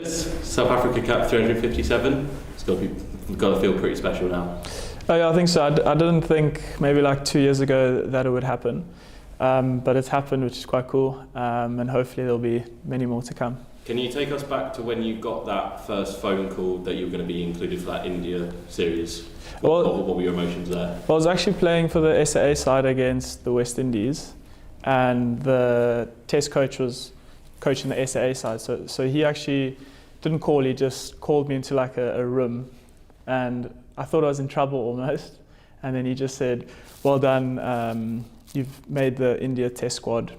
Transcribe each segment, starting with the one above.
South Africa cap 357. It's got to feel pretty special now. Oh, yeah, I think so. I didn't think maybe like 2 years ago that it would happen, but it's happened, which is quite cool, and hopefully there'll be many more to come. Can you take us back to when you got that first phone call that you were going to be included for that India series? What were your emotions there? Well, I was actually playing for the SAA side against the West Indies, and the test coach was coaching the SAA side. So he actually didn't call, he just called me into like a room, and I thought I was in trouble almost. And then he just said, "Well done, you've made the India test squad,"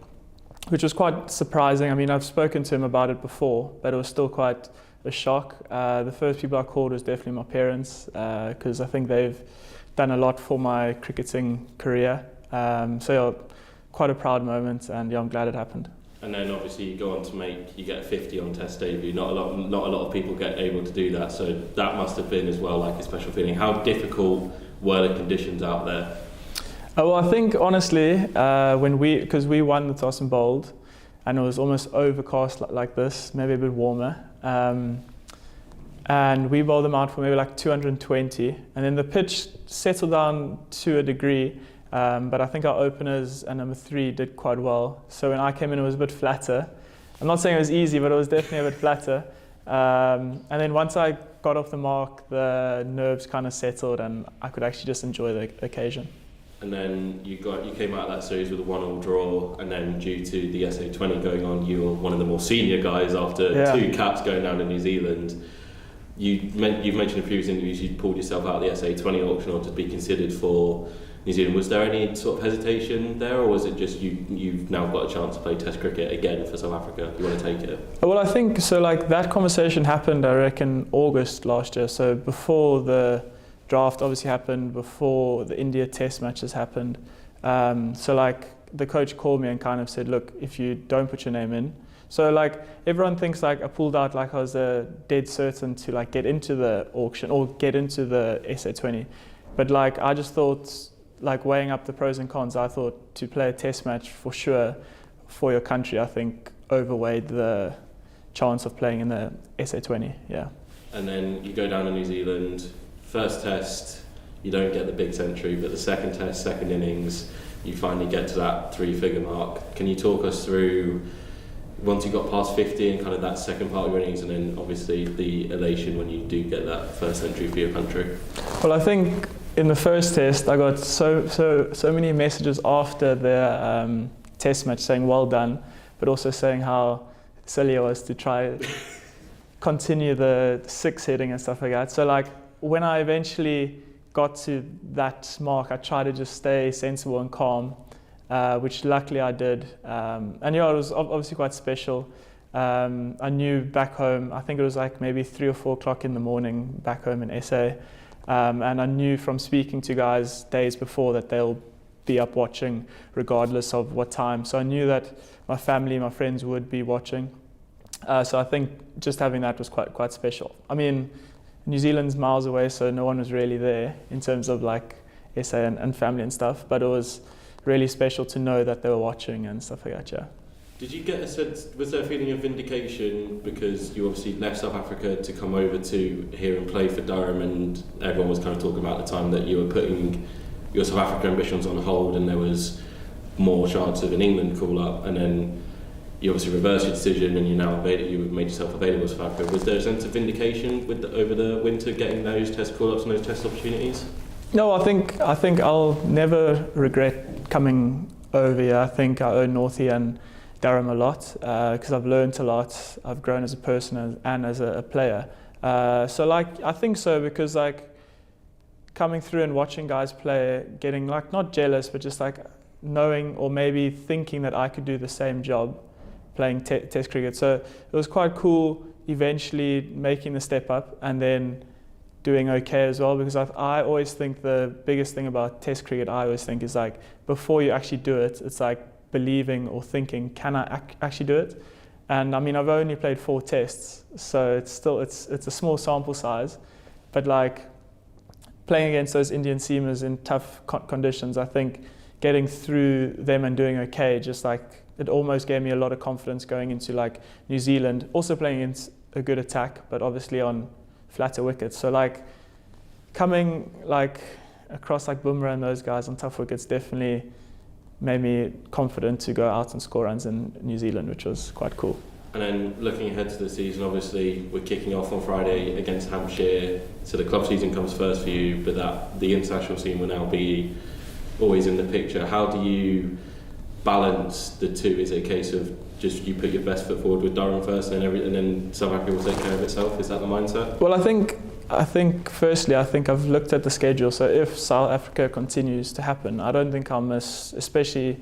which was quite surprising. I mean, I've spoken to him about it before, but it was still quite a shock. The first people I called was definitely my parents, because I think they've done a lot for my cricketing career. So yeah, quite a proud moment, and yeah, I'm glad it happened. And then obviously you go on to you get a 50 on test debut. Not a lot of people get able to do that, so that must have been as well like a special feeling. How difficult were the conditions out there? Well, I think honestly, because we won the toss and bowled, and it was almost overcast like this, maybe a bit warmer, and we bowled them out for maybe like 220, and then the pitch settled down to a degree, but I think our openers and number 3 did quite well. So when I came in, it was a bit flatter. I'm not saying it was easy, but it was definitely a bit flatter. And then once I got off the mark, the nerves kind of settled, and I could actually just enjoy the occasion. And then you came out of that series with a 1-1 draw, and then due to the SA20 going on, you were one of the more senior guys after 2 caps going down to New Zealand. You've mentioned in previous interviews you pulled yourself out of the SA20 auction or to be considered for New Zealand. Was there any sort of hesitation there, or was it just you've now got a chance to play Test cricket again for South Africa? You want to take it? Well, I think so. Like that conversation happened, I reckon, August last year. So before the draft obviously happened, before the India Test matches happened. So like the coach called me and kind of said, "Look, if you don't put your name in." So like everyone thinks like I pulled out like I was dead certain to like get into the auction or get into the SA20, but like I just thought, like weighing up the pros and cons, I thought to play a test match for sure for your country, I think overweighed the chance of playing in the SA20, yeah. And then you go down to New Zealand, first test, you don't get the big century, but the second test, second innings, you finally get to that 3-figure mark. Can you talk us through, once you got past 50 and kind of that second part of your innings, and then obviously the elation when you do get that first century for your country? Well, I think in the first test, I got so many messages after the test match saying well done, but also saying how silly I was to try continue the 6 hitting and stuff like that. So like when I eventually got to that mark, I tried to just stay sensible and calm, which luckily I did. And yeah, it was obviously quite special. I knew back home, I think it was like maybe 3 or 4 o'clock in the morning back home in SA. And I knew from speaking to guys days before that they'll be up watching regardless of what time. So I knew that my family, my friends would be watching. So I think just having that was quite special. I mean, New Zealand's miles away, so no one was really there in terms of like SA and family and stuff. But it was really special to know that they were watching and stuff like that, yeah. Did you get a sense, was there a feeling of vindication because you obviously left South Africa to come over to here and play for Durham, and everyone was kind of talking about the time that you were putting your South Africa ambitions on hold and there was more chance of an England call-up, and then you obviously reversed your decision and you made yourself available to South Africa. Was there a sense of vindication over the winter getting those test call-ups and those test opportunities? No, I think I'll never regret coming over here. I think I owe Northie and Durham a lot because I've learned a lot. I've grown as a person and as a player. So like I think so, because like coming through and watching guys play, getting like not jealous, but just like knowing or maybe thinking that I could do the same job playing test cricket. So it was quite cool eventually making the step up and then doing okay as well, because I always think the biggest thing about test cricket, I always think, is like before you actually do it, it's like believing or thinking, can I actually do it? And I mean, I've only played 4 tests, so it's a small sample size, but like playing against those Indian seamers in tough conditions, I think getting through them and doing okay, just like it almost gave me a lot of confidence going into like New Zealand, also playing a good attack, but obviously on flatter wickets. So like coming like across like Bumrah and those guys on tough wickets definitely made me confident to go out and score runs in New Zealand, which was quite cool. And then looking ahead to the season, obviously we're kicking off on Friday against Hampshire, so the club season comes first for you, but that the international scene will now be always in the picture. How do you balance the two? Is it a case of just you put your best foot forward with Durham first and then South Africa will take care of itself? Is that the mindset? Well, I think firstly, I think I've looked at the schedule. So if South Africa continues to happen, I don't think I'll miss, especially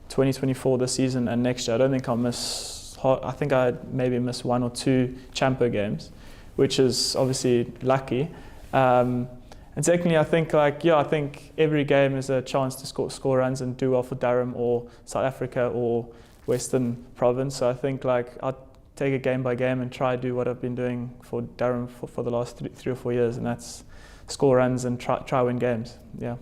2024 this season and next year. I don't think I'll miss. I think I maybe miss 1 or 2 Champo games, which is obviously lucky. And secondly, I think I think every game is a chance to score runs and do well for Durham or South Africa or Western Province. So I think I'll take it game by game and try to do what I've been doing for Durham for the last 3 or 4 years, and that's score runs and try win games. Yeah.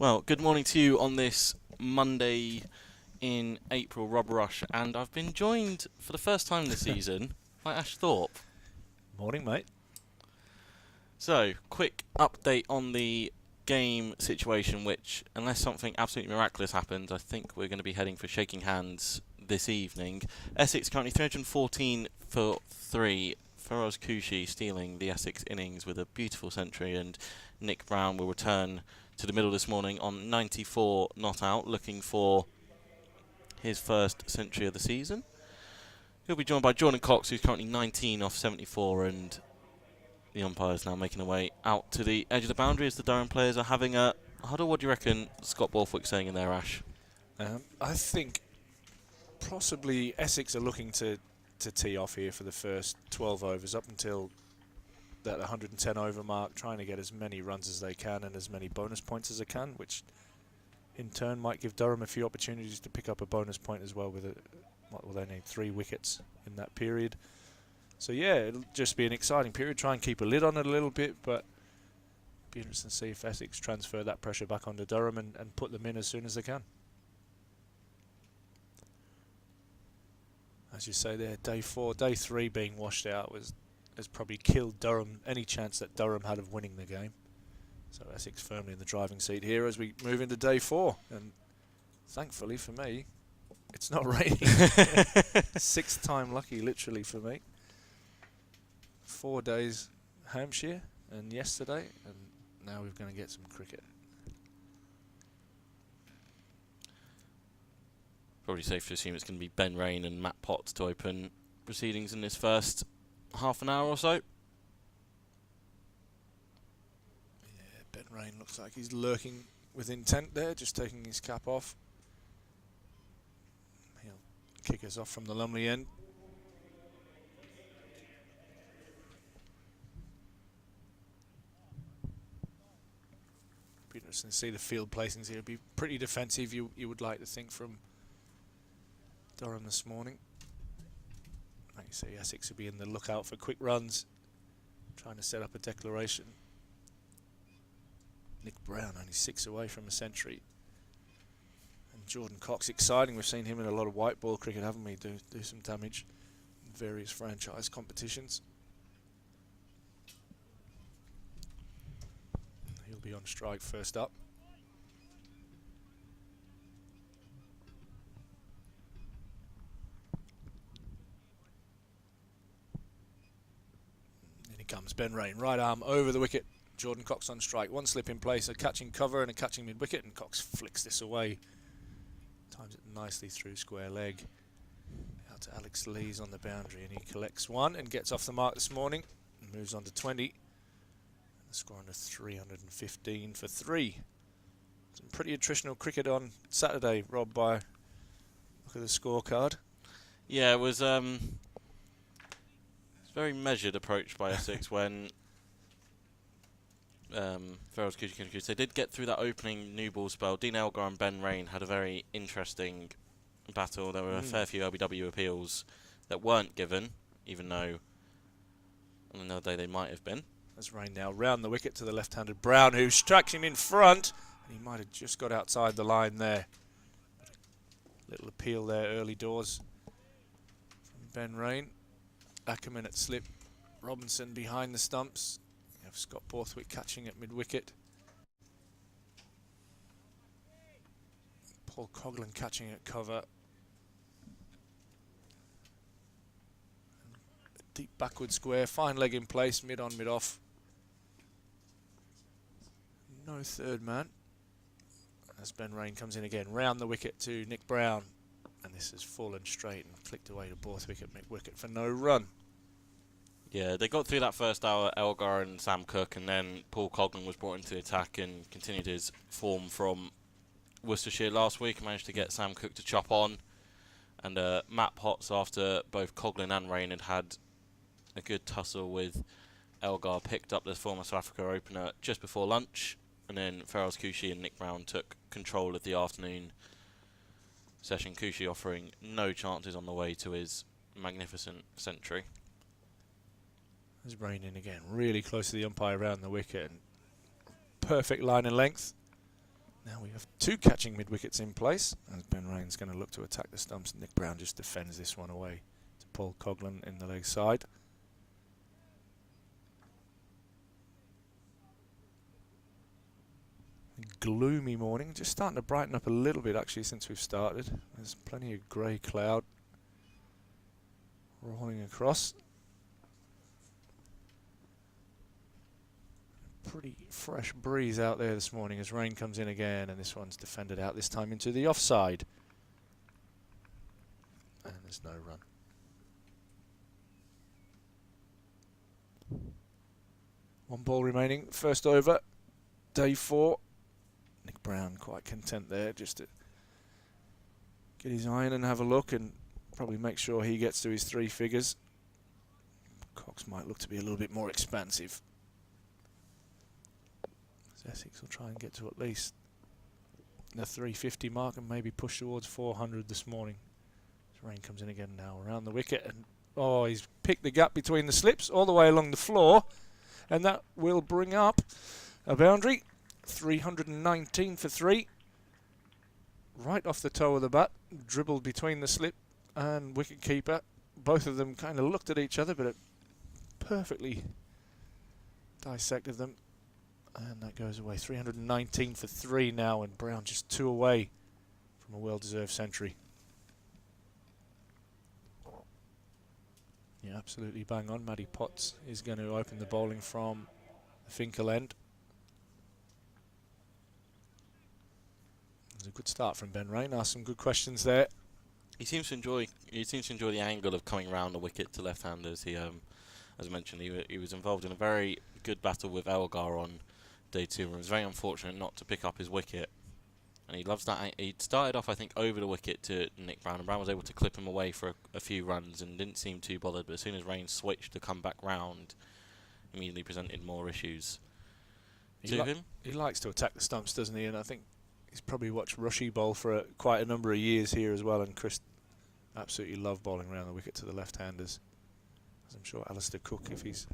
Well, good morning to you on this Monday in April, Rob Rush, and I've been joined for the first time this season by Ash Thorpe. Morning, mate. So, quick update on the game situation, which, unless something absolutely miraculous happens, I think we're going to be heading for shaking hands this evening. Essex currently 314 for 3. Feroz Kushi stealing the Essex innings with a beautiful century, and Nick Brown will return to the middle this morning on 94 not out, looking for his first century of the season. He'll be joined by Jordan Cox, who's currently 19 off 74, and the umpires now making their way out to the edge of the boundary as the Durham players are having a huddle. What do you reckon Scott Borthwick's saying in there, Ash? I think possibly Essex are looking to tee off here for the first 12 overs up until that 110 over mark, trying to get as many runs as they can and as many bonus points as they can, which in turn might give Durham a few opportunities to pick up a bonus point as well with what will they need, 3 wickets in that period. So yeah, it'll just be an exciting period. Try and keep a lid on it a little bit, but be interesting to see if Essex transfer that pressure back onto Durham and put them in as soon as they can. As you say there, day 4, day 3 being washed out has probably killed Durham, any chance that Durham had of winning the game. So Essex firmly in the driving seat here as we move into day 4. And thankfully for me, it's not raining. 6th time lucky, literally, for me. 4 days Hampshire and yesterday, and now we're going to get some cricket. Probably safe to assume it's going to be Ben Rain and Matt Potts to open proceedings in this first half an hour or so. Yeah, Ben Rain looks like he's lurking with intent there, just taking his cap off. He'll kick us off from the Lumley end. Be interesting to see the field placings here. It'll be pretty defensive, you would like to think, from Durham this morning. Like you say, Essex will be in the lookout for quick runs, trying to set up a declaration. Nick Brown only 6 away from a century. And Jordan Cox, exciting. We've seen him in a lot of white ball cricket, haven't we? Do some damage in various franchise competitions. He'll be on strike first up. Comes Ben Rain, right arm over the wicket. Jordan Cox on strike. 1 slip in place, a catching cover and a catching mid-wicket, and Cox flicks this away. Times it nicely through square leg. Out to Alex Lees on the boundary, and he collects 1 and gets off the mark this morning and moves on to 20. And the score under 315 for 3. Some pretty attritional cricket on Saturday, Rob, by look at the scorecard. Yeah, it was very measured approach by Essex when Feroz Kushi. They did get through that opening new ball spell. Dean Elgar and Ben Rain had a very interesting battle. There were a fair few LBW appeals that weren't given, even though on another day they might have been. As Rain now round the wicket to the left-handed Brown, who strikes him in front, and he might have just got outside the line there. Little appeal there early doors from Ben Rain. Ackerman at slip, Robinson behind the stumps. You have Scott Borthwick catching at mid-wicket. Paul Coghlan catching at cover. Deep backward square, fine leg in place, mid on, mid off. No third man. As Ben Rain comes in again, round the wicket to Nick Brown. And this has fallen straight and flicked away to Borthwick at mid-wicket for no run. Yeah, they got through that first hour, Elgar and Sam Cook, and then Paul Coghlan was brought into the attack and continued his form from Worcestershire last week. Managed to get Sam Cook to chop on. And Matt Potts, after both Coghlan and Rain had a good tussle with Elgar, picked up the former South Africa opener just before lunch. And then Feroz Kushi and Nick Brown took control of the afternoon session. Kushi offering no chances on the way to his magnificent century. There's Rain in again, really close to the umpire around the wicket. And perfect line and length. Now we have 2 catching mid-wickets in place, as Ben Rain's going to look to attack the stumps. Nick Brown just defends this one away to Paul Coghlan in the leg side. Gloomy morning, just starting to brighten up a little bit actually since we've started. There's plenty of grey cloud rolling across. Pretty fresh breeze out there this morning as rain comes in again, and this one's defended out, this time into the offside. And there's no run. One ball remaining, first over, day 4. Nick Brown quite content there just to get his eye in and have a look and probably make sure he gets to his 3 figures. Cox might look to be a little bit more expansive. Essex will try and get to at least the 350 mark and maybe push towards 400 this morning. As rain comes in again now around the wicket, and oh, he's picked the gap between the slips all the way along the floor, and that will bring up a boundary. 319 for 3. Right off the toe of the bat, dribbled between the slip and wicket keeper. Both of them kind of looked at each other, but it perfectly dissected them. And that goes away. 319 for 3 now, and Brown just 2 away from a well-deserved century. Yeah, absolutely bang on. Matty Potts is going to open the bowling from the Finkel end. It was a good start from Ben Rain. Asked some good questions there. He seems to enjoy the angle of coming round the wicket to left-handers. He, as I mentioned, he was involved in a very good battle with Elgar on day 2, and was very unfortunate not to pick up his wicket. And he loves that. He started off, I think, over the wicket to Nick Brown, and Brown was able to clip him away for a few runs and didn't seem too bothered. But as soon as Rain switched to come back round, immediately presented more issues to him. He likes to attack the stumps, doesn't he? And I think he's probably watched Rushy bowl for quite a number of years here as well, and Chris absolutely loved bowling around the wicket to the left-handers. As I'm sure Alistair Cook, if he's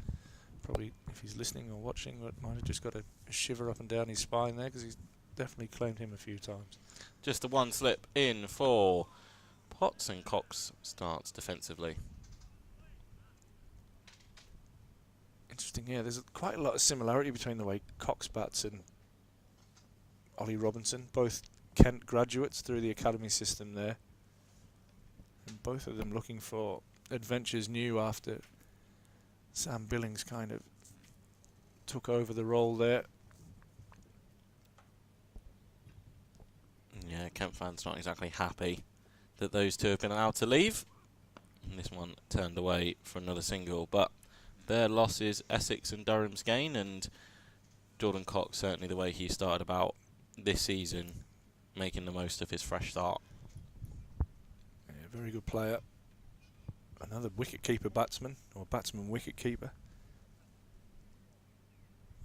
listening or watching, might have just got a shiver up and down his spine there, because he's definitely claimed him a few times. Just the one slip in for Potts, and Cox starts defensively. Interesting, yeah, there's quite a lot of similarity between the way Cox bats and Ollie Robinson, both Kent graduates through the academy system there, and both of them looking for adventures new after Sam Billings kind of took over the role there. Yeah, Kent fans not exactly happy that those two have been allowed to leave. And this one turned away for another single, but their loss is Essex and Durham's gain, and Jordan Cox, certainly the way he started about this season, making the most of his fresh start. Yeah, very good player. Another wicket-keeper batsman, or batsman wicket-keeper.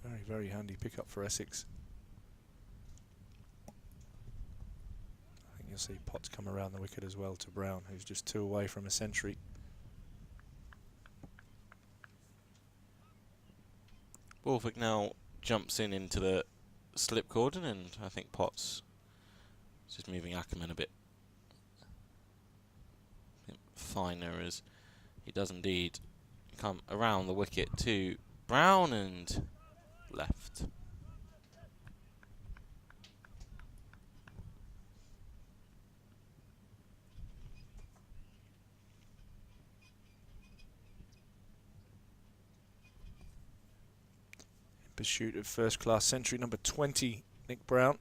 Very, very handy pick-up for Essex. I think you'll see Potts come around the wicket as well to Brown, who's just 2 away from a century. Borthwick now jumps into the slip cordon, and I think Potts is just moving Ackerman a bit finer, as he does indeed come around the wicket to Brown and left. In pursuit of first-class century number 20, Nick Brown.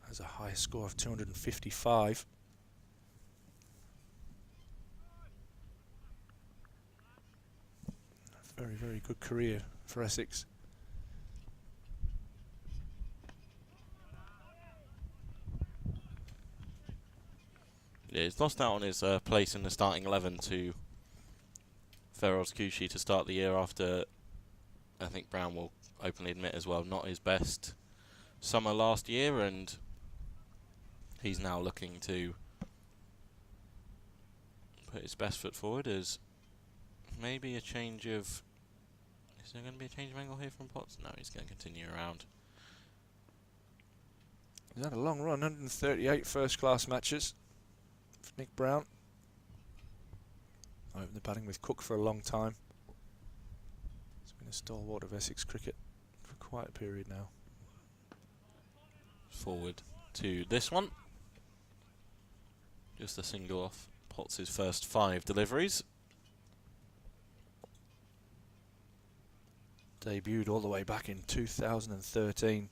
Has a high score of 255. A very, very good career for Essex. Yeah, he's lost out on his place in the starting 11 to Feroz Kushi to start the year after, I think Brown will openly admit as well, not his best summer last year, and he's now looking to put his best foot forward as maybe a change of Is there going to be a change of angle here from Potts? No, he's going to continue around. He's had a long run, 138 first-class matches for Nick Brown. Opened the batting with Cook for a long time. He's been a stalwart of Essex cricket for quite a period now. Forward to this one. Just a single off Potts' first 5 deliveries. Debuted all the way back in 2013.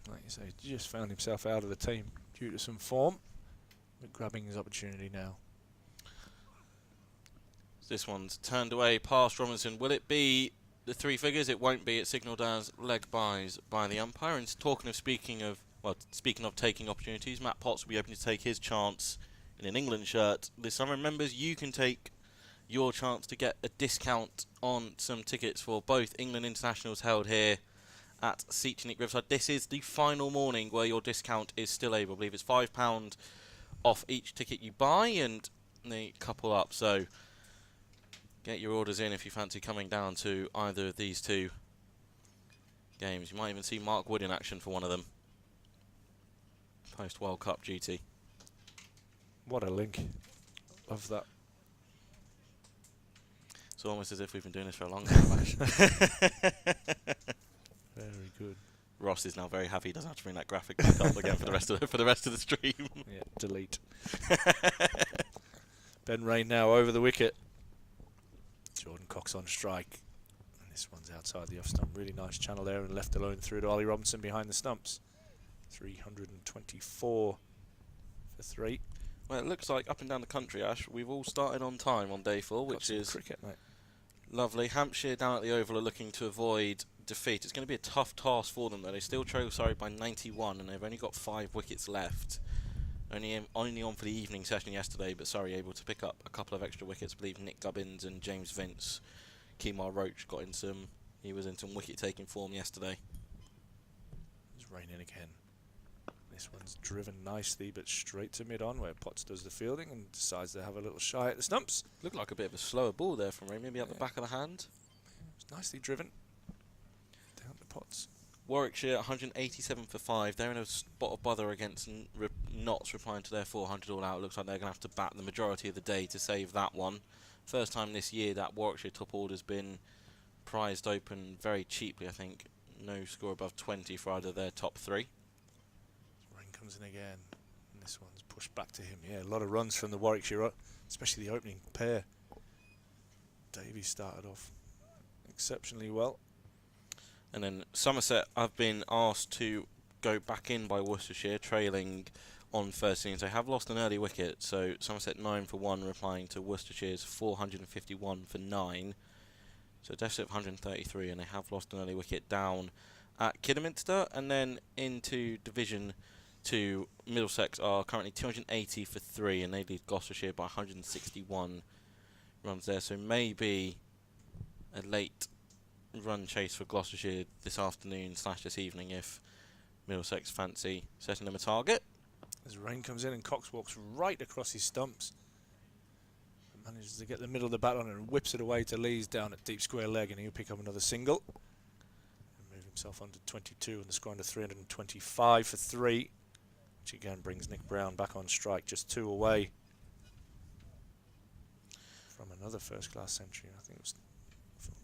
Like you say, he just found himself out of the team due to some form, but grabbing his opportunity now. This one's turned away past Robinson. Will it be the 3 figures? It won't be. It's signalled as leg byes by the umpire. And speaking of taking opportunities, Matt Potts will be open to take his chance in an England shirt this summer. And members, you can take your chance to get a discount on some tickets for both England internationals held here at Seaconic Riverside. This is the final morning where your discount is still able. I believe it's £5 off each ticket you buy and the couple up. So get your orders in if you fancy coming down to either of these 2 games. You might even see Mark Wood in action for one of them. Post World Cup duty. What a link. Love that. It's almost as if we've been doing this for a long time, actually. Very good. Ross is now very happy he doesn't have to bring that graphic back up again for the rest of the stream. Yeah, delete. Ben Rain now over the wicket. Jordan Cox on strike. And this one's outside the off stump. Really nice channel there and left alone through to Ollie Robinson behind the stumps. 324 for 3. Well, it looks like up and down the country, Ash, we've all started on time on day 4, which is cricket, mate. Lovely. Hampshire down at the Oval are looking to avoid defeat. It's going to be a tough task for them, though. They still trail by 91, and they've only got 5 wickets left. Only on for the evening session yesterday, but able to pick up a couple of extra wickets. I believe Nick Gubbins and James Vince. Kemar Roach he was in some wicket-taking form yesterday. It's raining again. This one's driven nicely, but straight to mid-on, where Potts does the fielding and decides to have a little shy at the stumps. Looked like a bit of a slower ball there from Ray, maybe at the back of the hand. It's nicely driven. Down to Potts. Warwickshire 187 for 5. They're in a spot of bother against Notts, replying to their 400 all out. Looks like they're going to have to bat the majority of the day to save that one. First time this year that Warwickshire top order's been prized open very cheaply, I think. No score above 20 for either their top 3. Rain comes in again. And this one's pushed back to him. Yeah, a lot of runs from the Warwickshire, especially the opening pair. Davies started off exceptionally well. And then Somerset have been asked to go back in by Worcestershire, trailing on first innings. They have lost an early wicket, so Somerset 9 for 1, replying to Worcestershire's 451 for 9. So deficit of 133, and they have lost an early wicket down at Kidderminster. And then into Division 2, Middlesex are currently 280 for 3, and they lead Gloucestershire by 161 runs there. So maybe a late run chase for Gloucestershire this afternoon / this evening if Middlesex fancy setting them a target. As rain comes in and Cox walks right across his stumps. Manages to get the middle of the bat on and whips it away to Lees down at deep square leg, and he'll pick up another single. And move himself under 22 and the score under 325 for 3. Which again brings Nick Brown back on strike, just 2 away from another first class century. I think it was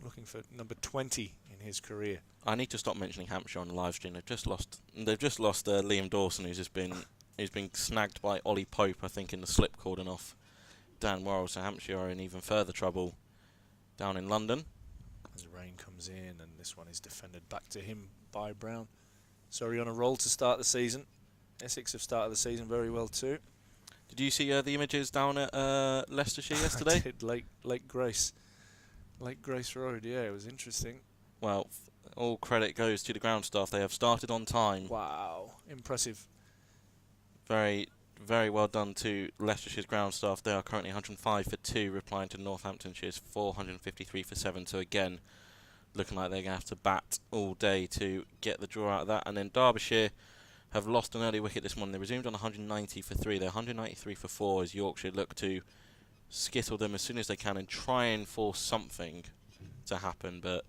looking for number 20 in his career. I need to stop mentioning Hampshire on the live stream. They've just lost Liam Dawson, who's been snagged by Ollie Pope, I think, in the slip cordon off Dan Worrell. So Hampshire are in even further trouble down in London. As rain comes in, and this one is defended back to him by Brown. Surrey on a roll to start the season. Essex have started the season very well too. Did you see the images down at Leicestershire yesterday? I did. Lake Grace Road, yeah, it was interesting. Well, all credit goes to the ground staff. They have started on time. Wow, impressive. Very, very well done to Leicestershire's ground staff. They are currently 105 for 2, replying to Northamptonshire's 453 for 7. So again, looking like they're going to have to bat all day to get the draw out of that. And then Derbyshire have lost an early wicket this morning. They resumed on 190 for 3. They're 193 for 4 as Yorkshire look to skittle them as soon as they can and try and force something to happen. But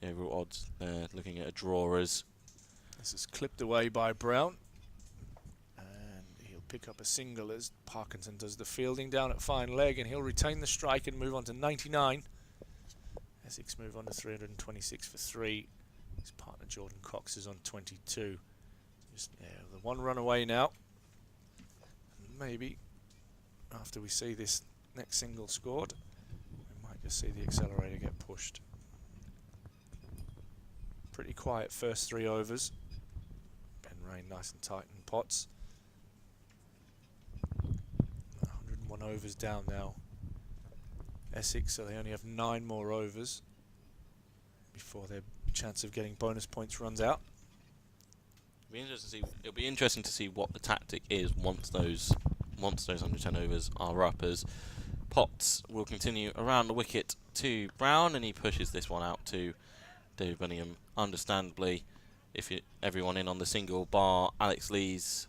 the overall odds, they're looking at a draw as... This is clipped away by Brown. And he'll pick up a single as Parkinson does the fielding down at fine leg, and he'll retain the strike and move on to 99. Essex move on to 326 for 3. His partner Jordan Cox is on 22. Just the 1 run away now. And maybe after we see this next single scored, we might just see the accelerator get pushed. Pretty quiet first 3 overs. Ben Rain nice and tight in Potts. 101 overs down now. Essex, so they only have 9 more overs before their chance of getting bonus points runs out. It'll be interesting to see what the tactic is once those 110 overs are up, as Potts will continue around the wicket to Brown, and he pushes this one out to David Bunningham. Understandably, everyone in on the single bar Alex Lees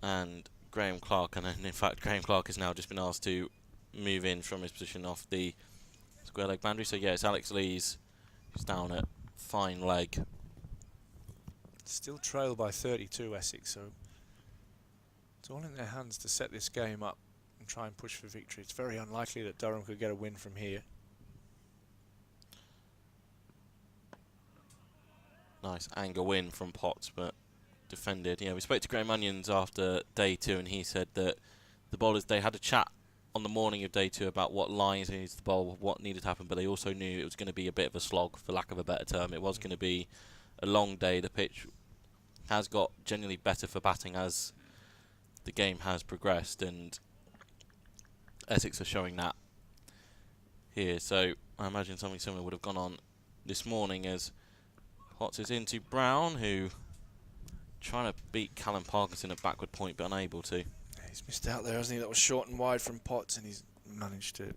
and Graham Clark, and then in fact Graham Clark has now just been asked to move in from his position off the square leg boundary. So yeah, it's Alex Lees who's down at fine leg. Still trail by 32 Essex, so it's all in their hands to set this game up and try and push for victory. It's very unlikely that Durham could get a win from here. Nice anger win from Potts, but defended. Yeah, we spoke to Graham Onions after day 2, and he said that the bowlers, they had a chat on the morning of day 2 about what lines they needed to bowl, what needed to happen, but they also knew it was going to be a bit of a slog, for lack of a better term. It was going to be a long day. The pitch has got generally better for batting as the game has progressed, and Essex are showing that here. So I imagine something similar would have gone on this morning, as Potts is into Brown, who trying to beat Callum Parkinson at backward point, but unable to. He's missed out there, hasn't he? That was short and wide from Potts, and he's managed to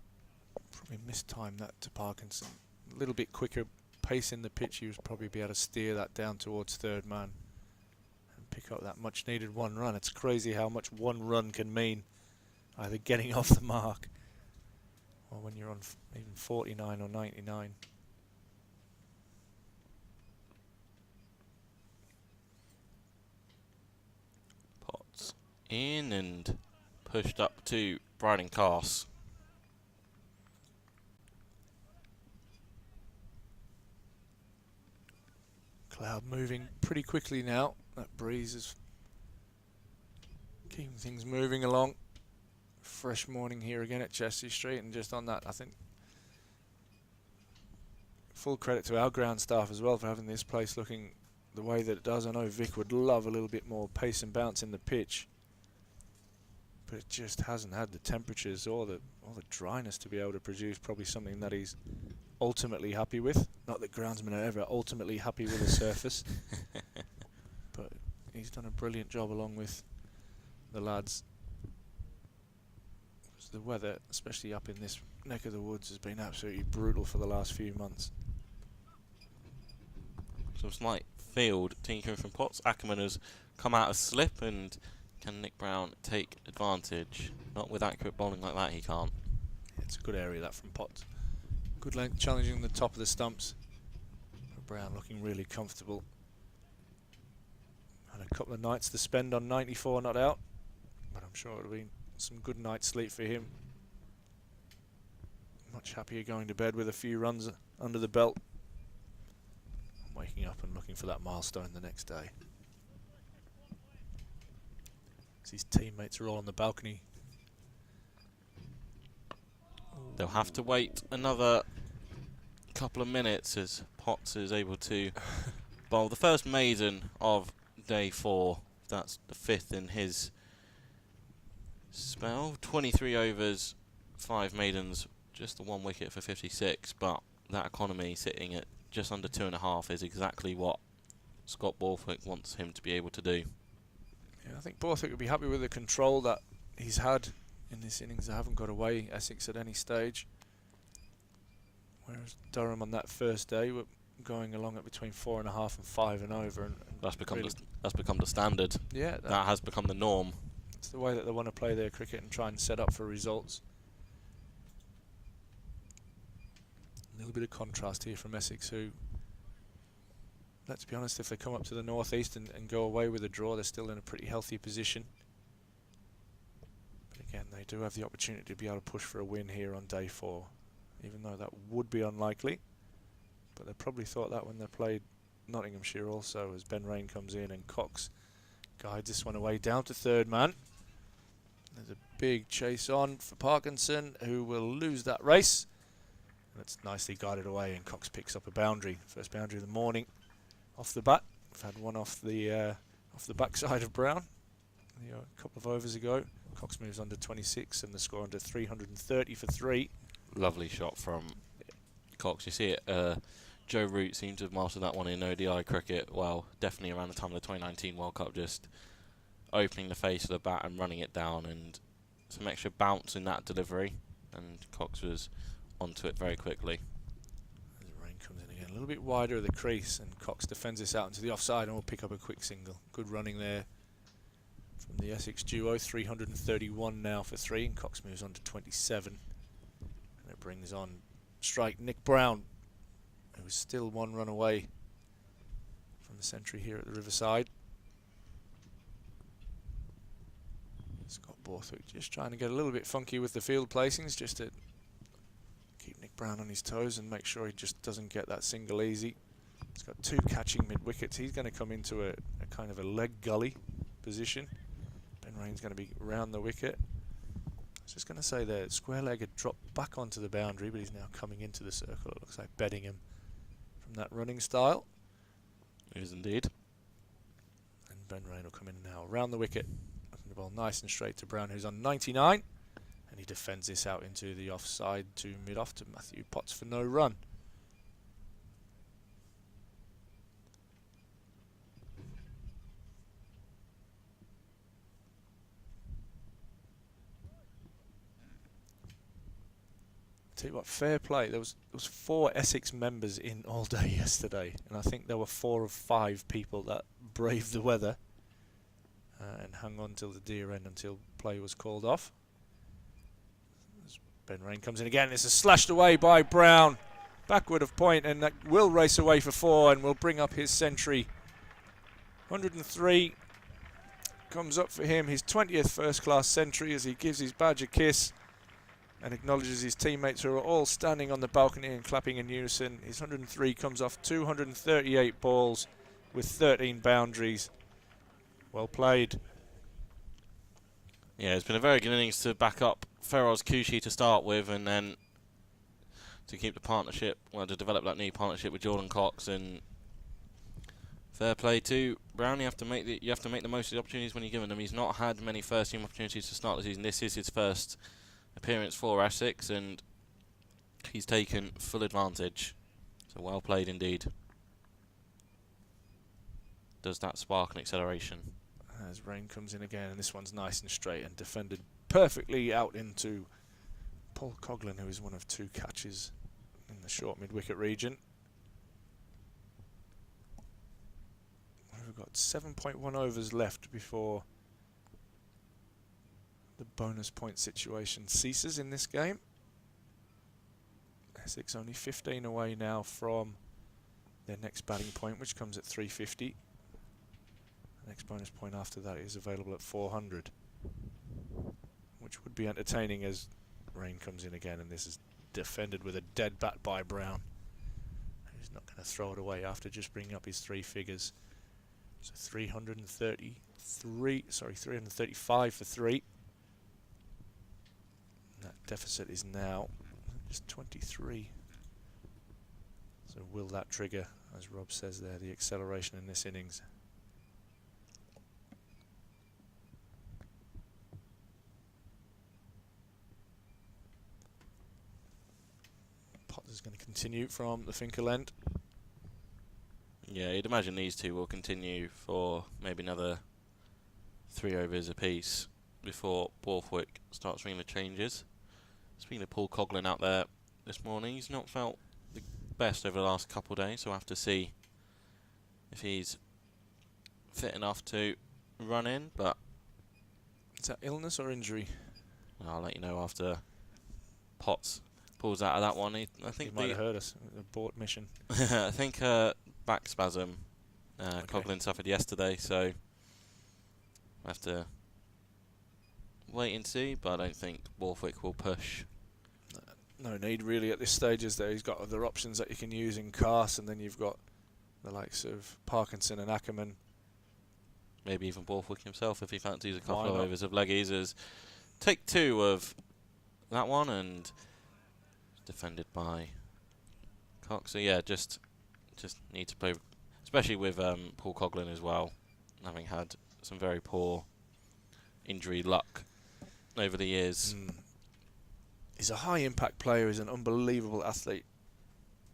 probably mistime that to Parkinson. A little bit quicker pace in the pitch, he was probably be able to steer that down towards third man and pick up that much needed 1 run. It's crazy how much 1 run can mean, either getting off the mark or when you're on even 49 or 99. Potts in and pushed up to Bryden Cass. Cloud moving pretty quickly now. That breeze is keeping things moving along. Fresh morning here again at Chelsea Street, and just on that, I think full credit to our ground staff as well for having this place looking the way that it does. I know Vic would love a little bit more pace and bounce in the pitch, but it just hasn't had the temperatures or the dryness to be able to produce probably something that he's ultimately happy with. Not that groundsmen are ever ultimately happy with the surface, but he's done a brilliant job along with the lads. The weather, especially up in this neck of the woods, has been absolutely brutal for the last few months. Some slight field tinkering from Potts. Ackerman has come out of slip, and can Nick Brown take advantage? Not with accurate bowling like that, he can't. It's a good area that from Potts. Good length, challenging the top of the stumps. Brown looking really comfortable. Had a couple of nights to spend on 94 not out, but I'm sure it'll be some good night's sleep for him. Much happier going to bed with a few runs under the belt, waking up and looking for that milestone the next day. As his teammates are all on the balcony. They'll have to wait another couple of minutes as Potts is able to bowl the first maiden of day 4. That's the 5th in his spell. 23 overs, 5 maidens, just the 1 wicket for 56, but that economy sitting at just under 2.5 is exactly what Scott Borthwick wants him to be able to do. Yeah, I think Borthwick would be happy with the control that he's had in this innings. They haven't got away Essex at any stage. Whereas Durham on that first day were going along at between 4.5 and 5 and over. And That's become really, that's become the standard. yeah, That has become the norm. it's the way that they want to play their cricket and try and set up for results. A little bit of contrast here from Essex, who, let's be honest, if they come up to the northeast and go away with a draw, they're still in a pretty healthy position. But again, they do have the opportunity to be able to push for a win here on day 4, even though that would be unlikely. But they probably thought that when they played Nottinghamshire also, as Ben Rain comes in and Cox guides this one away down to third man. There's a big chase on for Parkinson, who will lose that race. And it's nicely guided away, and Cox picks up a boundary. First boundary of the morning off the bat. We've had one off the backside of Brown a couple of overs ago. Cox moves under 26 and the score under 330 for 3. Lovely shot from Cox. You see it. Joe Root seemed to have mastered that one in ODI cricket. Well, definitely around the time of the 2019 World Cup, just opening the face of the bat and running it down, and some extra bounce in that delivery. And Cox was onto it very quickly. As the rain comes in again, a little bit wider of the crease, and Cox defends this out into the offside and will pick up a quick single. Good running there from the Essex duo. 331 now for 3, and Cox moves on to 27. And it brings on strike Nick Brown, who is still 1 run away from the century here at the Riverside. Scott Borthwick just trying to get a little bit funky with the field placings, just to keep Nick Brown on his toes and make sure he just doesn't get that single easy. He's got 2 catching mid-wickets. He's going to come into a kind of a leg gully position. Ben Rain's going to be round the wicket. I was just going to say the square leg had dropped back onto the boundary, but he's now coming into the circle. It looks like Beddingham from that running style. It is indeed. And Ben Rain will come in now round the wicket. The ball nice and straight to Brown, who's on 99. And he defends this out into the offside to mid-off to Matthew Potts for no run. Tell you what, fair play. There was 4 Essex members in all day yesterday, and I think there were 4 of 5 people that braved the weather and hung on till the dear end until play was called off. As Ben Rain comes in again, this is slashed away by Brown, backward of point, and that will race away for 4 and will bring up his century. 103 comes up for him, his 20th first-class century, as he gives his badge a kiss and acknowledges his teammates, who are all standing on the balcony and clapping in unison. His 103 comes off 238 balls with 13 boundaries. Well played. Yeah, it's been a very good innings to back up Feroz Kushi to start with, and then to keep the partnership, well, to develop that new partnership with Jordan Cox. And fair play to Brown. You have to make the most of the opportunities when you're given them. He's not had many first team opportunities to start the season. This is his first appearance for Essex, and he's taken full advantage. So well played indeed. Does that spark an acceleration? As Rain comes in again, and this one's nice and straight and defended perfectly out into Paul Coughlin, who is one of 2 catches in the short mid-wicket region. We've got 7.1 overs left before the bonus point situation ceases in this game. Essex only 15 away now from their next batting point, which comes at 350. The next bonus point after that is available at 400, which would be entertaining as Rain comes in again, and this is defended with a dead bat by Brown. He's not going to throw it away after just bringing up his 3 figures. So 335 for 3. And that deficit is now just 23. So will that trigger, as Rob says there, the acceleration in this innings? Potter's going to continue from the Finkel end. Yeah, you'd imagine these 2 will continue for maybe another 3 overs apiece before Borthwick starts bringing the changes. Speaking of Paul Coughlin out there this morning, he's not felt best over the last couple of days, so we'll have to see if he's fit enough to run in, but Is that illness or injury? I'll let you know after Potts pulls out of that one. I think He might have hurt us. Abort mission. I think back spasm. Coughlin suffered yesterday, so I have to wait and see. But I don't think Borthwick will push. No need really at this stage, is there? He's got other options that you can use in Cast, and then you've got the likes of Parkinson and Ackerman. Maybe even Borthwick himself if he fancies a Why couple of not? overs of leggies. As take 2 of that one and defended by Cox. So yeah, just need to play, especially with Paul Coughlin as well, having had some very poor injury luck over the years. He's a high impact player. He's an unbelievable athlete,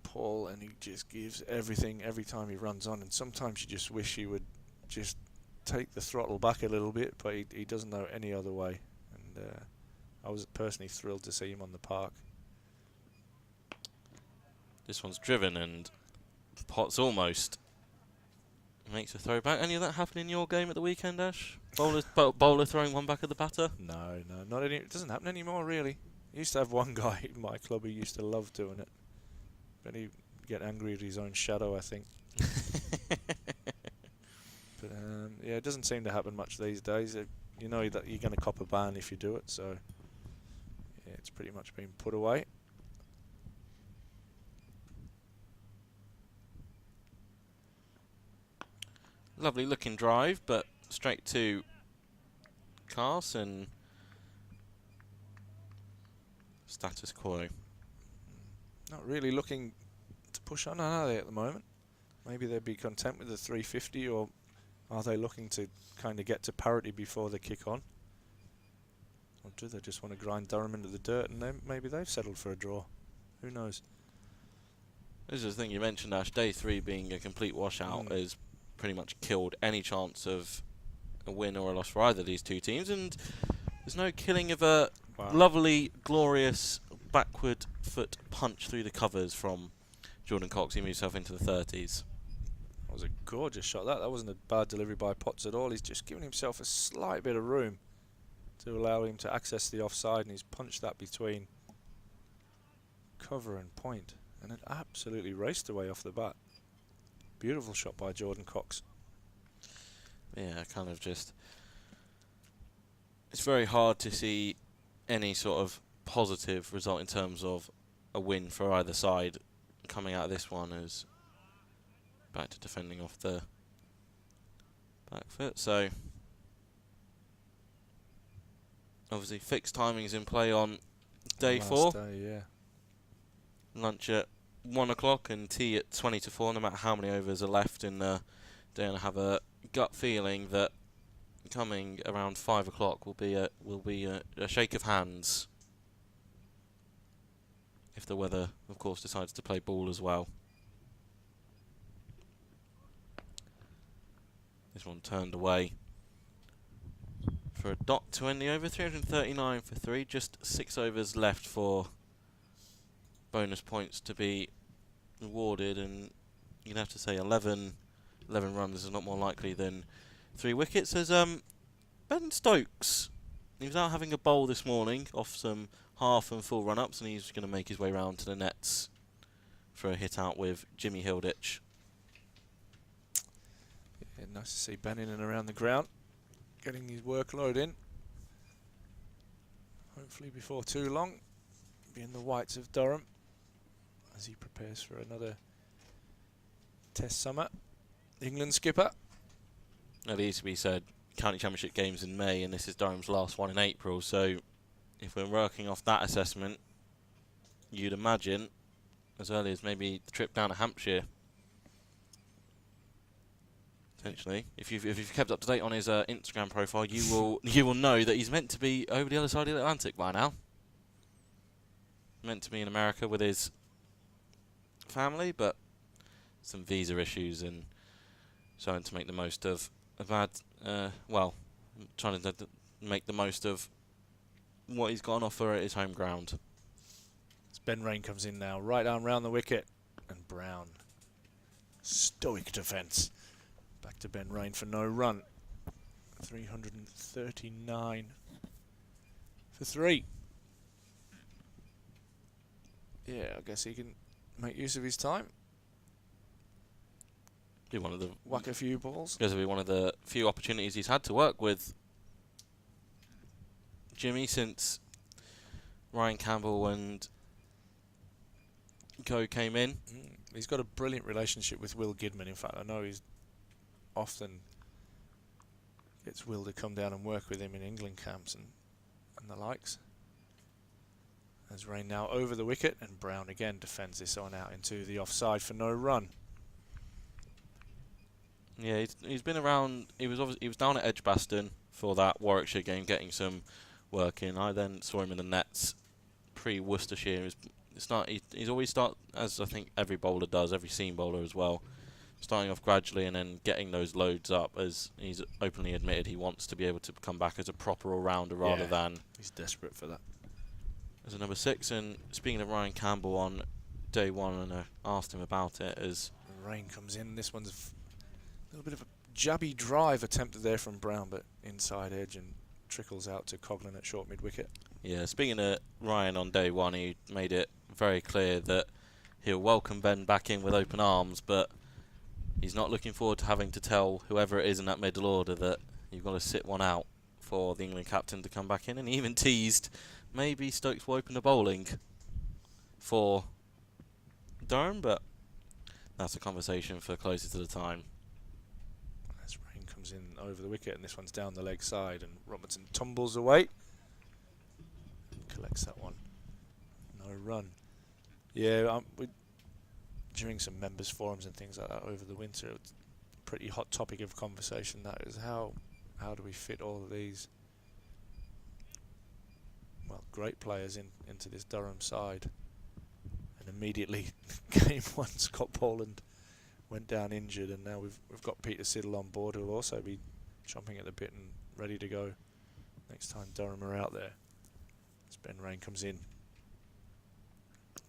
Paul, and he just gives everything every time he runs on. And sometimes you just wish he would just take the throttle back a little bit, but he doesn't know any other way. And I was personally thrilled to see him on the park. This one's driven and Potts almost makes a throwback. Any of that happen in your game at the weekend, Ash? Bowler throwing one back at the batter? No, not any. It doesn't happen anymore, really. I used to have one guy in my club who used to love doing it, but he'd get angry at his own shadow, I think. But yeah, it doesn't seem to happen much these days. You know that you're going to cop a ban if you do it, so yeah, it's pretty much been put away. Lovely looking drive, but straight to Cast and status quo. Not really looking to push on, are they, at the moment? Maybe they'd be content with the 350, or are they looking to kind of get to parity before they kick on? Or do they just want to grind Durham into the dirt, and then maybe they've settled for a draw? Who knows? This is the thing you mentioned, Ash. Day 3 being a complete washout has pretty much killed any chance of a win or a loss for either of these two teams, and there's no killing of a lovely, glorious backward foot punch through the covers from Jordan Cox. He moves himself into the 30s. That was a gorgeous shot. That wasn't a bad delivery by Potts at all. He's just given himself a slight bit of room to allow him to access the offside, and he's punched that between cover and point, and it absolutely raced away off the bat. Beautiful shot by Jordan Cox. Yeah, kind of just... It's very hard to see any sort of positive result in terms of a win for either side coming out of this one, as back to defending off the back foot. So obviously fixed timings in play on day 4. Day, yeah. Lunch at 1 o'clock and tea at 20 to 4, no matter how many overs are left in the day. And I have a gut feeling that coming around 5 o'clock will be a shake of hands, if the weather, of course, decides to play ball as well. This one turned away for a dot to end the over. 339 for 3. Just 6 overs left for bonus points to be rewarded, and you'd have to say 11 runs is a lot more likely than 3 wickets. As Ben Stokes, he was out having a bowl this morning off some half and full run-ups, and he's going to make his way round to the nets for a hit out with Jimmy Hilditch. Yeah, nice to see Ben in and around the ground, getting his workload in. Hopefully before too long, be in the whites of Durham as he prepares for another Test summer. England skipper. Now, it needs to be said, county championship games in May, and this is Durham's last one in April, so if we're working off that assessment, you'd imagine as early as maybe the trip down to Hampshire. Potentially, if you've kept up to date on his Instagram profile, you will know that he's meant to be over the other side of the Atlantic by now. Meant to be in America with his family, but some visa issues and trying to make the most of a bad, trying to make the most of what he's got on offer at his home ground. As Ben Rain comes in now, right arm round the wicket. and Brown. Stoic defence. Back to Ben Rain for no run. 339 for 3. Yeah, I guess he can make use of his time. Be one of the Whack a few balls. Because it'll be one of the few opportunities he's had to work with Jimmy since Ryan Campbell and Go came in. He's got a brilliant relationship with Will Gidman. In fact, I know he's often gets Will to come down and work with him in England camps and the likes. As Rain now over the wicket, and Brown again defends this on out into the offside for no run. Yeah, he's been around. He was down at Edgbaston for that Warwickshire game, getting some work in. I then saw him in the nets pre-Worcestershire. He's always start, as I think every bowler does, every seam bowler as well, starting off gradually and then getting those loads up. As he's openly admitted, he wants to be able to come back as a proper all-rounder rather than he's desperate for that. As a number 6. And speaking of Ryan Campbell on day one, and I asked him about it as Rain comes in. This one's a little bit of a jabby drive attempted there from Brown, but inside edge and trickles out to Coughlin at short mid-wicket. Yeah, speaking of Ryan on day one, he made it very clear that he'll welcome Ben back in with open arms, but he's not looking forward to having to tell whoever it is in that middle order that you've got to sit one out for the England captain to come back in. And he even teased maybe Stokes will open the bowling for Durham, but that's a conversation for closer to the time. As Rain comes in over the wicket, and this one's down the leg side, and Robinson tumbles away. Collects that one. No run. Yeah, during some members' forums and things like that over the winter, it's a pretty hot topic of conversation. That is how do we fit all of these great players into this Durham side? And immediately, game one, Scott Boland went down injured, and now we've got Peter Siddle on board, who'll also be chomping at the bit and ready to go next time Durham are out there. As Ben Rain comes in.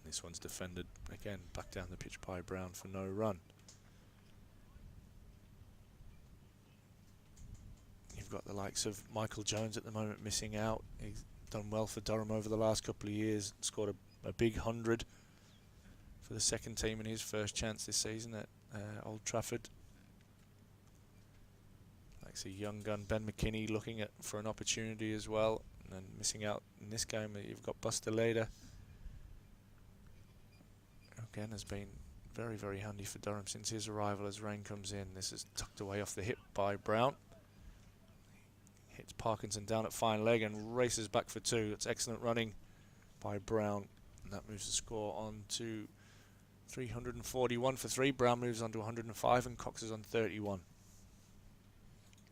This one's defended again, back down the pitch by Brown for no run. You've got the likes of Michael Jones at the moment missing out. He's done well for Durham over the last couple of years, scored a big 100 for the second team in his first chance this season at Old Trafford. Likes a young gun, Ben McKinney, looking for an opportunity as well, and then missing out in this game. You've got Buster Lader. Again, has been very, very handy for Durham since his arrival as Rain comes in. This is tucked away off the hip by Brown. Hits Parkinson down at fine leg and races back for 2. That's excellent running by Brown. And that moves the score on to 341 for 3. Brown moves on to 105 and Cox is on 31.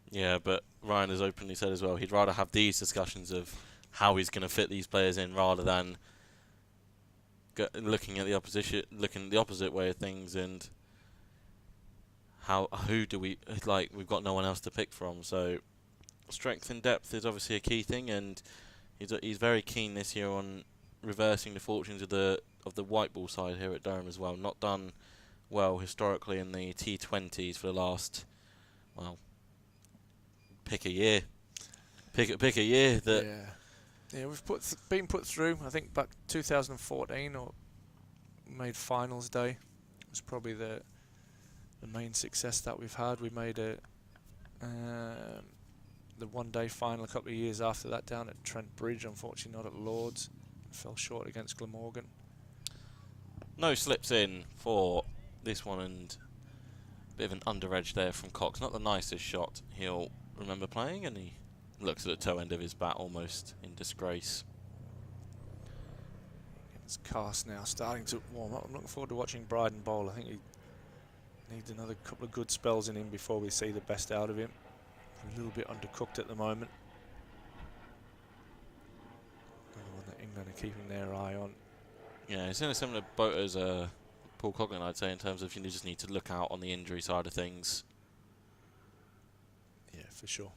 Yeah, but Ryan has openly said as well he'd rather have these discussions of how he's going to fit these players in rather than looking at the opposition, looking the opposite way of things, and who do we like? We've got no one else to pick from, so strength and depth is obviously a key thing, and he's very keen this year on reversing the fortunes of the white ball side here at Durham as well. Not done well historically in the T20s for the last, pick a year that. Yeah, we've been put through. I think back 2014 or made finals day. It was probably the main success that we've had. We made the one-day final a couple of years after that down at Trent Bridge. Unfortunately, not at Lord's. Fell short against Glamorgan. No slips in for this one, and a bit of an under edge there from Cox. Not the nicest shot he'll remember playing, and he looks at the toe end of his bat almost in disgrace. It's Cast now starting to warm up. I'm looking forward to watching Bryden bowl. I think he needs another couple of good spells in him before we see the best out of him. A little bit undercooked at the moment. Another one that England are keeping their eye on. Yeah, it's in a similar boat as Paul Coughlin, I'd say, in terms of you just need to look out on the injury side of things. Yeah, for sure.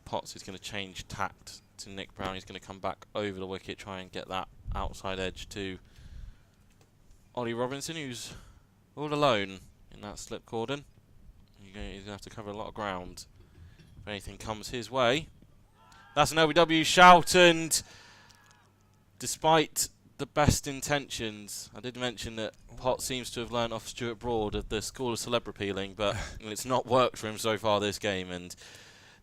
Potts is going to change tact to Nick Brown. He's going to come back over the wicket, try and get that outside edge to Ollie Robinson, who's all alone in that slip cordon. He's going to have to cover a lot of ground if anything comes his way. That's an LBW shout, and despite the best intentions, I did mention that Potts seems to have learned off Stuart Broad of the school of celeb repealing, but it's not worked for him so far this game. And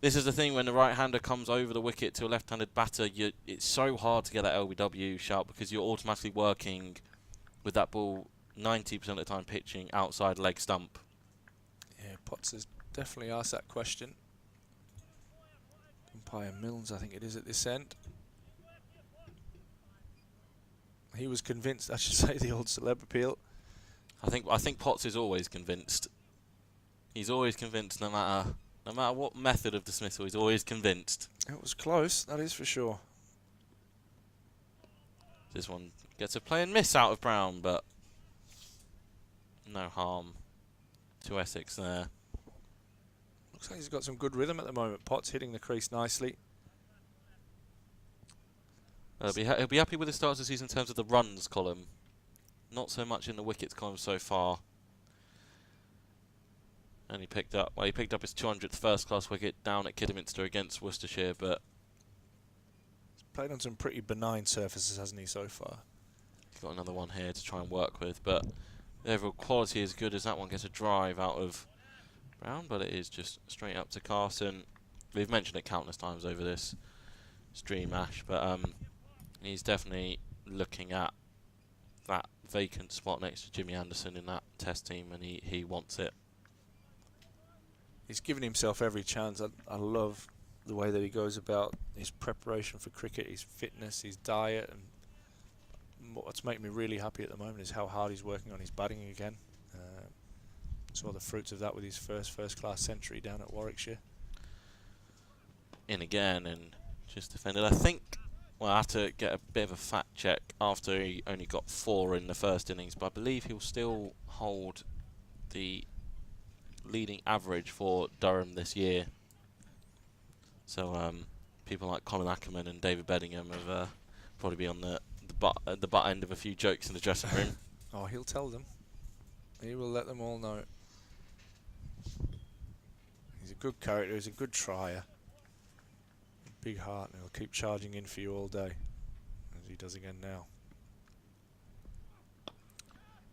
this is the thing, when the right-hander comes over the wicket to a left-handed batter, it's so hard to get that LBW shout because you're automatically working with that ball 90% of the time pitching outside leg stump. Yeah, Potts has definitely asked that question. Umpire Milnes, I think it is, at this end. He was convinced, I should say, the old celeb appeal. I think Potts is always convinced. He's always convinced, no matter what method of dismissal. He's always convinced. It was close, that is for sure. This one gets a play and miss out of Brown, but no harm to Essex there. Looks like he's got some good rhythm at the moment. Potts hitting the crease nicely. He'll be happy with the start of the season in terms of the runs column. Not so much in the wickets column so far. And he picked up his 200th first-class wicket down at Kidderminster against Worcestershire, but he's played on some pretty benign surfaces, hasn't he, so far? He's got another one here to try and work with, but the overall quality is good as that one gets a drive out of Brown, but it is just straight up to Carson. We've mentioned it countless times over this stream, Ash, but he's definitely looking at that vacant spot next to Jimmy Anderson in that test team, and he wants it. He's given himself every chance. I love the way that he goes about his preparation for cricket, his fitness, his diet, and what's making me really happy at the moment is how hard he's working on his batting again. Saw the fruits of that with his first-class century down at Warwickshire. In again and just defended. I think, well, I have to get a bit of a fact check after he only got 4 in the first innings, but I believe he'll still hold the leading average for Durham this year. So people like Colin Ackerman and David Bedingham have probably be on the butt end of a few jokes in the dressing room. Oh, he'll tell them. He will let them all know. He's a good character, he's a good trier. Big heart, and he'll keep charging in for you all day, as he does again now.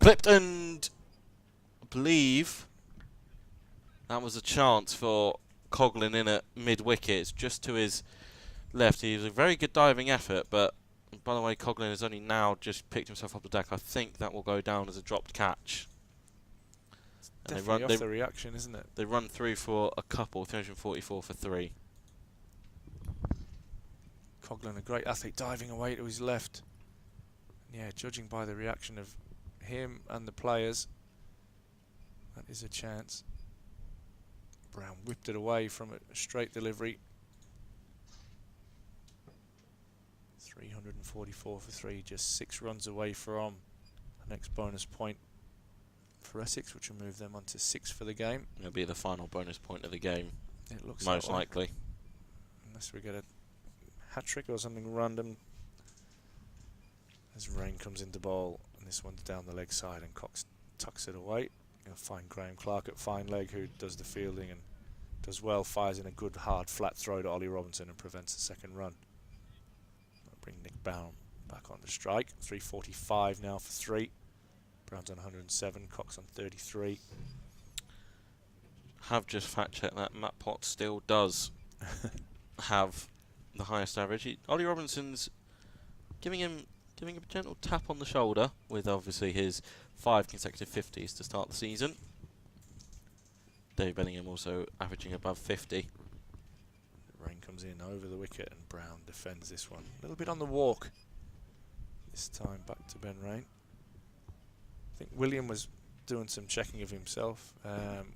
Clipped, and I believe that was a chance for Coughlin in at mid-wicket, just to his left. He was a very good diving effort, but by the way, Coughlin has only now just picked himself up the deck. I think that will go down as a dropped catch. And Definitely off the reaction, isn't it? They run through for a couple, 344 for 3. Coughlin, a great athlete, diving away to his left. And yeah, judging by the reaction of him and the players, that is a chance. Brown whipped it away from a straight delivery. 344 for 3, just 6 runs away from the next bonus point for Essex, which will move them on to 6 for the game. It'll be the final bonus point of the game, It looks most likely. Unless we get a hat-trick or something random. As Rain comes into bowl, and this one's down the leg side, and Cox tucks it away. You'll find Graham Clark at fine leg, who does the fielding and does well, fires in a good hard flat throw to Ollie Robinson and prevents the second run. That'll bring Nick Brown back on the strike. 345 now for 3. Brown's on 107, Cox on 33. Have just fact-checked that Matt Potts still does have the highest average. Ollie Robinson's giving him a gentle tap on the shoulder with obviously his 5 consecutive 50s to start the season. Dave Bellingham also averaging above 50. Rain comes in over the wicket and Brown defends this one. A little bit on the walk. This time back to Ben Rain. I think William was doing some checking of himself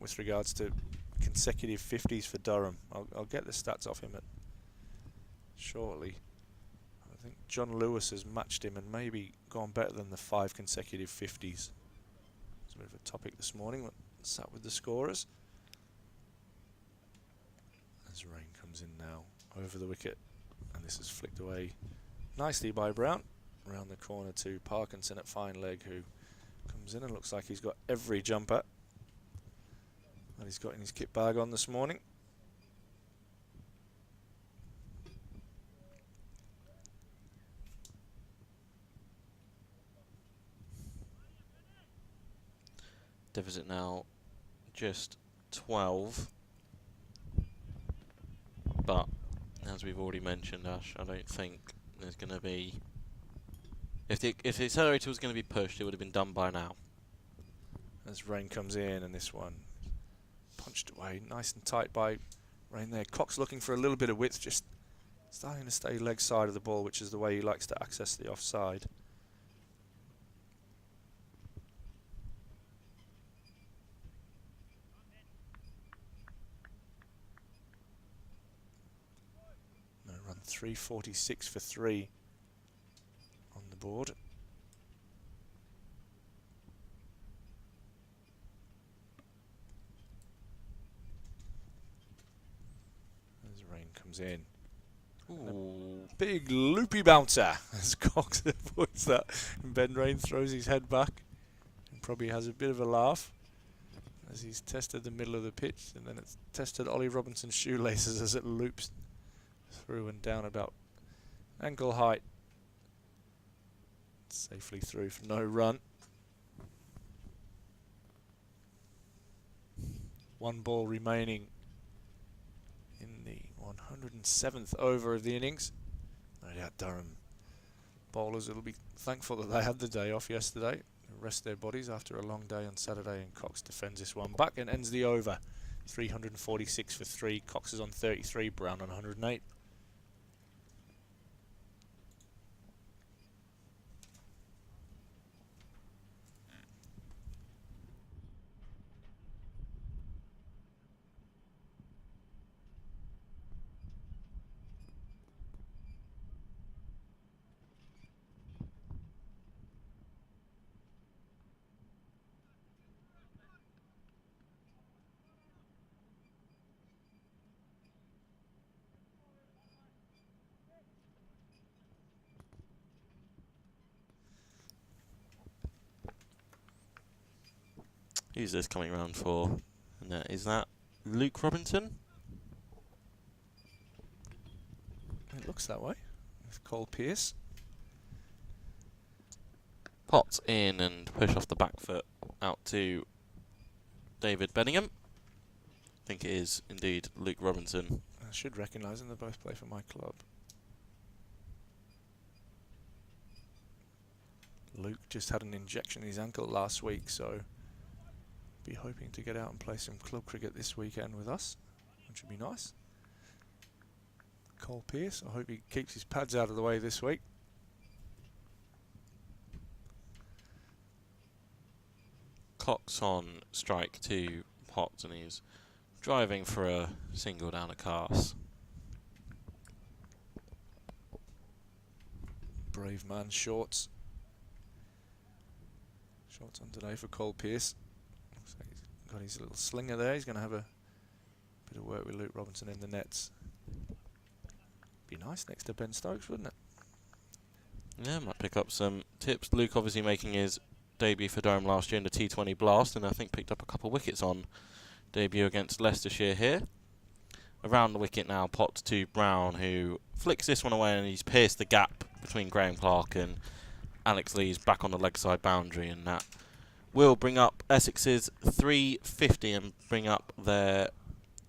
with regards to consecutive 50s for Durham. I'll get the stats off him shortly. I think John Lewis has matched him and maybe gone better than the 5 consecutive 50s. It's a bit of a topic this morning. Let's sat with the scorers. As Rain comes in now over the wicket, and this is flicked away nicely by Brown. Around the corner to Parkinson at fine leg, who Comes in and looks like he's got every jumper that he's got in his kit bag on this morning. Deficit now just 12. But as we've already mentioned, Ash, I don't think there's going to be... If the accelerator was going to be pushed, it would have been done by now. As Rain comes in, and this one punched away nice and tight by Rain there. Cox looking for a little bit of width, just starting to stay leg side of the ball, which is the way he likes to access the offside. No run, 346 for 3 on the board. Rain comes in. Ooh. Big loopy bouncer as Cox avoids that. And Ben Rain throws his head back and probably has a bit of a laugh as he's tested the middle of the pitch, and then it's tested Ollie Robinson's shoelaces as it loops through and down about ankle height. Safely through for no run. One ball remaining in the 107th over of the innings. No doubt Durham bowlers will be thankful that they had the day off yesterday. Rest their bodies after a long day on Saturday, and Cox defends this one back and ends the over. 346 for 3. Cox is on 33, Brown on 108. Who's this coming round for? And is that Luke Robinson? It looks that way. With Cole Pearce. Potts in and push off the back foot out to David Benningham. I think it is indeed Luke Robinson. I should recognise them. They both play for my club. Luke just had an injection in his ankle last week, so be hoping to get out and play some club cricket this weekend with us, which would be nice. Cole Pearce, I hope he keeps his pads out of the way this week. Cox on strike to Potts, and he's driving for a single down a cast. Brave man, shorts. Shorts on today for Cole Pearce. Looks like he's got his little slinger there. He's going to have a bit of work with Luke Robinson in the nets. Be nice next to Ben Stokes, wouldn't it? Yeah, might pick up some tips. Luke obviously making his debut for Durham last year in the T20 Blast, and I think picked up a couple of wickets on debut against Leicestershire here. Around the wicket now, Potts to Brown, who flicks this one away, and he's pierced the gap between Graham Clark and Alex Lee's back on the leg side boundary, and that will bring up Essex's 350 and bring up their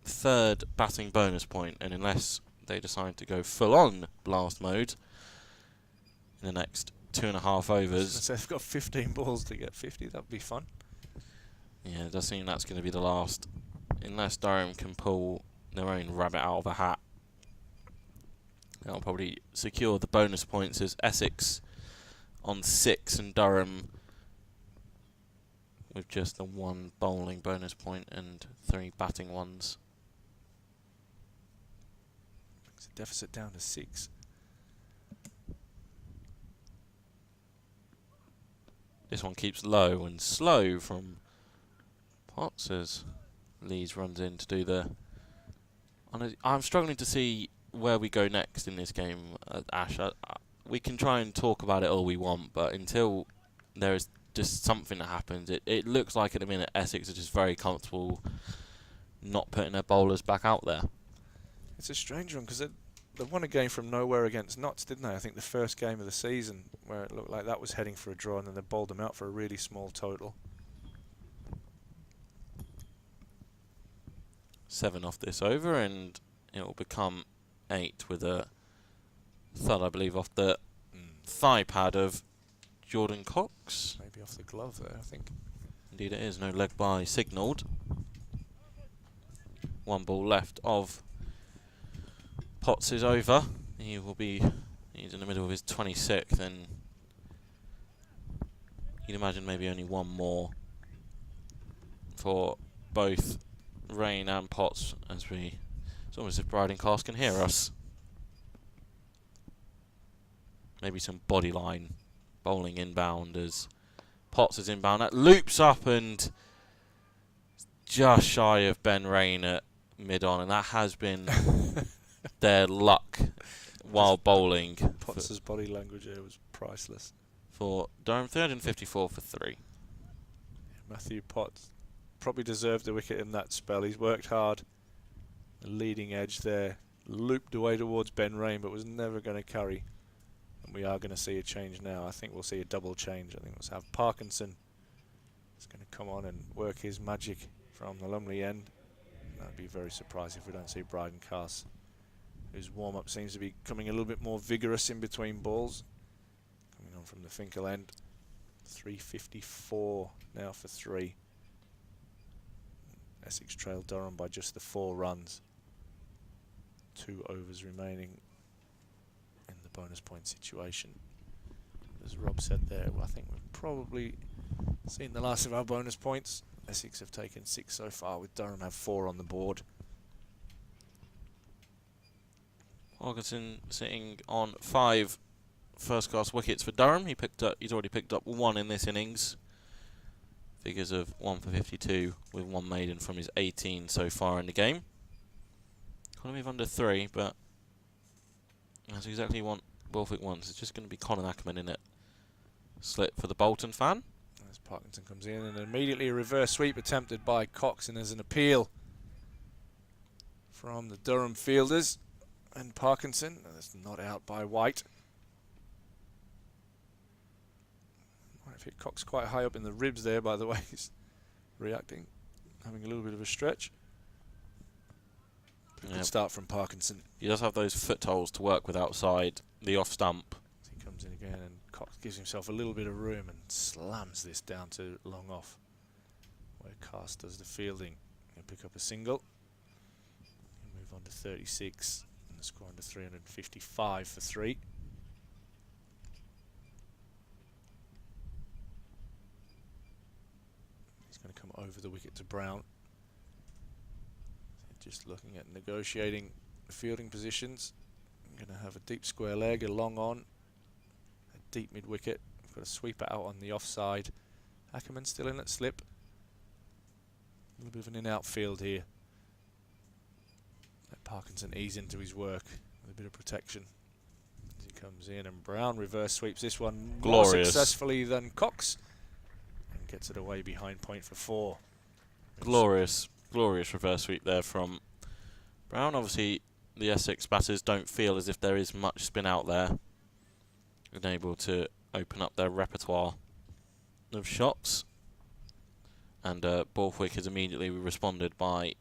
third batting bonus point. And unless they decide to go full-on blast mode in the next 2.5 overs, So they've got 15 balls to get 50. That'd be fun. yeah, it does seem that's going to be the last, unless Durham can pull their own rabbit out of a hat. They'll probably secure the bonus points as Essex on 6 and Durham with just the 1 bowling bonus point and 3 batting ones. Brings the deficit down to 6. This one keeps low and slow from Potts as Lees runs in to do the... I'm struggling to see where we go next in this game, Ash. We can try and talk about it all we want, but until there is just something that happens. It looks like at the minute Essex are just very comfortable not putting their bowlers back out there. It's a strange one because they won a game from nowhere against Notts, didn't they? I think the first game of the season, where it looked like that was heading for a draw, and then they bowled them out for a really small total. 7 off this over, and it will become 8 with a thud, I believe, off the thigh pad of Jordan Cox. Maybe off the glove there, I think. Indeed it is. No leg bye signalled. 1 ball left of Potts is over. He's in the middle of his 26th, and you'd imagine maybe only 1 more for both Rain and Potts, it's almost as if Bride and Cast can hear us. Maybe some body line bowling inbound as Potts is inbound. That loops up and just shy of Ben Rain at mid-on, and that has been their luck while bowling. Potts' body language there was priceless. For Durham, 354 for 3. Matthew Potts probably deserved the wicket in that spell. He's worked hard. The leading edge there, looped away towards Ben Rain, but was never going to carry. And we are going to see a change now. I think we'll see a double change. I think we'll have Parkinson. He's going to come on and work his magic from the Lumley end. I'd be very surprised if we don't see Bryden Cass, whose warm-up seems to be coming a little bit more vigorous in between balls. Coming on from the Finkel end. 354 now for 3. Essex trailed Durham by just the 4 runs. 2 overs remaining in the bonus point situation. As Rob said there, well, I think we've probably seen the last of our bonus points. Essex have taken 6 so far, with Durham have 4 on the board. Parkinson sitting on 5 first-class wickets for Durham. He's already picked up 1 in this innings. Figures of 1 for 52 with 1 maiden from his 18 so far in the game. Economy of under 3, but that's exactly what Borthwick wants. It's just going to be Colin Ackerman in it. Slip for the Bolton fan. As Parkinson comes in, and immediately a reverse sweep attempted by Cox, and there's an appeal from the Durham fielders. And Parkinson, that's not out by White. Might have hit Cox quite high up in the ribs there, by the way. He's reacting, having a little bit of a stretch. Good start from Parkinson. He does have those footholds to work with outside the off stump. He comes in again, and Cox gives himself a little bit of room and slams this down to long off, where Cast does the fielding. He'll pick up a single. He'll move on to 36, and the score under 355 for 3. He's going to come over the wicket to Brown. Just looking at negotiating fielding positions. I'm going to have a deep square leg, a long on, a deep mid wicket. We've got a sweeper out on the offside. Ackerman still in at slip. A little bit of an in-out field here. Let Parkinson ease into his work with a bit of protection as he comes in, and Brown reverse sweeps this one more successfully than Cox and gets it away behind point for 4. Glorious reverse sweep there from Brown. Obviously the Essex batters don't feel as if there is much spin out there, and able to open up their repertoire of shots, and Borthwick has immediately responded by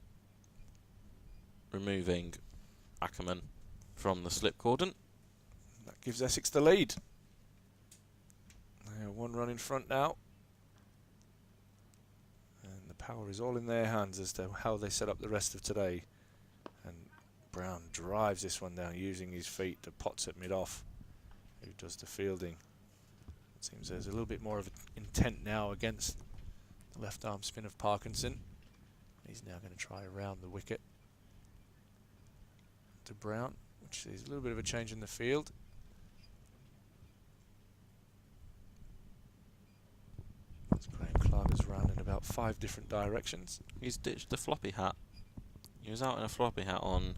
removing Ackerman from the slip cordon. That gives Essex the lead. They are 1 run in front now. Power is all in their hands as to how they set up the rest of today. And Brown drives this one down using his feet to Potts at mid-off, who does the fielding. It seems there's a little bit more of intent now against the left arm spin of Parkinson. He's now going to try around the wicket to Brown, which is a little bit of a change in the field. Clark has run in about 5 different directions. He's ditched the floppy hat. He was out in a floppy hat on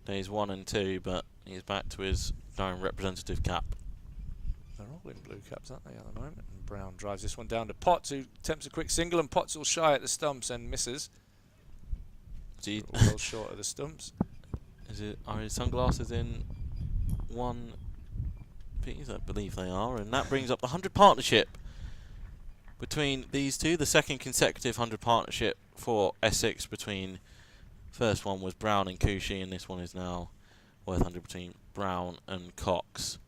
days 1 and 2, but he's back to his Durham representative cap. They're all in blue caps, aren't they, at the moment? And Brown drives this one down to Potts, who attempts a quick single, and Potts will shy at the stumps and misses. Well short of the stumps. Are his sunglasses in one piece? I believe they are, and that brings up the 100 partnership between these two. The second consecutive 100 partnership for Essex. Between first one was Brown and Cushy, and this one is now worth 100 between Brown and Cox.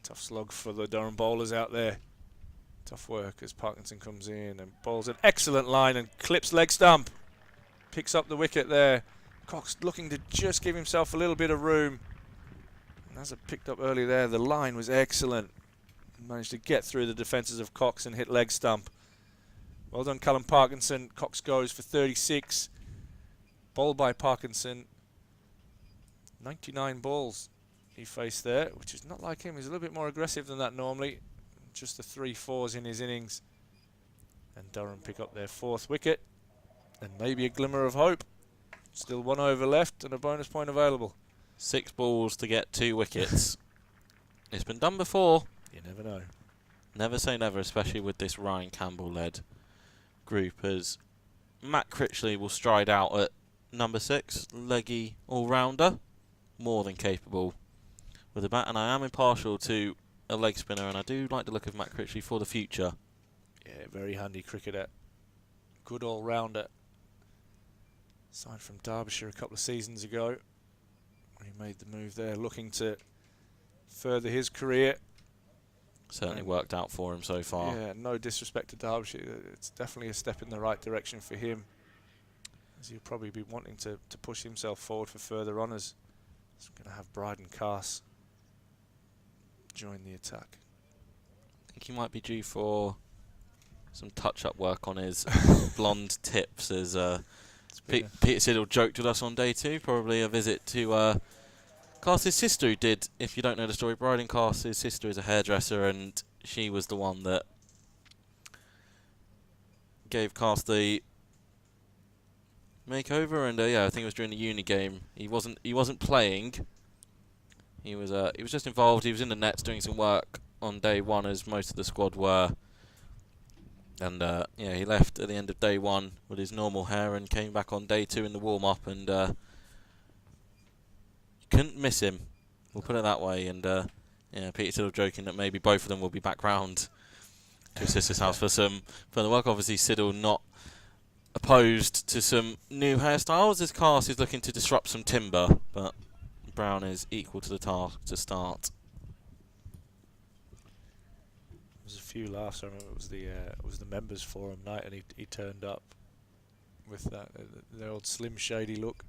Tough slog for the Durham bowlers out there. Tough work as Parkinson comes in and bowls an excellent line and clips leg stump. Picks up the wicket there. Cox looking to just give himself a little bit of room. And as I picked up earlier there, the line was excellent. Managed to get through the defences of Cox and hit leg stump. Well done, Callum Parkinson. Cox goes for 36. Bowled by Parkinson. 99 balls he faced there, which is not like him. He's a little bit more aggressive than that normally. Just the 3-4s in his innings. And Durham pick up their 4th wicket. And maybe a glimmer of hope. Still 1 over left and a bonus point available. 6 balls to get 2 wickets. It's been done before. You never know. Never say never, especially with this Ryan Campbell-led group, as Matt Critchley will stride out at number 6, leggy all-rounder, more than capable with the bat, and I am impartial to a leg spinner, and I do like the look of Matt Critchley for the future. Yeah, very handy cricketer. Good all-rounder. Signed from Derbyshire a couple of seasons ago. He made the move there, looking to further his career. Certainly worked out for him so far. Yeah, no disrespect to Derbyshire. It's definitely a step in the right direction for him, as he'll probably be wanting to push himself forward for further honours. He's going to have Bryden Carse join the attack. I think he might be due for some touch-up work on his blonde tips, as Peter Siddle joked with us on day 2. Probably a visit to Carse's sister, who did, if you don't know the story, Bryden Carse's sister is a hairdresser, and she was the one that gave Carse the makeover. And yeah, I think it was during the uni game. He wasn't playing. He was just involved. He was in the nets doing some work on day 1, as most of the squad were. And yeah, he left at the end of day 1 with his normal hair and came back on day 2 in the warm-up, and you couldn't miss him. We'll put it that way. And yeah, Peter's still joking that maybe both of them will be back round to his sister's house for some further work. Obviously, Siddle not opposed to some new hairstyles, as Carse is looking to disrupt some timber, but Brown is equal to the task to start. There was a few laughs. I remember it was the members forum night, and he turned up with that the old Slim Shady look,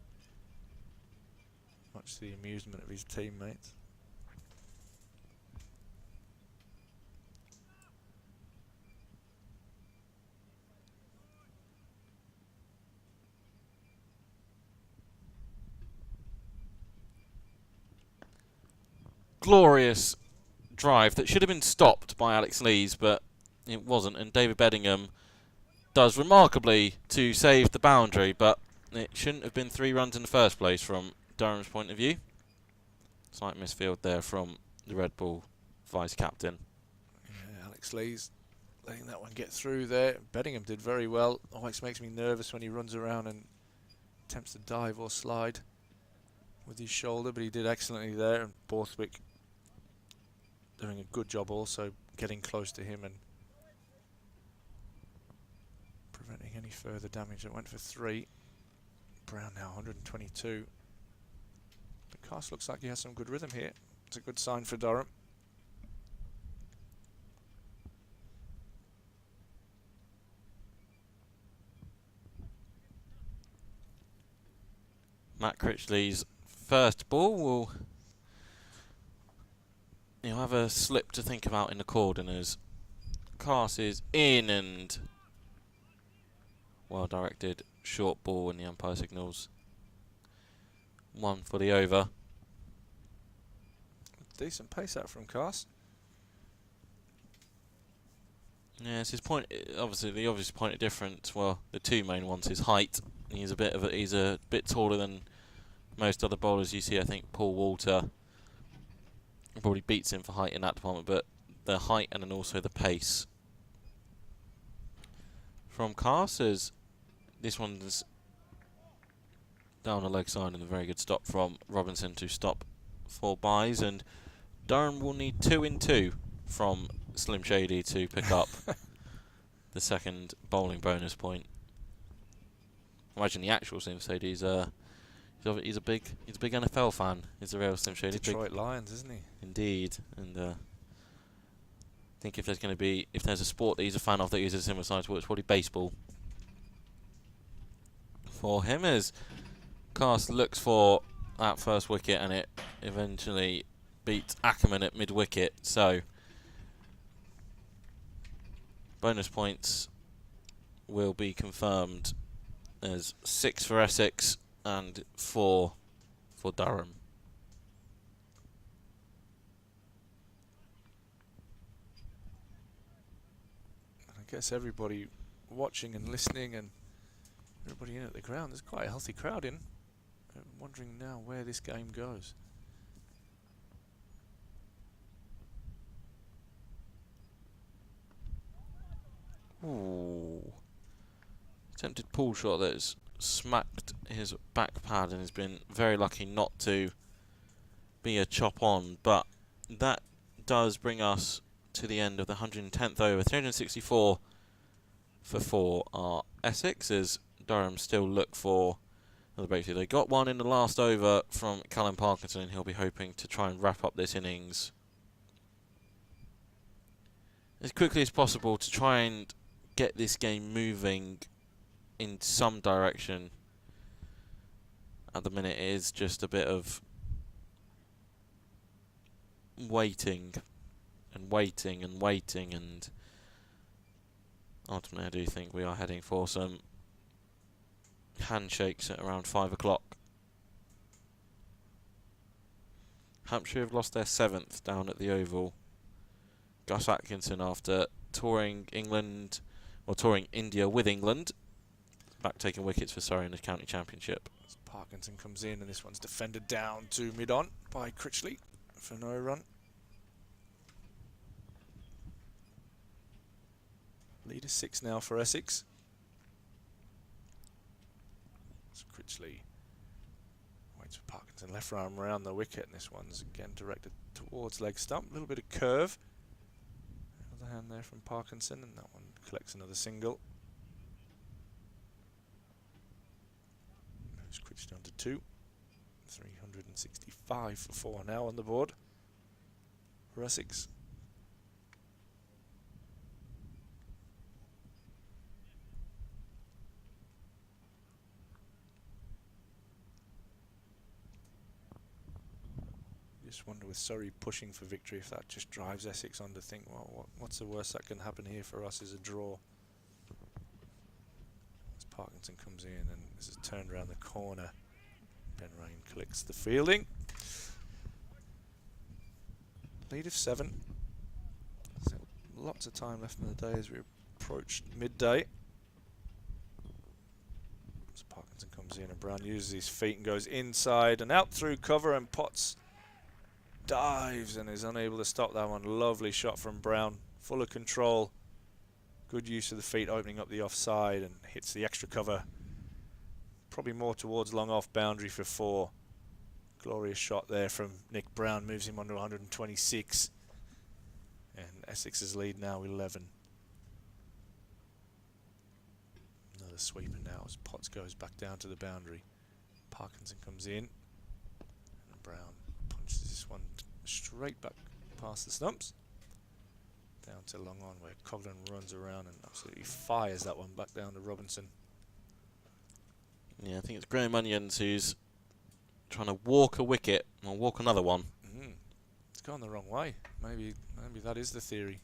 much to the amusement of his teammates. Glorious drive that should have been stopped by Alex Lees, but it wasn't, and David Beddingham does remarkably to save the boundary, but it shouldn't have been 3 runs in the first place from Durham's point of view. Slight misfield there from the Red Bull vice-captain. Yeah, Alex Lees letting that one get through there. Beddingham did very well. Always makes me nervous when he runs around and attempts to dive or slide with his shoulder, but he did excellently there, and Borthwick doing a good job also getting close to him and preventing any further damage. It went for 3. Brown now 122. But Carse looks like he has some good rhythm here. It's a good sign for Durham. Matt Critchley's first ball will have a slip to think about in the cordon, as Carse is in, and well directed short ball, and the umpire signals 1 for the over. Decent pace out from Carse. Yes, his point. Obviously, the obvious point of difference. Well, the 2 main ones is height. He's a bit taller than most other bowlers you see. I think Paul Walter probably beats him for height in that department, but the height and then also the pace from Casters. This one's down the leg side and a very good stop from Robinson to stop 4 byes, and Durham will need 2 in 2 from Slim Shady to pick up the second bowling bonus point. Imagine the actual Slim Shady. He's a big NFL fan. He's a real Slim Shady. Detroit Lions, isn't he? Indeed, and I think if there's a sport that he's a fan of that uses a similar size, well, it's probably baseball. For him, as Cast looks for that first wicket, and it eventually beats Ackerman at mid-wicket. So bonus points will be confirmed as 6 for Essex and 4 for Durham. I guess everybody watching and listening and everybody in at the ground, there's quite a healthy crowd in. I'm wondering now where this game goes. Ooh. Attempted pull shot that has smacked his back pad and has been very lucky not to be a chop on, but that does bring us to the end of the 110th over. 364 for 4 are Essex, as Durham still look for another breakthrough. They got one in the last over from Callum Parkinson, and he'll be hoping to try and wrap up this innings as quickly as possible to try and get this game moving in some direction. At the minute, it is just a bit of waiting and waiting and waiting, and ultimately I do think we are heading for some handshakes at around 5 o'clock. Hampshire have lost their 7th down at the Oval. Gus Atkinson, after touring England, or touring India with England, back taking wickets for Surrey in the county championship. As Parkinson comes in, and this one's defended down to mid-on by Critchley for no run. Lead is 6 now for Essex. So Critchley waits for Parkinson, left arm around the wicket, and this one's again directed towards leg stump. A little bit of curve. Other hand there from Parkinson, and that one collects another single. Moves Critchley on to 2. 365 for 4 now on the board for Essex. Just wonder, with Surrey pushing for victory, if that just drives Essex on to think, well, what's the worst that can happen here for us is a draw. As Parkinson comes in, and this is turned around the corner. Ben Rain collects the fielding. Lead of 7. So lots of time left in the day as we approach midday. As Parkinson comes in, and Brown uses his feet and goes inside and out through cover, and Potts dives and is unable to stop that one. Lovely shot from Brown, full of control, good use of the feet, opening up the offside, and hits the extra cover, probably more towards long off boundary for 4. Glorious shot there from Nick Brown, moves him on to 126, and Essex's lead now 11. Another sweeper now as Potts goes back down to the boundary. Parkinson comes in, and Brown punches this one straight back past the stumps, down to long on, where Coglan runs around and absolutely fires that one back down to Robinson. Yeah, I think it's Graham Onions who's trying to walk a wicket, or walk another one. It's gone the wrong way. Maybe that is the theory.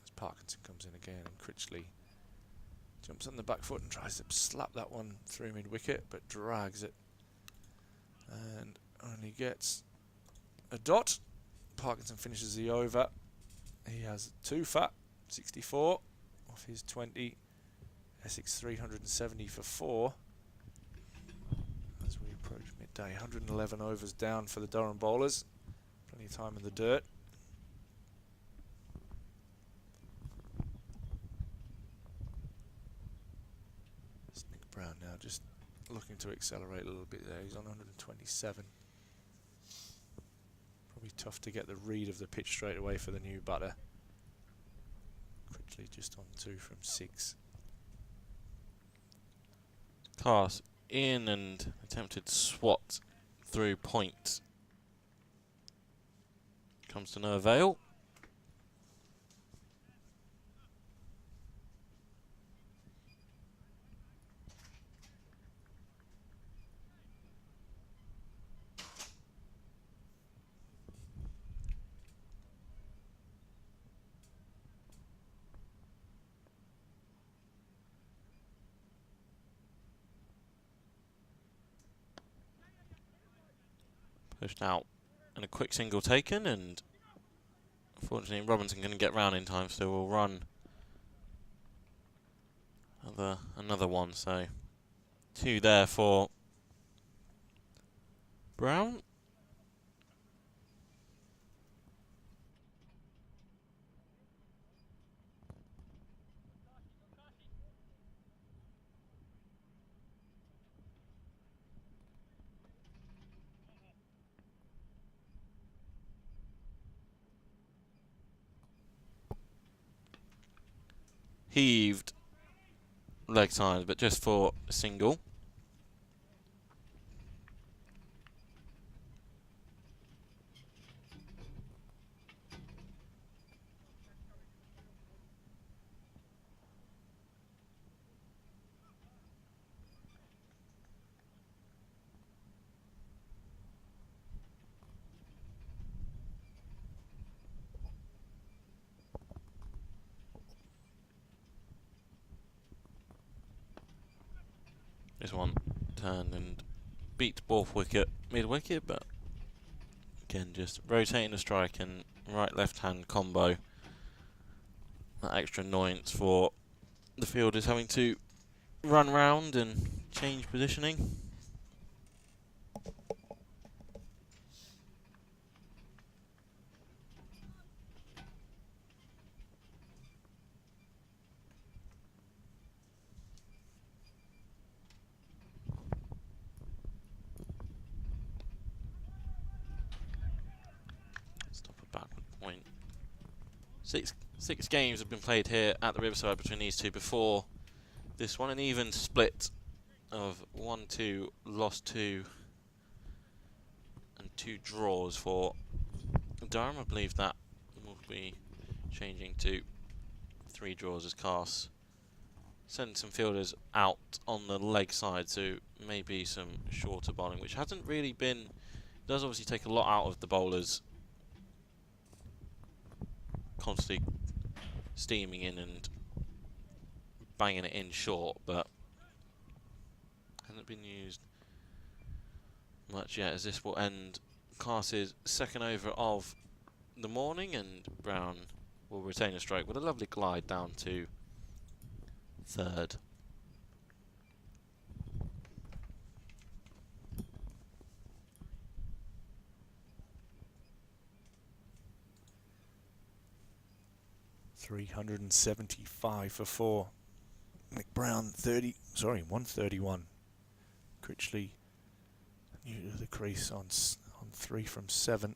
As Parkinson comes in again, and Critchley jumps on the back foot and tries to slap that one through mid-wicket, but drags it and only gets a dot. Parkinson finishes the over. He has 2 for 64 off his 20 Essex 370 for 4. As we approach midday, 111 overs down for the Durham bowlers. Plenty of time in the dirt. It's Nick Brown now just looking to accelerate a little bit there. He's on 127. Probably tough to get the read of the pitch straight away for the new batter. Quickly just on 2 from 6. Pass in and attempted swat through point. Comes to no avail. Pushed out and a quick single taken, and unfortunately Robinson going to get round in time, so we'll run another one. So 2 there for Brown. Heaved leg side, but just for a single. This one turned and beat Borth wicket mid-wicket, but again just rotating the strike and right-left hand combo. That extra annoyance for the fielders having to run round and change positioning. Point. Six games have been played here at the Riverside between these two before this one. An even split of 1-2, lost 2, and 2 draws for Durham. I believe that will be changing to 3 draws as Cars send some fielders out on the leg side, so maybe some shorter bowling, which hasn't really been. Does obviously take a lot out of the bowlers. Constantly steaming in and banging it in short, but hasn't been used much yet, as this will end Cars's second over of the morning, and Brown will retain a strike with a lovely glide down to third. $375 for 4. Nick Brown 131. Critchley new to the crease on 3 from 7.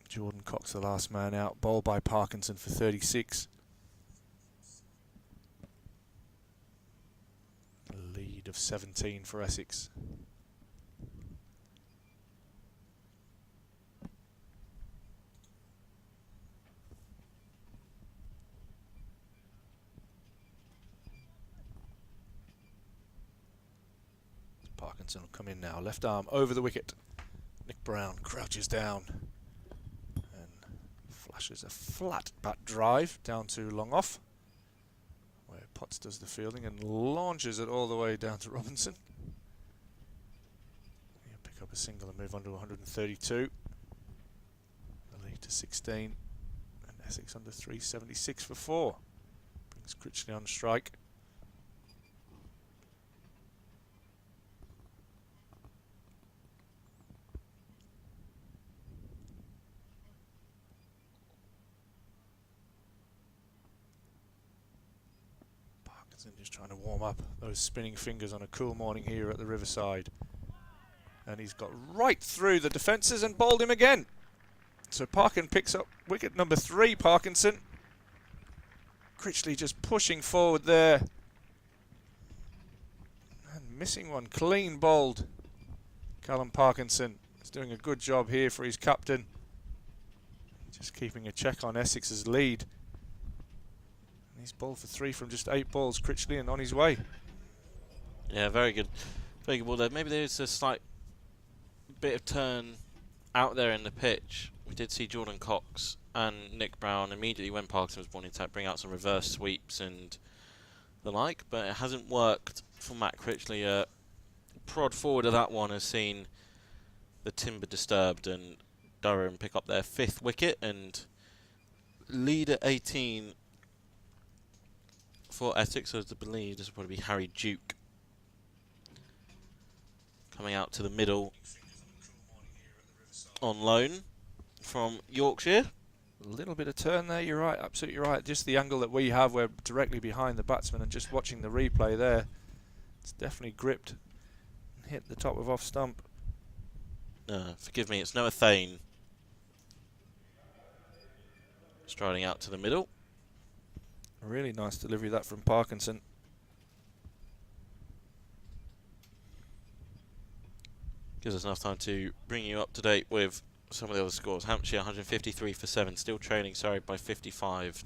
Jordan Cox the last man out, bowled by Parkinson for 36. A lead of 17 for Essex. Parkinson will come in now, left arm over the wicket. Nick Brown crouches down and flashes a flat bat drive down to long off, where Potts does the fielding and launches it all the way down to Robinson. He'll pick up a single and move on to 132. The lead to 16, and Essex under 376 for 4. It's Critchley on strike. Parkinson just trying to warm up those spinning fingers on a cool morning here at the Riverside. And he's got right through the defences and bowled him again. So Parkin picks up wicket number 3, Parkinson. Critchley just pushing forward there. And missing one, clean bowled. Callum Parkinson is doing a good job here for his captain. Just keeping a check on Essex's lead. And he's bowled for 3 from just 8 balls, Critchley, and on his way. Yeah, very good. Very good ball there. Maybe there's a slight bit of turn out there in the pitch. We did see Jordan Cox and Nick Brown immediately when Parkinson was born to bring out some reverse sweeps and the like, but it hasn't worked for Matt Critchley. Prod forward of that one has seen the timber disturbed and Durham pick up their 5th wicket, and lead at 18 for Essex. I believe this will probably be Harry Duke coming out to the middle on loan from Yorkshire. A little bit of turn there, you're right, absolutely right. Just the angle that we have, we're directly behind the batsman, and just watching the replay there, it's definitely gripped and hit the top of off stump. Forgive me, it's Noah Thane striding out to the middle. A really nice delivery that from Parkinson. Gives us enough time to bring you up to date with some of the other scores. Hampshire 153 for 7, still trailing Surrey by 55.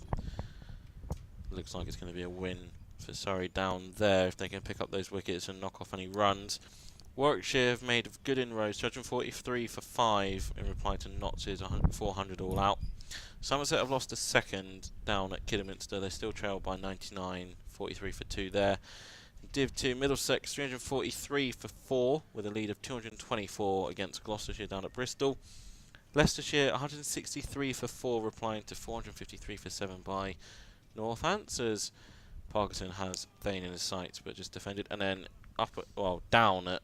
Looks like it's going to be a win for Surrey down there if they can pick up those wickets and knock off any runs. Warwickshire have made good inroads, 243 for 5 in reply to Notts' 400 all out. Somerset have lost a second down at Kidderminster. They still trail by 99, 43 for 2 there. Div 2, Middlesex 343 for 4 with a lead of 224 against Gloucestershire down at Bristol. Leicestershire 163 for 4 replying to 453 for 7 by Northants, as Parkinson has Thane in his sights but just defended. And then down at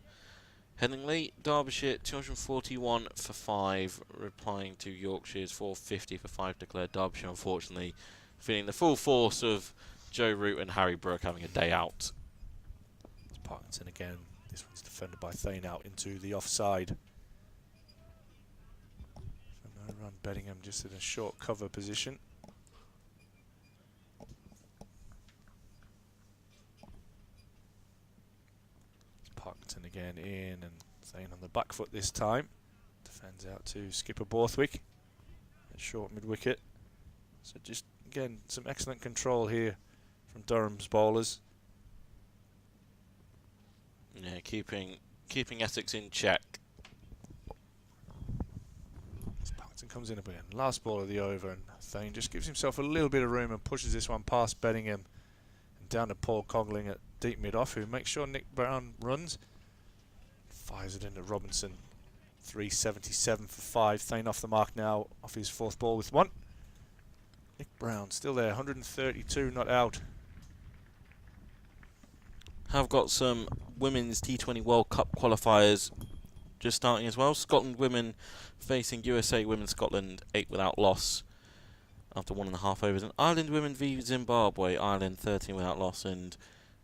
Headingley, Derbyshire 241 for 5 replying to Yorkshire's 450 for 5 declared. Derbyshire unfortunately feeling the full force of Joe Root and Harry Brooke having a day out. It's Parkinson again. This one's defended by Thane out into the offside. So no run, Bedingham just in a short cover position. Parkinson again in, and Thane on the back foot this time. Defends out to Skipper Borthwick at short mid-wicket. So just, again, some excellent control here from Durham's bowlers. Yeah, keeping Essex in check. As Parkinson comes in again, last ball of the over, and Thane just gives himself a little bit of room and pushes this one past Bedingham and down to Paul Cogling at deep mid-off, who makes sure Nick Brown runs. Fires it into Robinson. 377 for 5. Thane off the mark now, off his 4th ball with 1. Nick Brown still there, 132 not out. Have got some Women's T20 World Cup qualifiers just starting as well. Scotland women facing USA women. Scotland 8 without loss after 1.5 overs. And Ireland women v Zimbabwe. Ireland 13 without loss. And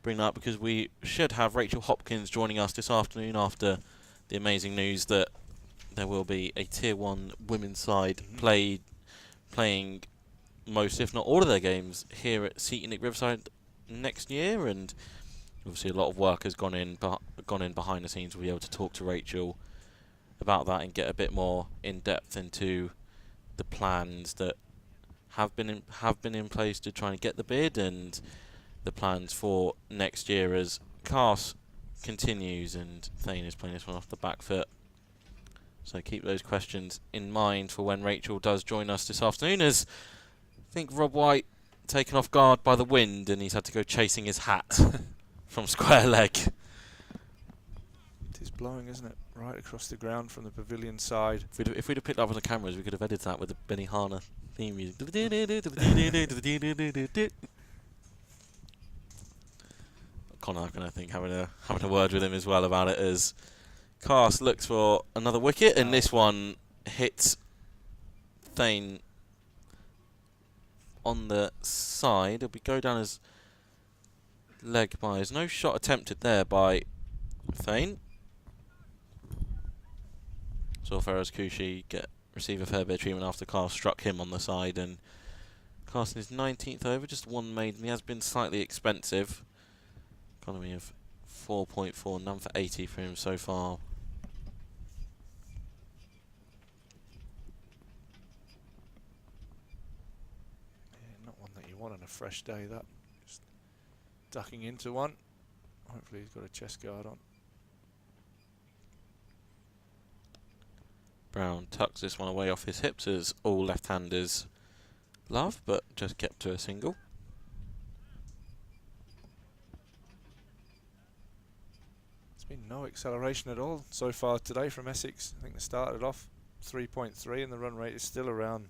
bring that up because we should have Rachel Hopkins joining us this afternoon after the amazing news that there will be a Tier 1 women's side playing most, if not all, of their games here at Seton Nick Riverside next year. And obviously a lot of work has gone in behind the scenes. We'll be able to talk to Rachel about that and get a bit more in depth into the plans that have been in place to try and get the bid, and the plans for next year as Cars continues and Thane is playing this one off the back foot. So keep those questions in mind for when Rachel does join us this afternoon, as I think Rob White taken off guard by the wind and he's had to go chasing his hat from square leg. It is blowing, isn't it? Right across the ground from the pavilion side. If we'd have picked up on the cameras, we could have edited that with the Benny Hanna theme music. Connacht, and I think having a word with him as well about it, as Cast looks for another wicket, and this one hits Thane on the side. It'll go down as leg by. There's no shot attempted there by Thane. So Feroz Kushi receive a fair bit of treatment after Cast struck him on the side, and Cast in his 19th over, just one made, and he has been slightly expensive. Economy of 4.4, none for 80 for him so far. Yeah, not one that you want on a fresh day, that. Just ducking into one. Hopefully he's got a chest guard on. Brown tucks this one away off his hips, as all left-handers love, but just kept to a single. There's been no acceleration at all so far today from Essex. I think they started off 3.3 and the run rate is still around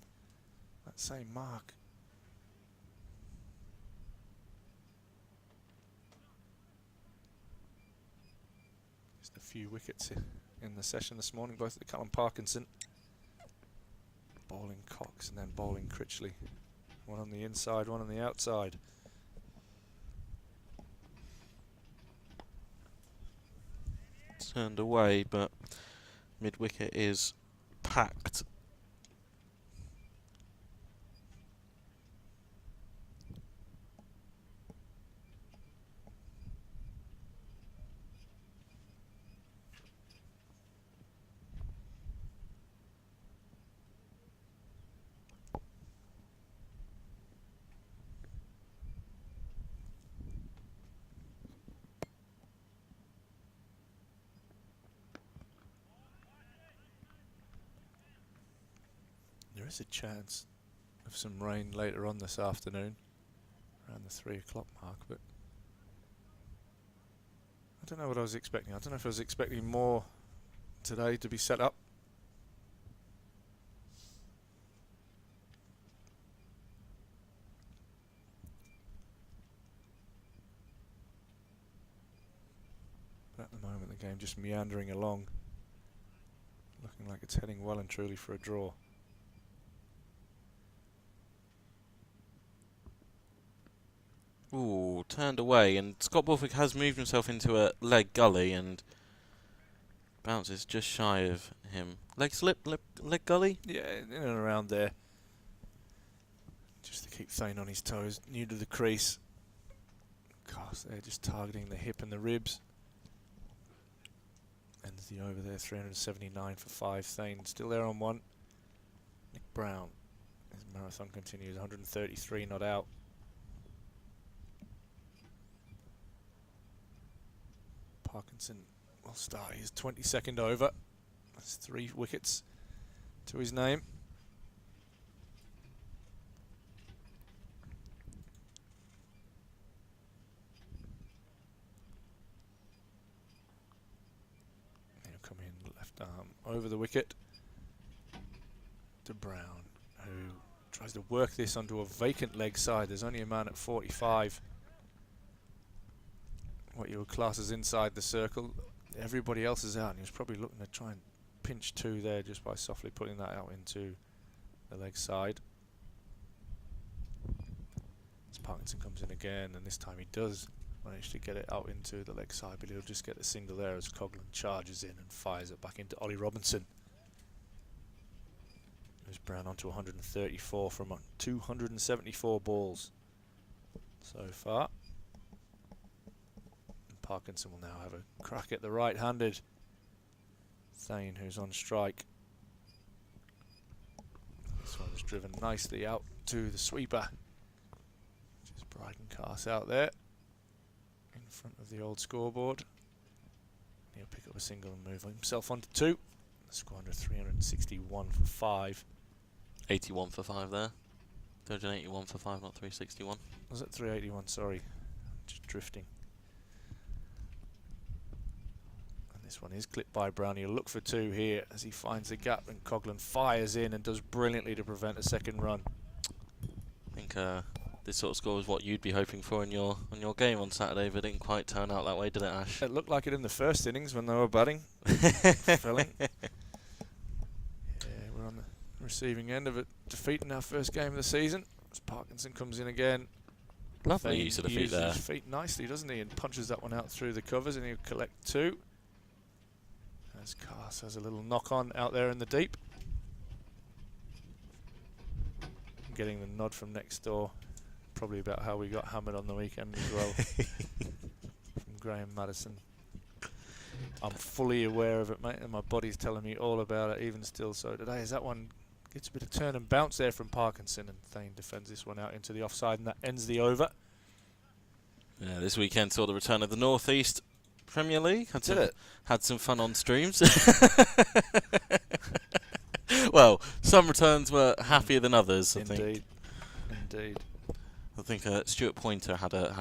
that same mark. Just a few wickets in the session this morning, both at Callum Parkinson. Bowling Cox and then bowling Critchley. One on the inside, one on the outside. Turned away, but mid-wicket is packed. There is a chance of some rain later on this afternoon, around the 3 o'clock mark, but I don't know what I was expecting. I don't know if I was expecting more today to be set up. But at the moment the game just meandering along, looking like it's heading well and truly for a draw. Ooh, turned away, and Scott Borthwick has moved himself into a leg gully and bounces just shy of him. Leg slip, leg gully? Yeah, in and around there. Just to keep Thane on his toes, new to the crease. Gosh, they're just targeting the hip and the ribs. Ends the over there, 379 for 5. Thane still there on 1. Nick Brown, his marathon continues, 133 not out. Parkinson will start his 22nd over. That's 3 wickets to his name. He'll come in left arm over the wicket to Brown, who tries to work this onto a vacant leg side. There's only a man at 45. What you would class as inside the circle. Everybody else is out, and he was probably looking to try and pinch 2 there just by softly putting that out into the leg side. As Parkinson comes in again, and this time he does manage to get it out into the leg side, but he'll just get a single there as Coughlan charges in and fires it back into Ollie Robinson. Who's Brown onto 134 from 274 balls so far. Parkinson will now have a crack at the right-handed Thane, who's on strike. This one's driven nicely out to the sweeper. Just Bryden Cast out there in front of the old scoreboard. He'll pick up a single and move himself onto 2. The score under 361 for 5. 81 for 5 there. 381 for 5, not 361. Was it 381? Sorry, just drifting. This one is clipped by Brown. He'll look for 2 here as he finds the gap, and Coughlan fires in and does brilliantly to prevent a second run. I think this sort of score was what you'd be hoping for in your game on Saturday, but it didn't quite turn out that way, did it, Ash? It looked like it in the first innings when they were batting. Filling. Yeah, we're on the receiving end of it, defeating our first game of the season. As Parkinson comes in again. Lovely use of the feet uses there. his feet nicely, doesn't he? And punches that one out through the covers, and he'll collect 2. As Cast has a little knock on out there in the deep. Getting the nod from next door. Probably about how we got hammered on the weekend as well. From Graham Madison. I'm fully aware of it, mate, and my body's telling me all about it, even still so today. As that one gets a bit of turn and bounce there from Parkinson, and Thane defends this one out into the offside, and that ends the over. Yeah, this weekend saw the return of the North East Premier League. Had some fun on streams. Well, some returns were happier than others, I think. Indeed. I think Stuart Pointer had a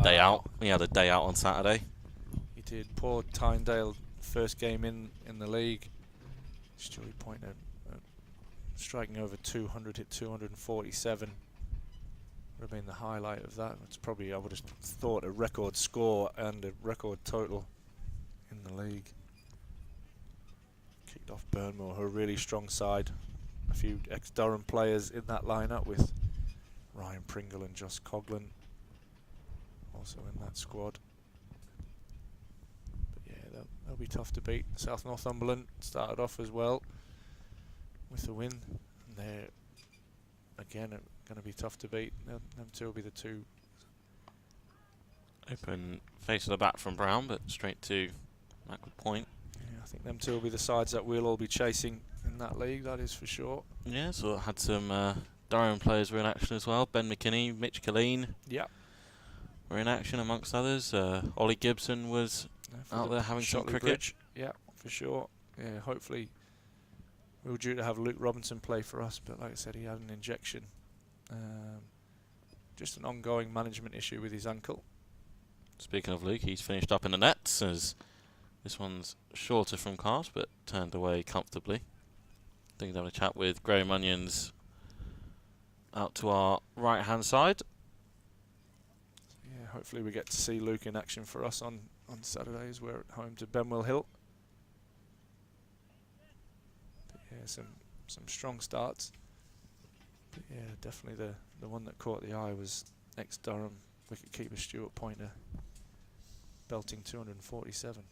day out. He had a day out on Saturday. He did. Poor Tyndale, first game in the league. Stuart Pointer striking over 200, hit 247. Would have been the highlight of that. It's probably, I would have thought, a record score and a record total in the league. Kicked off Burnmore, who are a really strong side. A few ex-Durham players in that lineup with Ryan Pringle and Josh Coughlin also in that squad. But yeah, they'll be tough to beat. South Northumberland started off as well with the win, and they're again going to be tough to beat. Them two will be the two. Open face of the bat from Brown, but straight to backward point. Yeah, I think them two will be the sides that we'll all be chasing in that league, that is for sure. Yeah, so had some Durham players were in action as well. Ben McKinney, Mitch Killeen were in action amongst others. Ollie Gibson was out there having some cricket. Bridge. Yeah, for sure. Yeah, hopefully we were due to have Luke Robinson play for us, but like I said, he had an injection. Just an ongoing management issue with his ankle. Speaking of Luke, he's finished up in the nets, as this one's shorter from cast, but turned away comfortably. I think he's having a chat with Graham Onions out to our right-hand side. Yeah, hopefully we get to see Luke in action for us on Saturdays. We're at home to Benwell Hill. But yeah, some strong starts. But yeah, definitely the one that caught the eye was ex-Durham wicketkeeper Stuart Pointer, belting 247.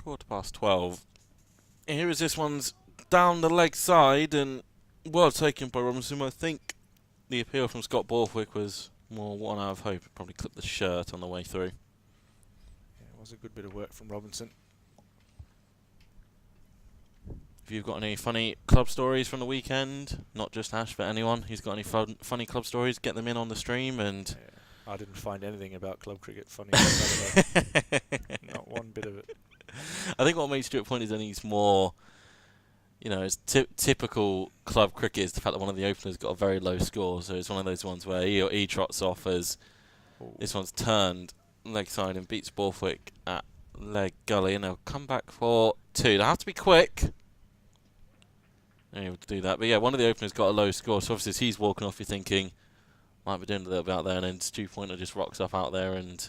Quarter past 12. Here is this one's down the leg side and well taken by Robinson. I think the appeal from Scott Borthwick was more one out of hope. Probably clipped the shirt on the way through. Yeah, it was a good bit of work from Robinson. If you've got any funny club stories from the weekend, not just Ash, but anyone who's got any funny club stories, get them in on the stream. And yeah, I didn't find anything about club cricket funny. Not one bit of it. I think what makes Stuart Point is that he's more, it's typical club cricket is the fact that one of the openers got a very low score. So it's one of those ones where he trots off as this one's turned leg side and beats Borthwick at leg gully, and they'll come back for 2. They have to be quick. They're able to do that. But yeah, one of the openers got a low score. So obviously as he's walking off, you're thinking, might be doing a little bit out there. And then Stu Pointer just rocks up out there, and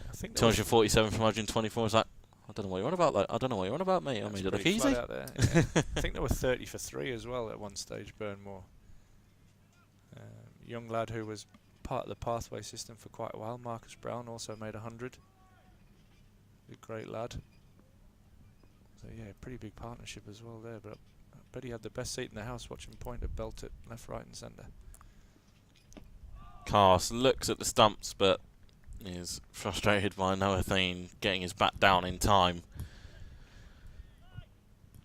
I think 247 from 124 is like, I don't know what you're on about. Like, I don't know what you're on about, mate. I made it look easy. Out there. Yeah. I think they were 30 for 3 as well at one stage, Burnmore. Young lad who was part of the pathway system for quite a while, Marcus Brown, also made 100. A great lad. So yeah, pretty big partnership as well there. But I bet he had the best seat in the house watching Pointer belt it left, right and centre. Cast looks at the stumps, but is frustrated by Noah Thane getting his bat down in time.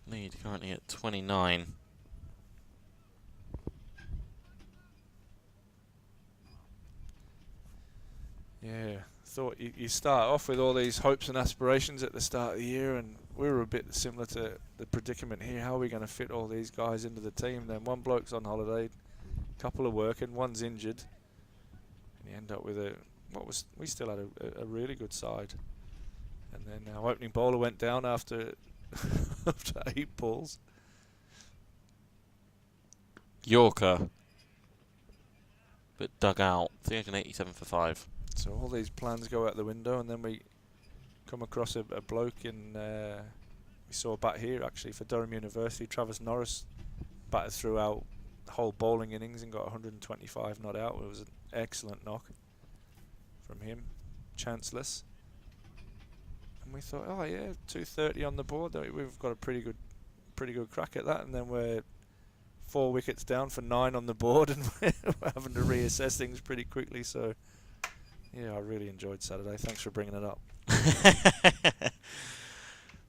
Lead currently at 29. Yeah, thought you start off with all these hopes and aspirations at the start of the year, and we were a bit similar to the predicament here. How are we going to fit all these guys into the team? Then one bloke's on holiday, a couple are working, one's injured, and you end up with we still had a really good side. And then our opening bowler went down after after 8 balls. Yorker, but dug out. 387 for 5. So all these plans go out the window, and then we come across a bloke in. We saw a bat here actually for Durham University. Travis Norris batted throughout the whole bowling innings and got 125 not out. It was an excellent knock from him, chanceless. And we thought, oh yeah, 230 on the board. We've got a pretty good crack at that. And then we're 4 wickets down for 9 on the board, and we're having to reassess things pretty quickly. So yeah, I really enjoyed Saturday. Thanks for bringing it up.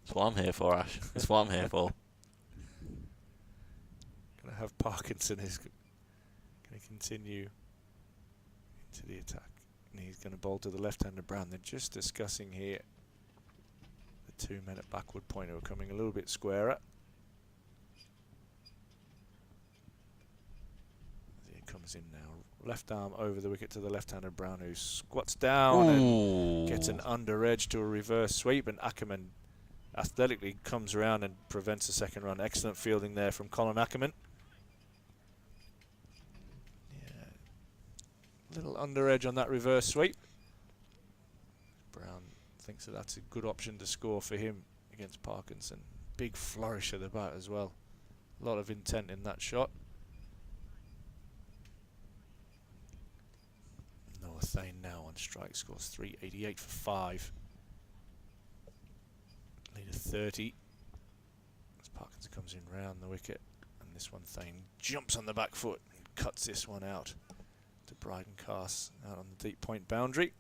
That's what I'm here for, Ash. That's what I'm here for. Going to have Parkinson is going to continue into the attack, and he's going to bowl to the left-hander Brown. They're just discussing here the 2 men at backward point who are coming a little bit squarer. As he comes in now, left arm over the wicket to the left-hander Brown, who squats down and gets an under edge to a reverse sweep, and Ackerman athletically comes around and prevents a second run. Excellent fielding there from Colin Ackerman. Yeah, little under edge on that reverse sweep. Brown thinks that that's a good option to score for him against Parkinson. Big flourish of the bat as well. A lot of intent in that shot. Noah Thane now on strike, scores 388 for 5. Lead of 30 as Parkinson comes in round the wicket, and this one Thane jumps on the back foot and cuts this one out to Bryden Cass out on the deep point boundary.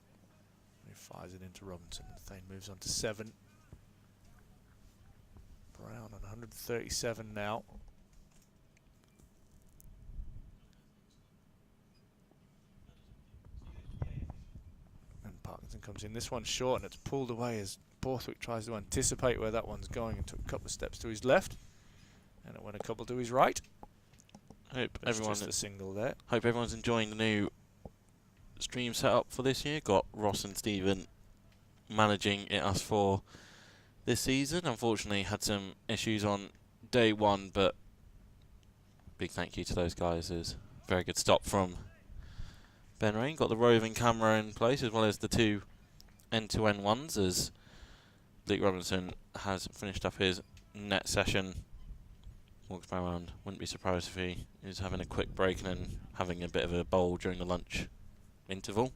He fires it into Robinson, and Thane moves on to 7. Brown on 137 now. And Parkinson comes in. This one's short, and it's pulled away as Borthwick tries to anticipate where that one's going and took a couple of steps to his left, and it went a couple to his right. Hope everyone's just a single there. Hope everyone's enjoying the new stream setup for this year. Got Ross and Stephen managing it us for this season. Unfortunately, had some issues on day 1, but big thank you to those guys. It was a very good stop from Ben Rain. Got the roving camera in place as well as the 2 end-to-end ones, as Luke Robinson has finished up his net session. Walks back around. Wouldn't be surprised if he is having a quick break and then having a bit of a bowl during the lunch interval.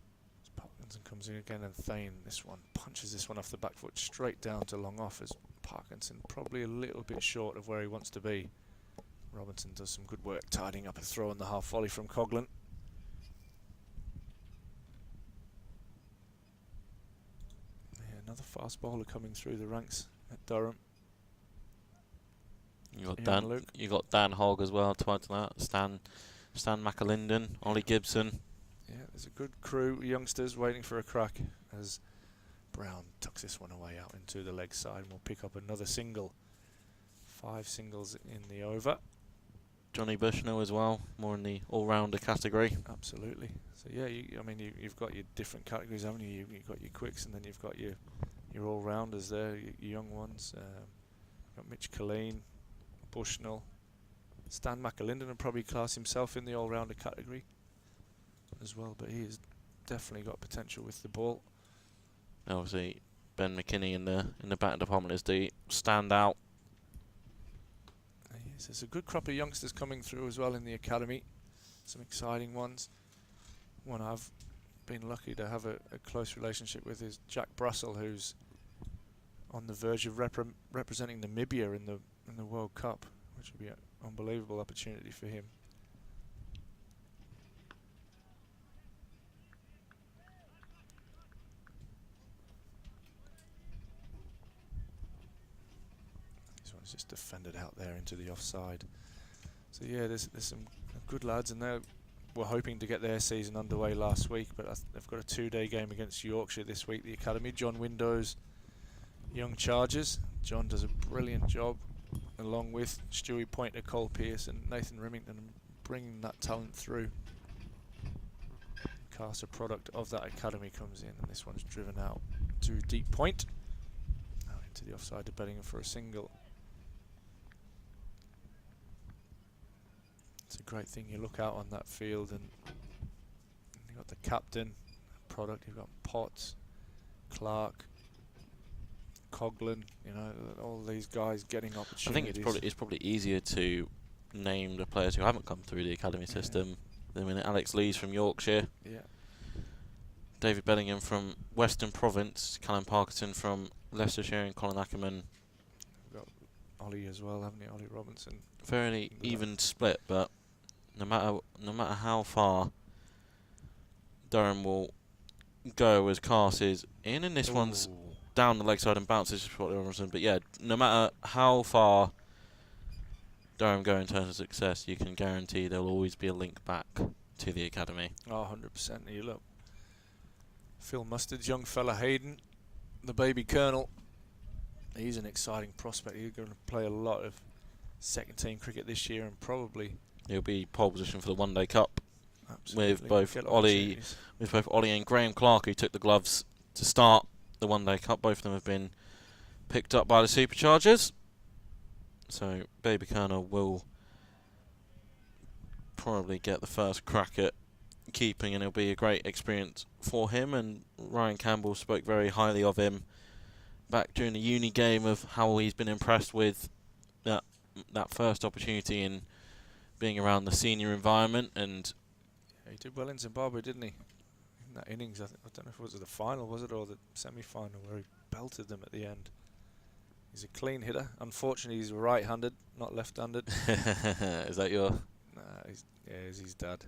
Parkinson comes in again, and Thane, this one, punches this one off the back foot straight down to long off, as Parkinson probably a little bit short of where he wants to be. Robinson does some good work tidying up a throw in the half volley from Coghlan. Another fast bowler coming through the ranks at Durham. You got Dan Hogg as well to add to that. Stan McAlinden, Ollie Gibson. Yeah, there's a good crew, youngsters waiting for a crack as Brown tucks this one away out into the leg side, and we'll pick up another single. 5 singles in the over. Johnny Bushnell as well, more in the all-rounder category. Absolutely. So yeah, you've got your different categories, haven't you? You've got your quicks, and then you've got your all-rounders there, your young ones. Got Mitch Colleen, Bushnell, Stan McAlinden would probably class himself in the all-rounder category as well, but he has definitely got potential with the ball. Obviously, Ben McKinney in the batting department is the standout. Yes, there's a good crop of youngsters coming through as well in the academy. Some exciting ones. One I've been lucky to have a close relationship with is Jack Brussell, who's on the verge of representing Namibia in the World Cup, which would be an unbelievable opportunity for him. This one's just defended out there into the offside. So yeah, there's some good lads, and they were hoping to get their season underway last week, but they've got a 2-day game against Yorkshire this week, the academy. John Windows, young Chargers. John does a brilliant job, along with Stewie Pointer, Cole Pearce and Nathan Remington, bringing that talent through. Carter product of that academy comes in, and this one's driven out to deep point. Out into the offside to Bellingham for a single. It's a great thing. You look out on that field and you've got the captain, product, you've got Potts, Clark, Coughlin, you know, all these guys getting opportunities. I think it's probably easier to name the players who haven't come through the academy system than when Alex Lees from Yorkshire. Yeah. David Bellingham from Western Province, Callum Parkinson from Leicestershire, and Colin Ackerman. We've got Ollie as well, haven't you? Ollie Robinson. Fairly even split, but no matter how far Durham will go as Cars is in, and this one's down the leg side and bounces to Scotty Robinson. But yeah, no matter how far Durham go in terms of success, you can guarantee there'll always be a link back to the academy. Oh, 100%. You look. Phil Mustard's young fella Hayden, the baby colonel. He's an exciting prospect. He's going to play a lot of second team cricket this year, and probably He'll be pole position for the One Day Cup with absolutely both get Ollie and Graham Clark, who took the gloves to start the One Day Cup. Both of them have been picked up by the Superchargers. So Baby Colonel will probably get the first crack at keeping, and it'll be a great experience for him. And Ryan Campbell spoke very highly of him back during the uni game, of how he's been impressed with that first opportunity in being around the senior environment. And yeah, he did well in Zimbabwe, didn't he? In that innings, I don't know if it was the final, was it, or the semi-final, where he belted them at the end. He's a clean hitter. Unfortunately, he's right-handed, not left-handed. is that your? Nah, he's his dad.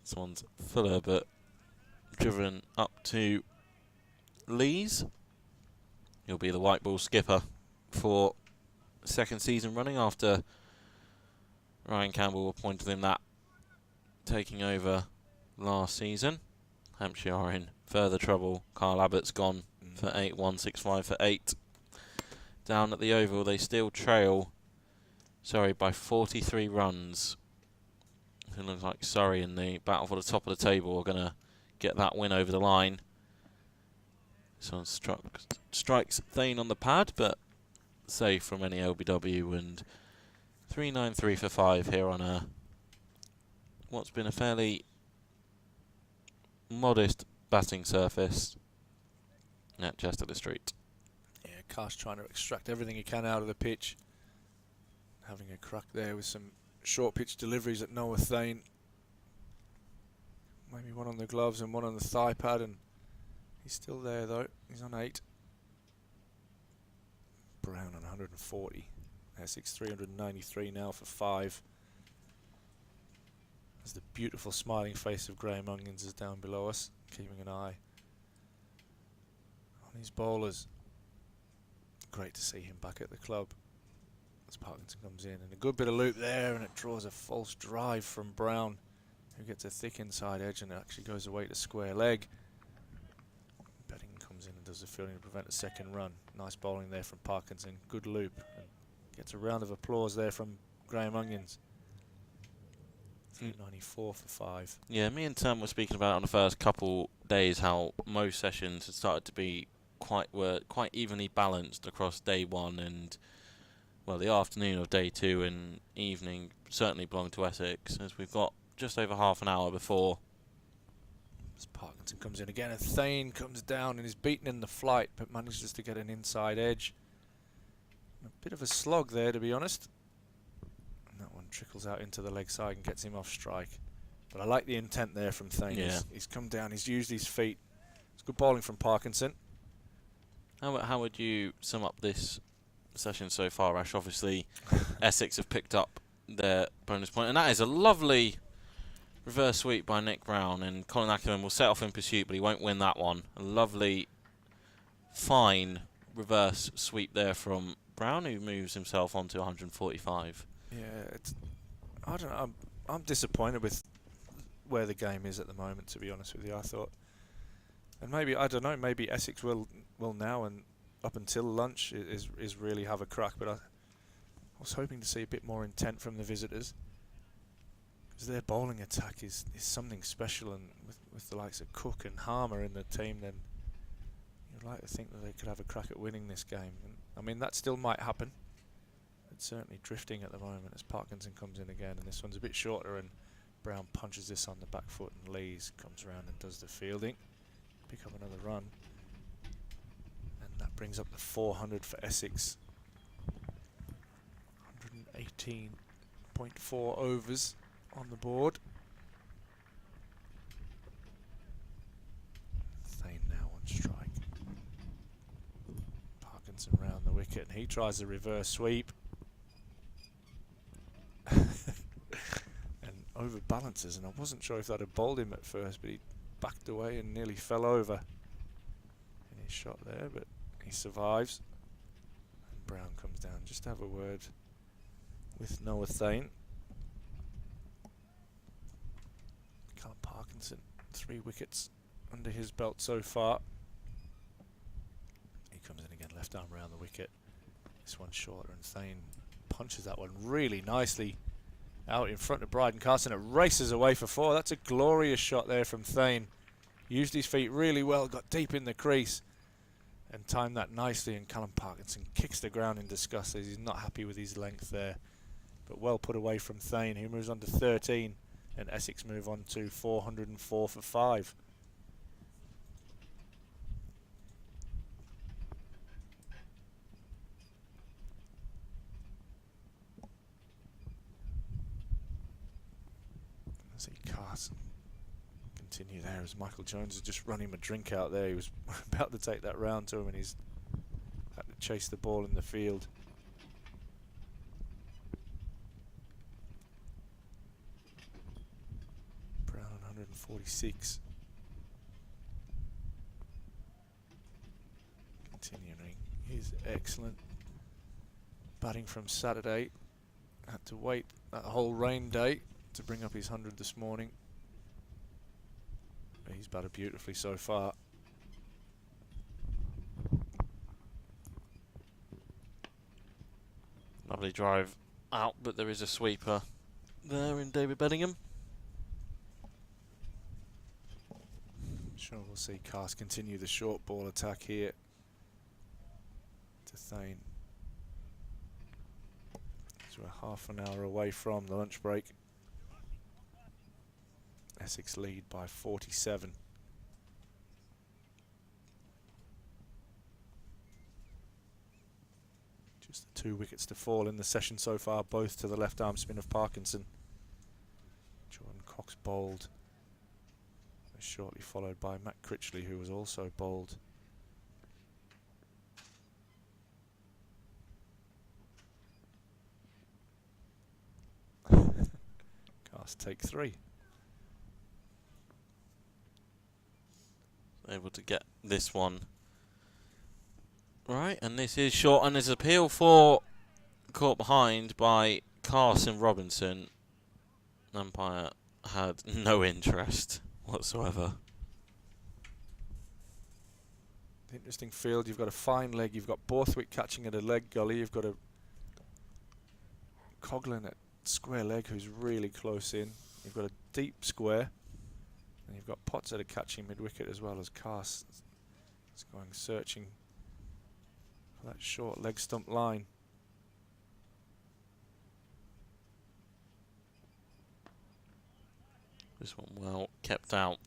This one's Fuller, but driven up to Lees. He'll be the white ball skipper for second season running, after Ryan Campbell appointed him that, taking over last season. Hampshire are in further trouble. Carl Abbott's gone for 8, 165 for 8. Down at the Oval, they still trail Surrey by 43 runs. It looks like Surrey in the battle for the top of the table are going to get that win over the line. This one strikes Thane on the pad, but safe from any LBW, and 393 for 5 here on what's been a fairly modest batting surface at Chester Street. Yeah, Car's trying to extract everything he can out of the pitch. Having a crack there with some short pitch deliveries at Noah Thane. Maybe one on the gloves and one on the thigh pad, and he's still there though. He's on 8. Brown on 140. Essex 393 now for 5. There's the beautiful smiling face of Graham Onions is down below us, keeping an eye on his bowlers. Great to see him back at the club as Parkinson comes in, and a good bit of loop there, and it draws a false drive from Brown, who gets a thick inside edge, and it actually goes away to square leg. Betting comes in and does the fielding to prevent a second run. Nice bowling there from Parkinson, good loop, and gets a round of applause there from Graham Onions. 394 for 5. Yeah, me and Tom were speaking about it on the first couple days, how most sessions had started to be quite evenly balanced across day 1 and, well, the afternoon of day 2 and evening certainly belonged to Essex, as we've got just over half an hour before. As Parkinson comes in again, and Thane comes down and is beaten in the flight, but manages to get an inside edge. A bit of a slog there, to be honest. And that one trickles out into the leg side and gets him off strike. But I like the intent there from Thane. Yeah. He's come down, he's used his feet. It's good bowling from Parkinson. How would you sum up this session so far, Ash? Obviously, Essex have picked up their bonus point, and that is a lovely reverse sweep by Nick Brown, and Colin Ackerman will set off in pursuit, but he won't win that one. A lovely, fine reverse sweep there from Brown, who moves himself onto 145. Yeah, I don't know. I'm disappointed with where the game is at the moment, to be honest with you. I thought, and maybe, I don't know, maybe Essex will now, and up until lunch is really have a crack. But I was hoping to see a bit more intent from the visitors, because their bowling attack is something special, and with the likes of Cook and Harmer in the team, then you'd like to think that they could have a crack at winning this game. And, I mean, that still might happen. but certainly drifting at the moment as Parkinson comes in again, and this one's a bit shorter, and Brown punches this on the back foot, and Lees comes around and does the fielding. Pick up another run, and that brings up the 400 for Essex. 118.4 overs on the board. Thane now on strike. Parkinson round the wicket, and he tries a reverse sweep. And overbalances, and I wasn't sure if that had bowled him at first, but he backed away and nearly fell over in his shot there, but he survives. And Brown comes down just to have a word with Noah Thane. Callum Parkinson, 3 wickets under his belt so far. He comes in again, left arm round the wicket. This one's shorter, and Thane punches that one really nicely out in front of Bryden Carson. It races away for 4. That's a glorious shot there from Thane. Used his feet really well, got deep in the crease and timed that nicely, and Callum Parkinson kicks the ground in disgust as he's not happy with his length there. But well put away from Thane, who moves on to 13, and Essex move on to 404 for 5. See Carson continue there as Michael Jones is just running him a drink out there. He was about to take that round to him, and he's had to chase the ball in the field. Brown on 146. Continuing his excellent batting from Saturday. Had to wait that whole rain day to bring up his 100 this morning. But he's batted beautifully so far. Lovely drive out, but there is a sweeper there in David Bedingham. Sure, we'll see Cast continue the short ball attack here to Thane. So we're half an hour away from the lunch break. Essex lead by 47. Just the 2 wickets to fall in the session so far, both to the left arm spin of Parkinson. Jordan Cox bowled, shortly followed by Matt Critchley, who was also bowled. Cast take 3. Able to get this one right, and this is short, and there's an appeal for caught behind by Carson Robinson. Umpire had no interest whatsoever. Interesting field. You've got a fine leg. You've got Borthwick catching at a leg gully. You've got a Coughlin at square leg who's really close in. You've got a deep square. And you've got Potts at a catching mid-wicket as well as Cast is going searching for that short leg stump line. This one well kept out.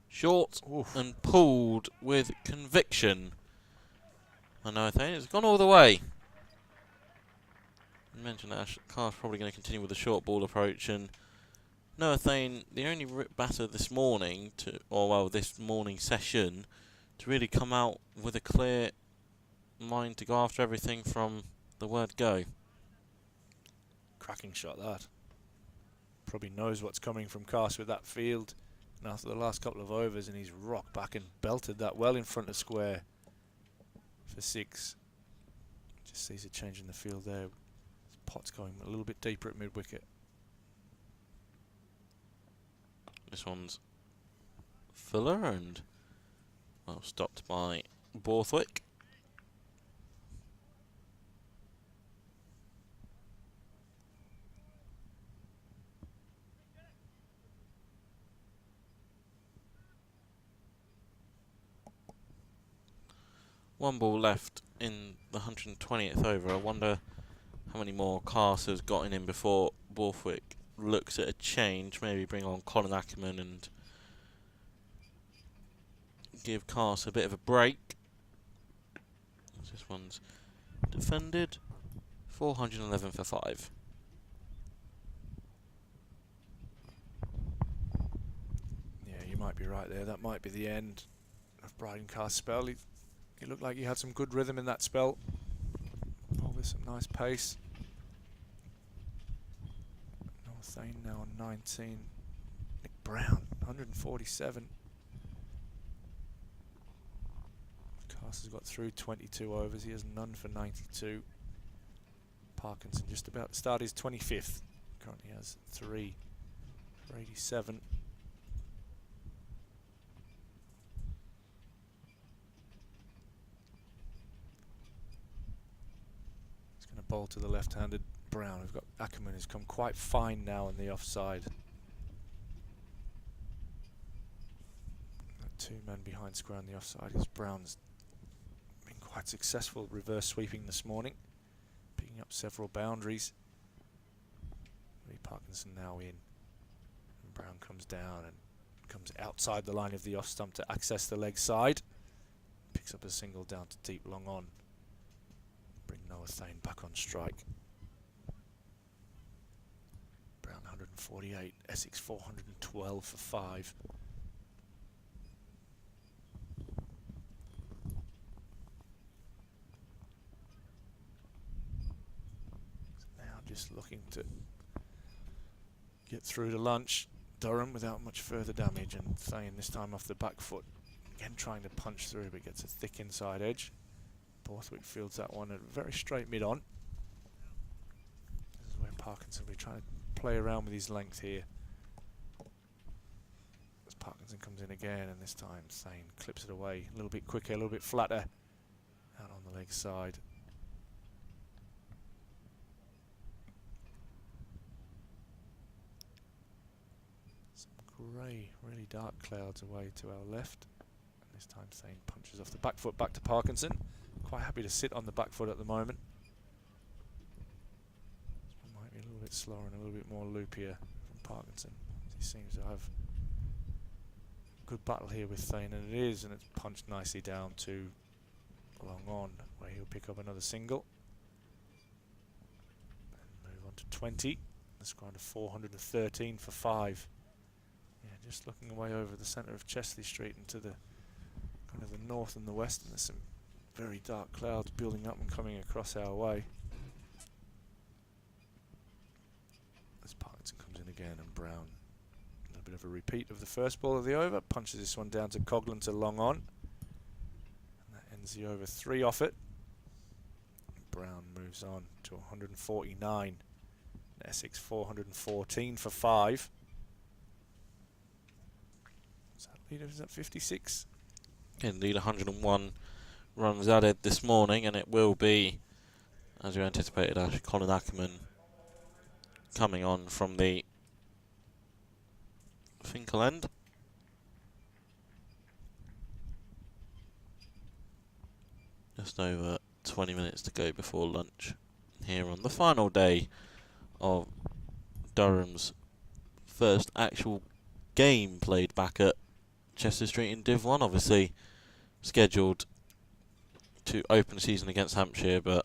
Short Oof. and pulled with conviction. I know, I think it's gone all the way. You mentioned that Carr's probably going to continue with the short ball approach, and Noah Thane, the only batter this morning this morning session to really come out with a clear mind to go after everything from the word go. Cracking shot that. Probably knows what's coming from Cast with that field. And after the last couple of overs, and he's rocked back and belted that well in front of square for 6. Just sees a change in the field there. His pot's going a little bit deeper at mid-wicket. This one's Fuller and, well, stopped by Borthwick. One ball left in the 120th over. I wonder how many more Carse has gotten in before Borthwick looks at a change. Maybe bring on Colin Ackerman and give Carse a bit of a break. This one's defended. 411 for 5. Yeah, you might be right there. That might be the end of Bryden Carr's spell. He looked like he had some good rhythm in that spell. Oh, there's some nice pace. Noah Thane now on 19. Nick Brown, 147. Carse has got through 22 overs. He has none for 92. Parkinson just about to start his 25th. Currently has 3 for 87. Bowl to the left-handed Brown. We've got Ackerman, who's come quite fine now on the offside. Got 2 men behind square on the offside because Brown's been quite successful reverse sweeping this morning, picking up several boundaries. Lee Parkinson now in, and Brown comes down and comes outside the line of the off stump to access the leg side. Picks up a single down to deep long on. Bring Noah Thane back on strike. Brown 148, Essex 412 for 5. Now just looking to get through to lunch. Durham without much further damage, and Thane this time off the back foot. Again trying to punch through, but gets a thick inside edge. Borthwick fields that one at very straight mid-on. This is where Parkinson will be trying to play around with his length here. As Parkinson comes in again, and this time Thane clips it away a little bit quicker, a little bit flatter. Out on the leg side. Some grey, really dark clouds away to our left. And this time Thane punches off the back foot back to Parkinson. Quite happy to sit on the back foot at the moment. This one might be a little bit slower and a little bit more loopier from Parkinson. He seems to have a good battle here with Thane, and it is, and it's punched nicely down to long on, where he'll pick up another single. And move on to 20. The score to 413 for 5. Yeah, just looking away over the centre of Chesley Street into the kind of the north and the west, and there's some very dark clouds building up and coming across our way. As Parkinson comes in again, and Brown, a little bit of a repeat of the first ball of the over, punches this one down to Coghlan to long on. And that ends the over 3 off it. Brown moves on to 149. Essex 414 for 5. Is that leader? Is that 56? Indeed, 101 runs added this morning, and it will be, as you anticipated, Colin Ackerman coming on from the Finkel end. Just over 20 minutes to go before lunch here on the final day of Durham's first actual game played back at Chester Street in Div 1, obviously scheduled to open the season against Hampshire, but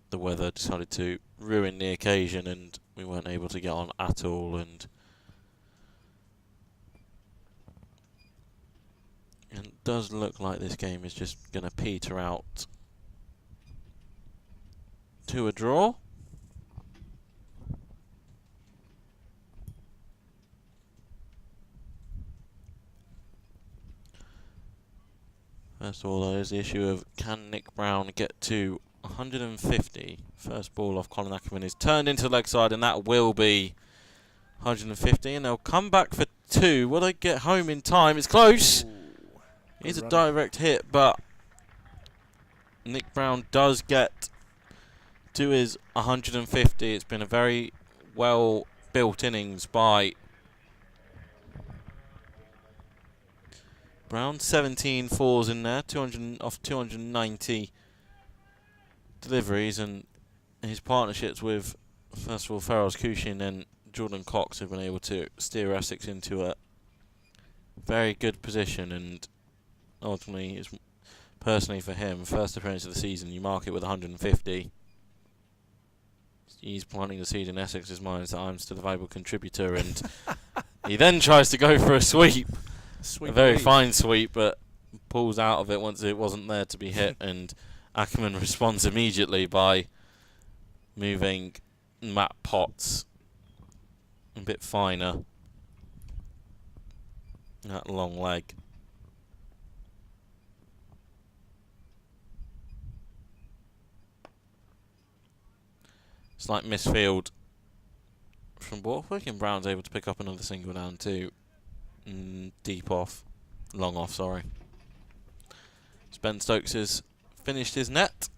the weather decided to ruin the occasion and we weren't able to get on at all, and it does look like this game is just going to peter out to a draw. First of all, there's the issue of can Nick Brown get to 150? First ball off Colin Ackerman is turned into the leg side, and that will be 150. And they'll come back for 2. Will they get home in time? It's close. It's a direct hit, but Nick Brown does get to his 150. It's been a very well built innings by Brown. 17 fours in there, 200 off 290 deliveries, and his partnerships with, first of all, Feroz Kushin and Jordan Cox have been able to steer Essex into a very good position, and ultimately, it's personally for him, first appearance of the season, you mark it with 150. He's planting the seed in Essex's mind that I'm still a valuable contributor, and he then tries to go for a sweep. A very fine sweep, but pulls out of it once it wasn't there to be hit, and Ackerman responds immediately by moving Matt Potts a bit finer. That long leg. Slight misfield from Borthwick, and Brown's able to pick up another single down to deep off, long off, sorry. Ben Stokes has finished his net.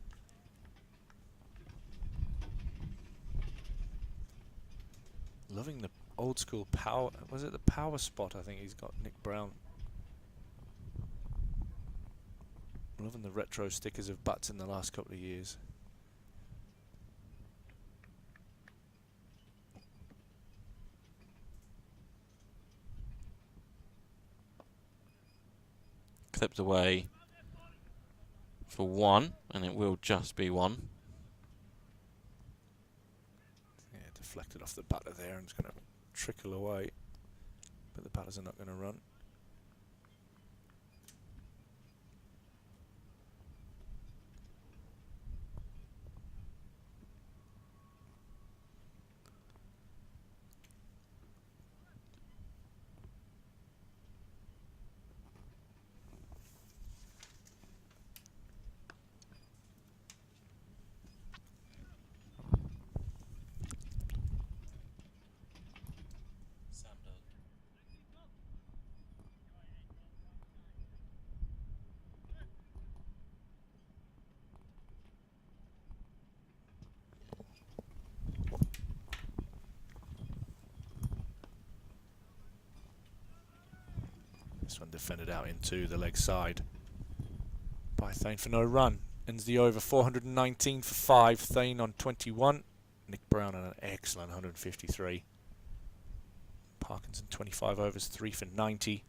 Loving the old school power. Was it the power spot? I think he's got Nick Brown. Loving the retro stickers of butts in the last couple of years. Clipped away for 1, and it will just be 1. Yeah, deflected off the batter there, and it's going to trickle away, but the batters are not going to run. This one defended out into the leg side by Thane for no run. Ends the over 419 for 5. Thane on 21. Nick Brown on an excellent 153. Parkinson 25 overs, 3 for 90.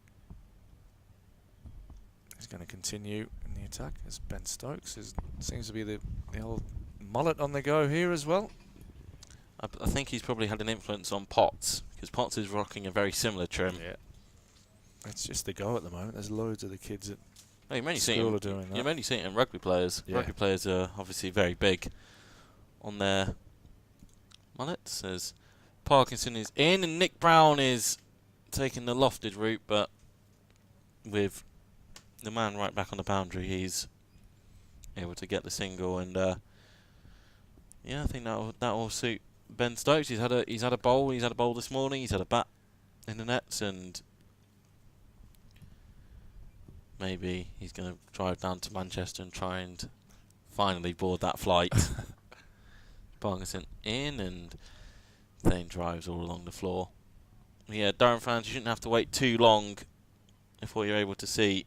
He's going to continue in the attack as Ben Stokes seems to be the old mullet on the go here as well. I think he's probably had an influence on Potts, because Potts is rocking a very similar trim. Yeah. It's just the go at the moment. There's loads of the kids at you're school are doing that. You're only seeing it in rugby players. Yeah. Rugby players are obviously very big on their mullets. As Parkinson is in, and Nick Brown is taking the lofted route, but with the man right back on the boundary, he's able to get the single. And yeah, I think that will suit Ben Stokes. He's had a bowl. He's had a bowl this morning. He's had a bat in the nets, and maybe he's going to drive down to Manchester and try and finally board that flight. Parkinson in, and Thane drives all along the floor. Yeah, Durham fans, you shouldn't have to wait too long before you're able to see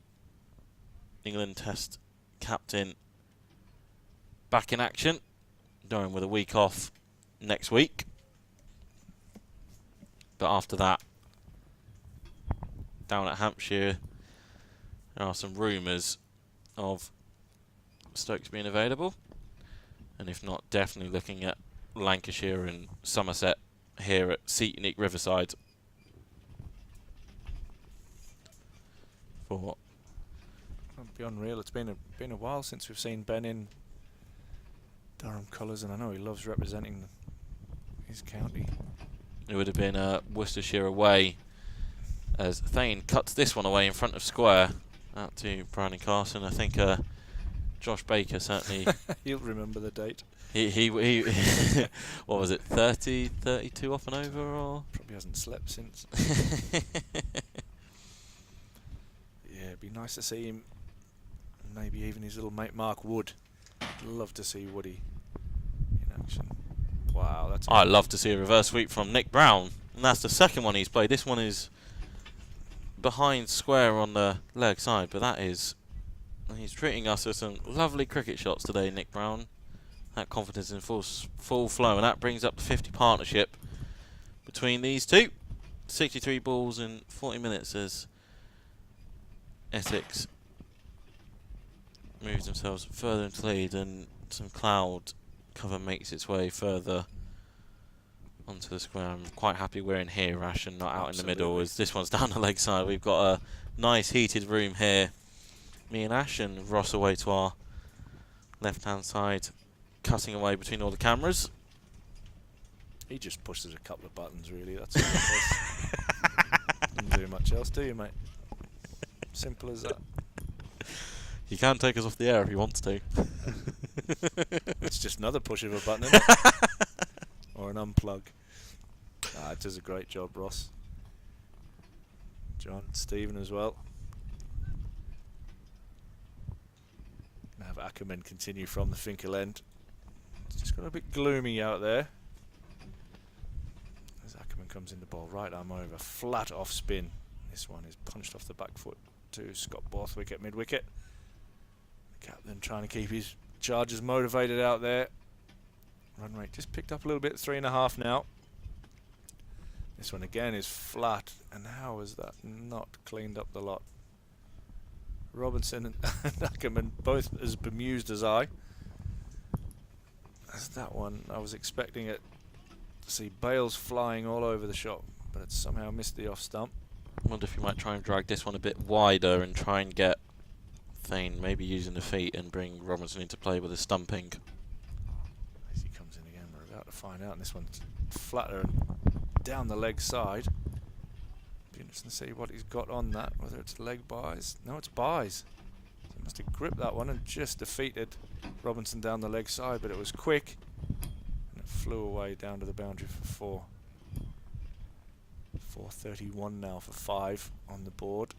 England Test captain back in action. Durham with a week off next week. But after that, down at Hampshire, there are some rumours of Stokes being available, and if not, definitely looking at Lancashire and Somerset here at Seat Unique Riverside for. It'd be unreal. It's been a while since we've seen Ben in Durham colours, and I know he loves representing his county. It would have been Worcestershire away, as Thane cuts this one away in front of square. out to Brian and Carson. I think Josh Baker certainly. He'll remember the date. He what was it, 30, 32 off and over, or? Probably hasn't slept since. Yeah, it'd be nice to see him. Maybe even his little mate Mark Wood. Love to see Woody in action. Wow, that's. I'd love to see a reverse sweep from Nick Brown, and that's the second one he's played. This one is behind square on the leg side, but that is. He's treating us with some lovely cricket shots today, Nick Brown. That confidence in full flow, and that brings up the 50 partnership between these two. 63 balls in 40 minutes as Essex moves themselves further into lead, and some cloud cover makes its way further onto the square. I'm quite happy we're in here, Ash, and not out in the middle, as this one's down the leg side. We've got a nice heated room here. Me and Ash, and Ross away to our left-hand side, cutting away between all the cameras. He just pushes a couple of buttons, really. That's all it is. Doesn't do much else, do you, mate? Simple as that. He can take us off the air if he wants to. It's just another push of a button, isn't it? Or an unplug. It does a great job, Ross. John, Stephen as well. Gonna have Ackerman continue from the Finkel end. It's just got a bit gloomy out there. As Ackerman comes in the ball, right arm over, flat off spin. This one is punched off the back foot to Scott Borthwick at mid-wicket. The captain trying to keep his charges motivated out there. Run rate just picked up a little bit, 3.5 now. This one again is flat, and how has that not cleaned up the lot? Robinson and Ackerman both as bemused as I. As that one, I was expecting it to see Bales flying all over the shop, but it somehow missed the off stump. I wonder if you might try and drag this one a bit wider and try and get Thane maybe using the feet and bring Robinson into play with a stumping. As he comes in again, we're about to find out, and this one's flatter and down the leg side. Be interesting to see what he's got on that, whether it's leg buys. No, it's buys. So he must have gripped that one and just defeated Robinson down the leg side, but it was quick and it flew away down to the boundary for 4. 4:31 now for 5 on the board.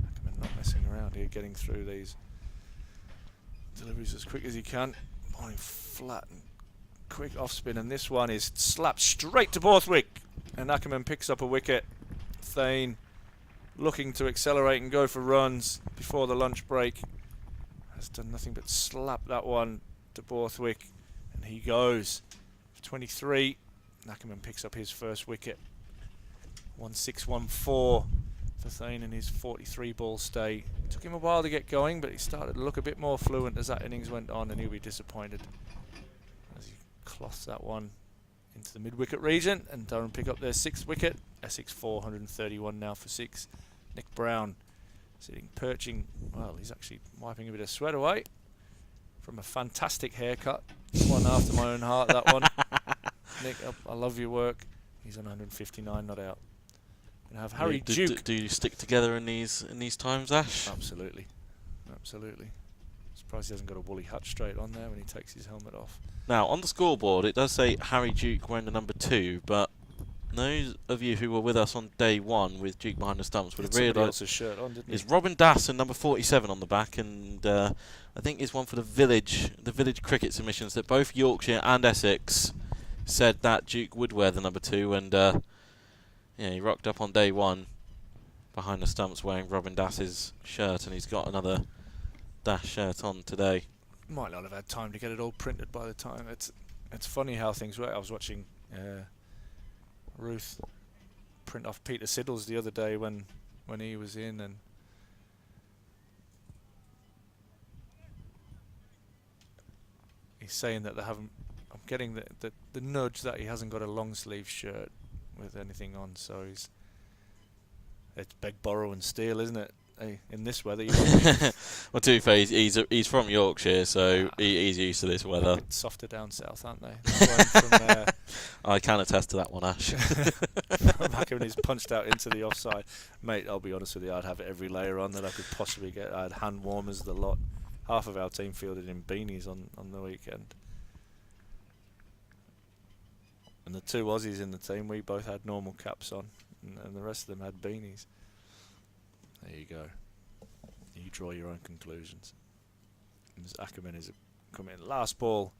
Ackerman not messing around here, getting through these deliveries as quick as he can. Bowling flat and quick off spin, and this one is slapped straight to Borthwick, and Ackerman picks up a wicket. Thane looking to accelerate and go for runs before the lunch break has done nothing but slap that one to Borthwick, and he goes for 23. Ackerman picks up his first wicket. 1-6-1-4 for Thane in his 43 ball stay. It took him a while to get going, but he started to look a bit more fluent as that innings went on, and he'll be disappointed as he cloths that one into the mid-wicket region, and Durham pick up their 6th wicket. Essex 431 now for 6. Nick Brown sitting, perching. Well, he's actually wiping a bit of sweat away from a fantastic haircut. One after my own heart, that one. Nick, I love your work. He's on 159, not out. And have Harry Duke. Do you stick together in these times, Ash? Absolutely, absolutely. Surprised he hasn't got a woolly hat straight on there when he takes his helmet off. Now, on the scoreboard, it does say Harry Duke wearing the number 2, but those of you who were with us on day 1 with Duke behind the stumps would have realised shirt on, didn't he? it's Robin Dass and number 47 on the back, and I think it's one for the village cricket submissions that both Yorkshire and Essex said that Duke would wear the number 2, and yeah, he rocked up on day 1 behind the stumps wearing Robin Dass's shirt, and he's got another Dash shirt on today. Might not have had time to get it all printed by the time. It's funny how things work. I was watching Ruth print off Peter Siddles the other day when he was in, and he's saying that they haven't. I'm getting the nudge that he hasn't got a long sleeve shirt with anything on, so it's beg, borrow and steal, isn't it? Hey, in this weather. Well, to be fair, he's from Yorkshire, so he's used to this weather. A bit softer down south, aren't they? From I can attest to that one, Ash. Ackerman is punched out into the offside. Mate, I'll be honest with you, I'd have every layer on that I could possibly get. I had hand warmers, the lot. Half of our team fielded in beanies on the weekend. And the 2 Aussies in the team, we both had normal caps on, and the rest of them had beanies. There you go. You draw your own conclusions. As Ackerman is coming in. Last ball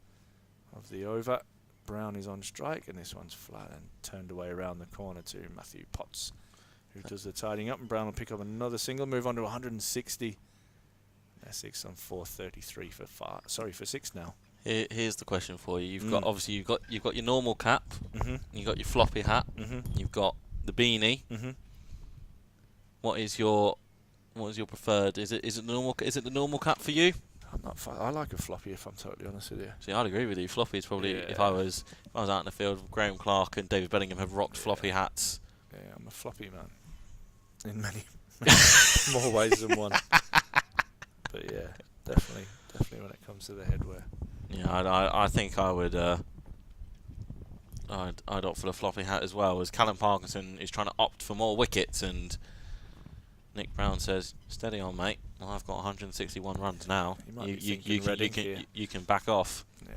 of the over. Brown is on strike, and this one's flat and turned away around the corner to Matthew Potts, who does the tidying up, and Brown will pick up another single, move on to 160. Essex on 433 for 6 now. Here's the question for you. You've got obviously you've got your normal cap, you've got your floppy hat, you've got the beanie. What is your preferred? Is it the normal cap for you? I like a floppy, if I'm totally honest with you. See, I'd agree with you. Floppy is probably if I was out in the field. Graham Clark and David Bellingham have rocked floppy hats. Yeah, I'm a floppy man in many more ways than one. But yeah, definitely when it comes to the headwear. Yeah, I think I would. I'd opt for the floppy hat as well, as Callum Parkinson is trying to opt for more wickets, and Nick Brown says, "Steady on, mate. Well, I've got 161 runs now. You can back off." Yeah,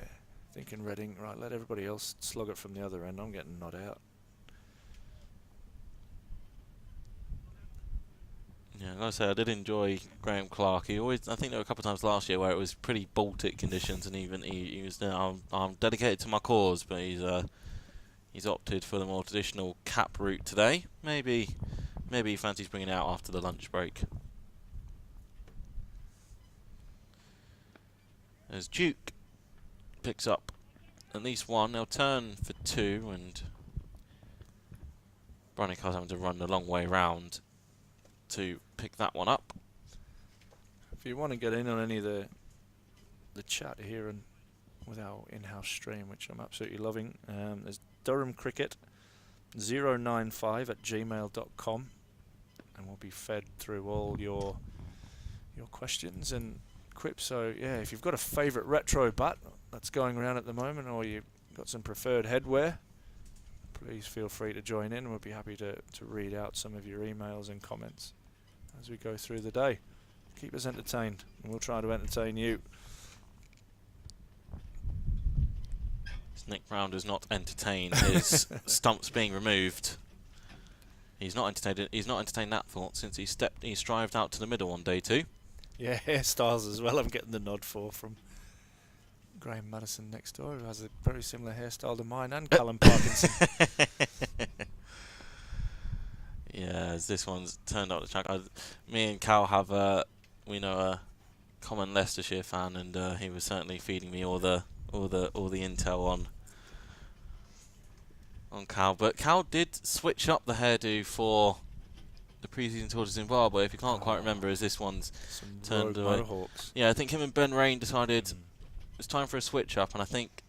thinking Reading. Right, let everybody else slug it from the other end. I'm getting not out. Yeah, like I say, I did enjoy Graham Clark. I think there were a couple of times last year where it was pretty Baltic conditions, and even he was there. I'm dedicated to my cause, but he's opted for the more traditional cap route today. Maybe he fancies bringing it out after the lunch break. As Duke picks up at least one, they'll turn for 2, and Bronicar's having to run a long way round to pick that one up. If you want to get in on any of the chat here and with our in-house stream, which I'm absolutely loving, there's Durham Cricket 095@gmail.com, and we'll be fed through all your questions and quips. So yeah, if you've got a favourite retro bat that's going around at the moment, or you've got some preferred headwear, please feel free to join in. We'll be happy to read out some of your emails and comments as we go through the day. Keep us entertained, and we'll try to entertain you. Nick Brown does not entertain his stumps being removed. He's not entertained that thought since he strived out to the middle on day 2. Yeah, hairstyles as well. I'm getting the nod from Graham Madison next door, who has a very similar hairstyle to mine, and Callum Parkinson. Yeah, as this one's turned out the track. Me and Cal have we know a common Leicestershire fan, and he was certainly feeding me all the intel on Cal. But Cal did switch up the hairdo for the pre-season tour to Zimbabwe. If you can't quite remember, as this one's turned away. Mohawks. Yeah, I think him and Ben Rain decided it's time for a switch up, and I think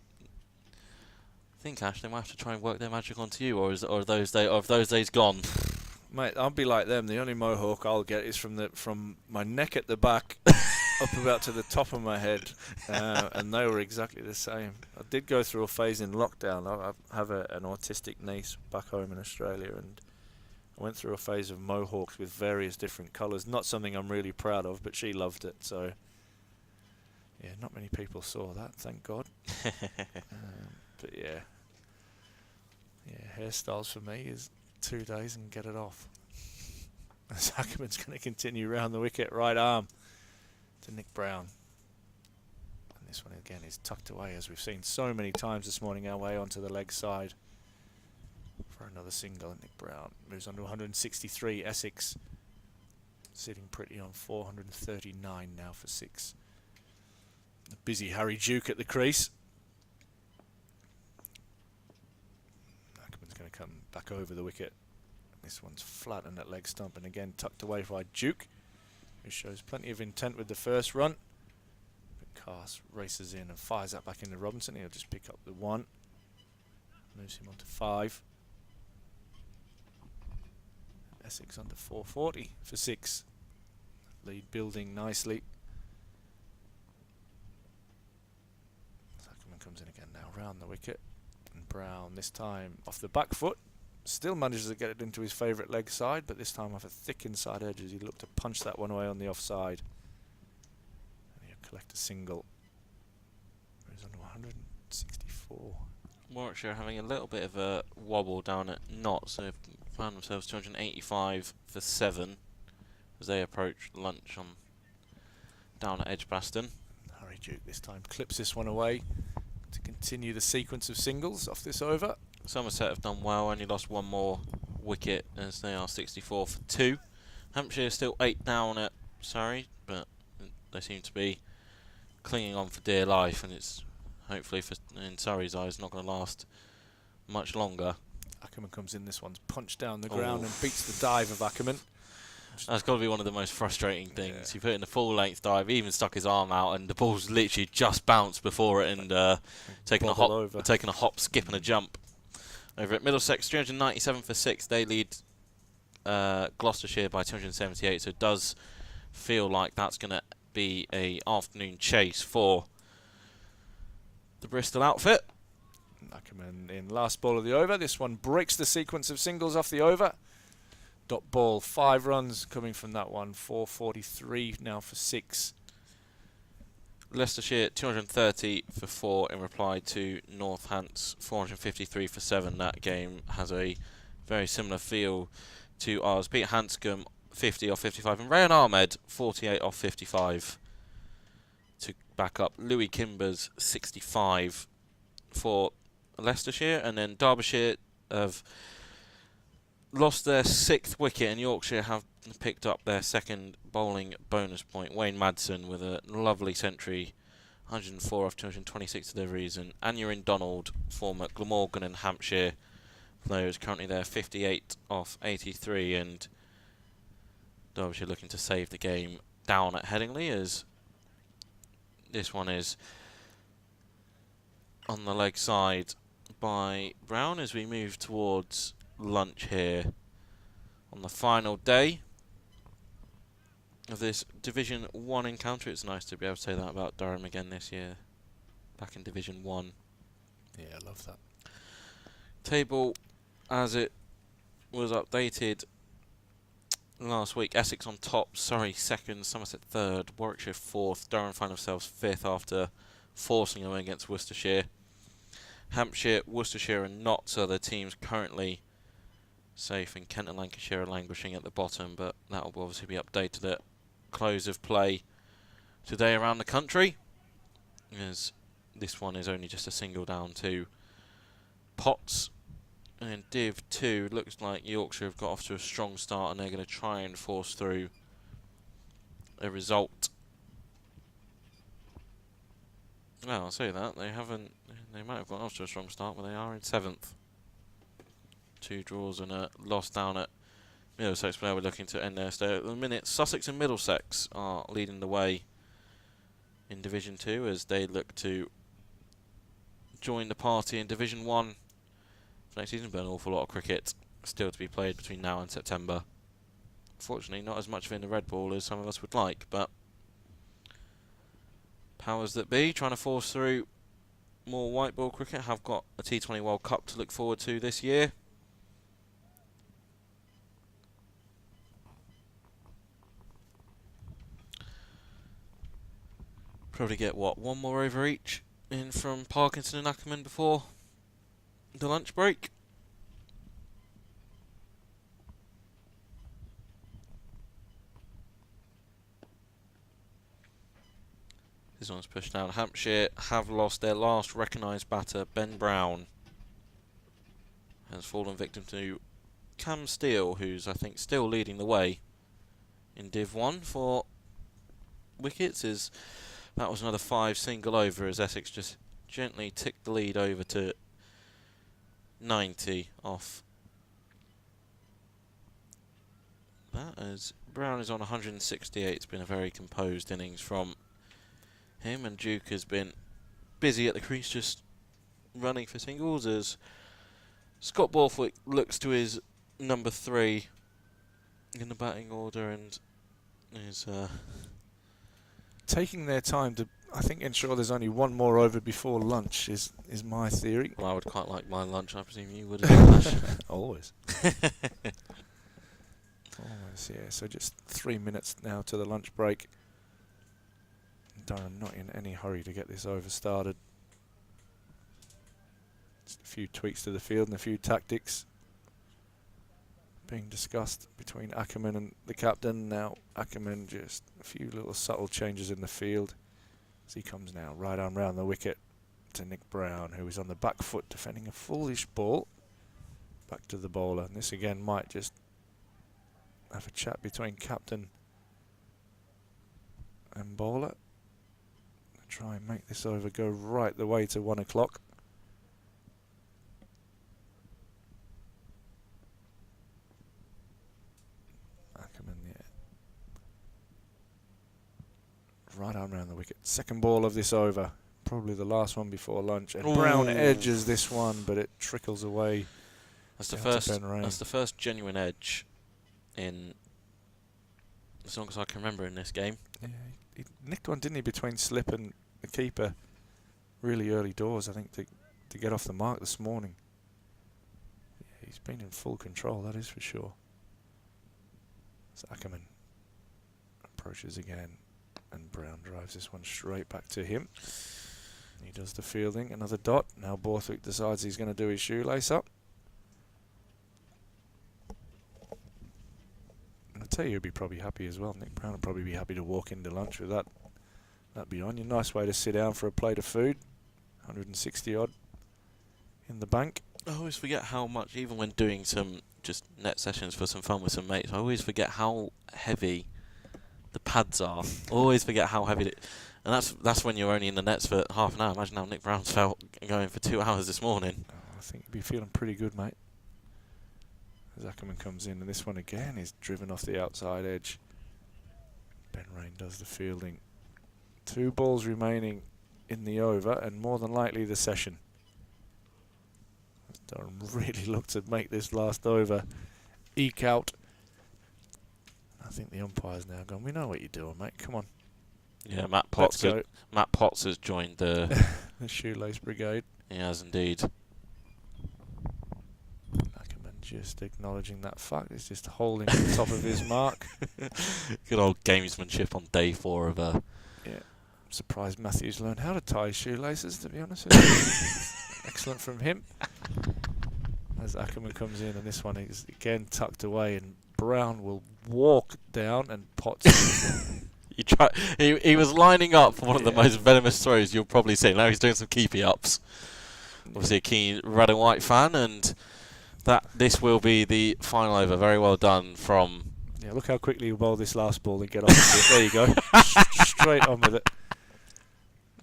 Ash, they might have to try and work their magic onto you, or have those days gone? Mate, I'll be like them. The only mohawk I'll get is from my neck at the back up about to the top of my head, and they were exactly the same. I did go through a phase in lockdown. I have an autistic niece back home in Australia, and I went through a phase of mohawks with various different colours. Not something I'm really proud of, but she loved it. So, yeah, not many people saw that, thank God. But yeah, hairstyles for me is 2 days and get it off. As Ackerman's going to continue round the wicket, right arm to Nick Brown. And this one again is tucked away, as we've seen so many times this morning, our way onto the leg side for another single. And Nick Brown moves on to 163. Essex sitting pretty on 439 now for 6. The busy Harry Duke at the crease. Ackerman's going to come back over the wicket. This one's flat and at leg stump, and again tucked away by Duke, who shows plenty of intent with the first run. But Cast races in and fires that back into Robinson. He'll just pick up the 1. Moves him on to 5. Essex under 440 for 6. Lead building nicely. Ackerman comes in again now, round the wicket. And Brown this time off the back foot. Still manages to get it into his favourite leg side, but this time off a thick inside edge as he looked to punch that one away on the offside. And he'll collect a single. He's on to 164. Warwickshire having a little bit of a wobble down at Notts, so they've found themselves 285 for 7 as they approach lunch on down at Edgbaston. Harry Duke this time clips this one away to continue the sequence of singles off this over. Somerset have done well, only lost one more wicket as they are 64 for 2. Hampshire still 8 down at Surrey, but they seem to be clinging on for dear life, and it's hopefully, in Surrey's eyes, not going to last much longer. Ackerman comes in, this one's punched down the ground and beats the dive of Ackerman. That's got to be one of the most frustrating things. Yeah. He put in a full-length dive, he even stuck his arm out, and the ball's literally just bounced before it and taking a hop, skip, and a jump. Over at Middlesex, 397 for 6. They lead Gloucestershire by 278, so it does feel like that's going to be a afternoon chase for the Bristol outfit. Ackerman in last ball of the over. This one breaks the sequence of singles off the over. Dot ball, 5 runs coming from that one. 443 now for 6. Leicestershire 230 for 4 in reply to Northants 453 for 7. That game has a very similar feel to ours. Peter Hanscom 50 off 55 and Rayan Ahmed 48 off 55 to back up Louis Kimber's 65 for Leicestershire. And then Derbyshire have lost their 6th wicket and Yorkshire have picked up their 2nd bowling bonus point. Wayne Madsen with a lovely century, 104 off 226 deliveries, and Aneurin Donald, former Glamorgan and Hampshire player, is currently there, 58 off 83, and Derbyshire looking to save the game down at Headingley as this one is on the leg side by Brown as we move towards lunch here on the final day of this Division 1 encounter. It's nice to be able to say that about Durham again this year, back in Division 1. Yeah, I love that. Table as it was updated last week: Essex on top, Surrey 2nd, Somerset 3rd, Warwickshire 4th, Durham find themselves 5th after forcing away against Worcestershire. Hampshire, Worcestershire and Notts are the teams currently safe, and Kent and Lancashire are languishing at the bottom, but that will obviously be updated at close of play today around the country, as this one is only just a single down to Potts. And Div 2, looks like Yorkshire have got off to a strong start and they're going to try and force through a result. Well, I'll say that, they might have got off to a strong start, but they are in 7th. 2 draws and a loss down at Middlesex, but now we're looking to end their stay. At the minute, Sussex and Middlesex are leading the way in Division 2 as they look to join the party in Division 1 for next season, but an awful lot of cricket still to be played between now and September. Fortunately, not as much of it in the red ball as some of us would like, but powers that be trying to force through more white ball cricket have got a T20 World Cup to look forward to this year. Probably get, what, 1 more over each in from Parkinson and Ackerman before the lunch break. This one's pushed down. Hampshire have lost their last recognised batter. Ben Brown has fallen victim to Cam Steele, who's, I think, still leading the way in Div 1 for wickets. That was another 5 single over as Essex just gently ticked the lead over to 90 off that, as Brown is on 168. It's been a very composed innings from him, and Duke has been busy at the crease just running for singles as Scott Borthwick looks to his number 3 in the batting order and is taking their time to I think ensure there's only one more over before lunch is my theory. Well, I would quite like my lunch. I presume you would as well, Ash. Always. Always, yeah. So just 3 minutes now to the lunch break. Durham not in any hurry to get this over started. Just a few tweaks to the field and a few tactics being discussed between Ackerman and the captain. Now Ackerman, just a few little subtle changes in the field as he comes now right arm round the wicket to Nick Brown, who is on the back foot defending a foolish ball. Back to the bowler, and this again might just have a chat between captain and bowler. Try and make this over go right the way to 1 o'clock. Ackerman, yeah. Right arm round the wicket. Second ball of this over. Probably the last one before lunch. And Brown edges this one, but it trickles away. That's the first. That's the first genuine edge in as long as I can remember in this game. Yeah, he nicked one, didn't he, between slip and the keeper, really early doors, I think, to get off the mark this morning. Yeah, he's been in full control, that is for sure. So Ackerman approaches again, and Brown drives this one straight back to him. He does the fielding, another dot. Now Borthwick decides he's going to do his shoelace up. I'll tell you, he'd be probably happy as well. Nick Brown would probably be happy to walk into lunch with that be on you. Nice way to sit down for a plate of food. 160 odd in the bank. I always forget how much, even when doing some just net sessions for some fun with some mates, I always forget how heavy the pads are. Always forget how heavy and that's when you're only in the nets for half an hour. Imagine how Nick Brown's felt going for 2 hours this morning. I think he'd be feeling pretty good, mate. As Ackerman comes in, and this one again is driven off the outside edge. Ben Rain does the fielding. 2 balls remaining in the over, and more than likely the session. Durham really looked to make this last over eke out. I think the umpire's now gone, we know what you're doing, mate, come on. Yeah, Matt Potts has joined the the shoelace brigade. He has indeed. Just acknowledging that fact. He's just holding the top of his mark. Good old gamesmanship on day 4 of a... Yeah. I'm surprised Matthews learned how to tie his shoelaces, to be honest with you. Excellent from him. As Ackerman comes in, and this one is again tucked away, and Brown will walk down, and Potts... He was lining up for one of the most venomous throws you'll probably see. Now he's doing some keepy-ups. Obviously a keen red and white fan, and... This will be the final over. Very well done from... Yeah, look how quickly you bowl this last ball and get off it. There you go. Straight on with it.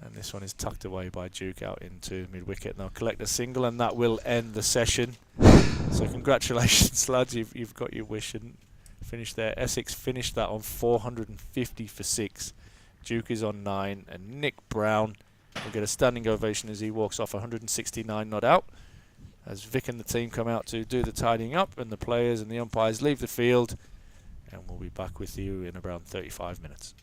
And this one is tucked away by Duke out into mid-wicket. Now collect a single, and that will end the session. So congratulations, lads. You've got your wish and finished there. Essex finished that on 450 for 6. Duke is on 9. And Nick Brown will get a standing ovation as he walks off 169 not out. As Vic and the team come out to do the tidying up, and the players and the umpires leave the field, and we'll be back with you in around 35 minutes.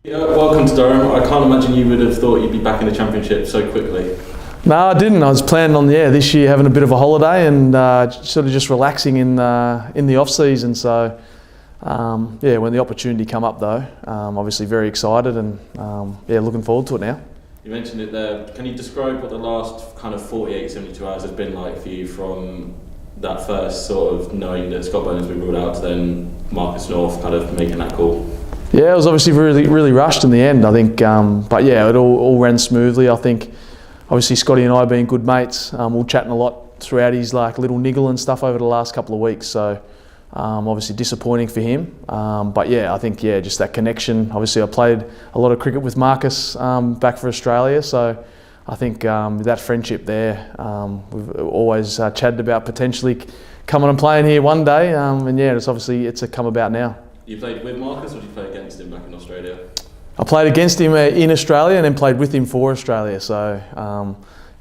Yeah, welcome to Durham. I can't imagine you would have thought you'd be back in the Championship so quickly. No, I didn't. I was planning on this year having a bit of a holiday and sort of just relaxing in the off season. So when the opportunity come up though, obviously very excited and looking forward to it now. You mentioned it there. Can you describe what the last kind of 48, 72 hours has been like for you from that first sort of knowing that Scott Bowen's been ruled out to then Marcus North kind of making that call? Yeah, it was obviously really rushed in the end, I think. But yeah, it all ran smoothly. I think obviously Scotty and I being good mates, we were chatting a lot throughout his like little niggle and stuff over the last couple of weeks. So obviously disappointing for him. But yeah, I think just that connection. Obviously I played a lot of cricket with Marcus back for Australia. So I think that friendship there, we've always chatted about potentially coming and playing here one day. And yeah, it's come about now. You played with Marcus or did you play against him back in Australia? I played against him in Australia and then played with him for Australia. So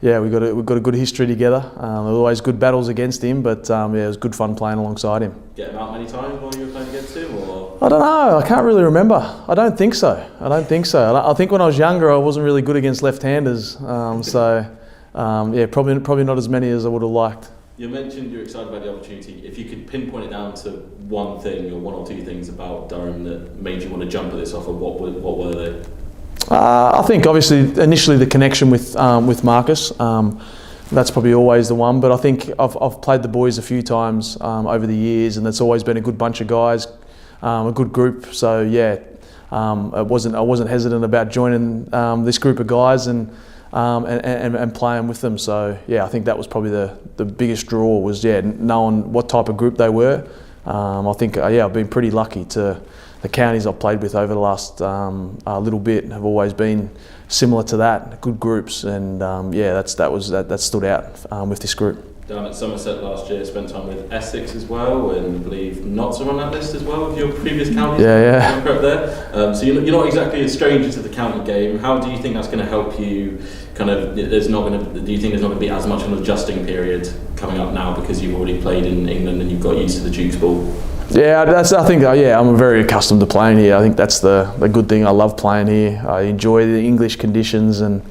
we've got a good history together. There were always good battles against him, but it was good fun playing alongside him. Get him out many times while you were playing against him, or? I don't know. I can't really remember. I don't think so. I think when I was younger, I wasn't really good against left-handers. Probably not as many as I would have liked. You mentioned you're excited about the opportunity. If you could pinpoint it down to one thing or one or two things about Durham that made you want to jump at this offer, what were they? I think obviously initially the connection with Marcus. That's probably always the one. But I think I've played the boys a few times over the years, and it's always been a good bunch of guys, a good group. So yeah, I wasn't hesitant about joining this group of guys and playing with them. So yeah, I think that was probably the biggest draw was knowing what type of group they were. I think I've been pretty lucky to the counties I've played with over the last little bit have always been similar to that, good groups, and that stood out with this group. Down at Somerset last year, spent time with Essex as well, and I believe Notts are on that list as well with your previous counties. Yeah. There. So you're not exactly a stranger to the county game. How do you think that's going to help you? Do you think there's not going to be as much of an adjusting period coming up now because you've already played in England and you've got used to the Duke's ball? Yeah, I'm very accustomed to playing here. I think that's the good thing. I love playing here. I enjoy the English conditions and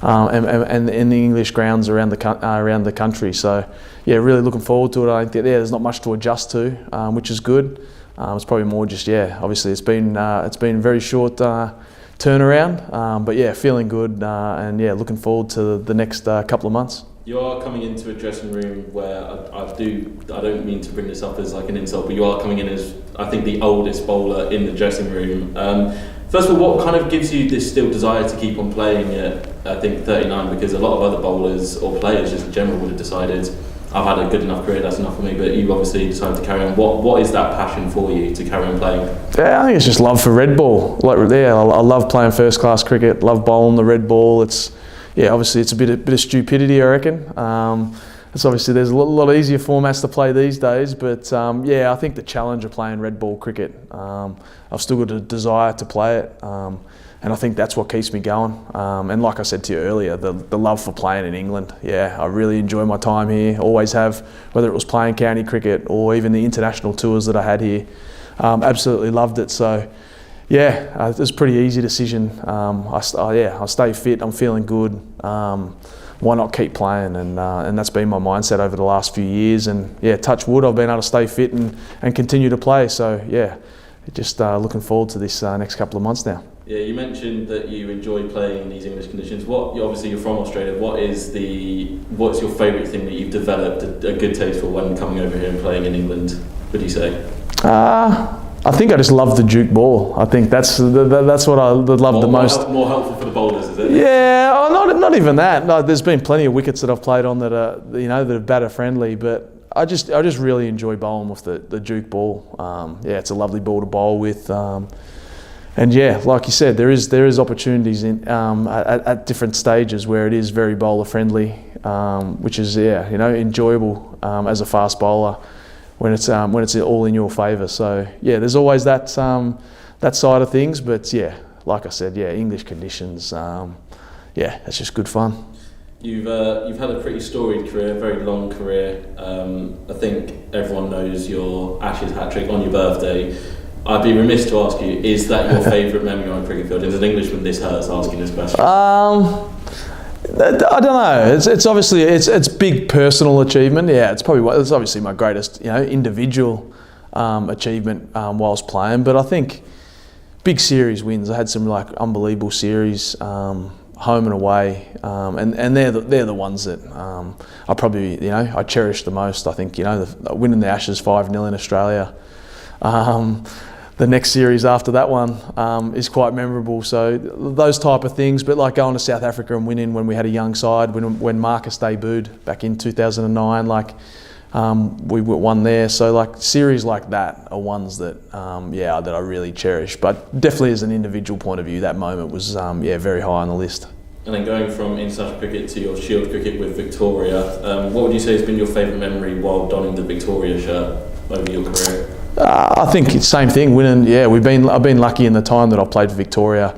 the English grounds around the country. So yeah, really looking forward to it. I think there's not much to adjust to, which is good. It's probably more just obviously it's been a very short turnaround, but yeah, feeling good and looking forward to the next couple of months. You are coming into a dressing room where I don't mean to bring this up as like an insult, but you are coming in as, I think, the oldest bowler in the dressing room. First of all, what kind of gives you this still desire to keep on playing at, I think, 39? Because a lot of other bowlers or players just in general would have decided, I've had a good enough career, that's enough for me, but you obviously decided to carry on. What is that passion for you to carry on playing? Yeah, I think it's just love for red ball. I love playing first class cricket, love bowling the red ball. Obviously it's a bit of stupidity, I reckon. It's obviously there's a lot easier formats to play these days, but I think the challenge of playing red ball cricket, I've still got a desire to play it, and I think that's what keeps me going. And like I said to you earlier, the love for playing in England. Yeah, I really enjoy my time here, always have, whether it was playing county cricket or even the international tours that I had here. Absolutely loved it. So. Yeah, it was a pretty easy decision. I stay fit. I'm feeling good. Why not keep playing? And that's been my mindset over the last few years. And yeah, touch wood, I've been able to stay fit and continue to play. So yeah, just looking forward to this next couple of months now. Yeah, you mentioned that you enjoy playing in these English conditions. Obviously you're from Australia. What's your favourite thing that you've developed a good taste for when coming over here and playing in England? Would you say? I think I just love the Duke ball. I think that's what I love the most. More helpful for the bowlers, is it? Yeah, not even that. No, there's been plenty of wickets that I've played on that are batter friendly, but I just really enjoy bowling with the Duke ball. It's a lovely ball to bowl with. And yeah, like you said, there is opportunities at different stages where it is very bowler friendly, which is enjoyable as a fast bowler. When it's all in your favour. So yeah, there's always that side of things. But yeah, like I said, English conditions. It's just good fun. You've had a pretty storied career, very long career. I think everyone knows your Ashes hat trick on your birthday. I'd be remiss to ask you, is that your favourite memory on a cricket field? As an Englishman, this hurts asking this question. I don't know. It's obviously it's big personal achievement. Yeah, it's obviously my greatest individual achievement whilst playing. But I think big series wins. I had some unbelievable series, home and away, and they're the ones that I probably I cherish the most. I think winning the Ashes 5-0 in Australia. The next series after that one is quite memorable. So those type of things, but like going to South Africa and winning when we had a young side, when Marcus debuted back in 2009, we won there. So series like that are ones that that I really cherish. But definitely as an individual point of view, that moment was very high on the list. And then going from international cricket to your Shield cricket with Victoria, what would you say has been your favourite memory while donning the Victoria shirt over your career? I think it's the same thing. Winning, I've been lucky in the time that I've played for Victoria.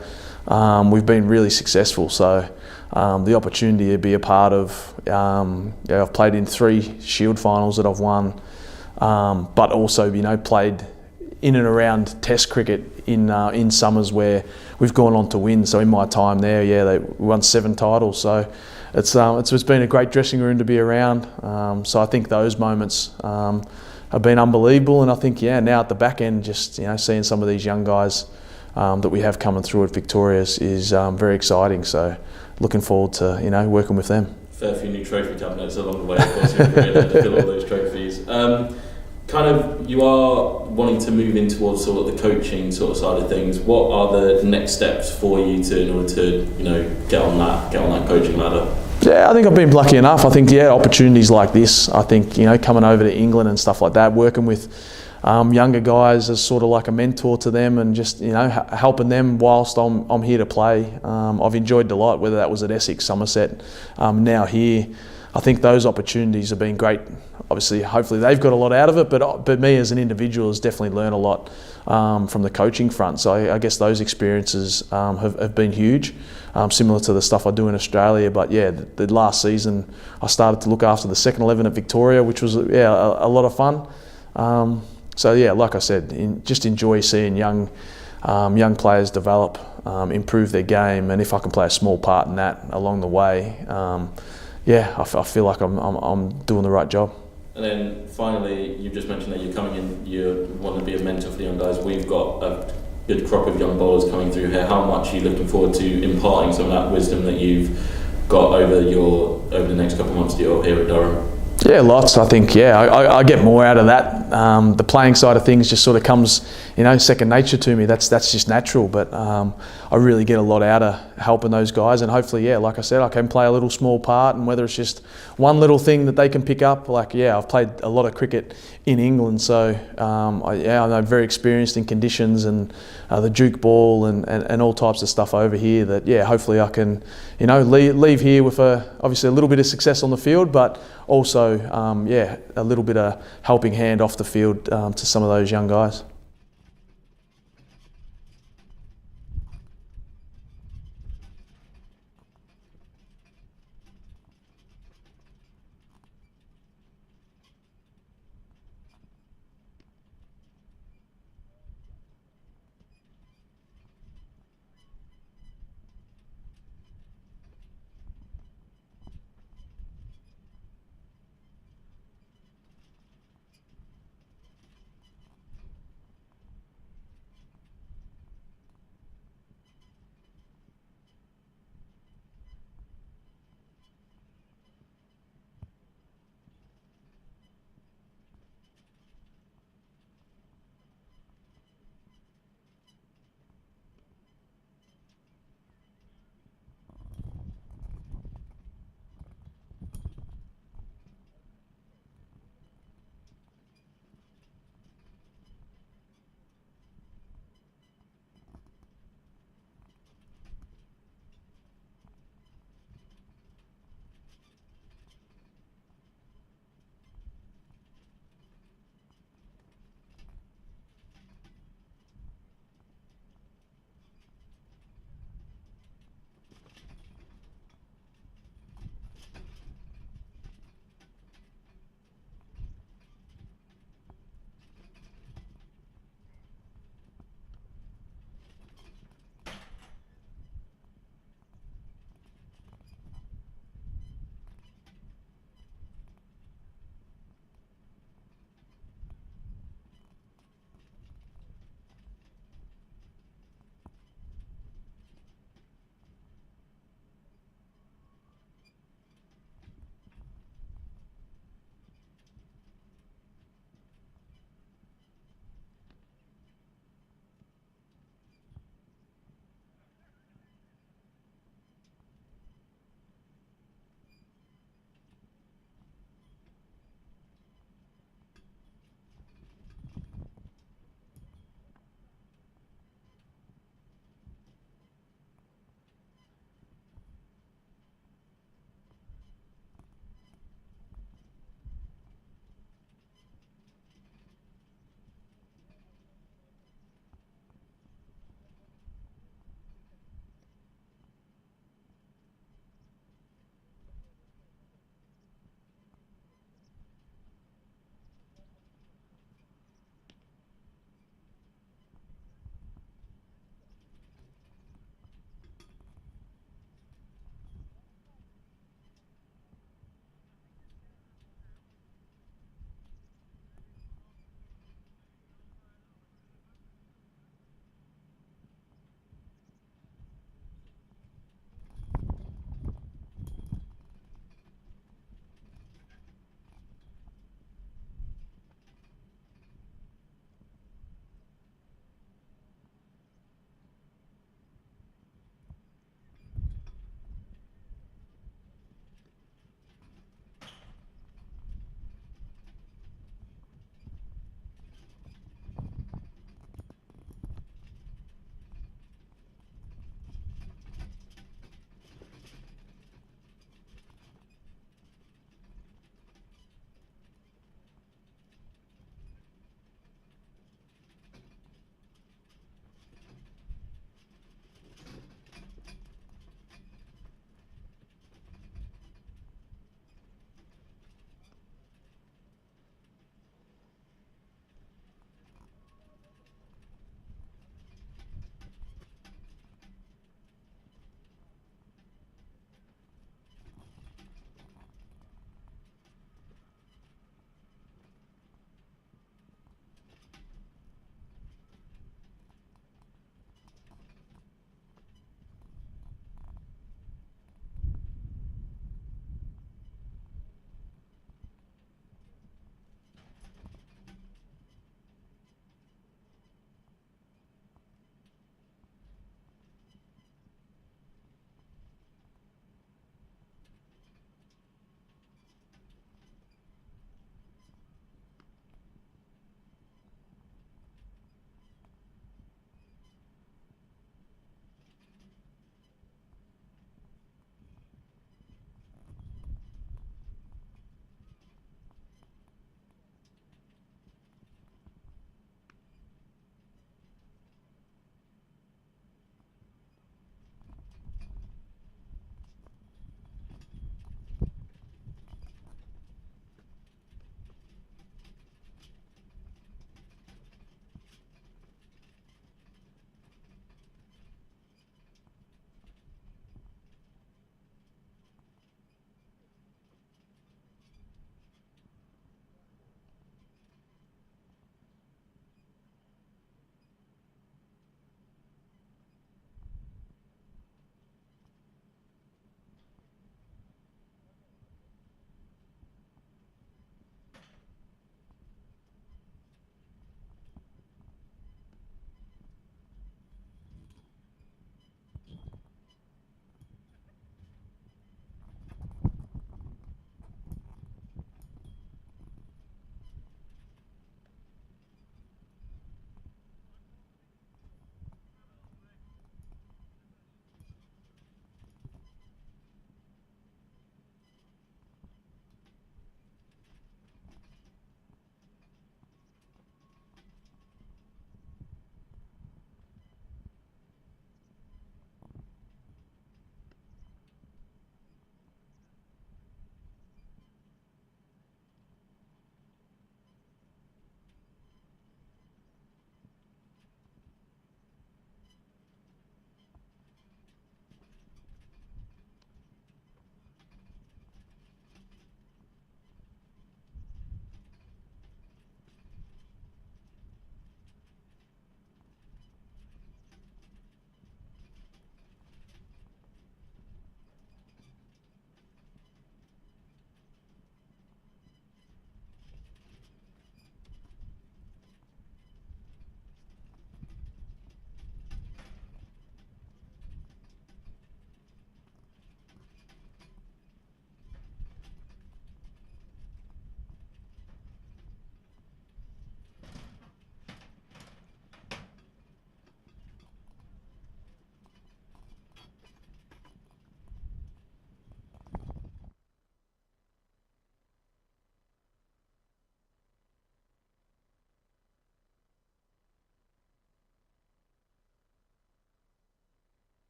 We've been really successful. So the opportunity to be a part of, I've played in 3 Shield finals that I've won, but also played in and around Test cricket in summers where we've gone on to win. So in my time there, we won 7 titles. So it's been a great dressing room to be around. So I think those moments have been unbelievable, and I think now at the back end, just seeing some of these young guys that we have coming through at Victoria is very exciting. So looking forward to working with them. Fair few new trophy cabinets along the way, of course, in your career to fill all those trophies. You are wanting to move in towards sort of the coaching sort of side of things. What are the next steps for you in order to get on that coaching ladder? Yeah, I think I've been lucky enough. I think opportunities like this. I think coming over to England and stuff like that, working with younger guys as sort of like a mentor to them, and just helping them whilst I'm here to play. I've enjoyed a lot, whether that was at Essex, Somerset, now here. I think those opportunities have been great. Obviously, hopefully they've got a lot out of it, but me as an individual has definitely learned a lot from the coaching front. So I guess those experiences have been huge, similar to the stuff I do in Australia. But the last season I started to look after the second 11 at Victoria, which was a lot of fun. Like I said, just enjoy seeing young players develop, improve their game, and if I can play a small part in that along the way, I feel like I'm doing the right job. And then finally, you just mentioned that you're coming in, you want to be a mentor for the young guys. We've got a good crop of young bowlers coming through here. How much are you looking forward to imparting some of that wisdom that you've got over the next couple of months that you're here at Durham? Yeah, lots. I think, I get more out of that. The playing side of things just sort of comes, second nature to me. That's just natural. But I really get a lot out of helping those guys. And hopefully, like I said, I can play a little small part. And whether it's just one little thing that they can pick up, I've played a lot of cricket in England. So, I'm very experienced in conditions and the Duke ball and all types of stuff over here that, hopefully I can, leave here with obviously a little bit of success on the field, but also, a little bit of helping hand off the field to some of those young guys.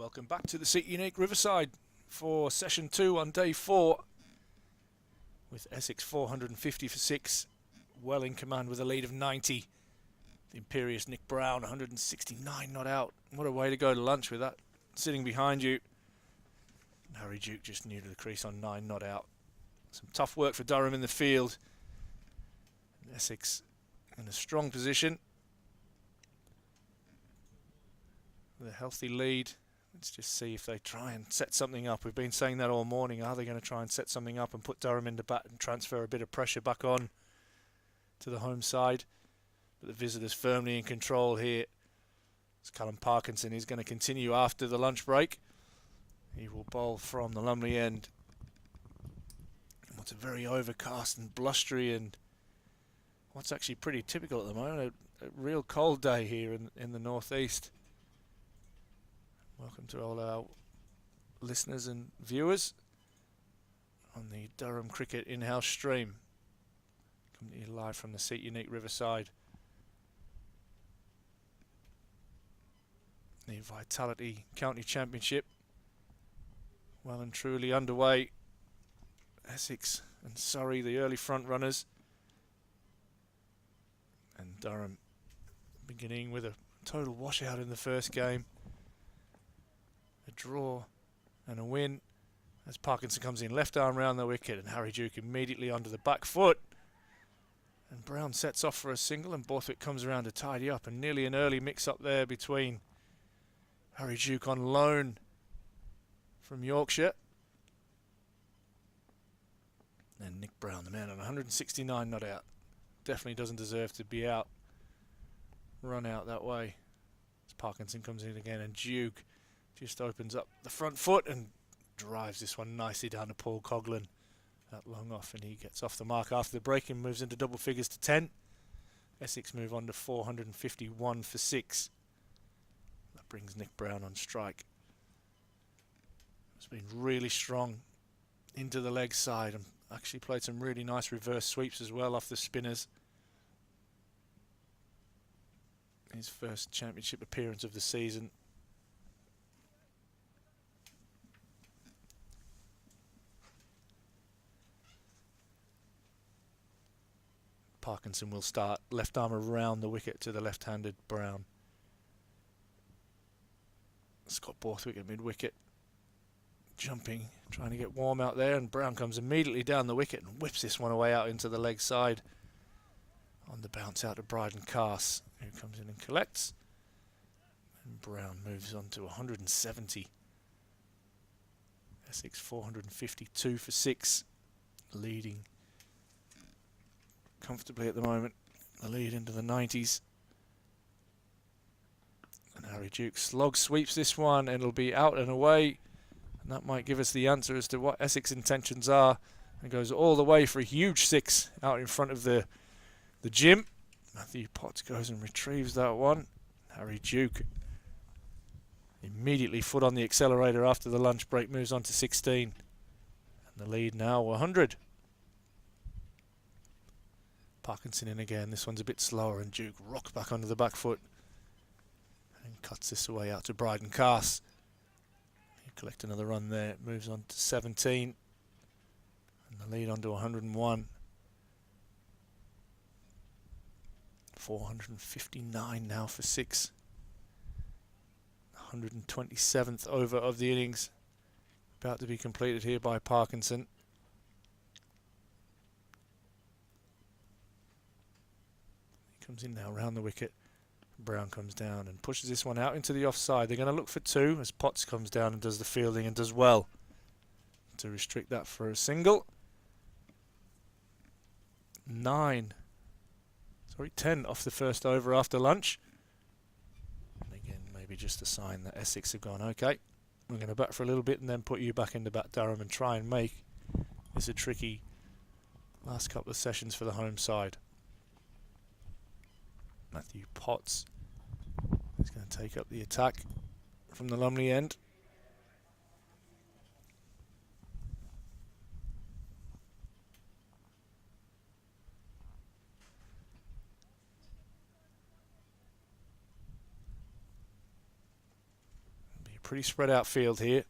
Welcome back to the Seat Unique Riverside for session 2 on day 4, with Essex 450 for 6, well in command with a lead of 90. The imperious Nick Brown 169 not out. What a way to go to lunch with that sitting behind you. And Harry Duke just new to the crease on 9 not out. Some tough work for Durham in the field. And Essex in a strong position with a healthy lead. Let's just see if they try and set something up. We've been saying that all morning. Are they going to try and set something up and put Durham into bat and transfer a bit of pressure back on to the home side? But the visitors firmly in control here. It's Callum Parkinson. He's going to continue after the lunch break. He will bowl from the Lumley end. What's a very overcast and blustery and what's actually pretty typical at the moment. A real cold day here in the northeast. Welcome to all our listeners and viewers on the Durham Cricket in-house stream. Coming to you live from the Seat Unique Riverside. The Vitality County Championship well and truly underway. Essex and Surrey, the early front runners. And Durham beginning with a total washout in the first game. A draw and a win as Parkinson comes in, left arm round the wicket, and Harry Duke immediately onto the back foot. And Brown sets off for a single, and Borthwick comes around to tidy up, and nearly an early mix-up there between Harry Duke on loan from Yorkshire and Nick Brown, the man on 169 not out. Definitely doesn't deserve to be out, run out that way. As Parkinson comes in again, and Duke just opens up the front foot and drives this one nicely down to Paul Coughlin. That long off, and he gets off the mark after the break and moves into double figures to 10. Essex move on to 451 for 6. That brings Nick Brown on strike. It's been really strong into the leg side and actually played some really nice reverse sweeps as well off the spinners. His first championship appearance of the season. Parkinson will start left arm around the wicket to the left-handed Brown. Scott Borthwick at mid-wicket, jumping, trying to get warm out there, and Brown comes immediately down the wicket and whips this one away out into the leg side. On the bounce out to Bryden Cass, who comes in and collects. And Brown moves on to 170. Essex 452 for 6, leading comfortably at the moment. The lead into the 90s. And Harry Duke slog sweeps this one, and it'll be out and away. And that might give us the answer as to what Essex intentions are. And goes all the way for a huge 6 out in front of the gym. Matthew Potts goes and retrieves that one. Harry Duke immediately foot on the accelerator after the lunch break, moves on to 16. And the lead now 100. Parkinson in again. This one's a bit slower, and Duke rocks back onto the back foot and cuts this away out to Bryden Cass. He'll collect another run there. Moves on to 17. And the lead on to 101. 459 now for 6. 127th over of the innings. About to be completed here by Parkinson. He comes in now round the wicket. Brown comes down and pushes this one out into the offside. They're going to look for 2 as Potts comes down and does the fielding and does well to restrict that for a single. 10 off the first over after lunch. And again, maybe just a sign that Essex have gone, okay, we're going to bat for a little bit and then put you back into bat, Durham, and try and make this a tricky last couple of sessions for the home side. Matthew Potts is going to take up the attack from the Lumley end. pretty spread out field here.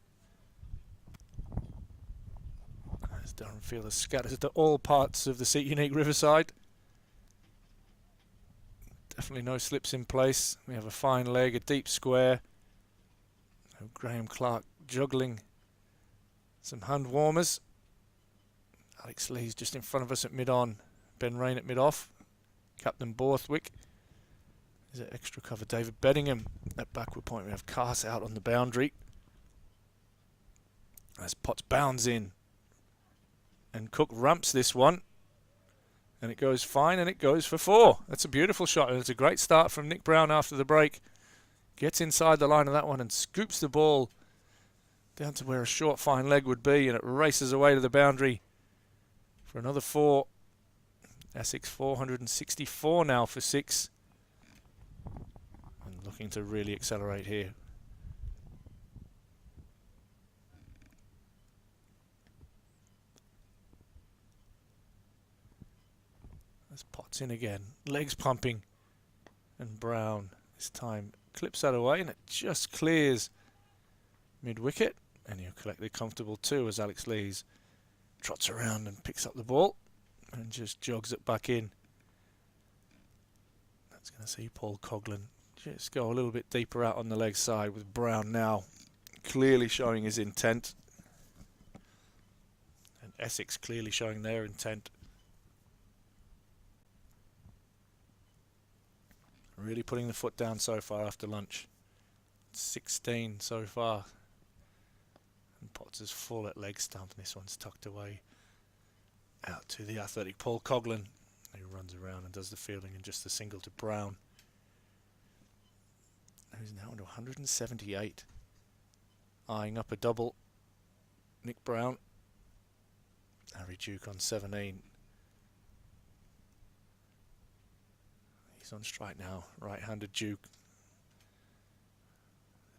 As Durham fielders scatters to all parts of the Seat Unique Riverside. Definitely no slips in place. We have a fine leg, a deep square. Graham Clark juggling some hand warmers. Alex Lee's just in front of us at mid-on. Ben Rain at mid-off. Captain Borthwick. Is it extra cover? David Beddingham at backward point. We have Cars out on the boundary. As Potts bounds in. And Cook ramps this one. And it goes fine, and it goes for 4. That's a beautiful shot, and it's a great start from Nick Brown after the break. Gets inside the line of that one and scoops the ball down to where a short, fine leg would be, and it races away to the boundary for another 4. Essex 464 now for 6. And looking to really accelerate here. Potts in again, legs pumping, and Brown this time clips that away, and it just clears mid-wicket, and he'll collect the comfortable 2 as Alex Lees trots around and picks up the ball and just jogs it back in. That's going to see Paul Coughlin just go a little bit deeper out on the leg side, with Brown now clearly showing his intent, and Essex clearly showing their intent. Really putting the foot down so far after lunch. 16 so far. And Potts is full at leg stump, and this one's tucked away out to the athletic Paul Coughlin, who runs around and does the fielding, and just the single to Brown, who's now into 178. Eyeing up a double. Nick Brown. Harry Duke on 17. He's on strike now, right-handed Duke.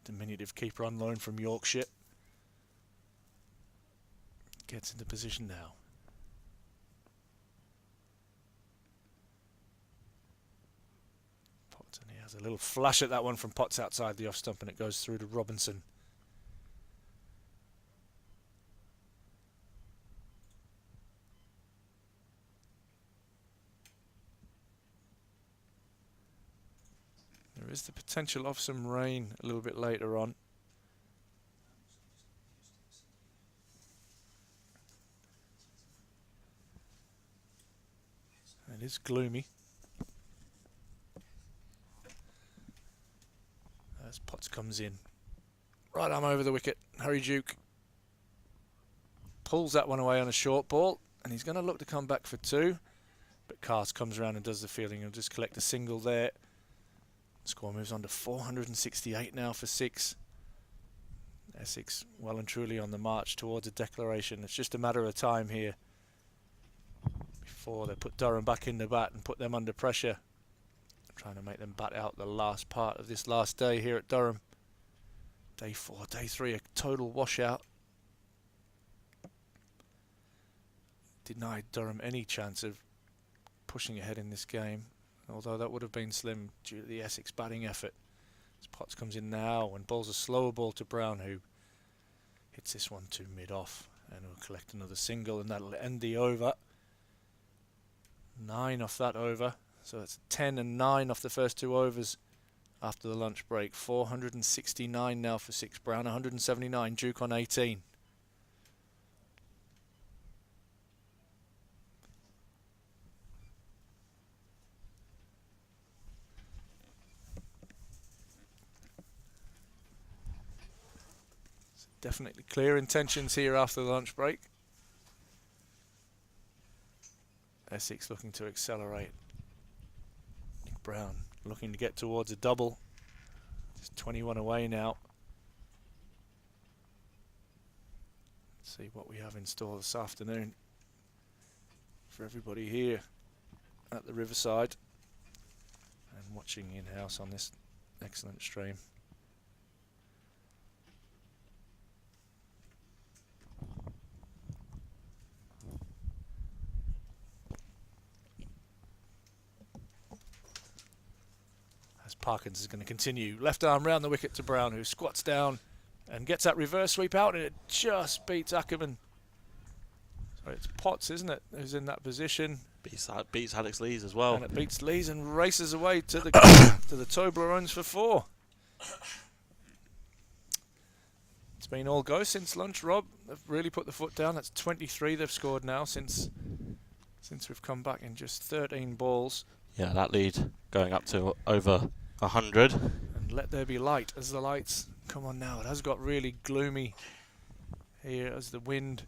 Diminutive keeper on loan from Yorkshire. Gets into position now. Potts, and he has a little flash at that one from Potts outside the off stump, and it goes through to Robinson. There is the potential of some rain a little bit later on. It is gloomy. As Potts comes in. Right arm over the wicket. Harry Duke pulls that one away on a short ball, and he's going to look to come back for 2. But Cars comes around and does the fielding. He'll just collect a single there. Score moves on to 468 now for 6. Essex well and truly on the march towards a declaration. It's just a matter of time here before they put Durham back in the bat and put them under pressure, trying to make them bat out the last part of this last day here at Durham. Day 4, day 3, a total washout. Denied Durham any chance of pushing ahead in this game, although that would have been slim due to the Essex batting effort. As Potts comes in now and bowls a slower ball to Brown, who hits this one to mid-off, and will collect another single, and that'll end the over. 9 off that over, so it's 10 and 9 off the first 2 overs after the lunch break. 469 now for 6. Brown 179, Duke on 18. Definitely clear intentions here after the lunch break. Essex looking to accelerate. Nick Brown looking to get towards a double. Just 21 away now. Let's see what we have in store this afternoon for everybody here at the Riverside and watching in-house on this excellent stream. Parkins is going to continue. Left arm round the wicket to Brown, who squats down, and gets that reverse sweep out, and it just beats Ackerman. So it's Potts, isn't it, who's in that position? Beats Alex Lees as well. And it beats Lees and races away to the to the Toblerones for 4. It's been all go since lunch, Rob. They've really put the foot down. That's 23 they've scored now since we've come back in just 13 balls. Yeah, that lead going up to over 100. And let there be light as the lights come on now. It has got really gloomy here as the wind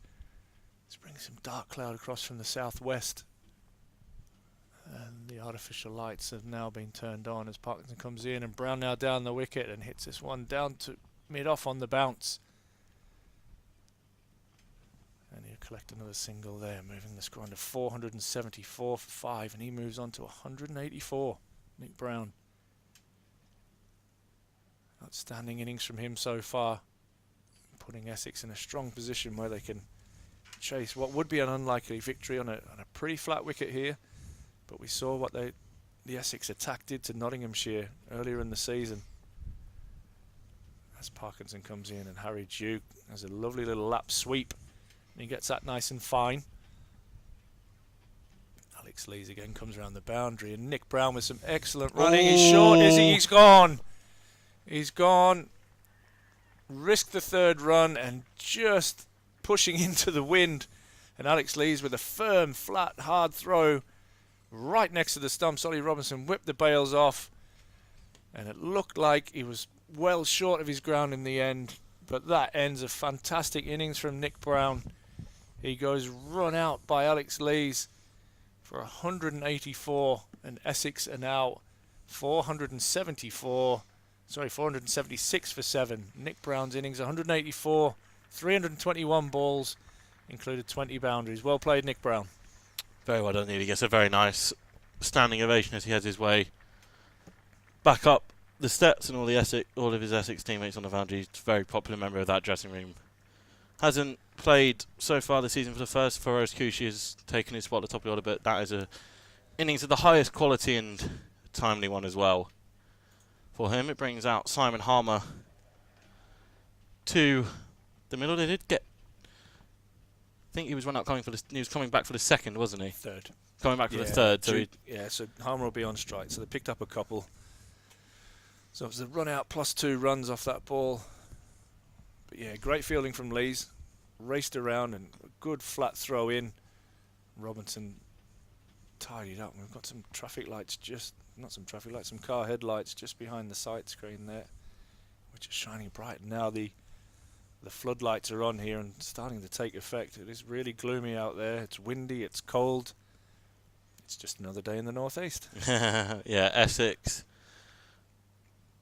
is bringing some dark cloud across from the southwest. And the artificial lights have now been turned on as Parkinson comes in, and Brown now down the wicket and hits this one down to mid-off on the bounce. And he'll collect another single there, moving the score on to 474 for 5, and he moves on to 184, Nick Brown. Outstanding innings from him so far, putting Essex in a strong position where they can chase what would be an unlikely victory on a pretty flat wicket here. But we saw what the Essex attack did to Nottinghamshire earlier in the season. As Parkinson comes in and Harry Duke has a lovely little lap sweep. And he gets that nice and fine. Alex Lees again comes around the boundary, and Nick Brown with some excellent running. He's short, is he? He's gone. He's gone. Risked the third run and just pushing into the wind. And Alex Lees with a firm, flat, hard throw right next to the stumps. Ollie Robinson whipped the bails off, and it looked like he was well short of his ground in the end. But that ends a fantastic innings from Nick Brown. He goes run out by Alex Lees for 184, and Essex are now 476 for 7. Nick Brown's innings, 184, 321 balls, included 20 boundaries. Well played, Nick Brown. Very well done, Neil. He gets a very nice standing ovation as he has his way back up the steps, and all of his Essex teammates on the boundary. He's a very popular member of that dressing room. Hasn't played so far this season for the first. Feroz Kushi has taken his spot at the top of the order, but that is a innings of the highest quality and timely one as well. For him, it brings out Simon Harmer to the middle. They did get. I think he was he was coming back for the second, wasn't he? Third. Coming back for the third. So so Harmer will be on strike. So they picked up a couple. So it was a run out plus 2 runs off that ball. But yeah, great fielding from Lees. Raced around and a good flat throw in. Robinson tidied up. We've got some traffic lights some car headlights just behind the sight screen there, which is shining bright. Now the floodlights are on here and starting to take effect. It is really gloomy out there. It's windy, it's cold. It's just another day in the northeast. Yeah, Essex.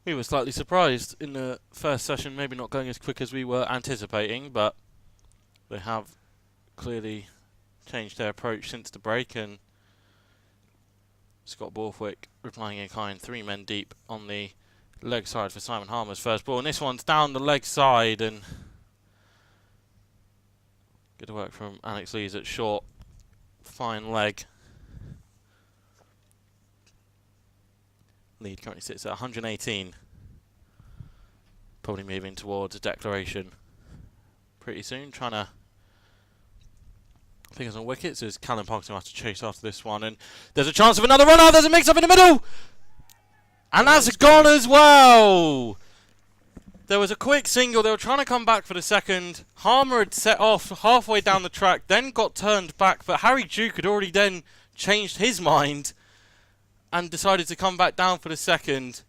We were slightly surprised in the first session, maybe not going as quick as we were anticipating, but they have clearly changed their approach since the break, and Scott Borthwick replying in kind, 3 men deep on the leg side for Simon Harmer's first ball, and this one's down the leg side, and good work from Alex Lees at short, fine leg. Lead currently sits at 118. Probably moving towards a declaration pretty soon. Trying to pick us on wickets as Callum Parkinson has to chase after this one. And there's a chance of another run out. There's a mix-up in the middle. And that's gone as well. There was a quick single. They were trying to come back for the second. Harmer had set off halfway down the track, then got turned back. But Harry Duke had already then changed his mind and decided to come back down for the second.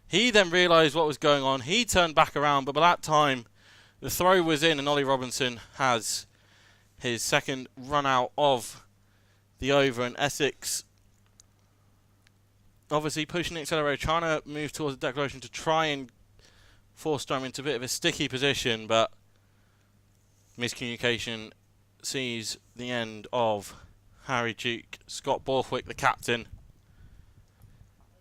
He then realised what was going on. He turned back around, but by that time, the throw was in, and Ollie Robinson has his second run out of the over, and Essex obviously pushing the accelerator, trying to move towards the declaration to try and force Durham into a bit of a sticky position, but miscommunication sees the end of Harry Duke. Scott Borthwick, the captain,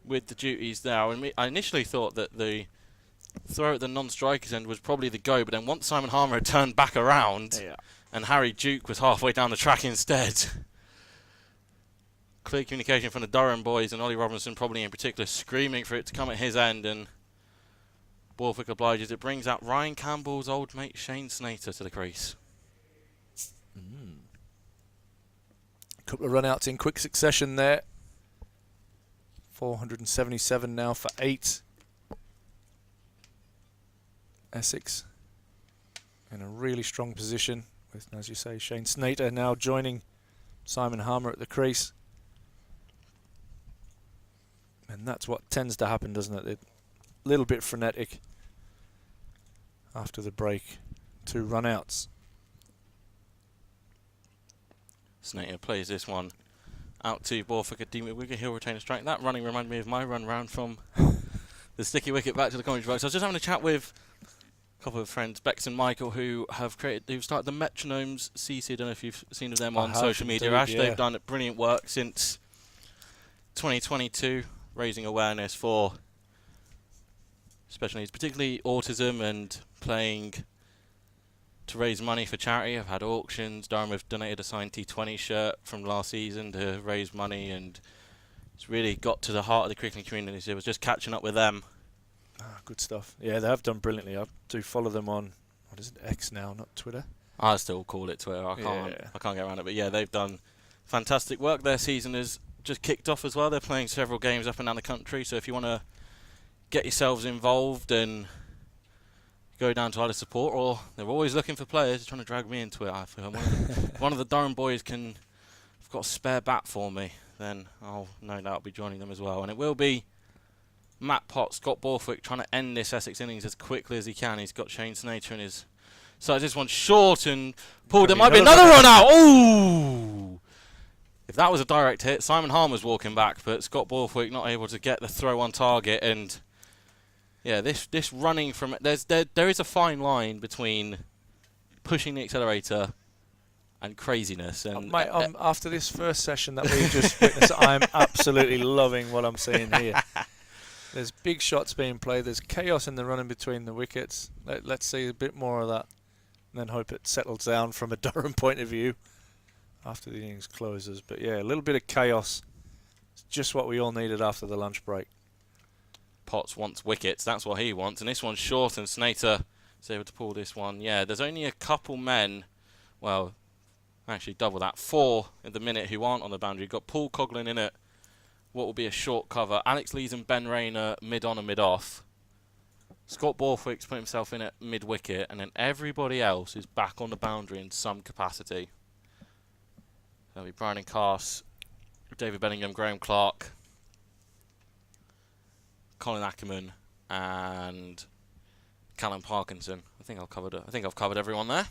with the duties there. And I initially thought that the throw at the non-striker's end was probably the go, but then once Simon Harmer had turned back around and Harry Duke was halfway down the track instead, clear communication from the Durham boys, and Ollie Robinson probably in particular screaming for it to come at his end, and Borthwick obliges. It brings out Ryan Campbell's old mate Shane Snater to the crease. Couple of run-outs in quick succession there. 477 now for 8. Essex in a really strong position with, as you say, Shane Snater now joining Simon Harmer at the crease. And that's what tends to happen, doesn't it? A little bit frenetic after the break. 2 run-outs. Snater plays this one out to Borthwick at Dean Wicket. He'll retain a strike. That running reminded me of my run round from the sticky wicket back to the commentary box. I was just having a chat with a couple of friends, Bex and Michael, who started the Metronomes CC. I don't know if you've seen them on social media. Ash, they've done brilliant work since 2022, raising awareness for special needs, particularly autism, and playing to raise money for charity. I've had auctions. Durham have donated a signed T20 shirt from last season to raise money, and it's really got to the heart of the cricketing community. So it was just catching up with them. Good stuff. Yeah, they have done brilliantly. I do follow them on, what is it, X now, not Twitter? I still call it Twitter. I can't get around it. But yeah, they've done fantastic work. Their season has just kicked off as well. They're playing several games up and down the country. So if you want to get yourselves involved and go down to either support, or they're always looking for players, trying to drag me into it. I feel one of the Durham boys have got a spare bat for me, then I'll no doubt be joining them as well. And it will be Matt Potts, Scott Borthwick, trying to end this Essex innings as quickly as he can. He's got Shane Snater in his sights. This one's short and pulled. There might be another run out. Ooh! If that was a direct hit, Simon Harmer's walking back, but Scott Borthwick not able to get the throw on target. And yeah, this running from there is a fine line between pushing the accelerator and craziness. And mate, after this first session that we've just witnessed, I'm absolutely loving what I'm seeing here. There's big shots being played. There's chaos in the running between the wickets. Let's see a bit more of that, and then hope it settles down from a Durham point of view after the innings closes. But yeah, a little bit of chaos. It's just what we all needed after the lunch break. Potts wants wickets. That's what he wants. And this one's short, and Snater is able to pull this one. Yeah, there's only a couple men, well, actually double that, 4 at the minute who aren't on the boundary. You've got Paul Coughlin in at what will be a short cover. Alex Lees and Ben Rayner mid-on and mid-off. Scott Borthwick's put himself in at mid-wicket, and then everybody else is back on the boundary in some capacity. That'll be Brian and Cass, David Bellingham, Graham Clark, Colin Ackerman, and Callum Parkinson. I think I've covered everyone there.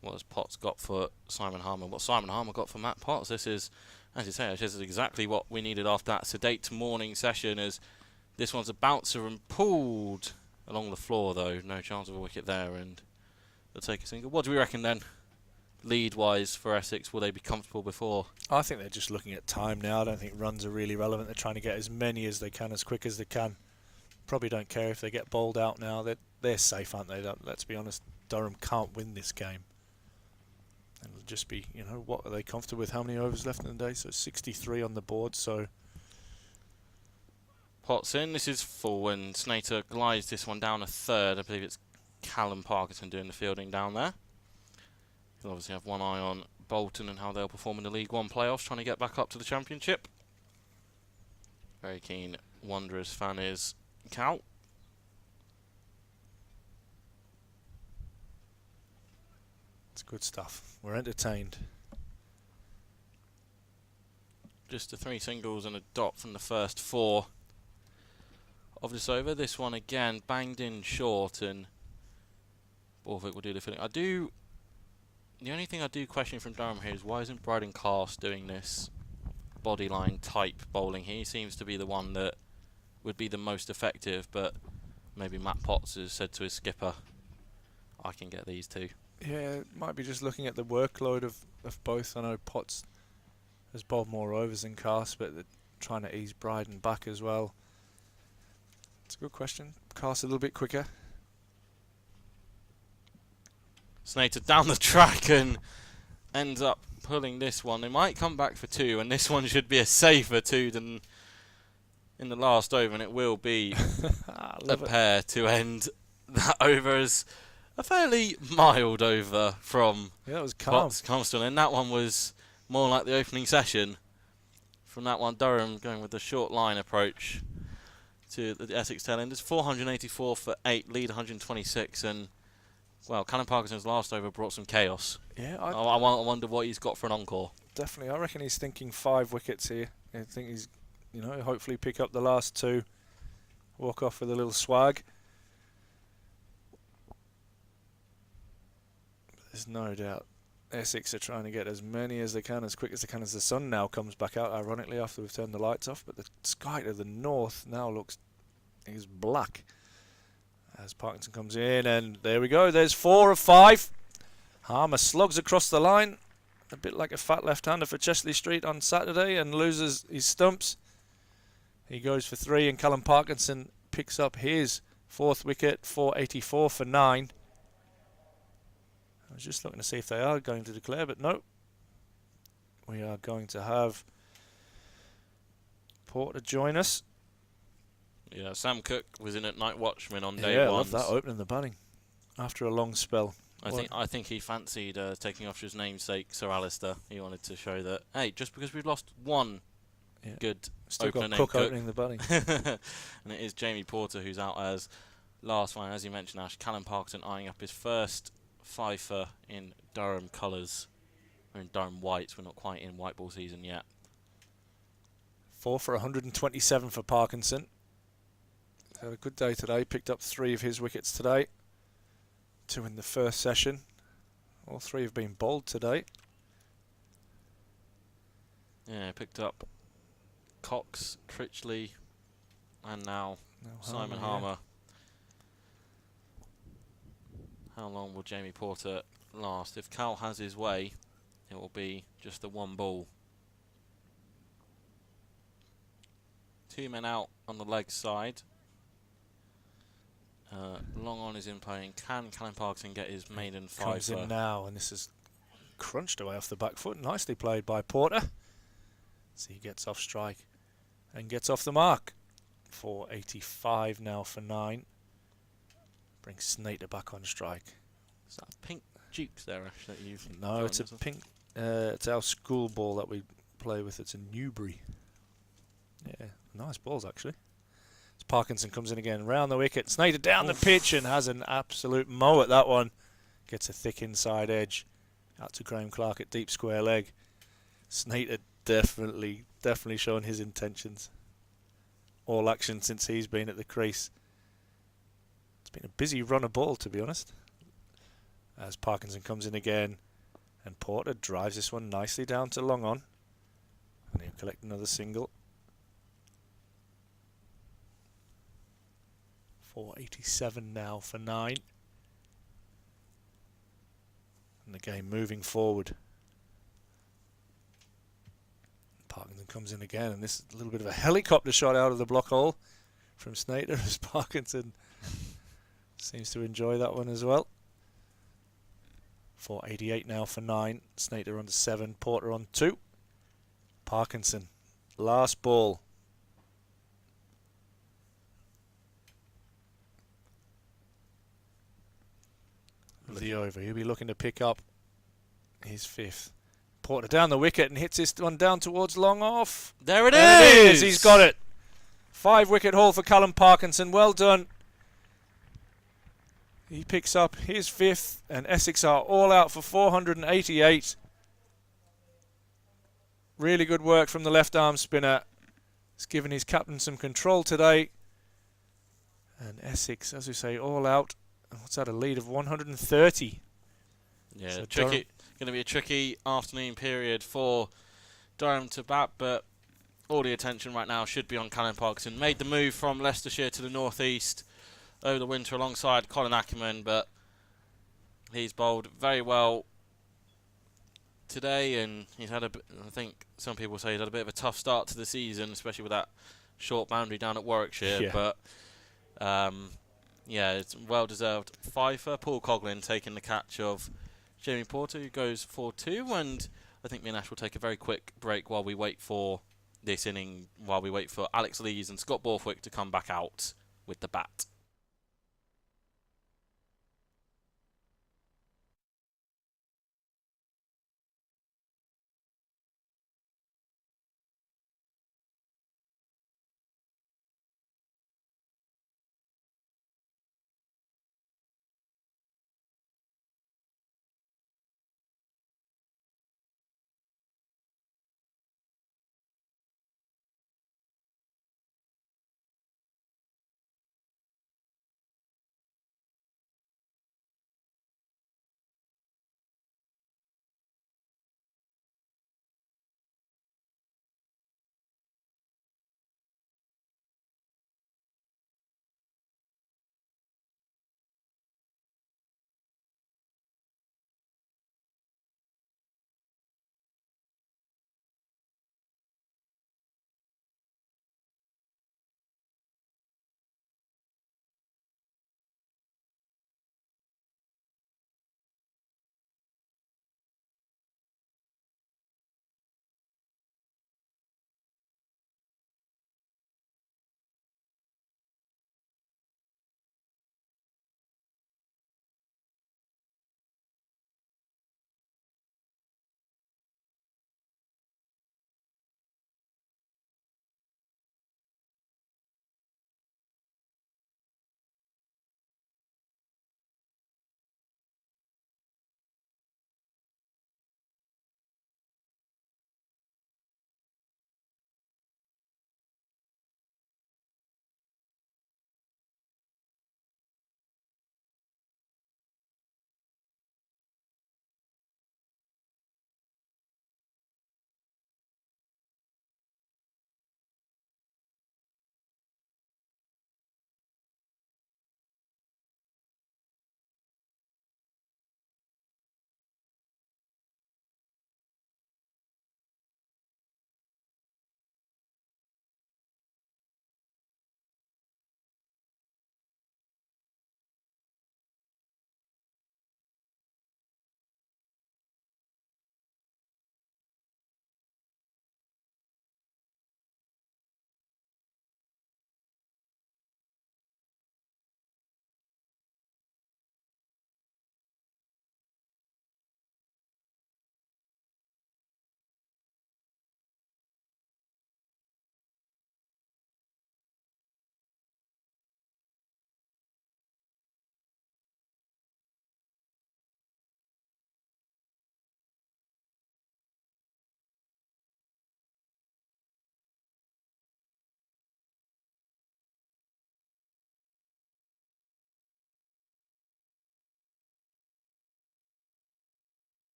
What has Potts got for Simon Harmer? What Simon Harmer got for Matt Potts? This is, as you say, this is exactly what we needed after that sedate morning session. As this one's a bouncer and pulled along the floor, though. No chance of a wicket there, and they'll take a single. What do we reckon then? Lead-wise for Essex, will they be comfortable before? I think they're just looking at time now. I don't think runs are really relevant. They're trying to get as many as they can, as quick as they can. Probably don't care if they get bowled out now. They're safe, aren't they? Let's be honest. Durham can't win this game. And it'll just be, what are they comfortable with? How many overs left in the day? So 63 on the board. So Potts in. This is full, and Snater glides this one down a third. I believe it's Callum Parkinson doing the fielding down there. He'll obviously have one eye on Bolton and how they'll perform in the League One playoffs, trying to get back up to the Championship. Very keen Wanderers fan is Cal. It's good stuff. We're entertained. Just the 3 singles and a dot from the first 4 of this over. This one again banged in short, and Borthwick will do the filling. The only thing I do question from Durham here is why isn't Bryden Cass doing this bodyline type bowling? He seems to be the one that would be the most effective, but maybe Matt Potts has said to his skipper, I can get these 2. Yeah, might be just looking at the workload of both. I know Potts has bowled more overs than Cass, but they're trying to ease Bryden back as well. It's a good question. Cass a little bit quicker. Snater down the track and ends up pulling this one. They might come back for 2, and this one should be a safer 2 than in the last over, and it will be I a love it. pair to end that over as a fairly mild over from Yeah, it was calm. Comston, and that one was more like the opening session. From that one, Durham going with the short line approach to the Essex tailenders. 484 for 8, lead 126, and well, Callum Parkinson's last over brought some chaos. Yeah, I wonder what he's got for an encore. definitely. I reckon he's thinking 5 wickets here. I think he's, hopefully pick up the last 2, walk off with a little swag. There's no doubt Essex are trying to get as many as they can, as quick as they can, as the sun now comes back out, ironically, after we've turned the lights off. But the sky to the north now is black as Parkinson comes in, and there we go. There's 4 of 5. Harmer slugs across the line, a bit like a fat left-hander for Chesley Street on Saturday, and loses his stumps. He goes for 3, and Callum Parkinson picks up his 4th wicket, 484 for 9. I was just looking to see if they are going to declare, but no. We are going to have Porter join us. Yeah, Sam Cook was in at night watchman on day Yeah, I one. love that opening the batting after a long spell. I think he fancied taking off his namesake, Sir Alistair. He wanted to show that, hey, just because we've lost one good Still opener got named Cook Cook, opening the batting. and it is Jamie Porter who's out as last one. As you mentioned, Ash, Callum Parkinson eyeing up his first fifer in Durham colours. We're in Durham whites. We're not quite in white ball season yet. 4 for 127 for Parkinson. Had a good day today. Picked up 3 of his wickets today. 2 in the first session. All 3 have been bowled today. Yeah, picked up Cox, Critchley, and now Simon Harmer. How long will Jamie Porter last? If Cal has his way, it will be just the 1 ball. 2 men out on the leg side. Long on is in playing. Can Callum Parkinson get his maiden fiver? Comes in now, and this is crunched away off the back foot. Nicely played by Porter. So he gets off strike and gets off the mark. 485 now for 9. Brings Snater back on strike. Is that pink Dukes there, Ash, that you've... No, it's a pink... it's our school ball that we play with. It's a Newbury. Yeah, nice balls, actually. As Parkinson comes in again, round the wicket. Snater down the pitch and has an absolute mow at that one. Gets a thick inside edge. Out to Graham Clark at deep square leg. Snater definitely showing his intentions. All action since he's been at the crease. It's been a busy run of ball, to be honest. As Parkinson comes in again, and Porter drives this one nicely down to long on. And he'll collect another single. 487 now for 9. And the game moving forward. Parkinson comes in again, and this is a little bit of a helicopter shot out of the block hole from Snater, as Parkinson seems to enjoy that one as well. 488 now for 9. Snater on to 7. Porter on 2. Parkinson, last ball. The over. He'll be looking to pick up his 5th. Porter down the wicket and hits this one down towards long off. There it is! is! He's got it. 5 wicket haul for Callum Parkinson. Well done. He picks up his 5th, and Essex are all out for 488. Really good work from the left arm spinner. It's given his captain some control today. And Essex, as we say, all out. What's that, a lead of 130? Yeah, So going to be a tricky afternoon period for Durham to bat, but all the attention right now should be on Callum Parkinson. Made the move from Leicestershire to the northeast over the winter alongside Colin Ackerman, but he's bowled very well today, and he's had I think some people say he's had a bit of a tough start to the season, especially with that short boundary down at Warwickshire, Yeah. but yeah, it's well-deserved fifer. Paul Coughlin taking the catch of Jamie Porter, who goes 4-2, and I think me and Ash will take a very quick break while we wait for this inning while we wait for Alex Lees and Scott Borthwick to come back out with the bat.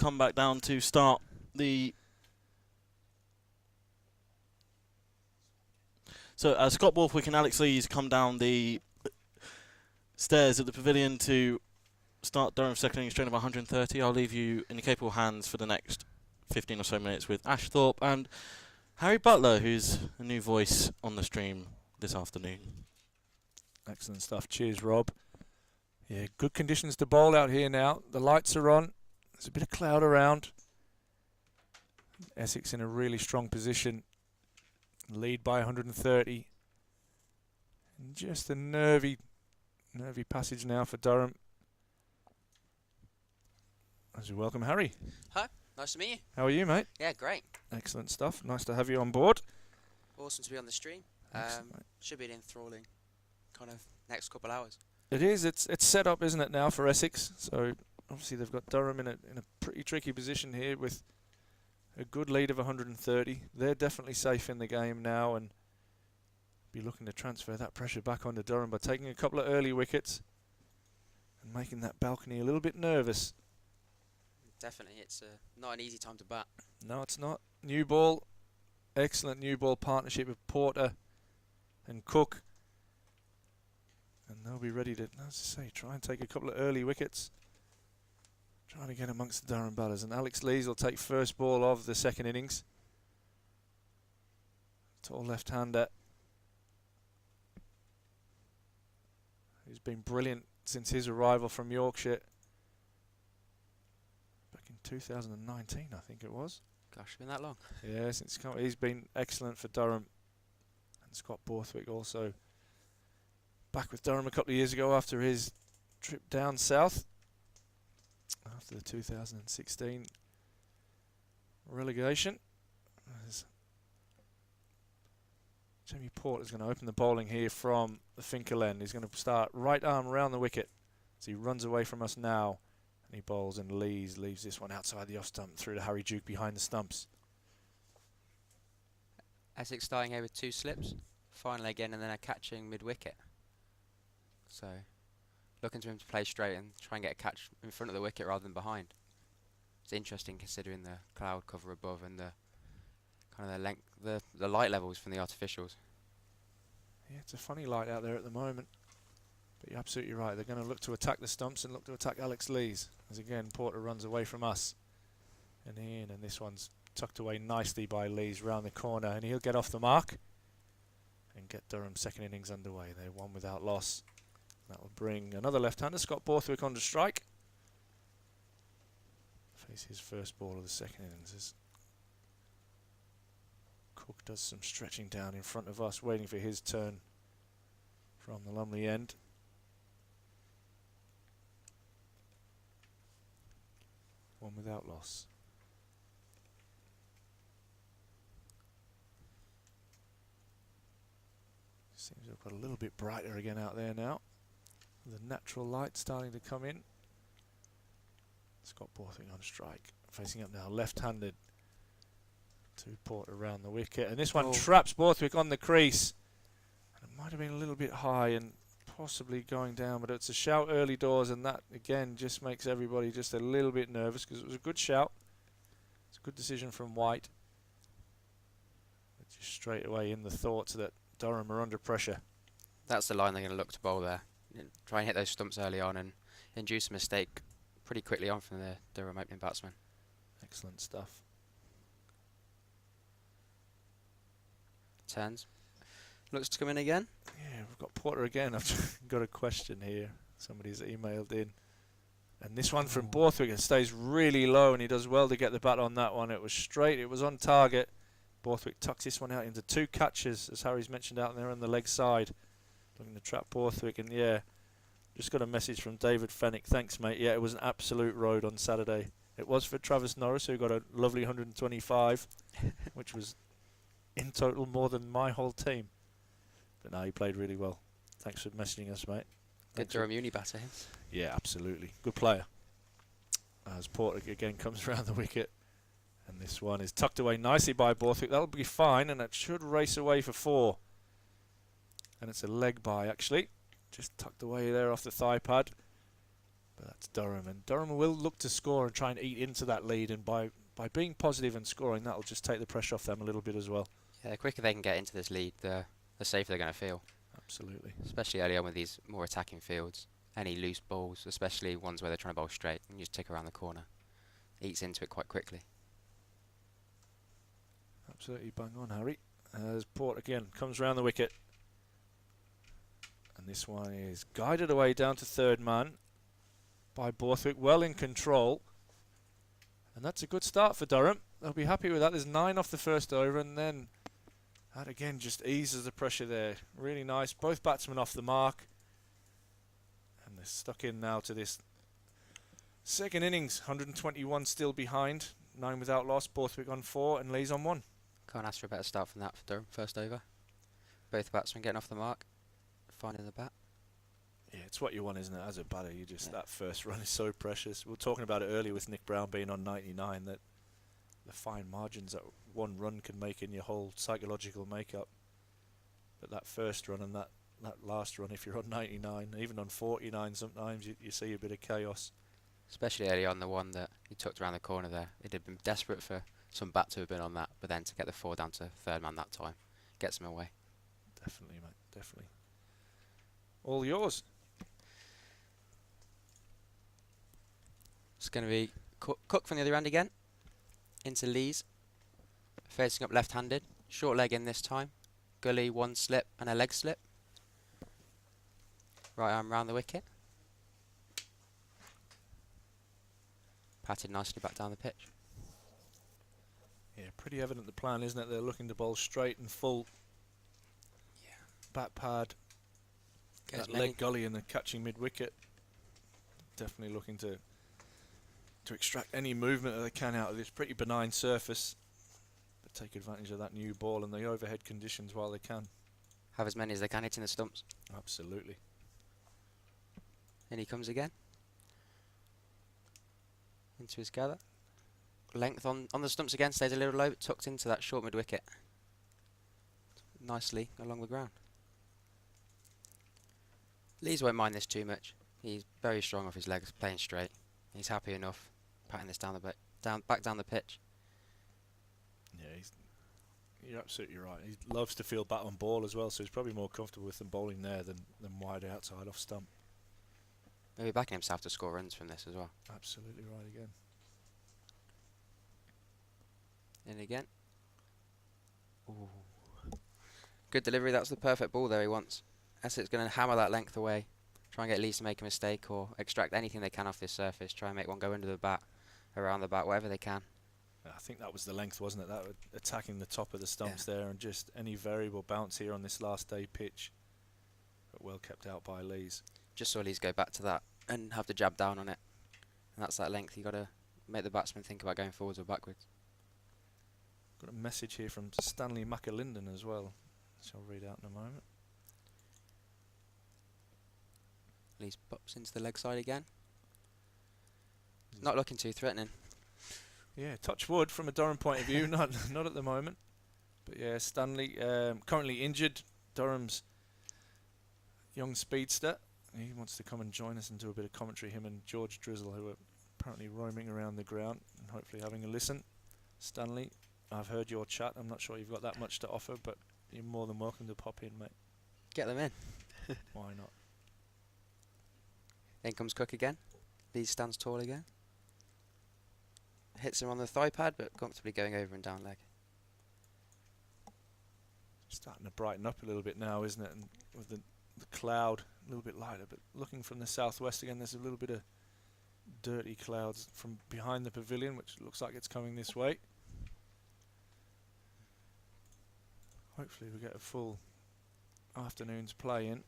come back down to start the... So Scott Borthwick and Alex Lees come down the stairs at the pavilion to start Durham's second innings strain of 130. I'll leave you in the capable hands for the next 15 or so minutes with Ash Thorpe and Harry Butler, who's a new voice on the stream this afternoon. Excellent stuff. Cheers, Rob. Yeah, good conditions to bowl out here now. The lights are on. There's a bit of cloud around. Essex in a really strong position. Lead by 130. And just a nervy passage now for Durham. As we welcome Harry. Hi, nice to meet you. How are you, mate? Yeah, great. Excellent stuff. Nice to have you on board. Awesome to be on the stream. Excellent, mate. Should be an enthralling kind of next couple hours. It is. It's set up, isn't it, now for Essex? So obviously they've got Durham in a pretty tricky position here with a good lead of 130. They're definitely safe in the game now and be looking to transfer that pressure back onto Durham by taking a couple of early wickets and making that balcony a little bit nervous. Definitely, it's not an easy time to bat. No, it's not. New ball. Excellent new ball partnership with Porter and Cook. And they'll be ready to, as I say, try and take a couple of early wickets. Trying to get amongst the Durham batters. And Alex Lees will take first ball of the second innings. Tall left-hander. He's been brilliant since his arrival from Yorkshire. Back in 2019, I think it was. Gosh, been that long? Yeah, since he's been excellent for Durham. And Scott Borthwick also back with Durham a couple of years ago after his trip down south. After the 2016 relegation. As Jamie Porter's going to open the bowling here from the Finkel end. He's going to start right arm around the wicket as he runs away from us now. And he bowls and leaves this one outside the off stump through to Harry Duke behind the stumps. Essex starting here with 2 slips. Finally again, and then a catching mid-wicket. So, looking to him to play straight and try and get a catch in front of the wicket rather than behind. It's interesting considering the cloud cover above and the kind of the length, the light levels from the artificials. Yeah, it's a funny light out there at the moment. But you're absolutely right. They're going to look to attack the stumps and look to attack Alex Lees. As again, Porter runs away from us. And in, and this one's tucked away nicely by Lees round the corner. And he'll get off the mark and get Durham's second innings underway. They're 1 without loss. That will bring another left-hander, Scott Borthwick, on to strike. Face his first ball of the second innings as Cook does some stretching down in front of us, waiting for his turn from the Lumley end. One without loss. Seems to have got a little bit brighter again out there now. The natural light starting to come in. Scott Borthwick on strike. Facing up now, left-handed. 2 Porter around the wicket. And this one traps Borthwick on the crease. And it might have been a little bit high and possibly going down, but it's a shout early doors, and that again just makes everybody just a little bit nervous because it was a good shout. It's a good decision from White. But just straight away in the thoughts that Durham are under pressure. That's the line they're going to look to bowl there. Try and hit those stumps early on and induce a mistake pretty quickly on from the Durham opening batsman. Excellent stuff. Turns. Looks to come in again. Yeah, we've got Porter again. I've got a question here. Somebody's emailed in. And this one from Borthwick, it stays really low, and he does well to get the bat on that one. It was straight, it was on target. Borthwick tucks this one out into 2 catches, as Harry's mentioned out there on the leg side. Looking to trap Borthwick, and yeah, just got a message from David Fennick. Thanks, mate. Yeah, it was an absolute road on Saturday. It was for Travis Norris, who got a lovely 125, which was in total more than my whole team. But no, he played really well. Thanks for messaging us, mate. Good Durham uni batter, him. Yeah, absolutely. Good player. As Porter again comes around the wicket. And this one is tucked away nicely by Borthwick. That'll be fine, and that should race away for 4. And it's a leg by, actually. Just tucked away there off the thigh pad. But that's Durham, and Durham will look to score and try and eat into that lead, and by being positive and scoring, that'll just take the pressure off them a little bit as well. Yeah, the quicker they can get into this lead, the safer they're going to feel. Absolutely. Especially early on with these more attacking fields. Any loose balls, especially ones where they're trying to bowl straight, and you just tick around the corner. Eats into it quite quickly. Absolutely bang on, Harry. As Port again comes round the wicket. And this one is guided away down to third man by Borthwick, well in control. And that's a good start for Durham. They'll be happy with that. There's 9 off the first over, and then that again just eases the pressure there. Really nice. Both batsmen off the mark. And they're stuck in now to this second innings. 121 still behind. 9 without loss. Borthwick on 4 and Lees on 1. Can't ask for a better start than that for Durham. First over. Both batsmen getting off the mark. Finding the bat. Yeah, it's what you want, isn't it? As a batter, you just that first run is so precious. We were talking about it earlier with Nick Brown being on 99, that the fine margins that one run can make in your whole psychological makeup. But that first run and that last run, if you're on 99, even on 49, sometimes you see a bit of chaos. Especially early on, the one that he tucked around the corner there. It had been desperate for some bat to have been on that, but then to get the 4 down to third man that time gets him away. Definitely, mate. Definitely. All yours. It's going to be Cook from the other end again. Into Lees. Facing up left-handed. Short leg in this time. Gully, 1 slip and a leg slip. Right arm round the wicket. Patted nicely back down the pitch. Yeah, pretty evident the plan, isn't it? They're looking to bowl straight and full. Yeah. Bat pad. Get as That many- leg gully and the catching mid-wicket. Definitely looking to extract any movement that they can out of this pretty benign surface, but take advantage of that new ball and the overhead conditions while they can. Have as many as they can hitting the stumps. Absolutely. In he comes again. Into his gather. Length on the stumps again, stays a little low, but tucked into that short mid-wicket. Nicely along the ground. Lees won't mind this too much. He's very strong off his legs, playing straight. He's happy enough patting this back down the pitch. Yeah, you're absolutely right. He loves to feel bat on ball as well, so he's probably more comfortable with them bowling there than wide outside off stump. Maybe backing himself to score runs from this as well. Absolutely right again. In again. Ooh. Good delivery, that's the perfect ball there he wants. Essex going to hammer that length away. Try and get Lees to make a mistake or extract anything they can off this surface. Try and make one go into the bat, around the bat, whatever they can. I think that was the length, wasn't it? That attacking the top of the stumps there, and just any variable bounce here on this last day pitch. But well kept out by Lees. Just saw Lees go back to that and have to jab down on it. And that's that length. You've got to make the batsman think about going forwards or backwards. Got a message here from Stanley McAlinden as well, which I'll read out in a moment. Lees pops into the leg side again. Not looking too threatening. Yeah, touch wood from a Durham point of view, not at the moment. But yeah, Stanley currently injured. Durham's young speedster. He wants to come and join us and do a bit of commentary. Him and George Drizzle, who are apparently roaming around the ground and hopefully having a listen. Stanley, I've heard your chat. I'm not sure you've got that much to offer, but you're more than welcome to pop in, mate. Get them in. Why not? In comes Cook again. Lees stands tall again. Hits him on the thigh pad, but comfortably going over and down leg. Starting to brighten up a little bit now, isn't it? And with the cloud a little bit lighter, but looking from the southwest again, there's a little bit of dirty clouds from behind the pavilion, which looks like it's coming this way. Hopefully we get a full afternoon's play in.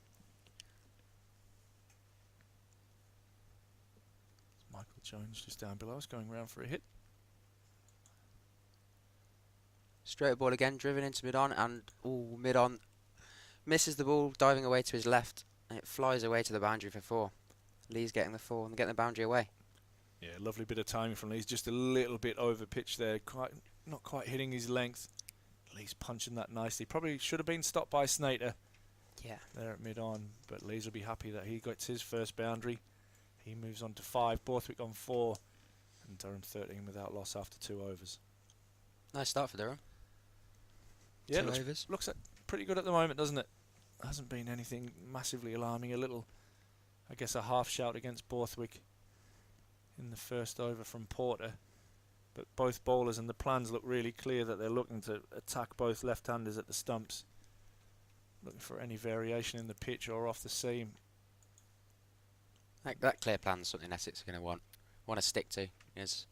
Michael Jones just down below us, going round for a hit. Straight ball again, driven into mid-on, and mid-on misses the ball, diving away to his left, and it flies away to the boundary for 4. Lee's getting the 4 and getting the boundary away. Yeah, lovely bit of timing from Lee's, just a little bit over pitch there, not quite hitting his length. Lee's punching that nicely. Probably should have been stopped by Snater. Yeah. There at mid-on, but Lees will be happy that he gets his first boundary. He moves on to 5, Borthwick on 4, and Durham 13 without loss after 2 overs. Nice start for Durham. Yeah, 2 overs. looks pretty good at the moment, doesn't it? Hasn't been anything massively alarming. A little, I guess, a half shout against Borthwick in the first over from Porter. But both bowlers and the plans look really clear that they're looking to attack both left-handers at the stumps. Looking for any variation in the pitch or off the seam. That clear plan is something Essex are going to want to stick to. There's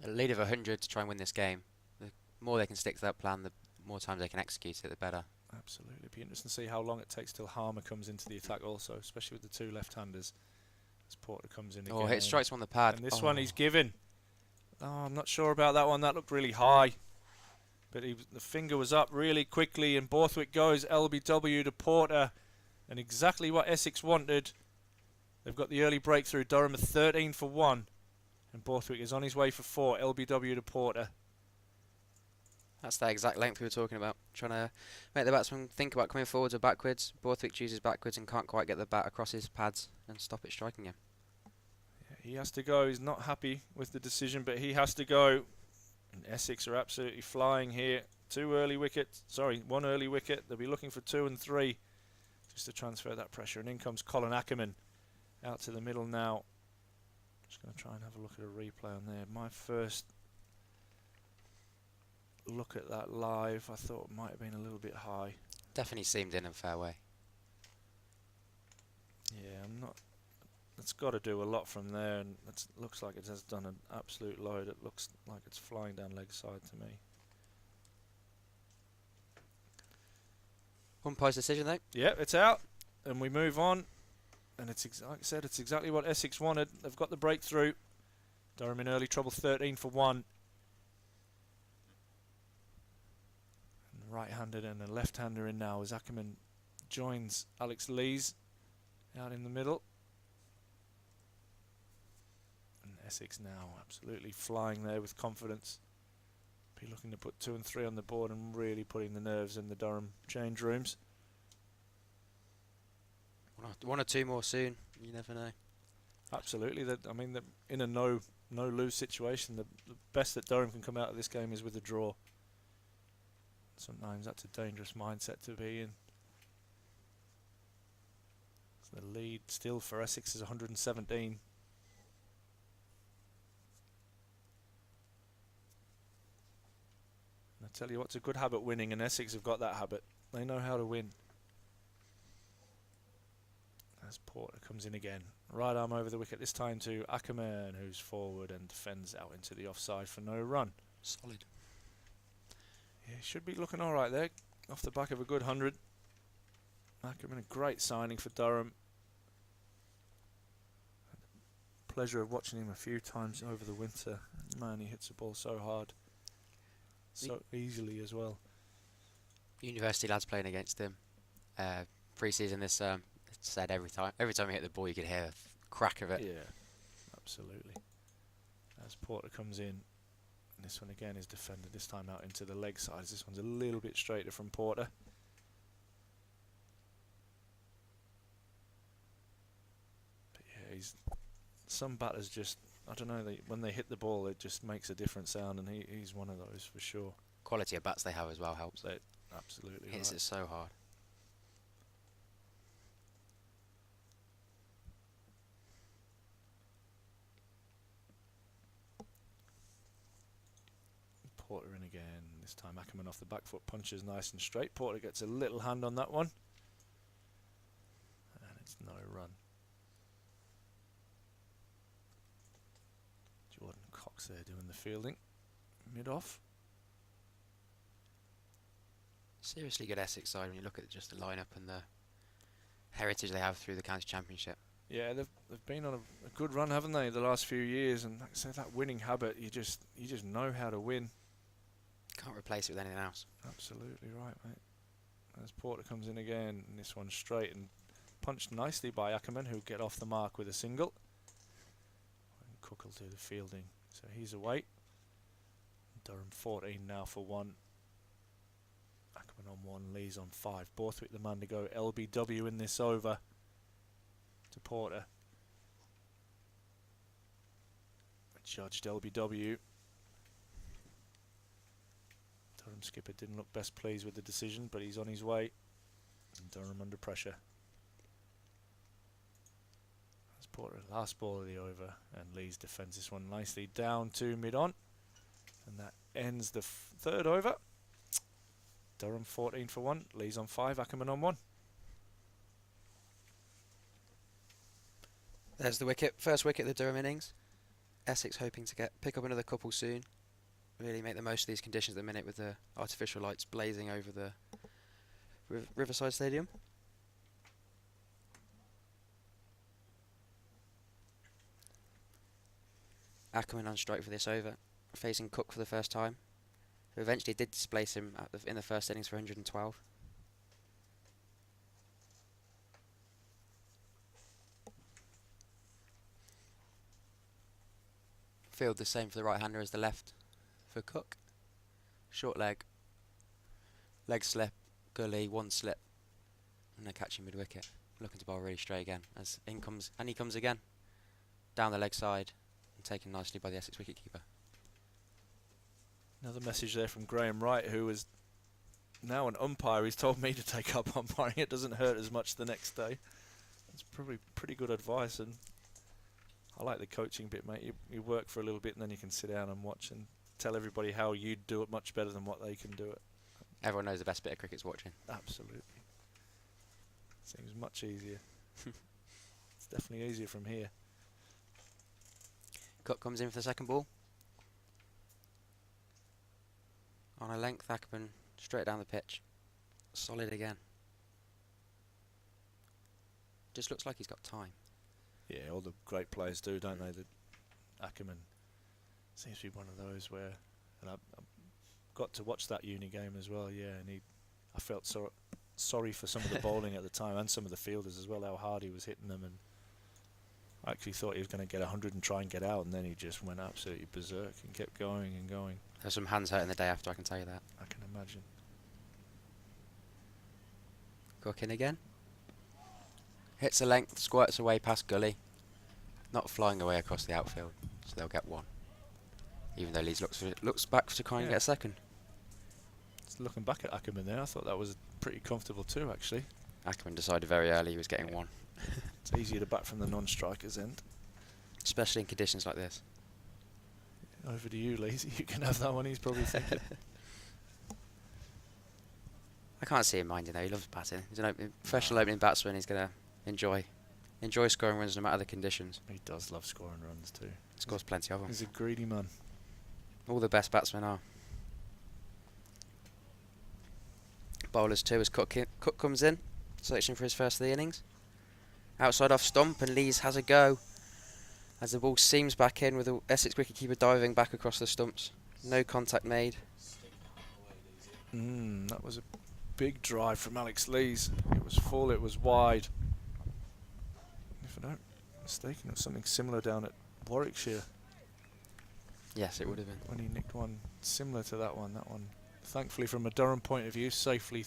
a lead of 100 to try and win this game. The more they can stick to that plan, the more times they can execute it, the better. Absolutely. It'd be interesting to see how long it takes till Harmer comes into the attack also, especially with the 2 left-handers. As Porter comes in again. Oh, hit strikes on the pad. And this one he's given. Oh, I'm not sure about that one. That looked really high. But the finger was up really quickly, and Borthwick goes LBW to Porter. And exactly what Essex wanted. They've got the early breakthrough. Durham are 13 for 1. And Borthwick is on his way for 4. LBW to Porter. That's that exact length we were talking about. Trying to make the batsman think about coming forwards or backwards. Borthwick chooses backwards and can't quite get the bat across his pads and stop it striking him. Yeah, he has to go. He's not happy with the decision, but he has to go. And Essex are absolutely flying here. 1 early wicket. They'll be looking for 2 and 3 just to transfer that pressure. And in comes Colin Ackerman out to the middle now. Just going to try and have a look at a replay on there. My first look at that live, I thought it might have been a little bit high. Definitely seemed in and fair way. Yeah, I'm not. It's got to do a lot from there, and it looks like it has done an absolute load. It looks like it's flying down leg side to me. Umpire's decision though. Yeah, it's out, and we move on. And it's like I said, it's exactly what Essex wanted. They've got the breakthrough. Durham in early trouble, 13 for 1. And right-handed and a left-hander in now as Ackerman joins Alex Lees out in the middle. And Essex now absolutely flying there with confidence. Be looking to put 2 and 3 on the board and really putting the nerves in the Durham change rooms. 1 or 2 more soon. You never know. Absolutely. I mean, in a no-lose situation, the best that Durham can come out of this game is with a draw. Sometimes that's a dangerous mindset to be in. So the lead still for Essex is 117. And I tell you what's a good habit, winning, and Essex have got that habit. They know how to win. As Porter comes in again. Right arm over the wicket, this time to Ackerman, who's forward and defends out into the offside for no run. Solid. Yeah, he should be looking alright there, off the back of a good 100. Ackerman, a great signing for Durham. Had the pleasure of watching him a few times over the winter. Man, he hits the ball so hard. So easily as well. University lads playing against him. Pre-season this said every time he hit the ball you could hear a crack of it. Yeah, absolutely. As Porter comes in, and this one again is defended, this time out into the leg side. This one's a little bit straighter from Porter. But yeah, some batters just, I don't know, when they hit the ball it just makes a different sound, and he's one of those for sure. Quality of bats they have as well helps. Absolutely Hits right. it so hard. Porter in again. This time Ackerman off the back foot, punches nice and straight. Porter gets a little hand on that one. And it's no run. Jordan Cox there doing the fielding. Mid-off. Seriously good Essex side when you look at just the lineup and the heritage they have through the county championship. Yeah, they've been on a good run, haven't they, the last few years? And like I say, that winning habit, you just know how to win. Can't replace it with anything else. Absolutely right, mate. As Porter comes in again, and this one's straight and punched nicely by Ackerman, who'll get off the mark with a single. And Cook will do the fielding, so he's away. Durham 14 now for 1. Ackerman on 1, Lee's on 5. Borthwick the man to go LBW in this over to Porter. judged LBW. Durham skipper didn't look best pleased with the decision, but he's on his way. And Durham under pressure. That's Porter, last ball of the over, and Lees defends this one nicely down to mid-on. And that ends the third over. Durham 14 for 1, Lees on 5, Ackerman on 1. There's the wicket, first wicket of the Durham innings. Essex hoping to pick up another couple soon. Really make the most of these conditions at the minute with the artificial lights blazing over the Riverside Stadium. Ackerman on strike for this over, facing Cook for the first time, who eventually did displace him in the first innings for 112. Field the same for the right-hander as the left for Cook. Short leg slip, gully, one slip, and they're catching mid-wicket. Looking to bowl really straight again, as in comes, and he comes again, down the leg side, and taken nicely by the Essex wicketkeeper. Another message there from Graham Wright, who is now an umpire. He's told me to take up umpiring. It doesn't hurt as much the next day. It's probably pretty good advice, and I like the coaching bit, mate. You work for a little bit and then you can sit down and watch and tell everybody how you do it much better than what they can do it. Everyone knows the best bit of cricket's watching. Absolutely. Seems much easier. It's definitely easier from here. Cook comes in for the second ball. On a length, Ackerman straight down the pitch. Solid again. Just looks like he's got time. Yeah, all the great players do, don't they? That Ackerman seems to be one of those where, and I got to watch that uni game as well. Yeah, and I felt sorry for some of the bowling at the time and some of the fielders as well, how hard he was hitting them. And I actually thought he was going to get 100 and try and get out, and then he just went absolutely berserk and kept going and going. There's some hands hurting the day after, I can tell you that. I can imagine. Cook in again. Hits a length, squirts away past gully. Not flying away across the outfield, so they'll get one. Even though Lees looks back to try and get a second. Just looking back at Ackerman there, I thought that was pretty comfortable too, actually. Ackerman decided very early he was getting one. It's easier to bat from the non-striker's end. Especially in conditions like this. Over to you, Lees. You can have that one, he's probably thinking. I can't see him minding though, he loves batting. He's an professional opening batsman, he's going to enjoy scoring runs no matter the conditions. He does love scoring runs too. Scores plenty of them. He's a greedy man. All the best batsmen are. Bowlers too as Cook comes in, searching for his first of the innings. Outside off stump, and Lees has a go as the ball seams back in with the Essex wicketkeeper diving back across the stumps. No contact made. That was a big drive from Alex Lees. It was full, it was wide. If I'm not mistaken, it was something similar down at Warwickshire. Yes, it would have been. When he nicked one similar to that one. That one, thankfully from a Durham point of view, safely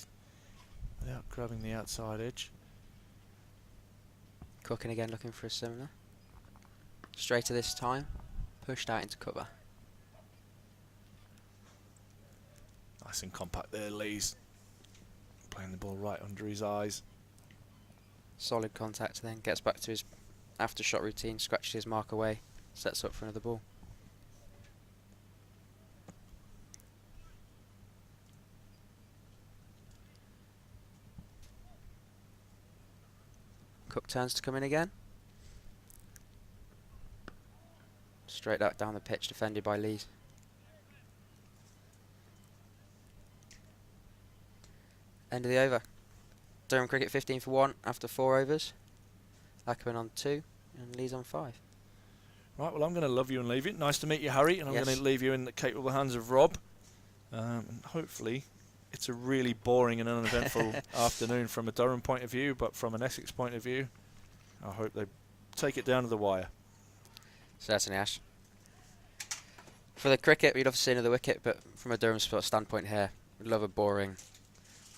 without grabbing the outside edge. Cooking again, looking for a similar. Straighter this time, pushed out into cover. Nice and compact there, Lees. Playing the ball right under his eyes. Solid contact then, gets back to his after shot routine, scratches his mark away, sets up for another ball. Cook turns to come in again. Straight out down the pitch, defended by Lees. End of the over. Durham Cricket 15 for 1 after 4 overs. Ackerman on 2 and Lees on 5. Right, well, I'm going to love you and leave you. Nice to meet you, Harry, and I'm Yes. going to leave you in the capable hands of Rob. And hopefully it's a really boring and uneventful afternoon from a Durham point of view, but from an Essex point of view, I hope they take it down to the wire. Certainly, Ash. For the cricket, we'd love to see another wicket, but from a Durham sport standpoint here, we'd love a boring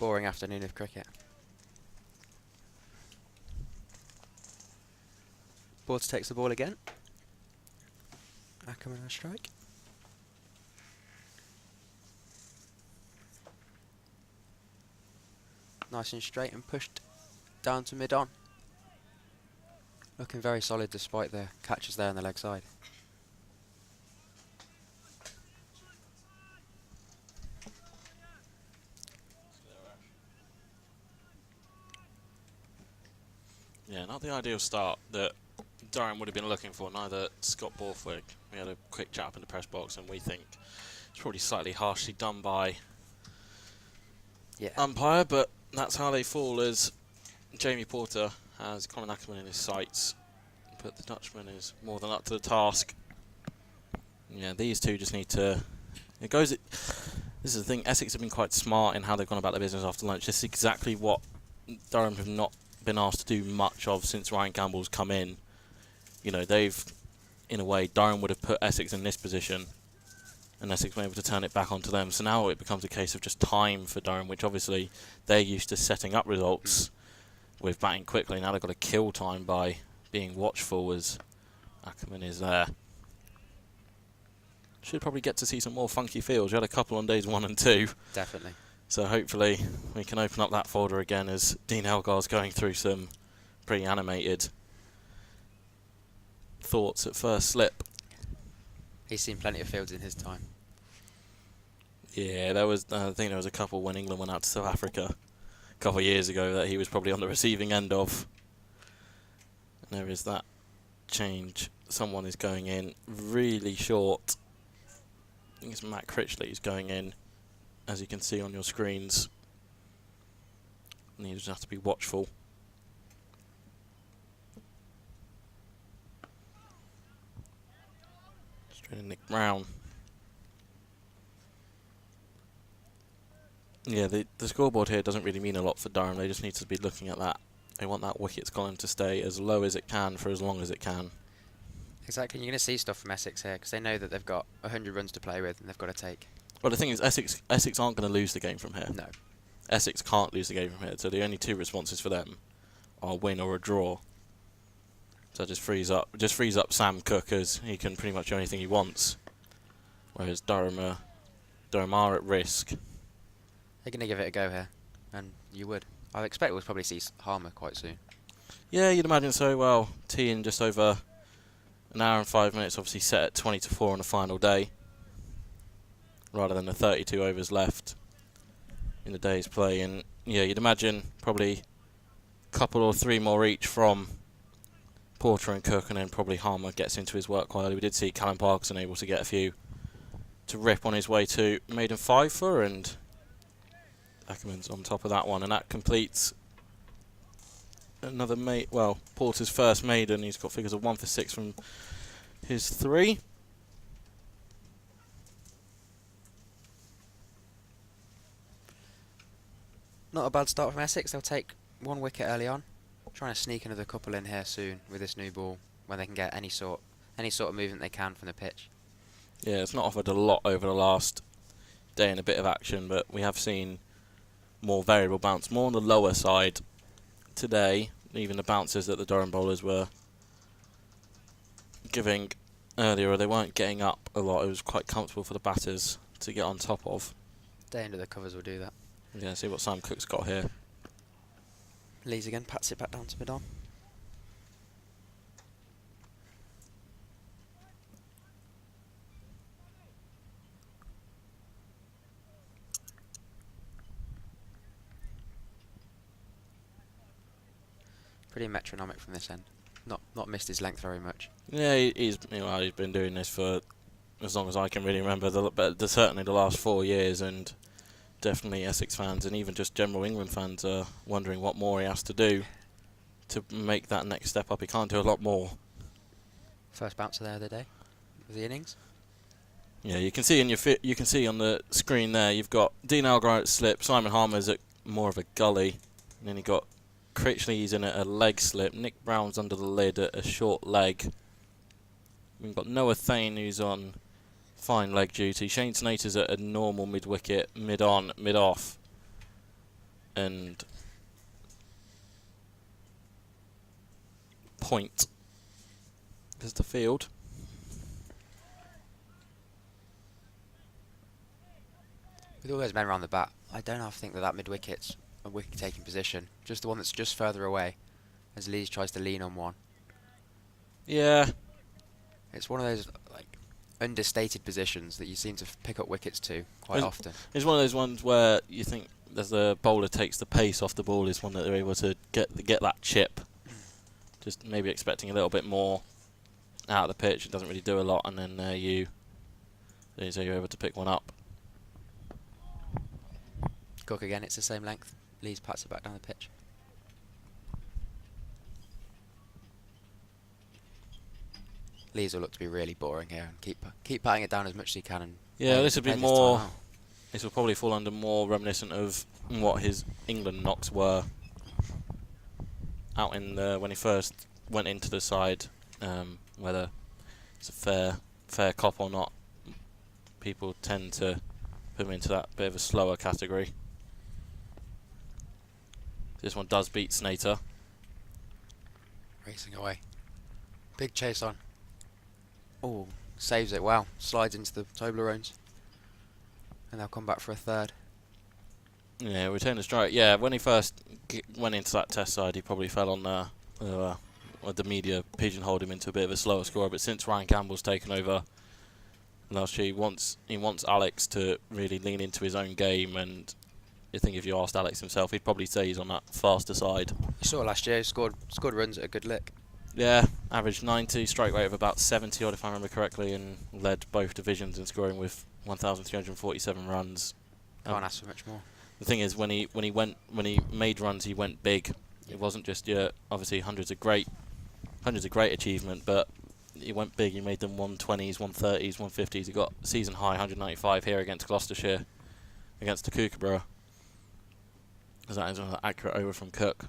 afternoon of cricket. Porter takes the ball again. Ackerman on strike. Nice and straight and pushed down to mid-on. Looking very solid despite the catches there on the leg side. Yeah, not the ideal start that Durham would have been looking for, neither Scott Borthwick. We had a quick chat up in the press box and we think it's probably slightly harshly done by umpire, but that's how they fall as Jamie Porter has Colin Ackerman in his sights, but the Dutchman is more than up to the task. Yeah, these two just need to... This is the thing, Essex have been quite smart in how they've gone about their business after lunch. This is exactly what Durham have not been asked to do much of since Ryan Campbell's come in. You know, they've, in a way, Durham would have put Essex in this position and Essex were able to turn it back onto them. So now it becomes a case of just time for Durham, which obviously they're used to setting up results with batting quickly. Now they've got to kill time by being watchful as Ackerman is there. Should probably get to see some more funky fields. We had a couple on days 1 and 2. Definitely. So hopefully we can open up that folder again as Dean Elgar's going through some pretty animated thoughts at first slip. He's seen plenty of fields in his time. Yeah, I think there was a couple when England went out to South Africa a couple of years ago that he was probably on the receiving end of. And there is that change. Someone is going in really short. I think it's Matt Critchley who's going in, as you can see on your screens. And you just have to be watchful. Straight in Nick Brown. Yeah, the scoreboard here doesn't really mean a lot for Durham. They just need to be looking at that. They want that wickets column to stay as low as it can for as long as it can. Exactly, you're going to see stuff from Essex here because they know that they've got 100 runs to play with and they've got to take. Well, the thing is, Essex aren't going to lose the game from here. No. Essex can't lose the game from here, so the only two responses for them are a win or a draw. So it just frees up Sam Cook, as he can pretty much do anything he wants. Whereas Durham are at risk. They're going to give it a go here, and you would. I expect we'll probably see Harmer quite soon. Yeah, you'd imagine so. Well, tea in just over an hour and 5 minutes, obviously set at 20-4 on the final day, rather than the 32 overs left in the day's play. And yeah, you'd imagine probably a couple or three more each from Porter and Cook, and then probably Harmer gets into his work quite early. We did see Callum Parkinson able to get a few to rip on his way to maiden 5 for, and Ackerman's on top of that one, and that completes another Porter's first maiden. He's got figures of 1 for 6 from his 3. Not a bad start from Essex. They'll take 1 wicket early on. Trying to sneak another couple in here soon with this new ball, when they can get any sort of movement they can from the pitch. Yeah, it's not offered a lot over the last day and a bit of action, but we have seen more variable bounce, more on the lower side today. Even the bounces that the Durham bowlers were giving earlier, they weren't getting up a lot. It was quite comfortable for the batters to get on top of. Day under the covers will do that. Yeah, see what Sam Cook's got here. Lees again, pats it back down to mid-on. Pretty metronomic from this end. Not missed his length very much. Yeah, he's been doing this for as long as I can really remember, certainly the last 4 years, and definitely Essex fans and even just general England fans are wondering what more he has to do to make that next step up. He can't do a lot more. First bouncer there of the day of the innings. Yeah, you can see you can see on the screen there. You've got Dean Algar at slip, Simon Harmer's at more of a gully, and then you got Critchley's in at a leg slip. Nick Brown's under the lid at a short leg. We've got Noah Thane who's on fine leg duty. Shane Snater's at a normal mid wicket, mid on, mid off, and point is the field. With all those men around the bat, I don't half think that mid-wicket's a wicket-taking position. Just the one that's just further away, as Lees tries to lean on one. Yeah, It's one of those like understated positions that you seem to pick up wickets to quite often. it's one of those ones where you think as the bowler takes the pace off the ball is one that they're able to get that chip. Just maybe expecting a little bit more out of the pitch. It doesn't really do a lot, and then you're able to pick one up. Cook again, it's the same length. Lees pats it back down the pitch. Lees will look to be really boring here and keep patting it down as much as he can. And Yeah, this would be play this more. time out. This will probably fall under more reminiscent of what his England knocks were out in when he first went into the side. Whether it's a fair cop or not, people tend to put him into that bit of a slower category. This one does beat Snater. Racing away. Big chase on. Oh, saves it. Wow. Slides into the Toblerones. And they'll come back for a third. Yeah, return the strike. Yeah, when he first went into that test side, he probably fell on the media pigeonholed him into a bit of a slower scorer. But since Ryan Campbell's taken over last year, he wants Alex to really lean into his own game. And I think if you asked Alex himself, he'd probably say he's on that faster side. You saw last year, scored runs at a good lick. Yeah, averaged 90, strike rate of about 70 odd if I remember correctly, and led both divisions in scoring with 1,347 runs. Can't ask for much more. The thing is, when he made runs, he went big. It wasn't just obviously hundreds of great achievement, but he went big. He made them 120s, 130s, 150s. He got season high 195 here against Gloucestershire, against the Kookaburra. That is an accurate over from Cook.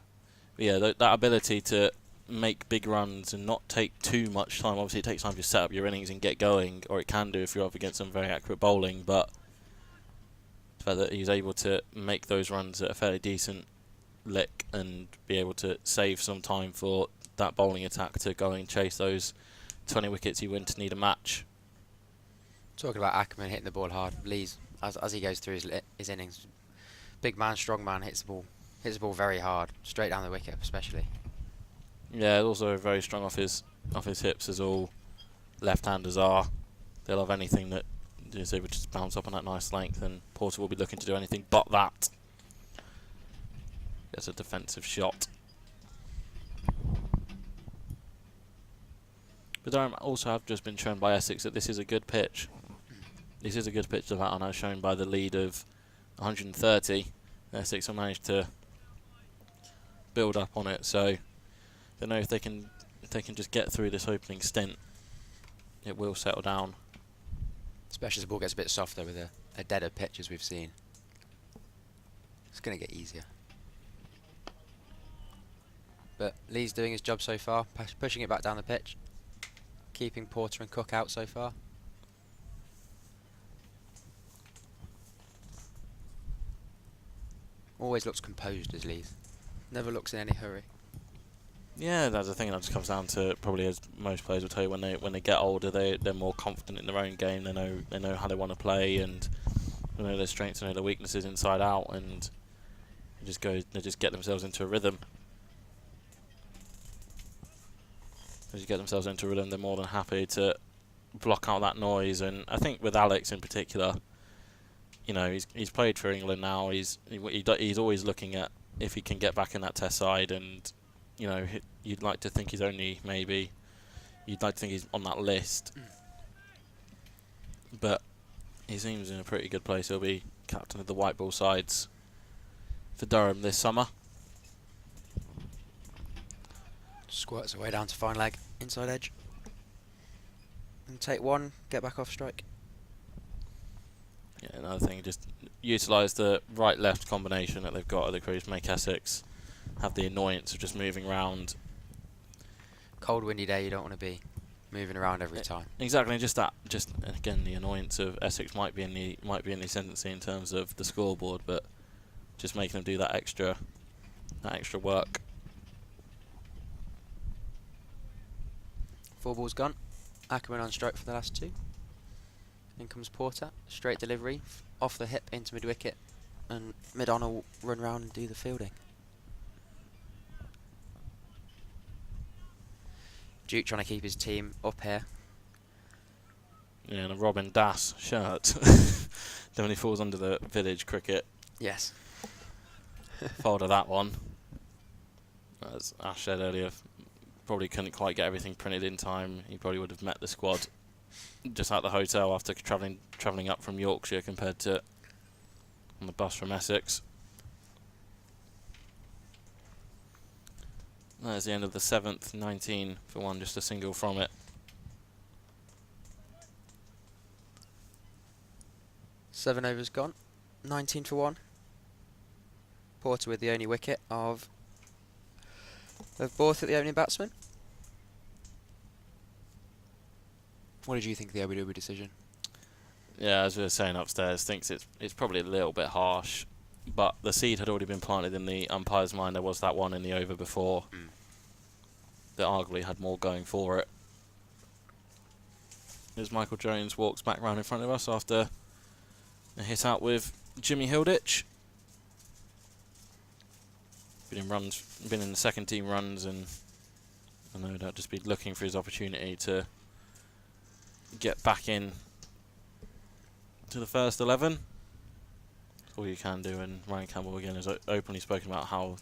But yeah, that ability to make big runs and not take too much time. Obviously, it takes time to set up your innings and get going, or it can do if you're up against some very accurate bowling. But the fact that he's able to make those runs at a fairly decent lick and be able to save some time for that bowling attack to go and chase those 20 wickets you win to need a match. Talking about Ackerman hitting the ball hard, Lees, as he goes through his innings, big man, strong man, hits the ball very hard, straight down the wicket especially. Yeah, also very strong off his hips, as all left-handers are. They'll have anything that is able to just bounce up on that nice length, and Porter will be looking to do anything but that. Gets a defensive shot. But Durham also have just been shown by Essex that this is a good pitch. This is a good pitch to bat on, as shown by the lead of 130. Essex have managed to build up on it, so they know if they can just get through this opening stint, it will settle down. Especially as the ball gets a bit softer with a deader pitch as we've seen. It's going to get easier. But Lee's doing his job so far, pushing it back down the pitch, keeping Porter and Cook out so far. Always looks composed as Lee's. Never looks in any hurry. Yeah, that's the thing. That just comes down to, probably as most players will tell you, when they get older, they're more confident in their own game. They know how they want to play, and they know their strengths, they know their weaknesses inside out, and they just get themselves into a rhythm. As you get themselves into a rhythm, they're more than happy to block out that noise. And I think with Alex in particular, you know, he's played for England now. He's always looking at if he can get back in that test side, and you know, you'd like to think he's on that list. But he seems in a pretty good place. He'll be captain of the white ball sides for Durham this summer. Squirts away down to fine leg, inside edge. And take one, get back off strike. Yeah, another thing, just utilise the right-left combination that they've got at the crease, make Essex have the annoyance of just moving around. Cold, windy day, you don't want to be moving around every time. Exactly, just again the annoyance of Essex might be in the ascendancy in terms of the scoreboard, but just making them do that extra work. 4 balls gone. Ackerman on strike for the last 2. In comes Porter, straight delivery, off the hip into mid-wicket, and mid-on will run round and do the fielding. Duke trying to keep his team up here. Yeah, and a Robin Das shirt. Definitely falls under the village cricket Yes. fold of that one. As Ash said earlier, probably couldn't quite get everything printed in time. He probably would have met the squad just at the hotel after travelling up from Yorkshire compared to on the bus from Essex. That's the end of the 7th, 19 for 1, just a single from it. 7 overs gone, 19 for 1. Porter with the only wicket of Borthwick, the opening batsman. What did you think of the Obi decision? Yeah, as we were saying upstairs, thinks it's probably a little bit harsh, but the seed had already been planted in the umpire's mind. There was that one in the over before that arguably had more going for it. As Michael Jones walks back round in front of us after a hit out with Jimmy Hilditch. Been in the second team runs, and I know that'll just be looking for his opportunity to get back in to the first 11. That's all you can do, and Ryan Campbell again has openly spoken about how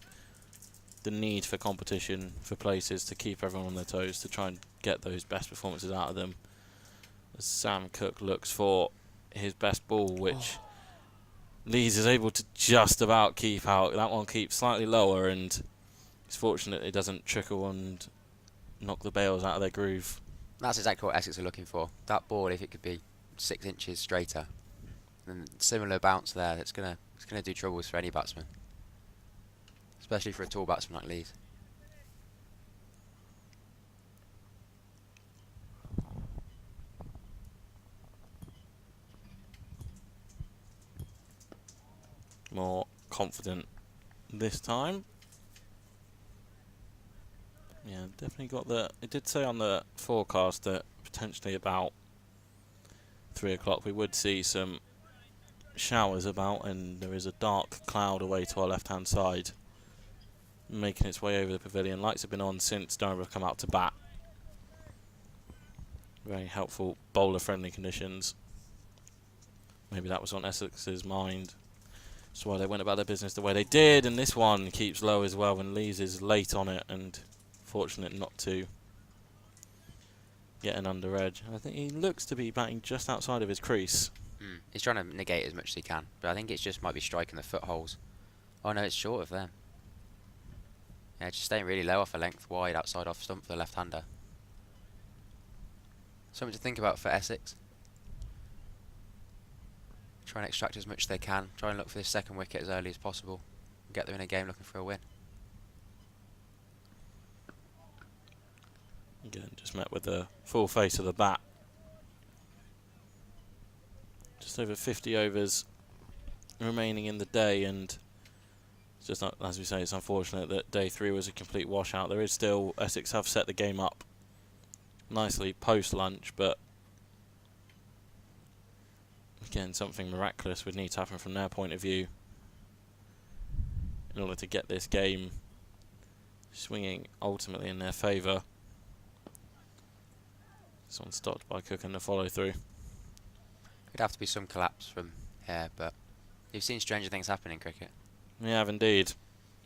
the need for competition for places to keep everyone on their toes, to try and get those best performances out of them. As Sam Cook looks for his best ball, which Leeds is able to just about keep out. That one keeps slightly lower, and it's fortunate it doesn't trickle and knock the bails out of their groove. That's exactly what Essex are looking for. That ball, if it could be 6 inches straighter, and similar bounce there, it's gonna do troubles for any batsman, especially for a tall batsman like Leeds. More confident this time. Yeah, definitely got the... It did say on the forecast that potentially about 3 o'clock we would see some showers about, and there is a dark cloud away to our left-hand side making its way over the pavilion. Lights have been on since Durham have come out to bat. Very helpful bowler-friendly conditions. Maybe that was on Essex's mind. That's why they went about their business the way they did, and this one keeps low as well when Lees is late on it and fortunate not to get an under edge. I think he looks to be batting just outside of his crease. He's trying to negate as much as he can, but I think it just might be striking the footholes. Oh no, it's short of them. Yeah, just staying really low off a length wide outside off stump for the left-hander. Something to think about for Essex. Try and extract as much as they can. Try and look for this second wicket as early as possible. And get them in a game looking for a win. Again, just met with the full face of the bat. Just over 50 overs remaining in the day, and it's just not, as we say, it's unfortunate that day 3 was a complete washout. There is still, Essex have set the game up nicely post-lunch, but again, something miraculous would need to happen from their point of view in order to get this game swinging ultimately in their favour. This one stopped by Cook and the follow-through. It'd have to be some collapse from here, but you've seen stranger things happen in cricket. We have indeed.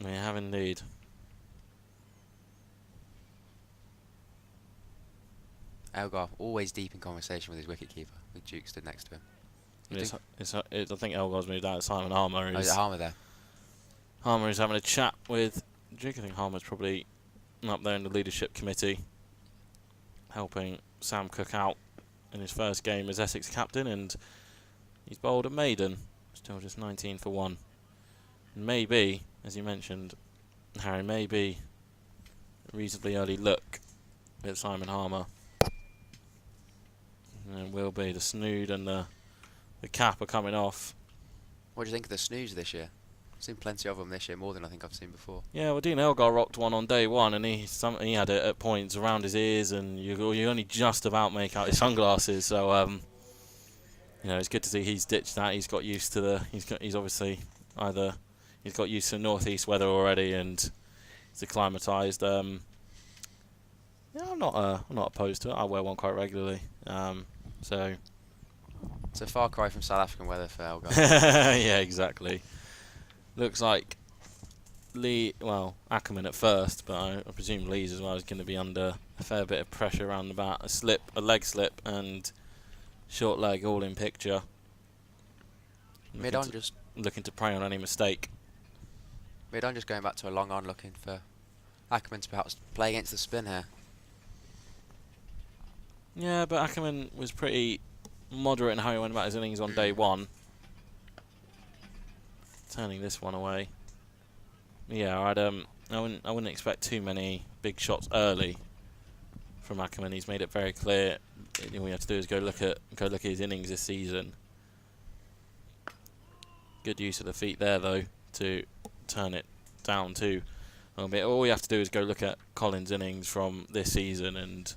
We have indeed. Elgar, always deep in conversation with his wicketkeeper, with Duke stood next to him. I think Elgar's moved out. Simon Harmer Oh, is it Harmer there? Harmer is having a chat with Duke. I think Harmer's probably up there in the leadership committee, helping Sam Cook out in his first game as Essex captain, and he's bowled at maiden, still just 19 for 1. Maybe, as you mentioned, Harry, maybe a reasonably early look at Simon Harmer. And it will be the snood and the cap are coming off. What do you think of the snooze this year? I've seen plenty of them this year, more than I think I've seen before. Yeah, well, Dean Elgar rocked one on day 1, and he had it at points around his ears, and you only just about make out his sunglasses. So you know, it's good to see he's ditched that. He's got used to the. He's obviously either he's got used to northeast weather already and he's acclimatised. Yeah, I'm not opposed to it. I wear one quite regularly. So. It's a far cry from South African weather for Elgar. Yeah, exactly. Looks like Ackerman at first, but I presume Lees as well is going to be under a fair bit of pressure around the bat. A leg slip, and short leg all in picture. Mid-on just looking to prey on any mistake. Mid-on just going back to a long on, looking for Ackerman to perhaps play against the spin here. Yeah, but Ackerman was pretty moderate in how he went about his innings on day one. Turning this one away. Yeah, I wouldn't expect too many big shots early from Ackerman. He's made it very clear. All we have to do is go look at his innings this season. Good use of the feet there though to turn it down too. All we have to do is go look at Collins' innings from this season, and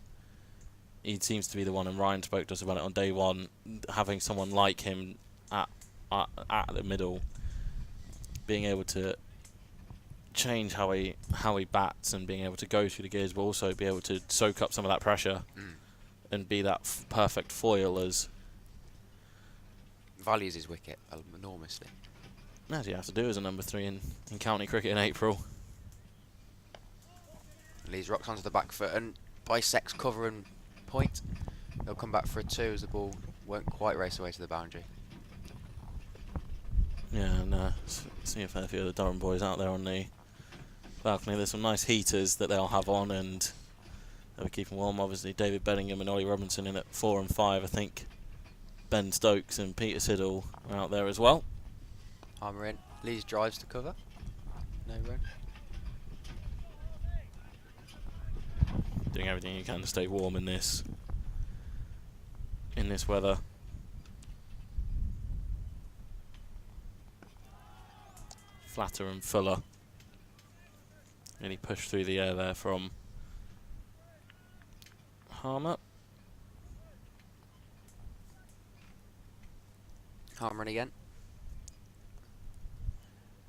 he seems to be the one. And Ryan spoke to us about it on day one. Having someone like him at the middle, being able to change how he bats and being able to go through the gears, but also be able to soak up some of that pressure and be that perfect foil as values his wicket enormously. As you have to do as a number 3 in county cricket in April. Lees rocks onto the back foot and bisects cover and point. They'll come back for a 2 as the ball won't quite race away to the boundary. Yeah, and see a fair few of the Durham boys out there on the balcony. There's some nice heaters that they'll have on, and they'll be keeping warm. Obviously, David Bellingham and Ollie Robinson in at 4 and 5. I think Ben Stokes and Peter Siddle are out there as well. Harmer in. Lees drives to cover. No run. Doing everything you can to stay warm in this weather. Flatter and fuller. Really pushed through the air there from Harmer. Harmer in again.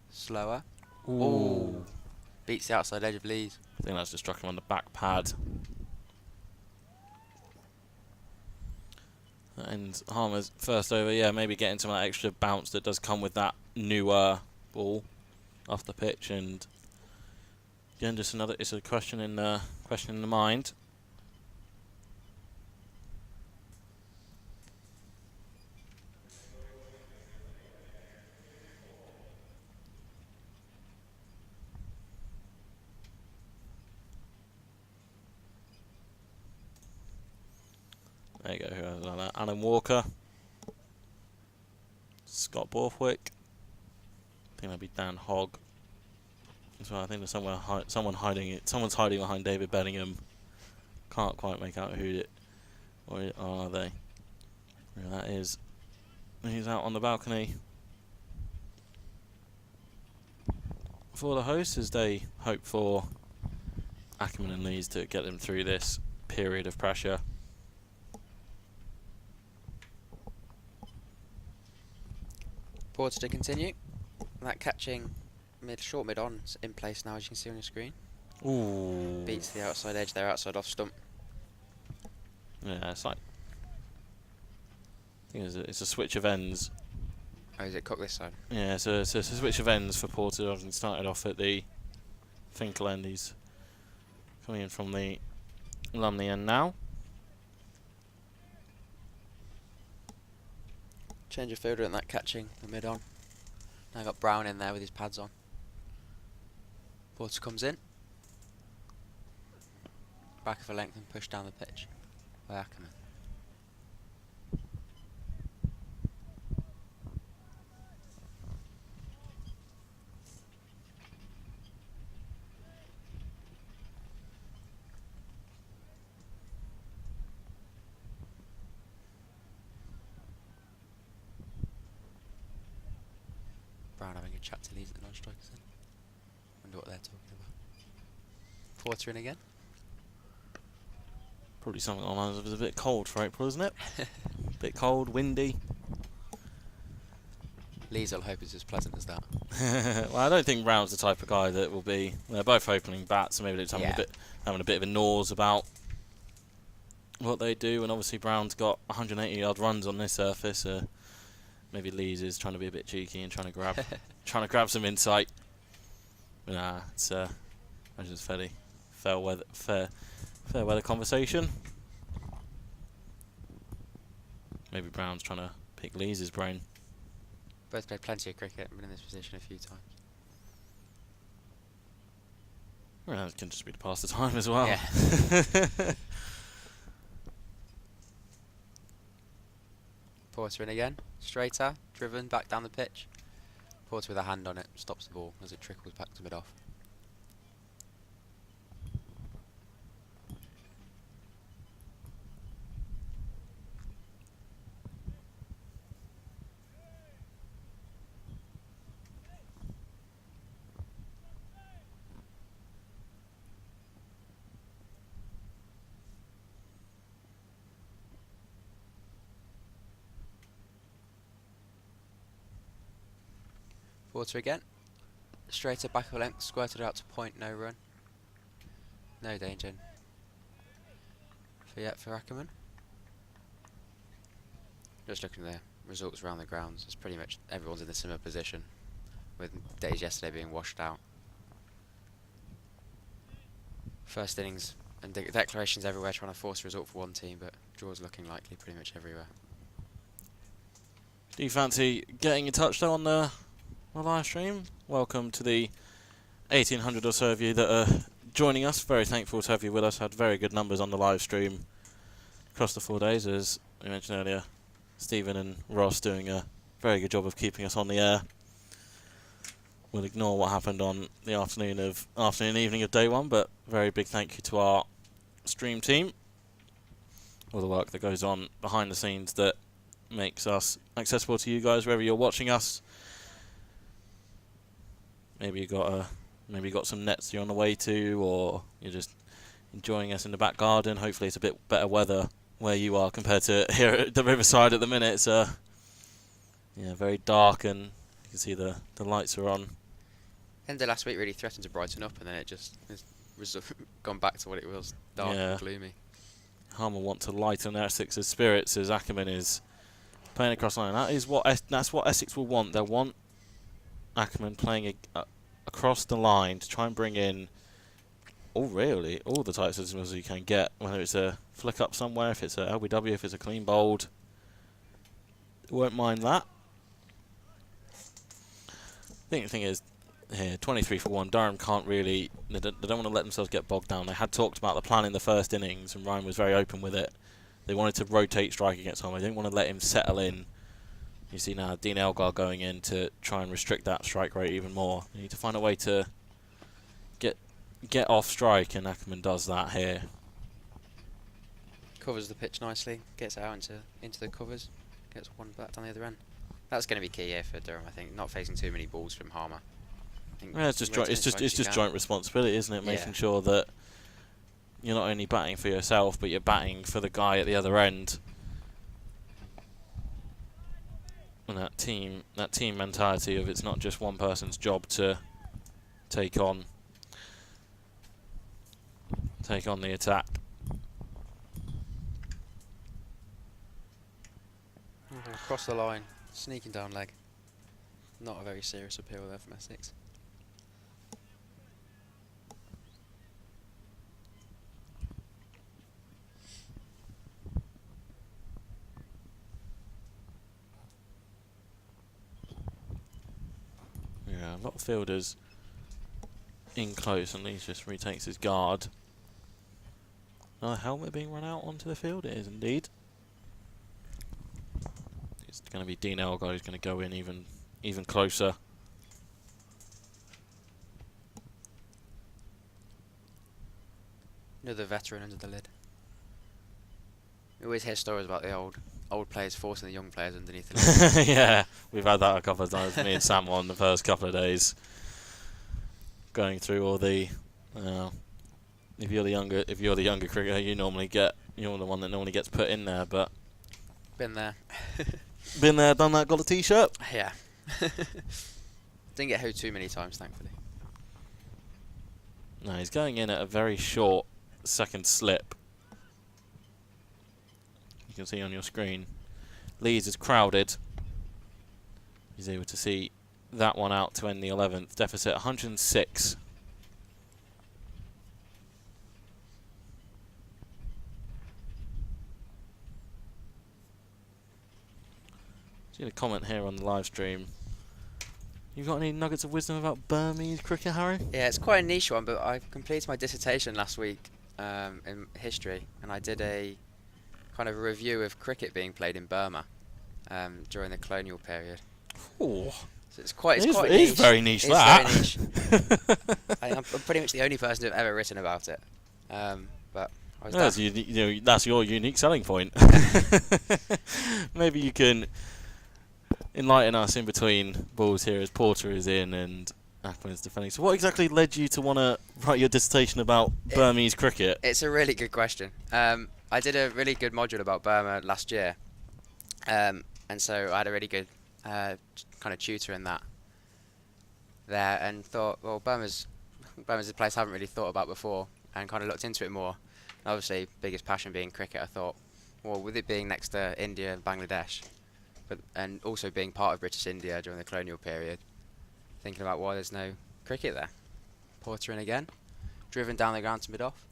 Slower. Ooh. Beats the outside edge of Lees. I think that's just struck him on the back pad. And Harmer's first over, yeah, maybe getting some of that extra bounce that does come with that newer ball off the pitch. And again, just it's a question in the mind. There you go, who else like that? Alan Walker, Scott Borthwick. I think that'd be Dan Hogg. So I think there's someone's hiding behind David Bellingham. Can't quite make out who it, or are they? Who that is? He's out on the balcony for the hosts as they hope for Ackerman and Lees to get them through this period of pressure. Porter to continue. That catching short mid on in place now, as you can see on your screen. Ooh. Beats the outside edge there, outside off stump. Yeah, it's like, I think it's a switch of ends. Oh, is it Cook this side? Yeah, so it's a switch of ends for Porter. He started off at the Finkel end. He's coming in from the Lumley end now. Change of fielder and that catching the mid on. Now got Brown in there with his pads on. Porter comes in. Back of a length and push down the pitch by Ackerman. Brown having a chat to Lees at the non-strikers then. Wonder what they're talking about. Porter in again. Probably something along the lines of it's a bit cold for April, isn't it? A bit cold, windy. Lees, I'll hope, is as pleasant as that. Well, I don't think Brown's the type of guy that will be. They're both opening bats, so maybe they're just having a bit of a nose about what they do. And obviously Brown's got 180-yard runs on this surface. Maybe Lees is trying to be a bit cheeky and trying to grab some insight. But nah, it's just fairly fair weather conversation. Maybe Brown's trying to pick Lees' brain. Both played plenty of cricket and been in this position a few times. Well, it can just be to pass the time as well. Yeah. Porter in again. Straighter, driven, back down the pitch. Porter with a hand on it, stops the ball as it trickles back to mid-off. Porter again. Straighter, back of length, squirted out to point, no run. No danger. For Ackerman. Just looking at the results around the grounds, it's pretty much everyone's in a similar position, with days yesterday being washed out. First innings and declarations everywhere trying to force a result for one team, but draws looking likely pretty much everywhere. Do you fancy getting in touch though on the live stream? Welcome to the 1,800 or so of you that are joining us. Very thankful to have you with us. Had very good numbers on the live stream across the 4 days, as we mentioned earlier. Stephen and Ross doing a very good job of keeping us on the air. We'll ignore what happened on the afternoon evening of day one, but very big thank you to our stream team. All the work that goes on behind the scenes that makes us accessible to you guys wherever you're watching us. Maybe you got some nets you're on the way to, or you're just enjoying us in the back garden. Hopefully it's a bit better weather where you are compared to here at the riverside at the minute. It's very dark, and you can see the lights are on. End of last week really threatened to brighten up, and then it just has gone back to what it was, dark and gloomy. Harmer want to lighten Essex's spirits as Ackerman is playing across the line. That's what Essex will want. They'll want Ackerman playing across the line to try and bring in all the types of signals you can get, whether it's a flick up somewhere, if it's a LBW, if it's a clean bowled. Won't mind that. I think the thing is, here, 23 for 1, Durham can't really, they don't want to let themselves get bogged down. They had talked about the plan in the first innings, and Ryan was very open with it. They wanted to rotate strike against Harmer. They didn't want to let him settle in. You see now Dean Elgar going in to try and restrict that strike rate even more. You need to find a way to get off strike, and Ackerman does that here. Covers the pitch nicely, gets it out into the covers, gets one back down the other end. That's going to be key here for Durham, I think. Not facing too many balls from Harmer. Yeah, it's just joint responsibility, isn't it? Making sure that you're not only batting for yourself, but you're batting for the guy at the other end. And that team mentality of it's not just one person's job to take on the attack. Across the line, sneaking down leg. Not a very serious appeal there from Essex. Yeah, a lot of fielders in close, and Lees just retakes his guard. Another helmet being run out onto the field. It is indeed. It's going to be Dean Elgar who's going to go in even closer. Another veteran under the lid. We always hear stories about the old players forcing the young players underneath the lid. Yeah, we've had that a couple of times. Me and Sam on the first couple of days, going through all the. If you're the younger cricketer, you're the one that normally gets put in there. But been there, done that, got a t-shirt. Yeah, Didn't get hit too many times, thankfully. No, he's going in at a very short second slip. You can see on your screen. Leeds is crowded. He's able to see that one out to end the 11th. Deficit 106. See a comment here on the live stream. You got any nuggets of wisdom about Burmese cricket, Harry? Yeah, it's quite a niche one, but I completed my dissertation last week in history, and I did a kind of a review of cricket being played in Burma during the colonial period. Oh, So it's quite it niche. is very niche. It's That. very niche. I'm pretty much the only person to have ever written about it. But I was That's, down. that's your unique selling point. Maybe you can enlighten us in between balls here as Porter is in and Ackland's defending. So what exactly led you to want to write your dissertation about Burmese cricket? It's a really good question. I did a really good module about Burma last year, and so I had a really good kind of tutor in that there, and thought, well, Burma's a place I haven't really thought about before, and kind of looked into it more. And obviously, biggest passion being cricket, I thought, well, with it being next to India and Bangladesh, and also being part of British India during the colonial period, thinking about why there's no cricket there. Porter in again, driven down the ground to mid-off.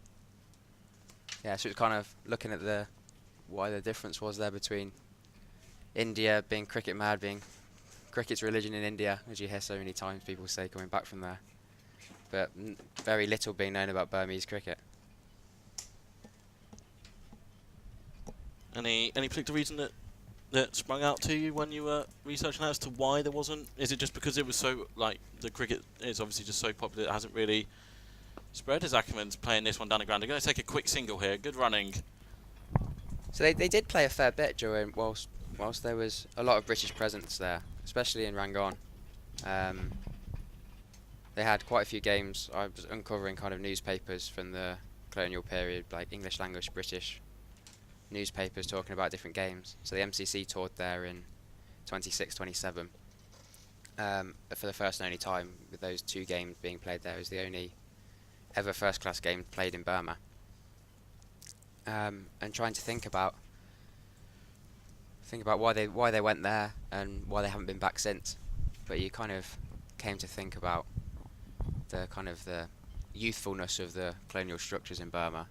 Yeah, so it was kind of looking at why the difference was there between India being cricket mad, being cricket's religion in India, as you hear so many times people say coming back from there, but very little being known about Burmese cricket. Any particular reason that sprung out to you when you were researching that as to why there wasn't? Is it just because it was so, like, the cricket is obviously just so popular it hasn't really spread? As Ackerman's playing this one down the ground. They're going to take a quick single here. Good running. So they did play a fair bit during whilst there was a lot of British presence there, especially in Rangoon. They had quite a few games. I was uncovering kind of newspapers from the colonial period, like English language British newspapers talking about different games. So the MCC toured there in 26, 27. But for the first and only time, with those two games being played there, it was the only ever first-class game played in Burma. And trying to think about why they went there and why they haven't been back since. But you kind of came to think about the youthfulness of the colonial structures in Burma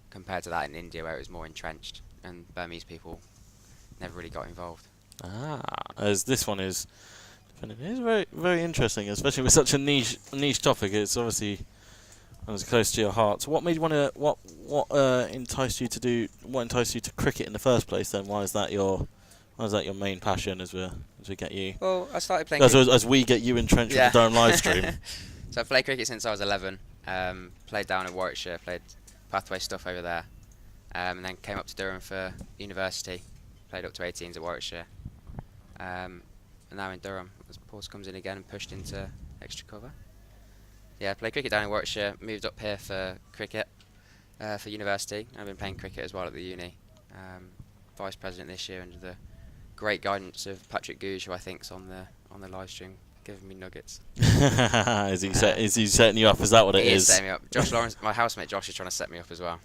compared to that in India, where it was more entrenched and Burmese people never really got involved. As this one is very, very interesting, especially with such a niche topic. It's obviously as close to your heart. So what made you want to? What enticed you to cricket in the first place? Then why is that your main passion? As we get you. Well, I started playing. As we get you entrenched with the Durham live stream. So I played cricket since I was 11. Played down in Warwickshire. Played pathway stuff over there, and then came up to Durham for university. Played up to 18s at Warwickshire, and now in Durham. As Paul comes in again and pushed into extra cover. Yeah, played cricket down in Warwickshire. Moved up here for cricket for university. I've been playing cricket as well at the uni. Vice president this year under the great guidance of Patrick Gouge, who I think's on the live stream, giving me nuggets. Is he setting you up? Is that what it is? He is setting me up. Josh Lawrence, my housemate Josh, is trying to set me up as well.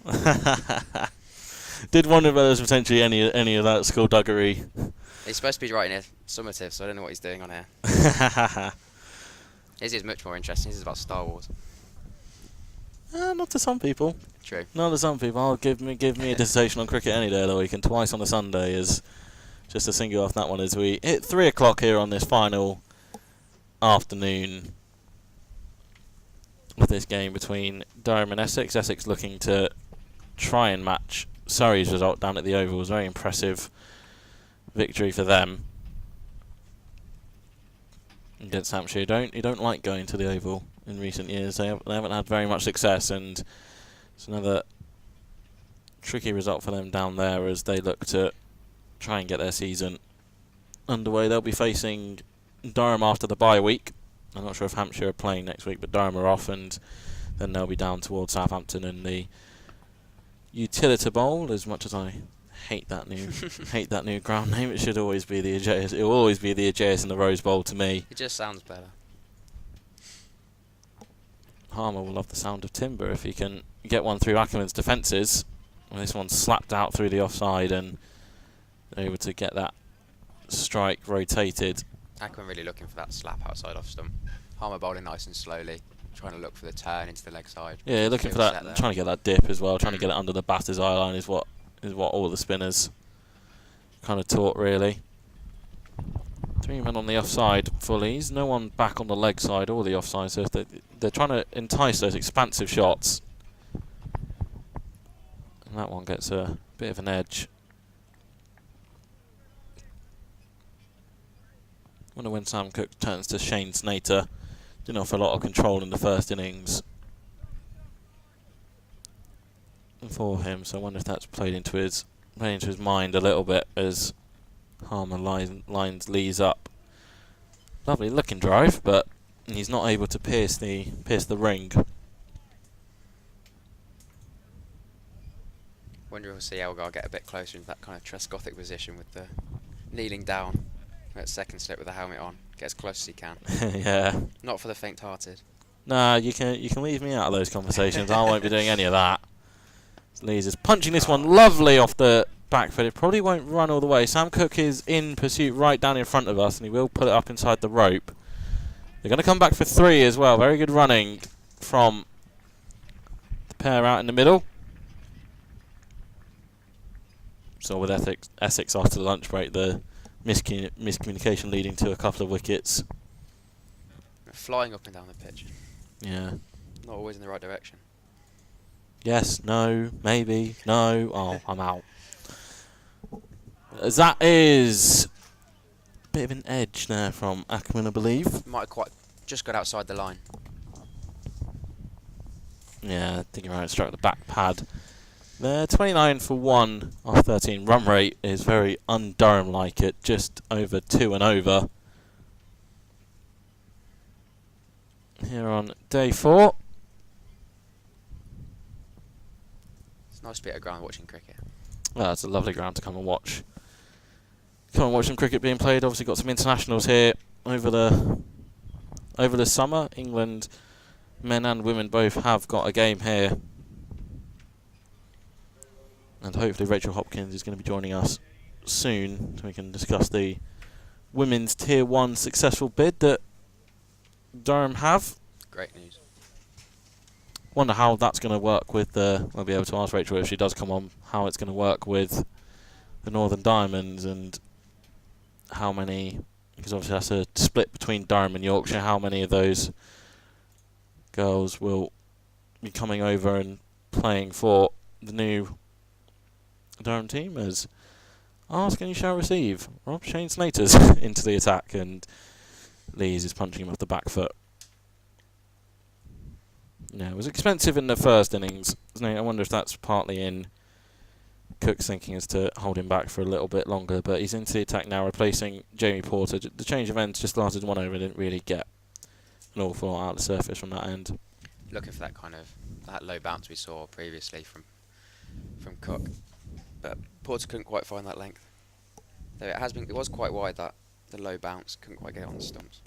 Did wonder whether there's potentially any of that skullduggery. He's supposed to be writing a summative, so I don't know what he's doing on here. His is much more interesting. His is about Star Wars. Not to some people. True. Not to some people. Give me a dissertation on cricket any day of the week, and twice on a Sunday is just to single off that one as we hit 3 o'clock here on this final afternoon of this game between Durham and Essex. Essex looking to try and match Surrey's result down at the Oval. It was a very impressive victory for them against Hampshire. You don't like going to the Oval in recent years. They haven't had very much success, and it's another tricky result for them down there as they look to try and get their season underway. They'll be facing Durham after the bye week. I'm not sure if Hampshire are playing next week, but Durham are off, and then they'll be down towards Southampton in the Utilita Bowl. As much as I hate that new ground name. It should always be the Ageas. It will always be the Ageas in the Rose Bowl to me. It just sounds better. Harmer will love the sound of timber if he can get one through Ackerman's defences. Well, this one's slapped out through the offside and able to get that strike rotated. Ackerman really looking for that slap outside off stump. Harmer bowling nice and slowly, trying to look for the turn into the leg side. Yeah, looking for that, trying to get that dip as well, trying to get it under the batter's eye line is what all the spinners kind of taught, really. 3 men on the offside for Lees, no one back on the leg side or the offside, so they're trying to entice those expansive shots. And that one gets a bit of an edge. Wonder when Sam Cook turns to Shane Snater. Didn't offer a lot of control in the first innings for him, so I wonder if that's played into his mind a little bit as Harmer lines Lees up. Lovely looking drive, but he's not able to pierce the ring. Wonder if we'll see Elgar get a bit closer into that kind of Trescothic position with the kneeling down. That second slip with the helmet on. Get as close as he can. Yeah. Not for the faint-hearted. Nah, you can leave me out of those conversations. I won't be doing any of that. Lees is punching this one lovely off the back foot. It probably won't run all the way. Sam Cook is in pursuit right down in front of us, and he will put it up inside the rope. They're going to come back for 3 as well. Very good running from the pair out in the middle. So with Essex after the lunch break, the miscommunication leading to a couple of wickets. Flying up and down the pitch. Yeah. Not always in the right direction. Yes, no, maybe, no. Oh, I'm out. That is a bit of an edge there from Ackerman, I believe. Might have quite just got outside the line. Yeah, I think you're right. Struck the back pad. There, 29 for 1 off 13. Run rate is very un-Durham-like at just over 2 and over. Here on day 4. It's nice to be at a ground watching cricket. Well, it's a lovely ground to come and watch. Come and watch some cricket being played. Obviously got some internationals here over the summer. England, men and women both have got a game here. And hopefully Rachel Hopkins is going to be joining us soon so we can discuss the women's Tier 1 successful bid that Durham have. Great news. Wonder how that's going to work with the... We'll be able to ask Rachel if she does come on, how it's going to work with the Northern Diamonds and how many... Because obviously that's a split between Durham and Yorkshire. How many of those girls will be coming over and playing for the new Durham team? As ask and you shall receive. Rob Shane Snater's into the attack and Lees is punching him off the back foot. Yeah, it was expensive in the first innings. I wonder if that's partly in Cook's thinking as to hold him back for a little bit longer, but he's into the attack now, replacing Jamie Porter. The change of ends just lasted 1 over, didn't really get an awful lot out of the surface from that end. Looking for that kind of that low bounce we saw previously from Cook, but Porter couldn't quite find that length. Though it was quite wide, that the low bounce, couldn't quite get it on the stumps.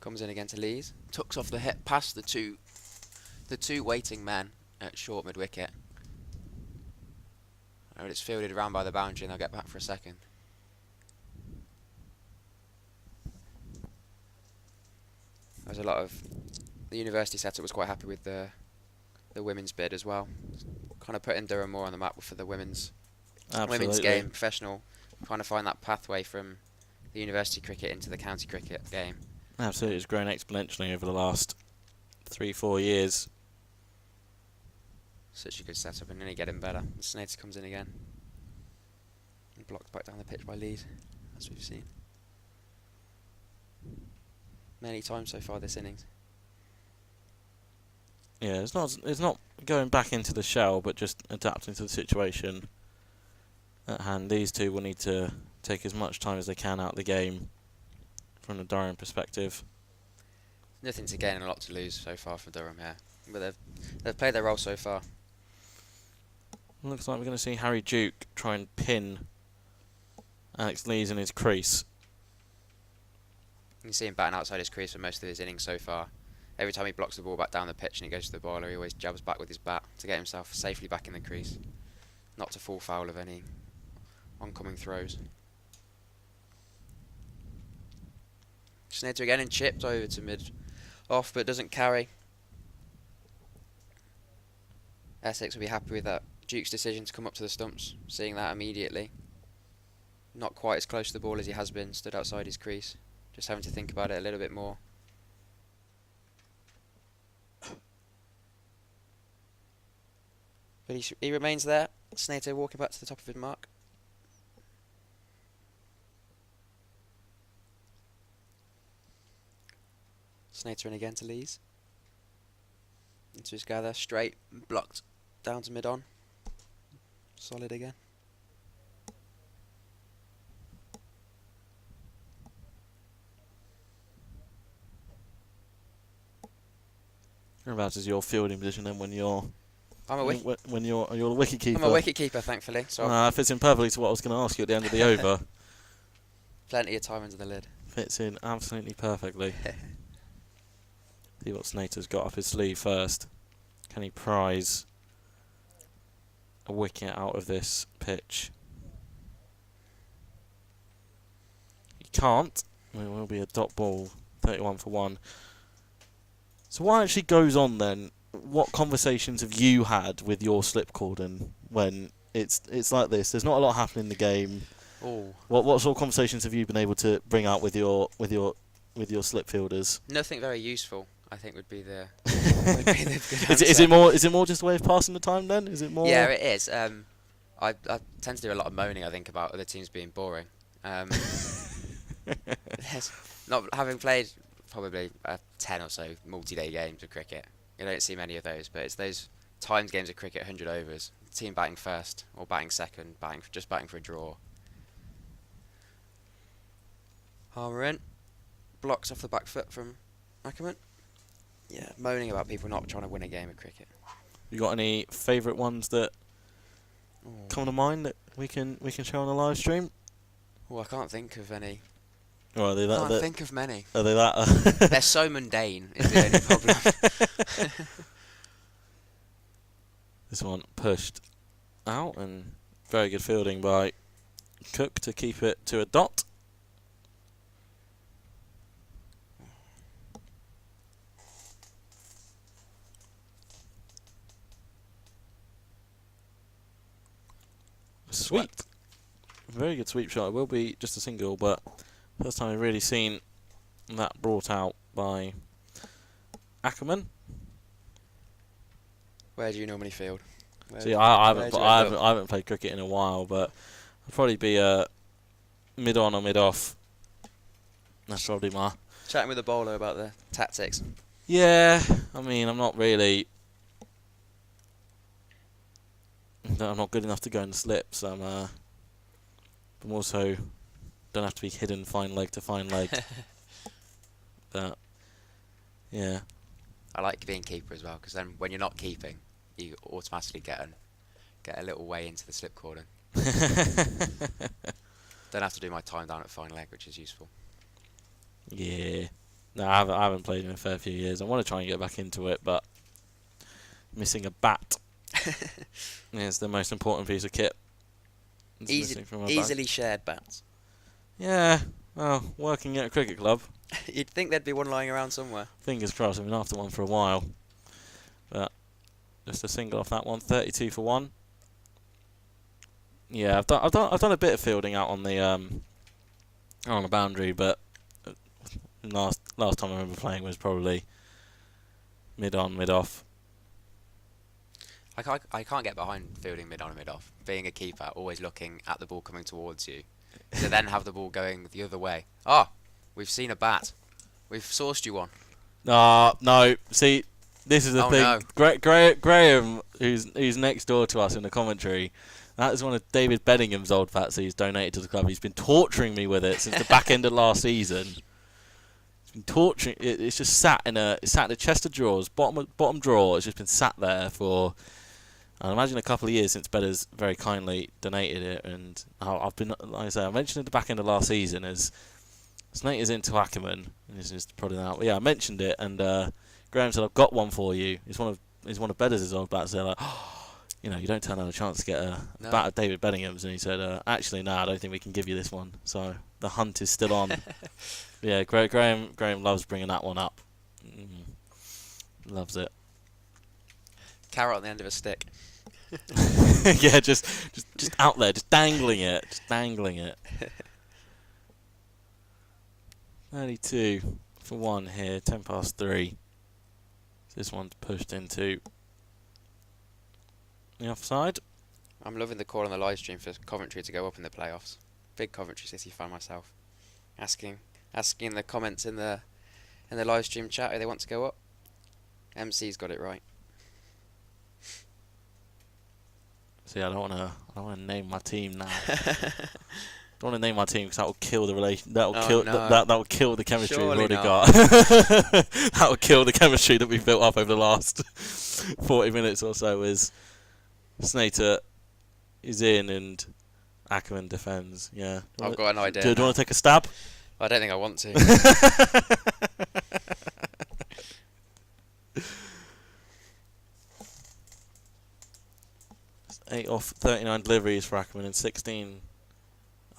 Comes in again to Lees, tucks off the hit past the two waiting men at short mid wicket. And it's fielded around by the boundary and they'll get back for a second. There's a lot of... The university setup was quite happy with the women's bid as well. Kind of putting Durham more on the map for the women's game, professional. Trying to find that pathway from the university cricket into the county cricket game. Absolutely, it's grown exponentially over the last 3-4 years. Such a good setup and only getting better. And Snater comes in again. And blocked back down the pitch by Lees, as we've seen many times so far this innings. Yeah, it's not going back into the shell, but just adapting to the situation at hand. These two will need to take as much time as they can out of the game from the Durham perspective. Nothing to gain and a lot to lose so far for Durham here, but they've played their role so far. Looks like we're going to see Harry Duke try and pin Alex Lees in his crease. You can see him batting outside his crease for most of his innings so far. Every time he blocks the ball back down the pitch and he goes to the bowler, he always jabs back with his bat to get himself safely back in the crease, not to fall foul of any oncoming throws. Snater again and chipped over to mid-off, but doesn't carry. Essex will be happy with that. Duke's decision to come up to the stumps, seeing that immediately. Not quite as close to the ball as he has been, stood outside his crease. Just having to think about it a little bit more. But he remains there. Snater walking back to the top of his mark. Snater in again to Lees. Into his gather, straight, blocked, down to mid-on. Solid again. Whereabouts is your fielding position then when you're I'm a when you're a wicket keeper? I'm a wicket keeper, thankfully. So fits in perfectly to what I was going to ask you at the end of the over. plenty of time under the lid. Fits in absolutely perfectly. See what Snater's got up his sleeve first. Can he prize a wicket out of this pitch? He can't. It will be a dot ball, 31 for 1. So what actually goes on then? What conversations have you had with your slip cordon when it's like this? There's not a lot happening in the game. Oh. What sort of conversations have you been able to bring out with your slip fielders? Nothing very useful, I think, would be the good Is it more just a way of passing the time then? Is it more? Yeah, it is. I tend to do a lot of moaning, I think, about other teams being boring. Not having played probably 10 or so multi-day games of cricket. You don't see many of those, but it's those timed games of cricket, 100 overs, team batting first or batting second, just batting for a draw. Harmer in, blocks off the back foot from Ackerman. Yeah, moaning about people not trying to win a game of cricket. You got any favourite ones that come to mind that we can show on the live stream? Oh, I can't think of any. Or are they that? I can't think of many. Are they that? They're so mundane. Is the only problem. This one pushed out, and very good fielding by Cook to keep it to a dot. Sweep. Very good sweep shot. It will be just a single, but first time I've really seen that brought out by Ackerman. Where do you normally field? See, I haven't played cricket in a while, but I'll probably be mid on or mid off. That's probably my. Chatting with the bowler about the tactics. Yeah, I mean, I'm not really. I'm not good enough to go in the slips. I'm also don't have to be hidden fine leg to fine leg. But yeah, I like being keeper as well, because then when you're not keeping, you automatically get a little way into the slip cordon. Don't have to do my time down at fine leg, which is useful. Yeah, no, I haven't played in a fair few years. I want to try and get back into it, but missing a bat is the most important piece of kit. Easily shared bats. Yeah, well, working at a cricket club. You'd think there'd be one lying around somewhere. Fingers crossed. I've been after one for a while, but just a single off that one. 32 for 1. Yeah, I've done a bit of fielding out on the boundary, but last time I remember playing was probably mid on, mid off. I can't get behind fielding mid on and mid off. Being a keeper, always looking at the ball coming towards you, to then have the ball going the other way. Oh, we've seen a bat. We've sourced you one. No. See, this is the thing. No. Graham, who's next door to us in the commentary, that is one of David Benningham's old bats he's donated to the club. He's been torturing me with it since the back end of last season. He's been torturing. It's just sat in a chest of drawers, bottom drawer. It's just been sat there for And imagine a couple of years since Bedda's very kindly donated it, and I've been, like I say, I mentioned at the back end of last season as Snate is into Ackerman, and he's just prodding out. But yeah, I mentioned it, and Graham said, "I've got one for you." It's one of Bedda's old bats. They're like, "Oh, you know, you don't turn down a chance to get a bat of David Benningham's." And he said, "Actually, no, I don't think we can give you this one." So the hunt is still on. Yeah, Graham loves bringing that one up. Loves it. Carrot on the end of a stick. Yeah, just out there, just dangling it. 32 for 1 here, 10 past 3. This one's pushed into the offside. I'm loving the call on the live stream for Coventry to go up in the playoffs. Big Coventry City fan myself. Asking in the comments in the live stream chat who they want to go up. MC's got it right. See, I don't want to name my team now. Don't want to name my team because that will kill the relation. That will kill the chemistry Surely we've already not. got. That will kill the chemistry that we've built up over the last 40 minutes or so. As Snater is in and Ackerman defends. Yeah. I've got an idea. Do you want to take a stab? I don't think I want to. 8 off 39 deliveries for Ackerman and 16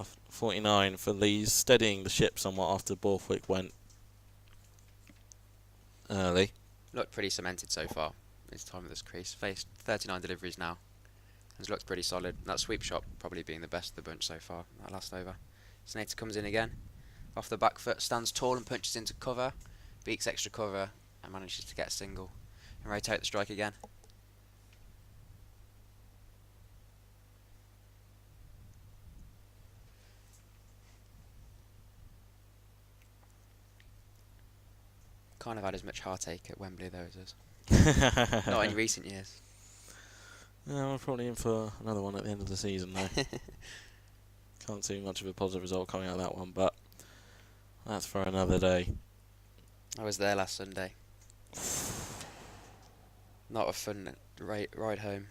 off 49 for Lees, steadying the ship somewhat after Borthwick went early. Looked pretty cemented so far. His time with this crease. Faced 39 deliveries now. Has looked pretty solid. That sweep shot probably being the best of the bunch so far. That last over. Snater comes in again. Off the back foot, stands tall and punches into cover. Beaks extra cover and manages to get a single. And rotate the strike again. Can't have had as much heartache at Wembley though as us. Not in recent years. Yeah, we're probably in for another one at the end of the season though. Can't see much of a positive result coming out of that one, but that's for another day. I was there last Sunday. Not a fun ride home.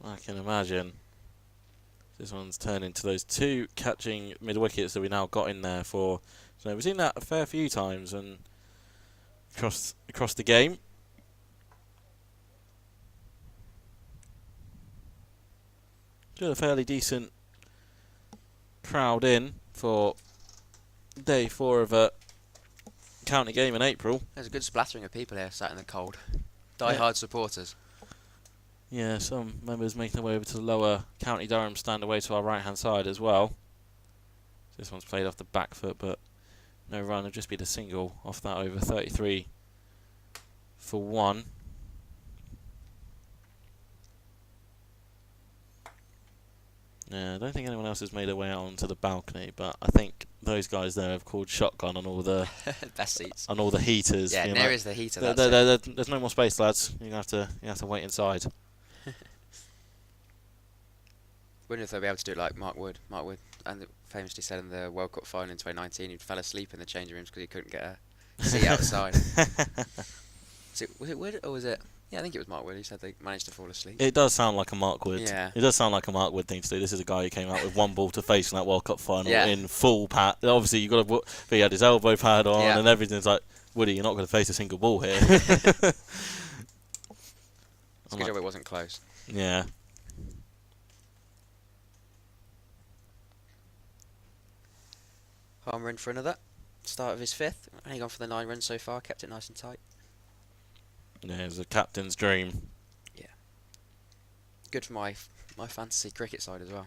I can imagine. This one's turned into those 2 catching mid-wickets that we now got in there for. So we've seen that a fair few times and across the game. Still a fairly decent crowd in for day 4 of a county game in April. There's a good splattering of people here sat in the cold. Die-hard supporters. Yeah, some members making their way over to the lower County Durham stand away to our right-hand side as well. This one's played off the back foot, but no run. It'll just be the single off that over. 33 for 1. Yeah, I don't think anyone else has made their way out onto the balcony, but I think those guys there have called shotgun on all the best seats, on all the heaters. Yeah, you there know. is the heater. There's no more space, lads. You have to wait inside. Wonder if they'll be able to do it like Mark Wood. Mark Wood famously said in the World Cup final in 2019 he fell asleep in the changing rooms because he couldn't get a seat outside. Was it Wood or was it? Yeah, I think it was Mark Wood. He said they managed to fall asleep. It does sound like a Mark Wood. Yeah. It does sound like a Mark Wood thing to do. This is a guy who came out with one ball to face in that World Cup final in full pad. Obviously, you got to. But he had his elbow pad on and everything's like, Woody, you're not going to face a single ball here. It's a good job it wasn't close. Yeah. Harmer in for another. Start of his 5th. Only gone for the 9 runs so far. Kept it nice and tight. Yeah, it was a captain's dream. Yeah. Good for my fantasy cricket side as well.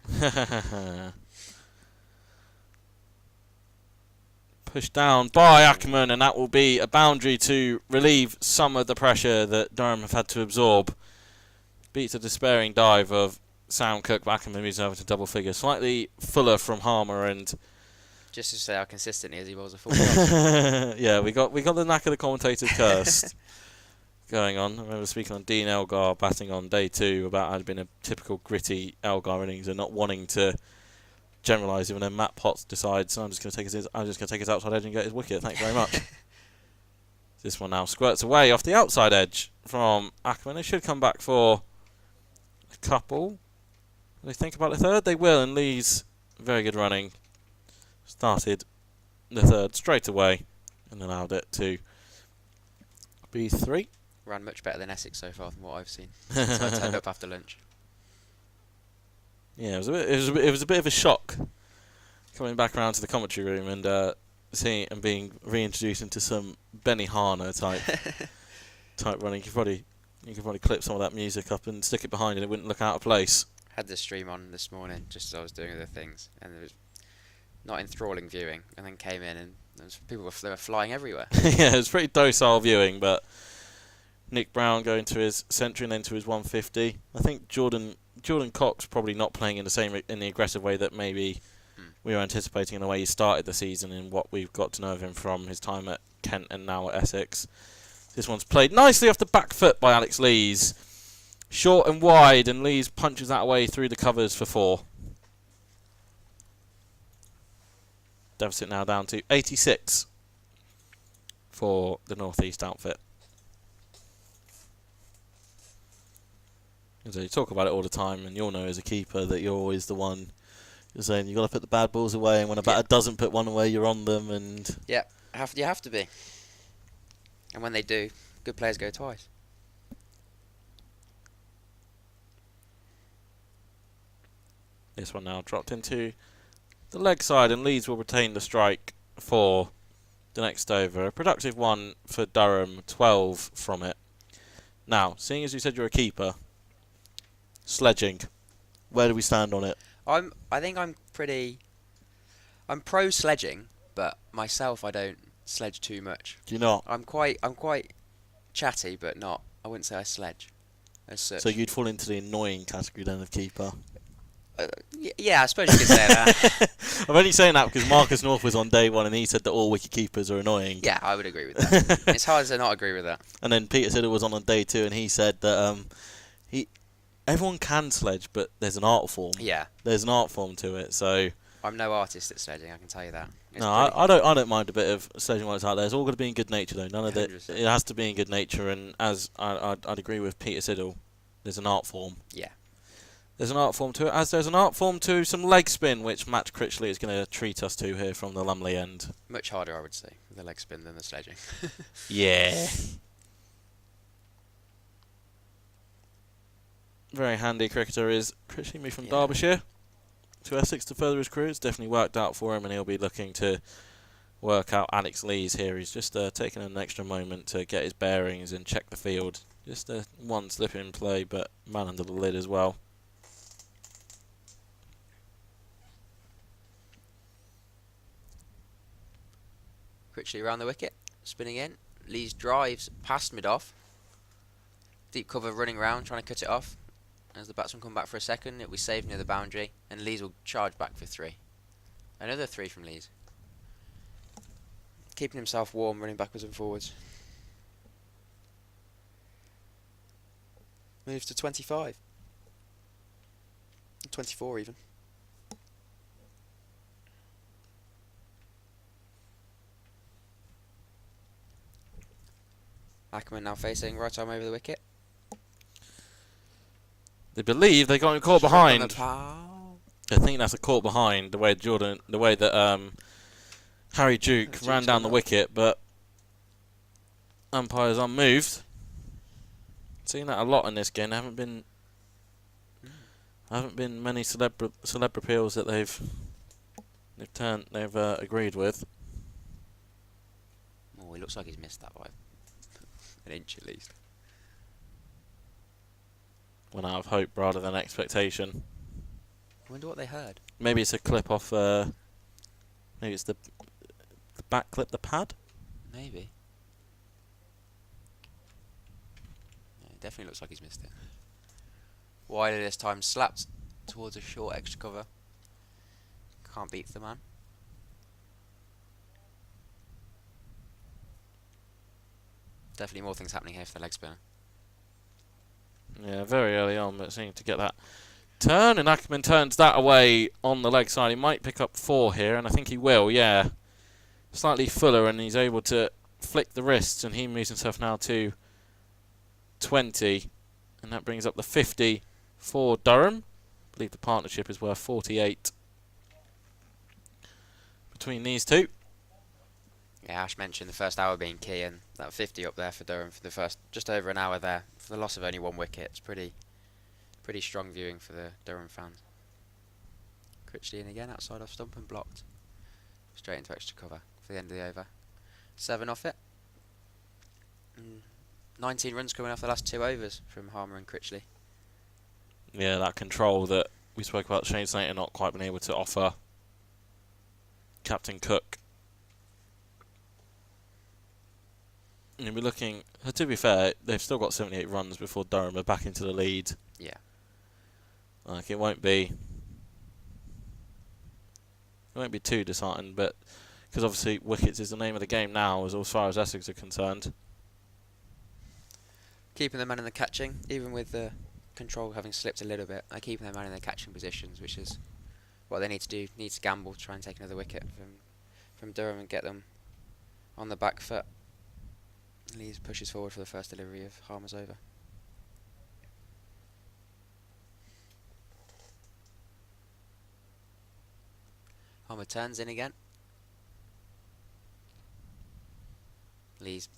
Pushed down by Ackerman, and that will be a boundary to relieve some of the pressure that Durham have had to absorb. Beats a despairing dive of Sam Cook. Ackerman moves over to double figure. Slightly fuller from Harmer and... Just to say how consistent he is, he was a full stop. Yeah, we got the knack of the commentator's curse going on. I remember speaking on Dean Elgar batting on day 2 about how it had been a typical gritty Elgar innings and not wanting to generalise even then Matt Potts decides I'm just going to take his outside edge and get his wicket. Thanks very much. This one now squirts away off the outside edge from Ackerman. It should come back for a couple. Will they think about the third? They will, and Lee's very good running started the third straight away and allowed it to be 3. Ran much better than Essex so far from what I've seen since I turned up after lunch. Yeah, it was a bit of a shock coming back around to the commentary room and seeing and being reintroduced into some Benny Harner type running. You could probably clip some of that music up and stick it behind, and it wouldn't look out of place. Had the stream on this morning just as I was doing other things, and it was not enthralling viewing. And then came in, and people were flying everywhere. Yeah, it was pretty docile viewing, but Nick Brown going to his century and then to his 150. I think Jordan Cox probably not playing in the aggressive way that maybe we were anticipating in the way he started the season and what we've got to know of him from his time at Kent and now at Essex. This one's played nicely off the back foot by Alex Lees. Short and wide, and Lees punches that away through the covers for 4. Deficit now down to 86 for the North East outfit. So you talk about it all the time, and you'll know as a keeper that you're always the one you're saying you've got to put the bad balls away, and when a batter doesn't put one away, you're on them. And yeah, you have to be. And when they do, good players go twice. This one now dropped into the leg side, and Leeds will retain the strike for the next over. A productive one for Durham, 12 from it. Now, seeing as you said you're a keeper, sledging, where do we stand on it? I think I'm pro sledging, but myself I don't sledge too much. Do you not? I'm quite chatty, but not. I wouldn't say I sledge as such. So you'd fall into the annoying category then of keeper. Yeah, I suppose you could say that. I'm only saying that because Marcus North was on day one and he said that all wicket keepers are annoying. Yeah, I would agree with that. It's hard to not agree with that. And then Peter Siddle was on day 2 and he said that everyone can sledge, but there's an art form. Yeah. There's an art form to it, so... I'm no artist at sledging, I can tell you that. I don't mind a bit of sledging when it's out there. It's all got to be in good nature, though. None of it. 100%. It has to be in good nature, and as I'd agree with Peter Siddle, there's an art form. Yeah. There's an art form to it, as there's an art form to some leg spin, which Matt Critchley is going to treat us to here from the Lumley end. Much harder, I would say, the leg spin than the sledging. Yeah. Very handy cricketer is Critchley, moved from Derbyshire to Essex to further his career. It's definitely worked out for him, and he'll be looking to work out Alex Lees here. He's just taken an extra moment to get his bearings and check the field. Just one slip in play, but man under the lid as well. Critchley around the wicket, spinning in. Lees drives past mid-off. Deep cover running round, trying to cut it off. As the batsman come back for a second, it'll be saved near the boundary, and Lees will charge back for 3. Another 3 from Lees. Keeping himself warm, running backwards and forwards. Moves to 25. 24 even. Ackerman now facing right arm over the wicket. They believe they got him caught behind. I think that's a caught behind, the way that Harry Duke ran down the wicket, but umpires unmoved. Seen that a lot in this game. There haven't been many celeb appeals that they've agreed with. Oh, he looks like he's missed that by an inch at least. Went out of hope rather than expectation. I wonder what they heard. Maybe it's a clip off. Maybe it's the back clip, the pad. Maybe. Yeah, it definitely looks like he's missed it. Wiley this time slapped towards a short extra cover. Can't beat the man. Definitely more things happening here for the leg spinner. Yeah, very early on, but seeming to get that turn, and Ackerman turns that away on the leg side. He might pick up 4 here, and I think he will, yeah. Slightly fuller, and he's able to flick the wrists, and he moves himself now to 20, and that brings up the 50 for Durham. I believe the partnership is worth 48 between these two. Yeah, Ash mentioned the first hour being key, and that 50 up there for Durham for the first just over an hour there for the loss of only 1 wicket. It's pretty strong viewing for the Durham fans. Critchley in again, outside off stump and blocked. Straight into extra cover for the end of the over. 7 off it. 19 runs coming off the last 2 overs from Harmer and Critchley. Yeah, that control that we spoke about Shane Slater not quite been able to offer Captain Cook. And we're looking, to be fair, they've still got 78 runs before Durham are back into the lead. Yeah. Like, it won't be too disheartening, but because obviously wickets is the name of the game now as far as Essex are concerned. Keeping the man in the catching, even with the control having slipped a little bit, they're keeping their man in their catching positions, which is what they need to do. Need to gamble to try and take another wicket from Durham and get them on the back foot. Lees pushes forward for the first delivery of Harmer's over. Harmer turns in again. Lees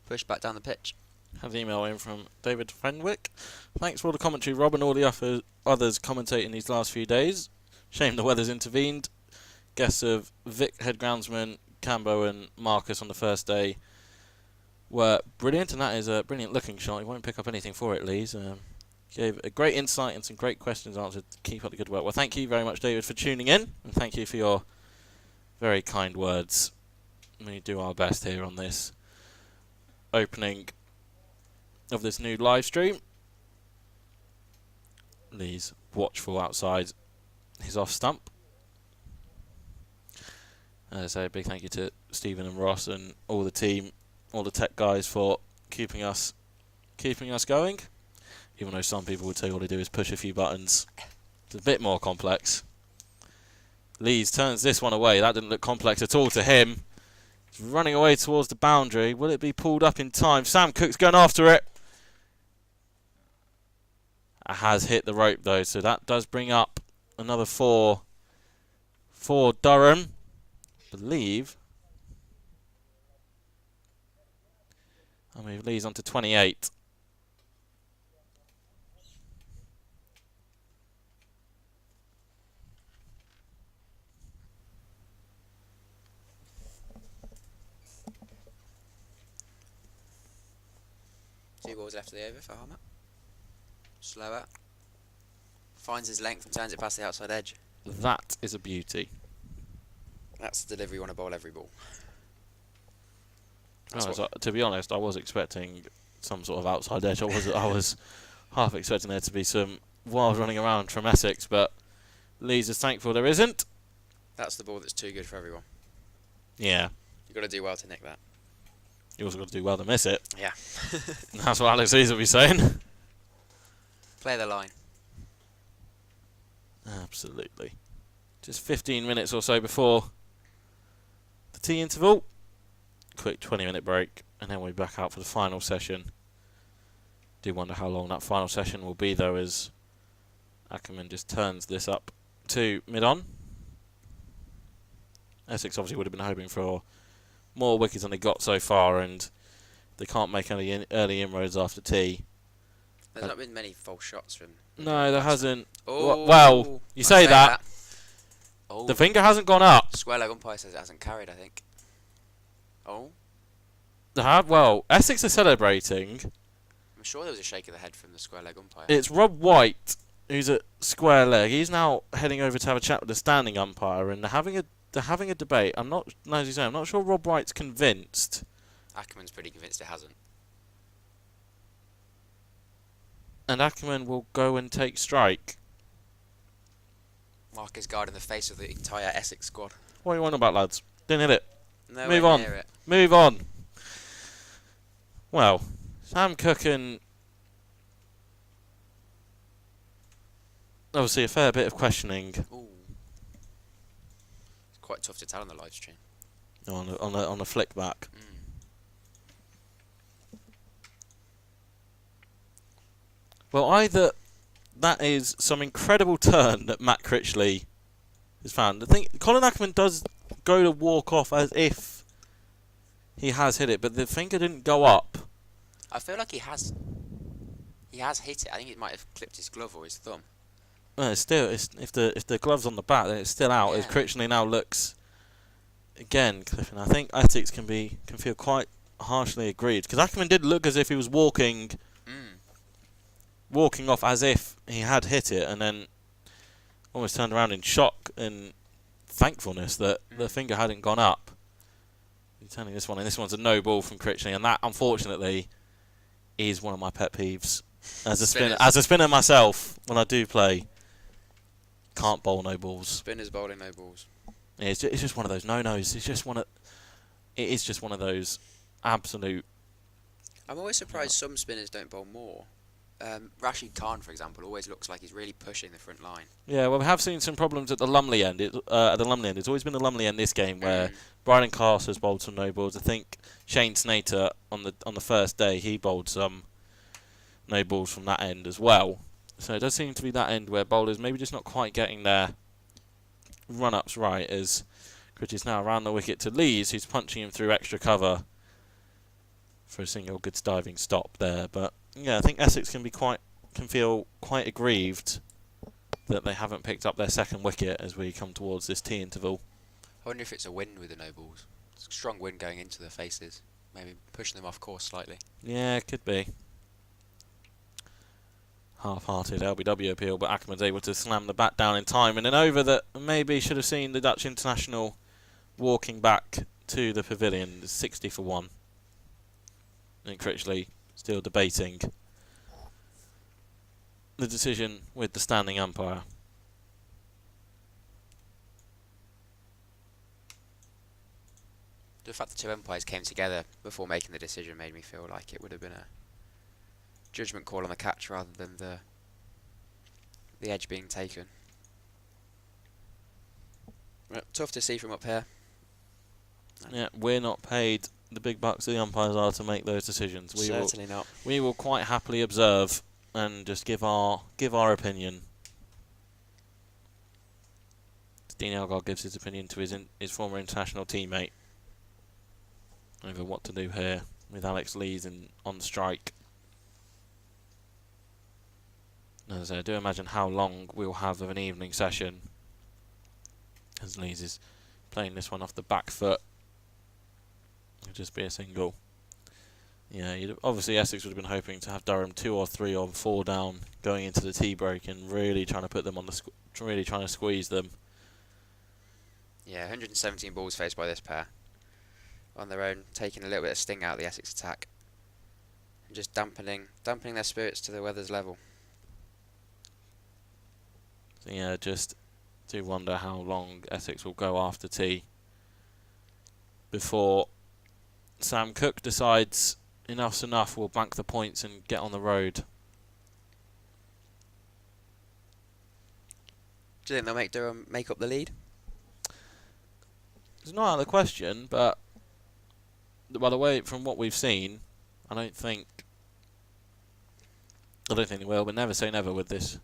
push back down the pitch. Have an email in from David Fenwick. Thanks for all the commentary, Rob, and all the others commentating these last few days. Shame the weather's intervened. Guests of Vic, head groundsman, Cambo and Marcus on the first day were brilliant, and that is a brilliant looking shot. You won't pick up anything for it, Lees. Gave a great insight and some great questions answered. Keep up the good work. Well, thank you very much, David, for tuning in, and thank you for your very kind words. We do our best here on this opening of this new live stream. Lee's watchful outside his off stump. As I say, a big thank you to Stephen and Ross and all the team, all the tech guys for keeping us going. Even though some people would say all they do is push a few buttons. It's a bit more complex. Lees turns this one away. That didn't look complex at all to him. He's running away towards the boundary. Will it be pulled up in time? Sam Cook's going after it. It has hit the rope though, so that does bring up another 4 for Durham. I believe. I mean, Lees on to 28. Two balls left of the over for Harmer. Slower. Finds his length and turns it past the outside edge. That is a beauty. That's the delivery you want to bowl every ball. To be honest, I was expecting some sort of outside edge. I was half expecting there to be some wild running around from Essex, but Lees is thankful there isn't. That's the ball that's too good for everyone. Yeah. You've got to do well to nick that. You also got to do well to miss it. Yeah. That's what Alex Lees will be saying. Play the line. Absolutely. Just 15 minutes or so before the tea interval. Quick 20-minute break, and then we'll be back out for the final session. Do wonder how long that final session will be, though, as Ackerman just turns this up to mid-on. Essex obviously would have been hoping for more wickets than they got so far, and they can't make any early inroads after tea. There's not been many false shots from... No, there hasn't. Oh, well, you say that. Oh. The finger hasn't gone up. Square leg umpire says it hasn't carried, I think. Oh. Well, Essex are celebrating. I'm sure there was a shake of the head from the square leg umpire. It's Rob White who's at square leg. He's now heading over to have a chat with the standing umpire, and they're having a debate. I'm not sure Rob White's convinced. Ackerman's pretty convinced it hasn't. And Ackerman will go and take strike. Marcus guarding the face of the entire Essex squad. What are you on about, lads? Didn't hit it. Nowhere Move on. near it. Move on. Well, Sam Cook and obviously a fair bit of questioning Ooh. It's quite tough to tell on the live stream. on a flick back. Well, either that is some incredible turn that Matt Critchley has found. The thing, Colin Ackerman does go to walk off as if he has hit it, but the finger didn't go up. I feel like he has hit it. I think it might have clipped his glove or his thumb. Well, it's still, if the glove's on the bat, then it's still out. Yeah. As Critchley now looks again, Clifford. I think Essex can feel quite harshly aggrieved, because Ackerman did look as if he was walking off as if he had hit it, and then almost turned around in shock and thankfulness that the finger hadn't gone up. He's turning this one, and this one's a no ball from Critchley, and that unfortunately is one of my pet peeves as a spinner myself. When I do play, can't bowl no balls. Spinners bowling no balls. Yeah, it's just one of those no-nos. It is just one of those absolute. I'm always surprised some spinners don't bowl more. Rashid Khan, for example, always looks like he's really pushing the front line. Yeah, well, we have seen some problems at the Lumley end. It's always been the Lumley end this game where Brian Carse has bowled some no balls. I think Shane Snater on the first day he bowled some no balls from that end as well. So it does seem to be that end where bowlers maybe just not quite getting their run-ups right, as Critch is now around the wicket to Lees, who's punching him through extra cover for a single good diving stop there. But yeah, I think Essex can feel quite aggrieved that they haven't picked up their second wicket as we come towards this tea interval. I wonder if it's a wind with the no balls. It's a strong wind going into the faces, maybe pushing them off course slightly. Yeah, it could be. Half-hearted LBW appeal, but Ackerman's able to slam the bat down in time, and an over that maybe should have seen the Dutch international walking back to the pavilion. 60 for 1. And Critchley still debating the decision with the standing umpire. The fact the two umpires came together before making the decision made me feel like it would have been a judgment call on the catch rather than the edge being taken. Well, tough to see from up here. Yeah, we're not paid the big bucks the umpires are to make those decisions. Certainly not. We will quite happily observe and just give our opinion. Dean Elgar gives his opinion to his former international teammate over what to do here with Alex Lees on strike. As I do imagine how long we'll have of an evening session, as Lees is playing this one off the back foot. It'll just be a single. Yeah, obviously Essex would have been hoping to have Durham 2 or 3 or 4 down going into the tea break and really trying to put them on really trying to squeeze them. Yeah, 117 balls faced by this pair on their own, taking a little bit of sting out of the Essex attack and just dampening their spirits to the weather's level. So yeah, just do wonder how long Essex will go after tea before Sam Cook decides enough's enough, we'll bank the points and get on the road. Do you think they'll make Durham make up the lead? It's not out of the question, but by the way, from what we've seen, I don't think they will, but never say never with this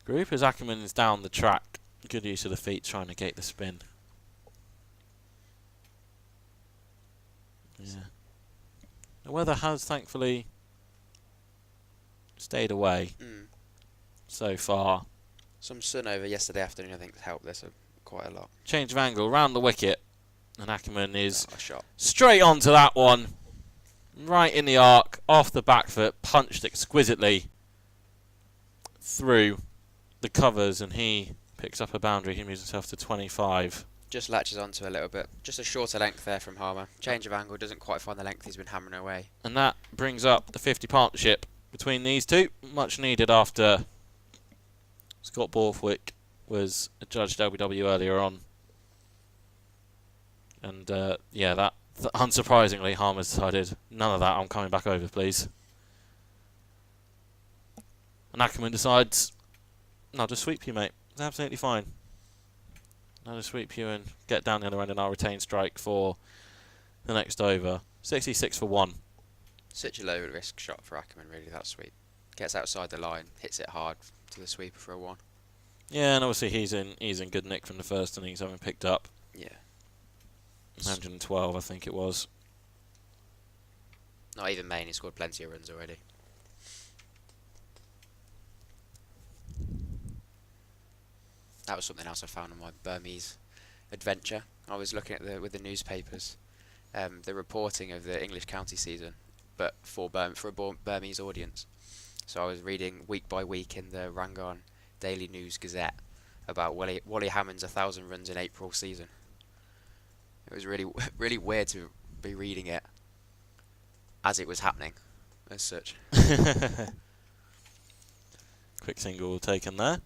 group, as Ackerman is down the track. Good use of the feet trying to gate the spin. Yeah. The weather has thankfully stayed away so far. Some sun over yesterday afternoon I think has helped this quite a lot. Change of angle, round the wicket, and Ackerman is shot straight onto that one. Right in the arc, off the back foot, punched exquisitely through the covers, and he picks up a boundary. He moves himself to 25. Just latches onto a little bit. Just a shorter length there from Harmer. Change of angle, doesn't quite find the length he's been hammering away. And that brings up the 50 partnership between these two. Much needed after Scott Borthwick was adjudged LBW earlier on. And yeah, that unsurprisingly, Harmer's decided, none of that, I'm coming back over, please. And Ackerman decides, I'll just sweep you, mate. It's absolutely fine. I'll just sweep you and get down the other end, and I'll retain strike for the next over. 66 for 1. Such a low risk shot for Ackerman, really, that sweep. Gets outside the line, hits it hard after the sweeper for a 1. Yeah, and obviously he's in good nick from the first innings, having picked up Yeah. 112, I think it was. Not even Maine, he scored plenty of runs already. That was something else I found on my Burmese adventure. I was looking at with the newspapers, the reporting of the English county season, but for a Burmese audience. So I was reading week by week in the Rangoon Daily News Gazette about Wally Hammond's 1,000 runs in April season. It was really really weird to be reading it as it was happening, as such. Quick single taken there.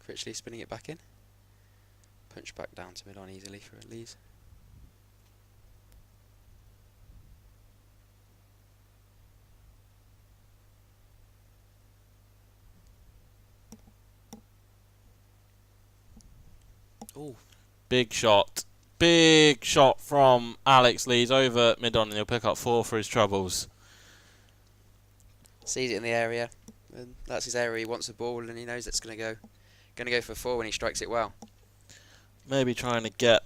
Critchley spinning it back in. Punch back down to mid-on easily for Lees. Ooh. Big shot. Big shot from Alex Lees over mid-on, and he'll pick up 4 for his troubles. Sees it in the area, and that's his area. He wants the ball, and he knows it's going to go for 4 when he strikes it well. Maybe try and get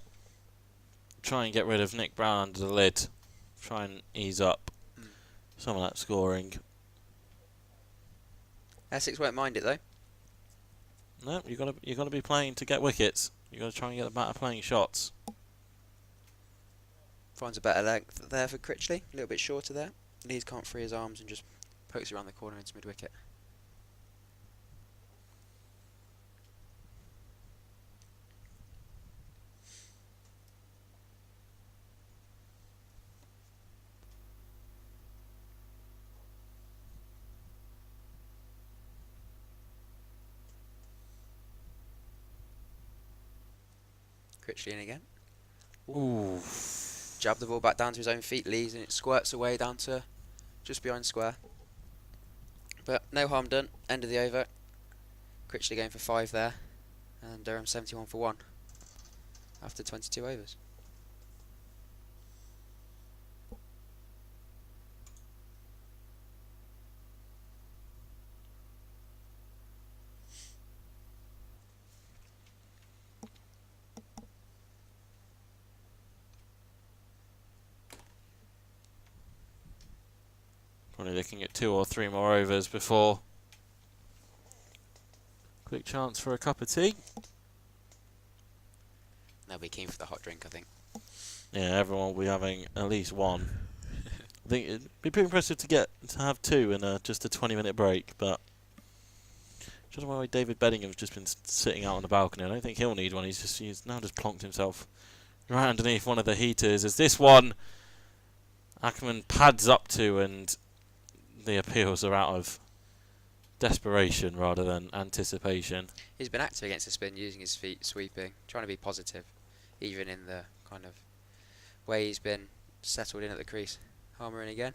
rid of Nick Brown under the lid. Try and ease up some of that scoring. Essex won't mind it though. No, you gotta be playing to get wickets. You gotta try and get the batter playing shots. Finds a better length there for Critchley, a little bit shorter there. Lees can't free his arms and just pokes around the corner into mid-wicket. Critchley in again. Ooh. Jab the ball back down to his own feet, Lees, and it squirts away down to just behind square. But no harm done. End of the over. Critchley going for 5 there, and Durham 71 for 1 after 22 overs. Probably looking at 2 or 3 more overs before quick chance for a cup of tea. They'll be keen for the hot drink, I think. Yeah, everyone will be having at least one. I think it'd be pretty impressive to have 2 in just a 20-minute break, but just why David Beddingham's just been sitting out on the balcony. I don't think he'll need one. He's now just plonked himself right underneath one of the heaters. As this one, Ackerman pads up to, and the appeals are out of desperation rather than anticipation. He's been active against the spin, using his feet, sweeping, trying to be positive, even in the kind of way he's been settled in at the crease. Harmer in again.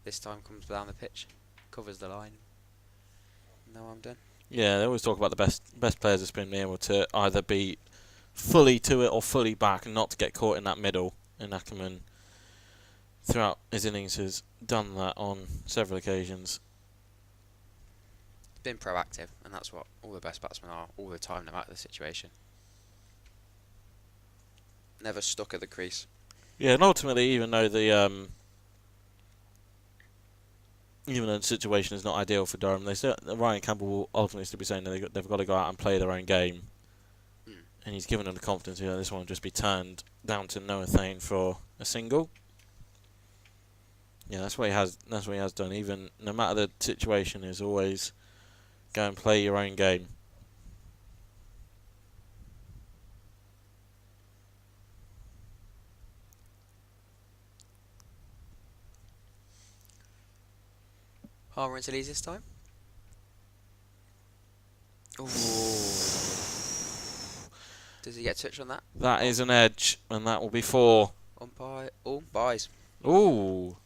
This time comes down the pitch, covers the line. No, I'm done. Yeah, they always talk about the best players of spin being able to either be fully to it or fully back and not to get caught in that middle. And Ackerman, throughout his innings, has done that on several occasions. Been proactive, and that's what all the best batsmen are all the time, no matter the situation. Never stuck at the crease. Yeah, and ultimately, even though the situation is not ideal for Durham, Ryan Campbell will ultimately still be saying that they've got to go out and play their own game. And he's given them the confidence. This one will just be turned down to Noah Thane for a single. Yeah, that's what he has. That's what he has done. Even no matter the situation, is always go and play your own game. Harmer into Lees this time. Ooh. Does he get a touch on that? That is an edge, and that will be 4. Umpire. Oh, buys. Ooh.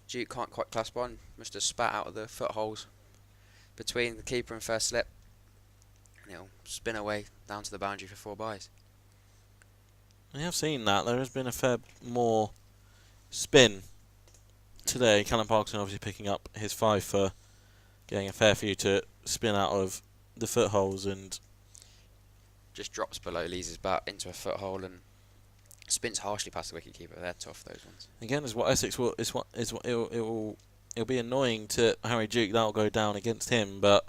Duke can't quite clasp on. Must have spat out of the footholes between the keeper and first slip. and it'll spin away down to the boundary for 4 byes. We have seen that. There has been a fair more spin today. Callum Parkinson obviously picking up his 5 for getting a fair few to spin out of the footholes and Just drops below Lees' bat into a foothole and spins harshly past the wicketkeeper. They're tough, those ones. again is what Essex will is what it'll be annoying to Harry Duke. That'll go down against him, but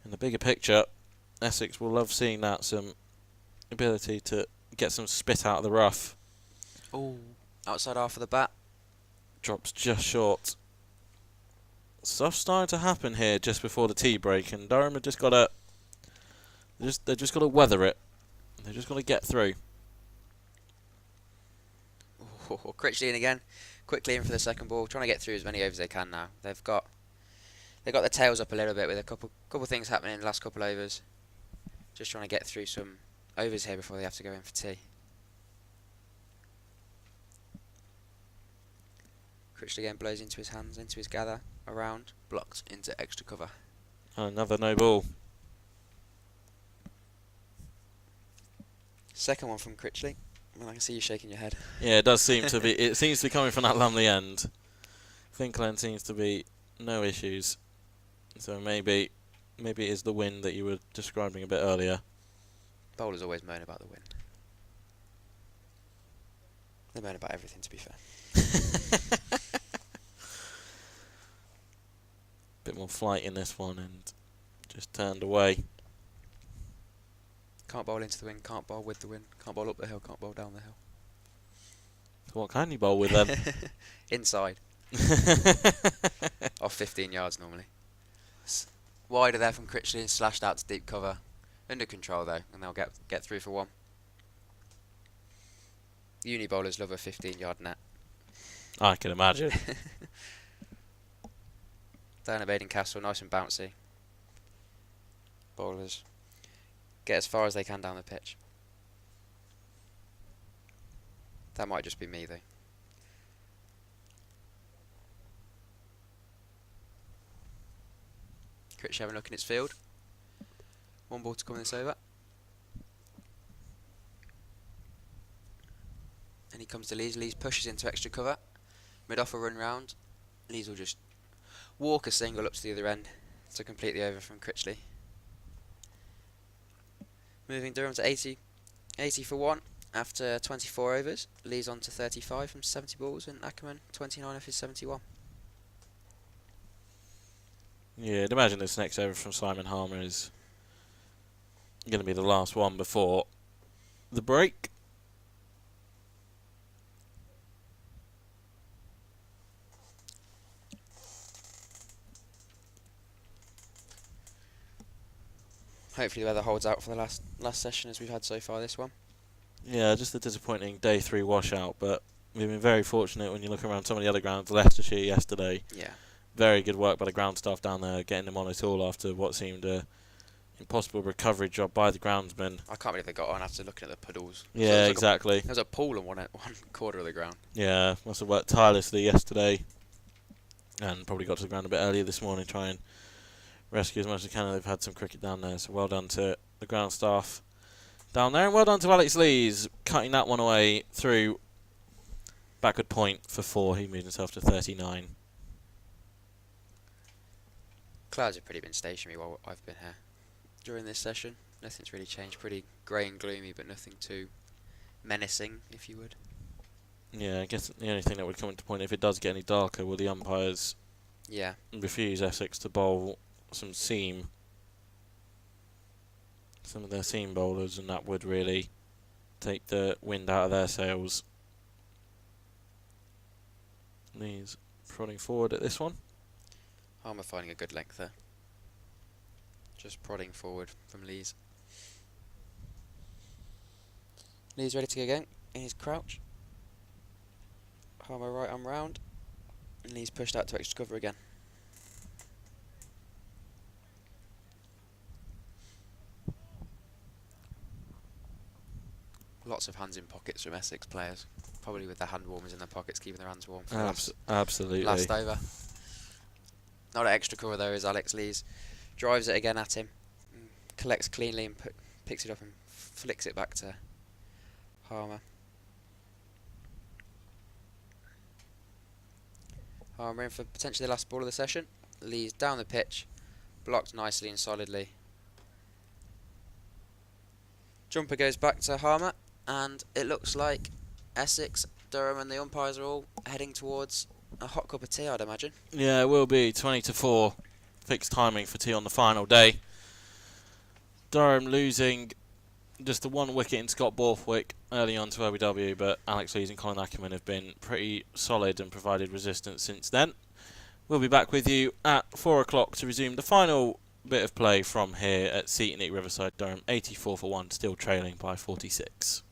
in the bigger picture, Essex will love seeing that some ability to get some spit out of the rough. Oh, outside half of the bat. Drops just short. Stuff's starting to happen here just before the tea break, and Durham have just got to they're just got to weather it. They're just got to get through. Oh, Critchley in again, quickly in for the second ball, trying to get through as many overs as they can now. They've got their tails up a little bit with a couple things happening in the last couple overs. Just trying to get through some overs here before they have to go in for tea. Critchley again blows into his hands, into his gather, around, blocked into extra cover. Another no ball. Second one from Critchley. Well, I can see you shaking your head. Yeah, it does seem to be. It seems to be coming from that Lumley end. Finkland seems to be no issues. So maybe it is the wind that you were describing a bit earlier. Bowlers always moan about the wind. They moan about everything, to be fair. Bit more flight in this one and just turned away. Can't bowl into the wind, can't bowl with the wind, can't bowl up the hill, can't bowl down the hill. So what can you bowl with then? Inside. Off 15 yards normally. Wider there from Critchley, slashed out to deep cover. Under control though, and they'll get through for 1. Uni bowlers love a 15-yard net. I can imagine. Down at Baden Castle, nice and bouncy. Bowlers get as far as they can down the pitch. That might just be me though. Critch having a look in its field. 1 ball to come in this over. And he comes to Lees. Lees pushes into extra cover. Mid-off a run round. Lees will just walk a single up to the other end to complete the over from Critchley. Moving Durham to 80 for 1 after 24 overs. Lees on to 35 from 70 balls, and Ackerman 29 of his 71. Yeah, I'd imagine this next over from Simon Harmer is going to be the last one before the break. Hopefully the weather holds out for the last session as we've had so far this one. Yeah, just a disappointing day 3 washout, but we've been very fortunate when you look around some of the other grounds. Leicestershire yesterday. Yeah. Very good work by the ground staff down there, getting them on it all after what seemed a impossible recovery job by the groundsman. I can't believe they got on after looking at the puddles. Yeah, exactly. There was a pool on one quarter of the ground. Yeah, must have worked tirelessly yesterday, and probably got to the ground a bit earlier this morning, try and rescue as much as they can. They've had some cricket down there, so well done to the ground staff down there, and well done to Alex Lees, cutting that one away through backward point for 4. He moved himself to 39. Clouds have pretty been stationary while I've been here during this session. Nothing's really changed. Pretty grey and gloomy, but nothing too menacing, if you would. Yeah, I guess the only thing that would come into point, if it does get any darker, will the umpires refuse Essex to bowl some of their seam bowlers, and that would really take the wind out of their sails. Lees prodding forward at this one. Harmer finding a good length there. Just prodding forward from Lees. Lees ready to go again in his crouch. Harmer right arm round. And Lees pushed out to extra cover again. Lots of hands in pockets from Essex players. Probably with their hand warmers in their pockets, keeping their hands warm for the Absolutely. last over. Not an extra cover though, is Alex Lees. Drives it again at him. collects cleanly and picks it up and flicks it back to Harmer. Harmer in for potentially the last ball of the session. Lee's down the pitch, blocked nicely and solidly. Jumper goes back to Harmer, and it looks like Essex, Durham and the umpires are all heading towards a hot cup of tea, I'd imagine. Yeah, it will be 20-4 fixed timing for tea on the final day. Durham losing just the 1 wicket in Scott Borthwick early on to OBW, but Alex Lees and Colin Ackerman have been pretty solid and provided resistance since then. We'll be back with you at 4 o'clock to resume the final bit of play from here at Seaton at Riverside. Durham 84 for 1, still trailing by 46.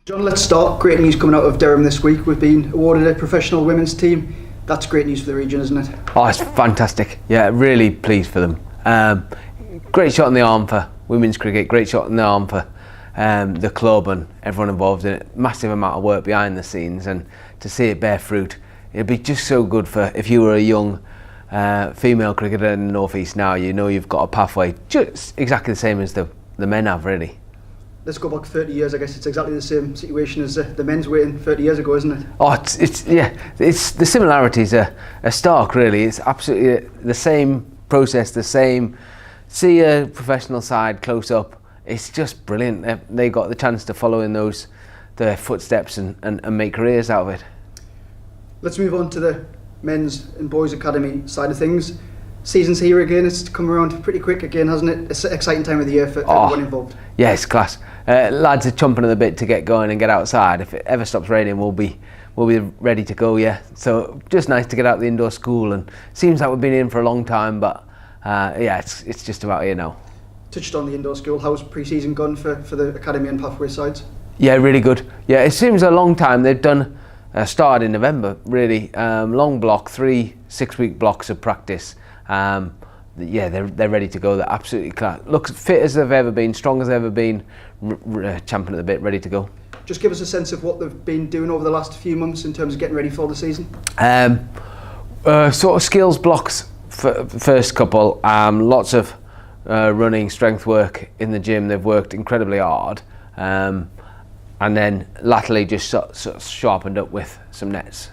John, let's start. Great news coming out of Durham this week. We've been awarded a professional women's team. That's great news for the region, isn't it? Oh, it's fantastic. Yeah, really pleased for them. Great shot in the arm for women's cricket, great shot in the arm for the club and everyone involved in it. Massive amount of work behind the scenes, and to see it bear fruit, it'd be just so good for if you were a young female cricketer in the North East now, you know you've got a pathway just exactly the same as the men have, really. Let's go back 30 years. I guess it's exactly the same situation as the men's waiting 30 years ago, isn't it? Oh, it's the similarities are stark, really. It's absolutely the same process, the same. See a professional side close up. It's just brilliant. They got the chance to follow in their footsteps and make careers out of it. Let's move on to the men's and boys academy side of things. Season's here again. It's come around pretty quick again, hasn't it? It's an exciting time of the year for everyone involved. Yeah, it's class. Lads are chomping at the bit to get going and get outside. If it ever stops raining, we'll be ready to go. Yeah. So just nice to get out the indoor school, and seems like we've been in for a long time, but yeah, it's just about here now. Touched on the indoor school. How's pre-season gone for the academy and pathway sides? Yeah, really good. Yeah, it seems a long time. They've done started in November. Really long block, 3 6-week blocks of practice. Yeah, they're ready to go. They're absolutely class. Look, fit as they've ever been, strong as they've ever been, champing at the bit, ready to go. Just give us a sense of what they've been doing over the last few months in terms of getting ready for the season. Sort of skills blocks for the first couple. Lots of running, strength work in the gym. They've worked incredibly hard, and then latterly just sort of sharpened up with some nets.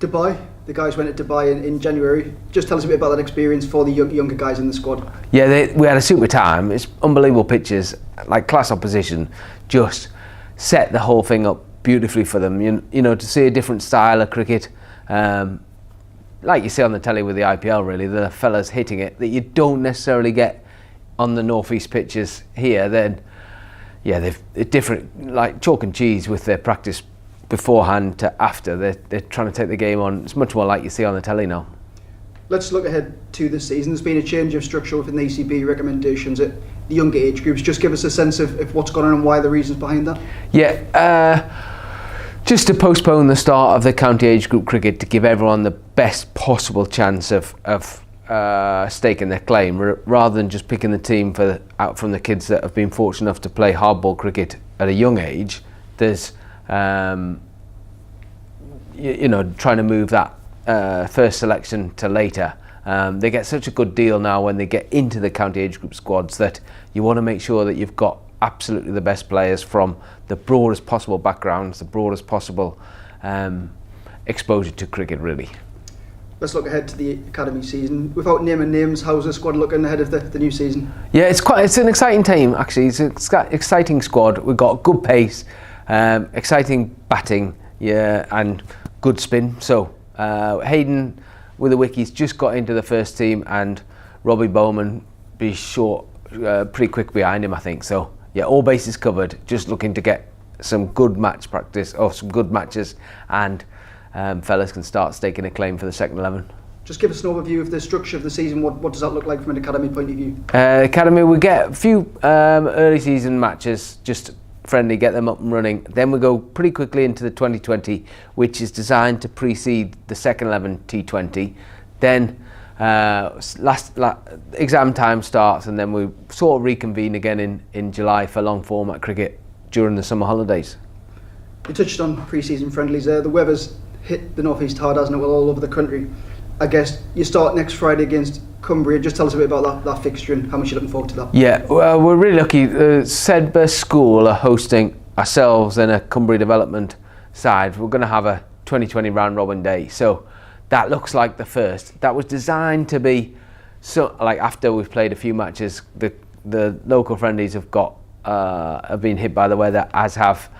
Dubai. The guys went to Dubai in January. Just tell us a bit about that experience for the younger guys in the squad. Yeah, we had a super time. It's unbelievable pitches, like class opposition. Just set the whole thing up beautifully for them. You know, to see a different style of cricket, like you see on the telly with the IPL, really, the fellas hitting it that you don't necessarily get on the North East pitches here. Then, yeah, they're different, like chalk and cheese with their practice beforehand to after. They're trying to take the game on. It's much more like you see on the telly now. Let's look ahead to the season. There's been a change of structure within the ECB recommendations at the younger age groups. Just give us a sense of what's going on and why the reasons behind that. Yeah, just to postpone the start of the county age group cricket to give everyone the best possible chance of staking their claim, rather than just picking the team out from the kids that have been fortunate enough to play hardball cricket at a young age. There's you know, trying to move that first selection to later. They get such a good deal now when they get into the county age group squads that you want to make sure that you've got absolutely the best players from the broadest possible backgrounds, the broadest possible exposure to cricket, really. Let's look ahead to the academy season. Without naming names, how's the squad looking ahead of the new season? Yeah, it's an exciting team, actually. It's an exciting squad. We've got good pace, exciting batting, yeah, and good spin. So Hayden with the wickies just got into the first team, and Robbie Bowman be short pretty quick behind him, I think. So yeah, all bases covered. Just looking to get some good match practice or some good matches, and fellas can start staking a claim for the second 11. Just give us an overview of the structure of the season. What does that look like from an academy point of view? Academy, we get a few early season matches, just friendly, get them up and running. Then we go pretty quickly into the 2020, which is designed to precede the second 11 T20. Then exam time starts, and then we sort of reconvene again in July for long format cricket during the summer holidays. You touched on pre-season friendlies there. The weather's hit the North East hard, hasn't it? Well, all over the country. I guess you start next Friday against Cumbria. Just tell us a bit about that fixture and how much you're looking forward to that. Yeah, well, we're really lucky. Sedbergh School are hosting ourselves and a Cumbria development side. We're going to have a 2020 round robin day. So that looks like the first. That was designed to be, so like after we've played a few matches, the local friendlies have been hit by the weather, as have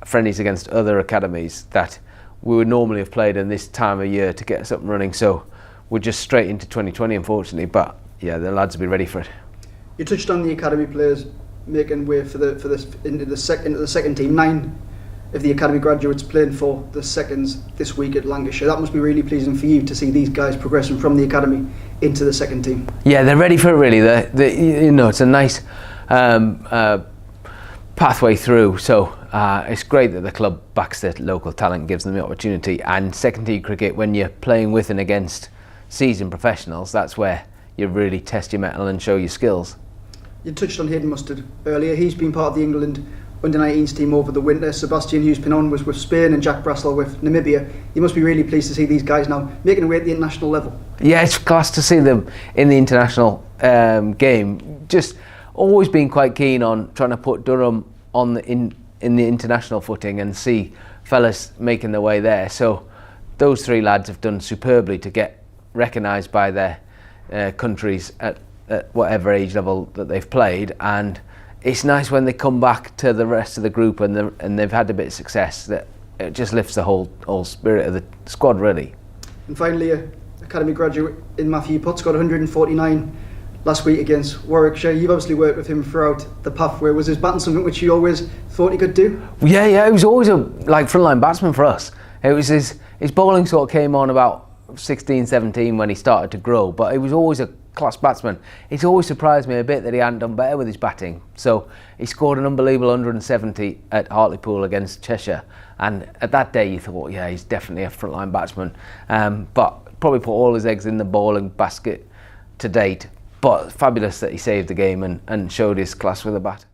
friendlies against other academies that we would normally have played in this time of year to get us up and running. So we're just straight into 2020, unfortunately, but yeah, the lads will be ready for it. You touched on the academy players making way for this into the second team. 9 of the academy graduates playing for the seconds this week at Lancashire. That must be really pleasing for you to see these guys progressing from the academy into the second team. Yeah, they're ready for it, really. You know, it's a nice pathway through. So It's great that the club backs their local talent, gives them the opportunity. And second team cricket, when you're playing with and against seasoned professionals, that's where you really test your mettle and show your skills. You touched on Hayden Mustard earlier. He's been part of the England under-19s team over the winter. Sebastian Hughes-Pinon was with Spain and Jack Brassel with Namibia. You must be really pleased to see these guys now making their way at the international level. Yeah, it's class to see them in the international game. Just always been quite keen on trying to put Durham on in the international footing and see fellas making their way there. So those three lads have done superbly to get recognised by their countries at whatever age level that they've played, and it's nice when they come back to the rest of the group and they've had a bit of success, that it just lifts the whole spirit of the squad really. And finally, academy graduate in Matthew Potts got 149 last week against Warwickshire. You've obviously worked with him throughout the pathway. Was his batting something which you always thought he could do? Yeah, he was always a frontline batsman for us. It was his bowling sort of came on about 16, 17 when he started to grow, but he was always a class batsman. It's always surprised me a bit that he hadn't done better with his batting. So he scored an unbelievable 170 at Hartlepool against Cheshire, and at that day you thought, yeah, he's definitely a frontline batsman, but probably put all his eggs in the bowling basket to date. But fabulous that he saved the game and showed his class with a bat.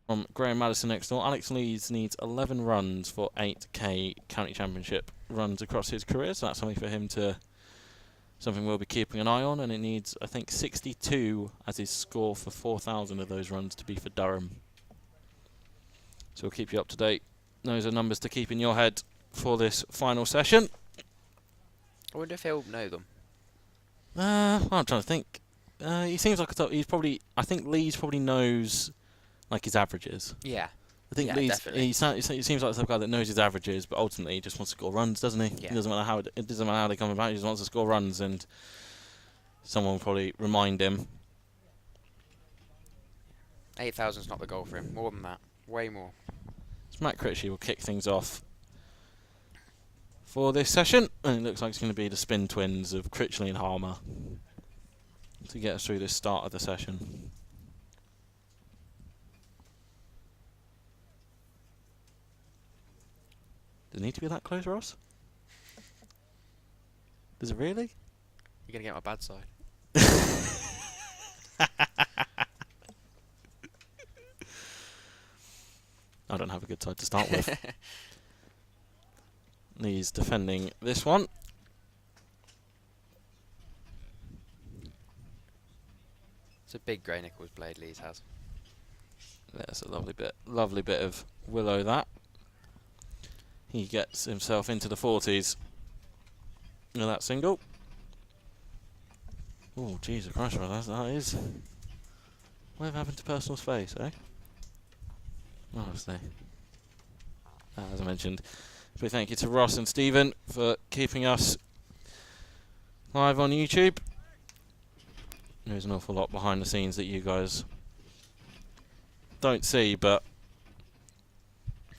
From Graham Madison next door, Alex Leeds needs 11 runs for 8k county championship runs across his career, so that's something for him something we'll be keeping an eye on, and it needs, I think, 62 as his score for 4,000 of those runs to be for Durham. So we'll keep you up to date. Those are numbers to keep in your head for this final session. I wonder if he'll know them. Well, I'm trying to think. He seems like I think Leeds probably knows like his averages. Yeah. I think Leeds, he seems like the type of guy that knows his averages, but ultimately he just wants to score runs, doesn't he? Yeah. It doesn't matter how they come about. He just wants to score runs, and someone will probably remind him. 8,000's not the goal for him. More than that. Way more. So Matt Critchley will kick things off for this session, and it looks like it's going to be the spin twins of Critchley and Harmer. to get us through this start of the session. Does it need to be that close, Ross? Does it really? You're going to get my bad side. I don't have a good side to start with. Lee's defending this one. It's a big grey Nichols blade Lee's has. There's a lovely bit of willow that. He gets himself into the 40s. Look at that single. Oh, Jesus Christ, that is. Whatever happened to personal space, eh? Honestly. As I mentioned. Big thank you to Ross and Stephen for keeping us live on YouTube. There's an awful lot behind the scenes that you guys don't see, but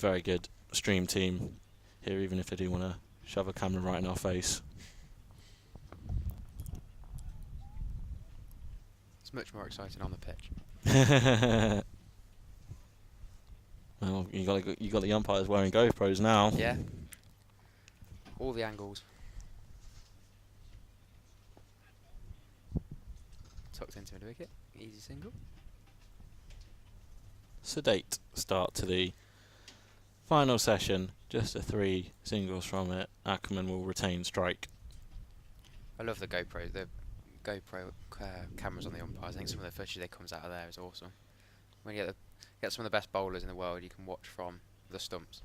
very good stream team here, even if they do want to shove a camera right in our face. It's much more exciting on the pitch. Well, you got the umpires wearing GoPros now. Yeah. All the angles. Tucked into the wicket. Easy single. Sedate start to the final session. Just the 3 singles from it. Ackerman will retain strike. I love the GoPro. The GoPro cameras on the umpires. I think some of the footage that comes out of there is awesome. When you get some of the best bowlers in the world, you can watch from the stumps.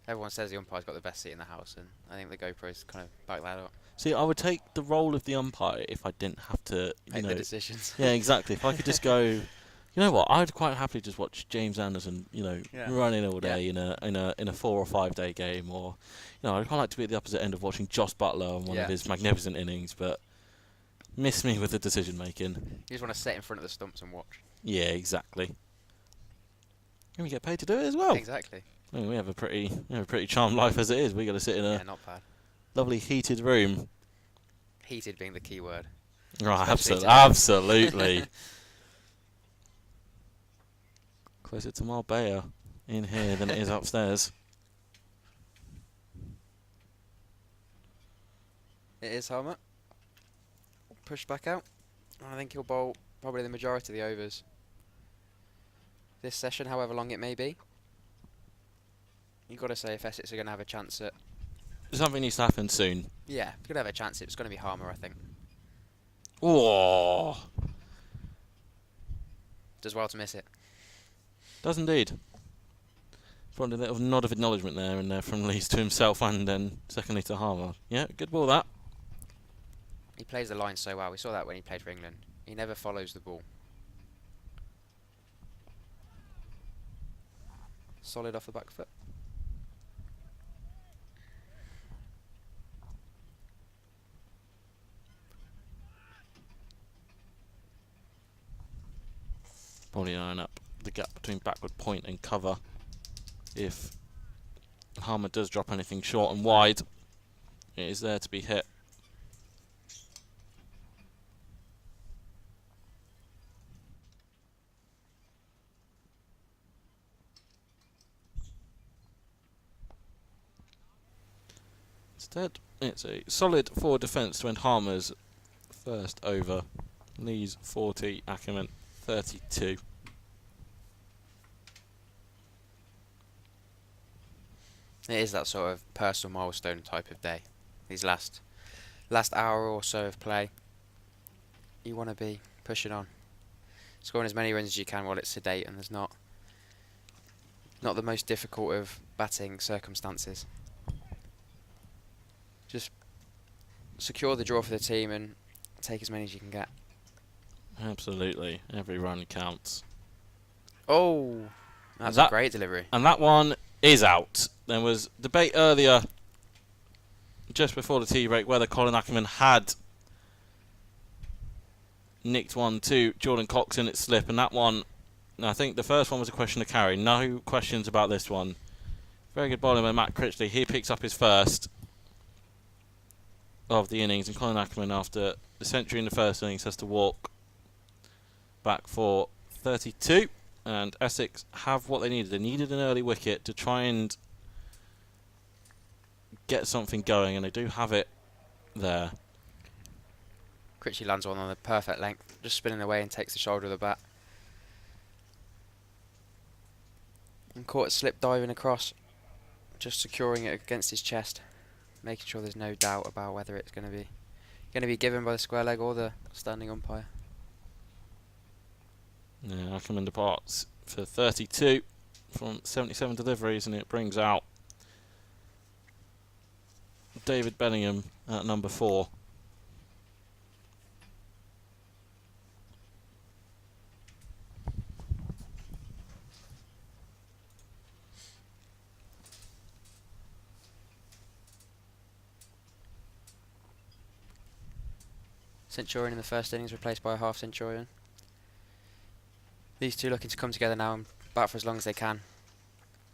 Everyone says the umpire's got the best seat in the house, and I think the GoPros kind of back that up. See, I would take the role of the umpire if I didn't have to, Make the decisions. Yeah, exactly. If I could just go, you know what? I'd quite happily just watch James Anderson, running all day in a 4 or 5 day game, or I'd quite like to be at the opposite end of watching Joss Butler on one of his magnificent innings, but miss me with the decision making. You just want to sit in front of the stumps and watch. Yeah, exactly. And we get paid to do it as well. Exactly. I mean, we have a pretty charmed life as it is. We got to sit in a not bad. lovely heated room. Heated being the key word. Right, Especially absolutely. Closer to Marbella in here than it is upstairs. It is Harmer. Pushed back out. I think he'll bowl probably the majority of the overs this session, however long it may be. You've got to say if Essex are going to have a chance at... Something needs to happen soon. Yeah, if you're going to have a chance, it's going to be Harmer, I think. Oh, Does well to miss it. does indeed. Probably a little nod of acknowledgement there and there from Lees to himself and then secondly to Harmer. Yeah, good ball that. He plays the line so well. We saw that when he played for England. He never follows the ball. Solid off the back foot. Probably iron up the gap between backward point and cover if Harmer does drop anything short and wide. It is there to be hit. Instead, it's a solid forward defence to end Harmer's first over. Lees 40, Ackerman 32. It is that sort of personal milestone type of day. These last hour or so of play, you want to be pushing on, scoring as many runs as you can while it's sedate and there's not the most difficult of batting circumstances. Just secure the draw for the team and take as many as you can get. Absolutely, every run counts. Oh, that's a great delivery. And that one is out. There was debate earlier, just before the tea break, whether Colin Ackerman had nicked one to Jordan Cox in its slip, and that one, I think the first one was a question of carry. No questions about this one. Very good bowling by Matt Critchley. He picks up his first. of the innings, and Colin Ackerman, after the century in the first innings, has to walk back for 32. And Essex have what they needed. They needed an early wicket to try and get something going, and they do have it there. Critchley lands one on the perfect length, just spinning away and takes the shoulder of the bat. And caught it slip diving across, just securing it against his chest, making sure there's no doubt about whether it's going to be given by the square leg or the standing umpire. Yeah, Ackerman departs for 32 from 77 deliveries, and it brings out David Bellingham at number 4. Centurion in the first innings, replaced by a half Centurion. These two looking to come together now and bat for as long as they can.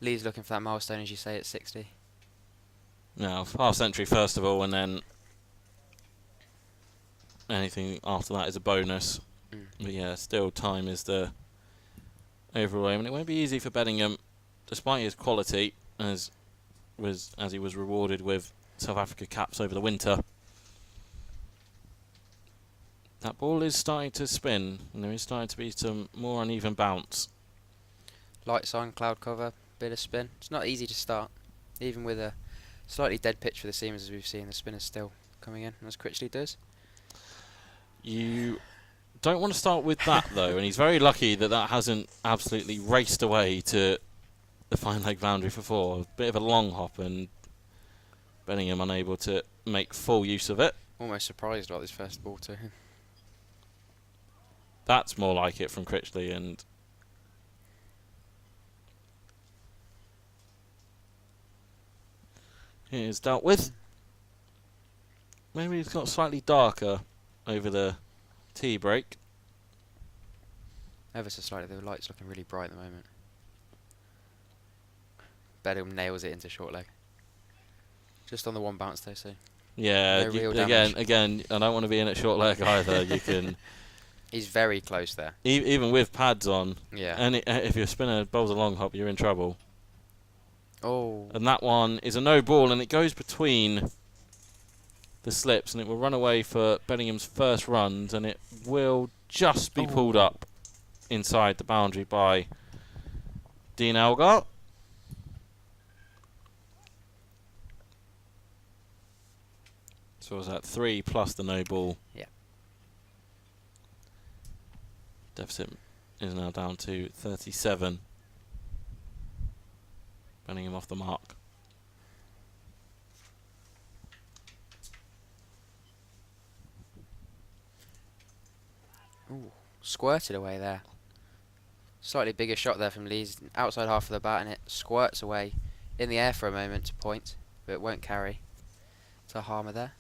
Lee's looking for that milestone, as you say, at 60. Now, half century first of all, and then anything after that is a bonus. But yeah, still time is the overall aim, and it won't be easy for Bellingham, despite his quality, as he was rewarded with South Africa caps over the winter. That ball is starting to spin, and there is starting to be some more uneven bounce. Lights on, cloud cover, bit of spin. It's not easy to start, even with a slightly dead pitch for the seamers, as we've seen. The spinner's still coming in, as Critchley does. You don't want to start with that, though, and he's very lucky that that hasn't absolutely raced away to the fine leg boundary for 4. A bit of a long hop, and Bellingham unable to make full use of it. Almost surprised about this first ball to him. That's more like it from Critchley, and it is dealt with. Maybe it's got slightly darker over the tea break. Ever so slightly, the light's looking really bright at the moment. Bellingham nails it into short leg. Just on the one bounce, though, so Yeah, no real damage. again, I don't want to be in at short leg either. You can. He's very close there. Even with pads on, Yeah. and if your spinner bowls a long hop, you're in trouble. Oh. And that one is a no ball, and it goes between the slips, and it will run away for Bellingham's first runs, and it will just be pulled up inside the boundary by Dean Elgar. So was that 3 plus the no ball? Yeah. Deficit is now down to 37. Bellingham off the mark. Ooh, squirted away there. Slightly bigger shot there from Lee's outside half of the bat, and it squirts away in the air for a moment to point, but it won't carry. It's a harmer there.